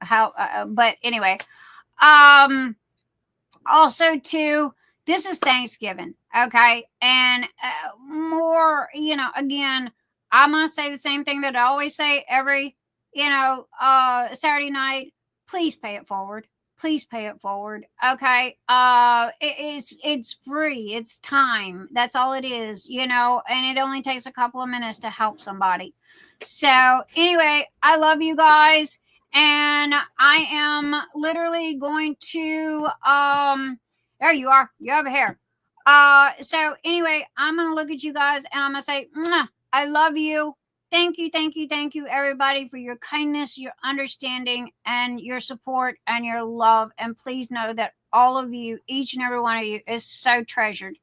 how, but anyway, also too, this is Thanksgiving. Okay. And more, again, I'm going to say the same thing that I always say every, Saturday night. Please pay it forward. Please pay it forward. Okay. It's free. It's time. That's all it is, and it only takes a couple of minutes to help somebody. So anyway, I love you guys. And I am literally going to, there you are. You're over here. So anyway, I'm going to look at you guys and I'm going to say, mwah, I love you. Thank you, everybody, for your kindness, your understanding, and your support and your love. And please know that all of you, each and every one of you, is so treasured.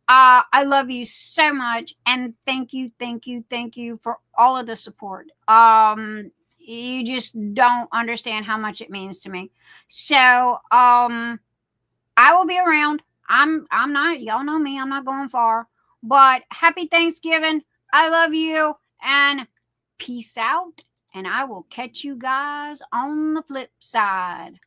I love you so much. And thank you for all of the support. You just don't understand how much it means to me. So, I will be around. I'm not, y'all know me, I'm not going far, but happy Thanksgiving. I love you and peace out. And I will catch you guys on the flip side.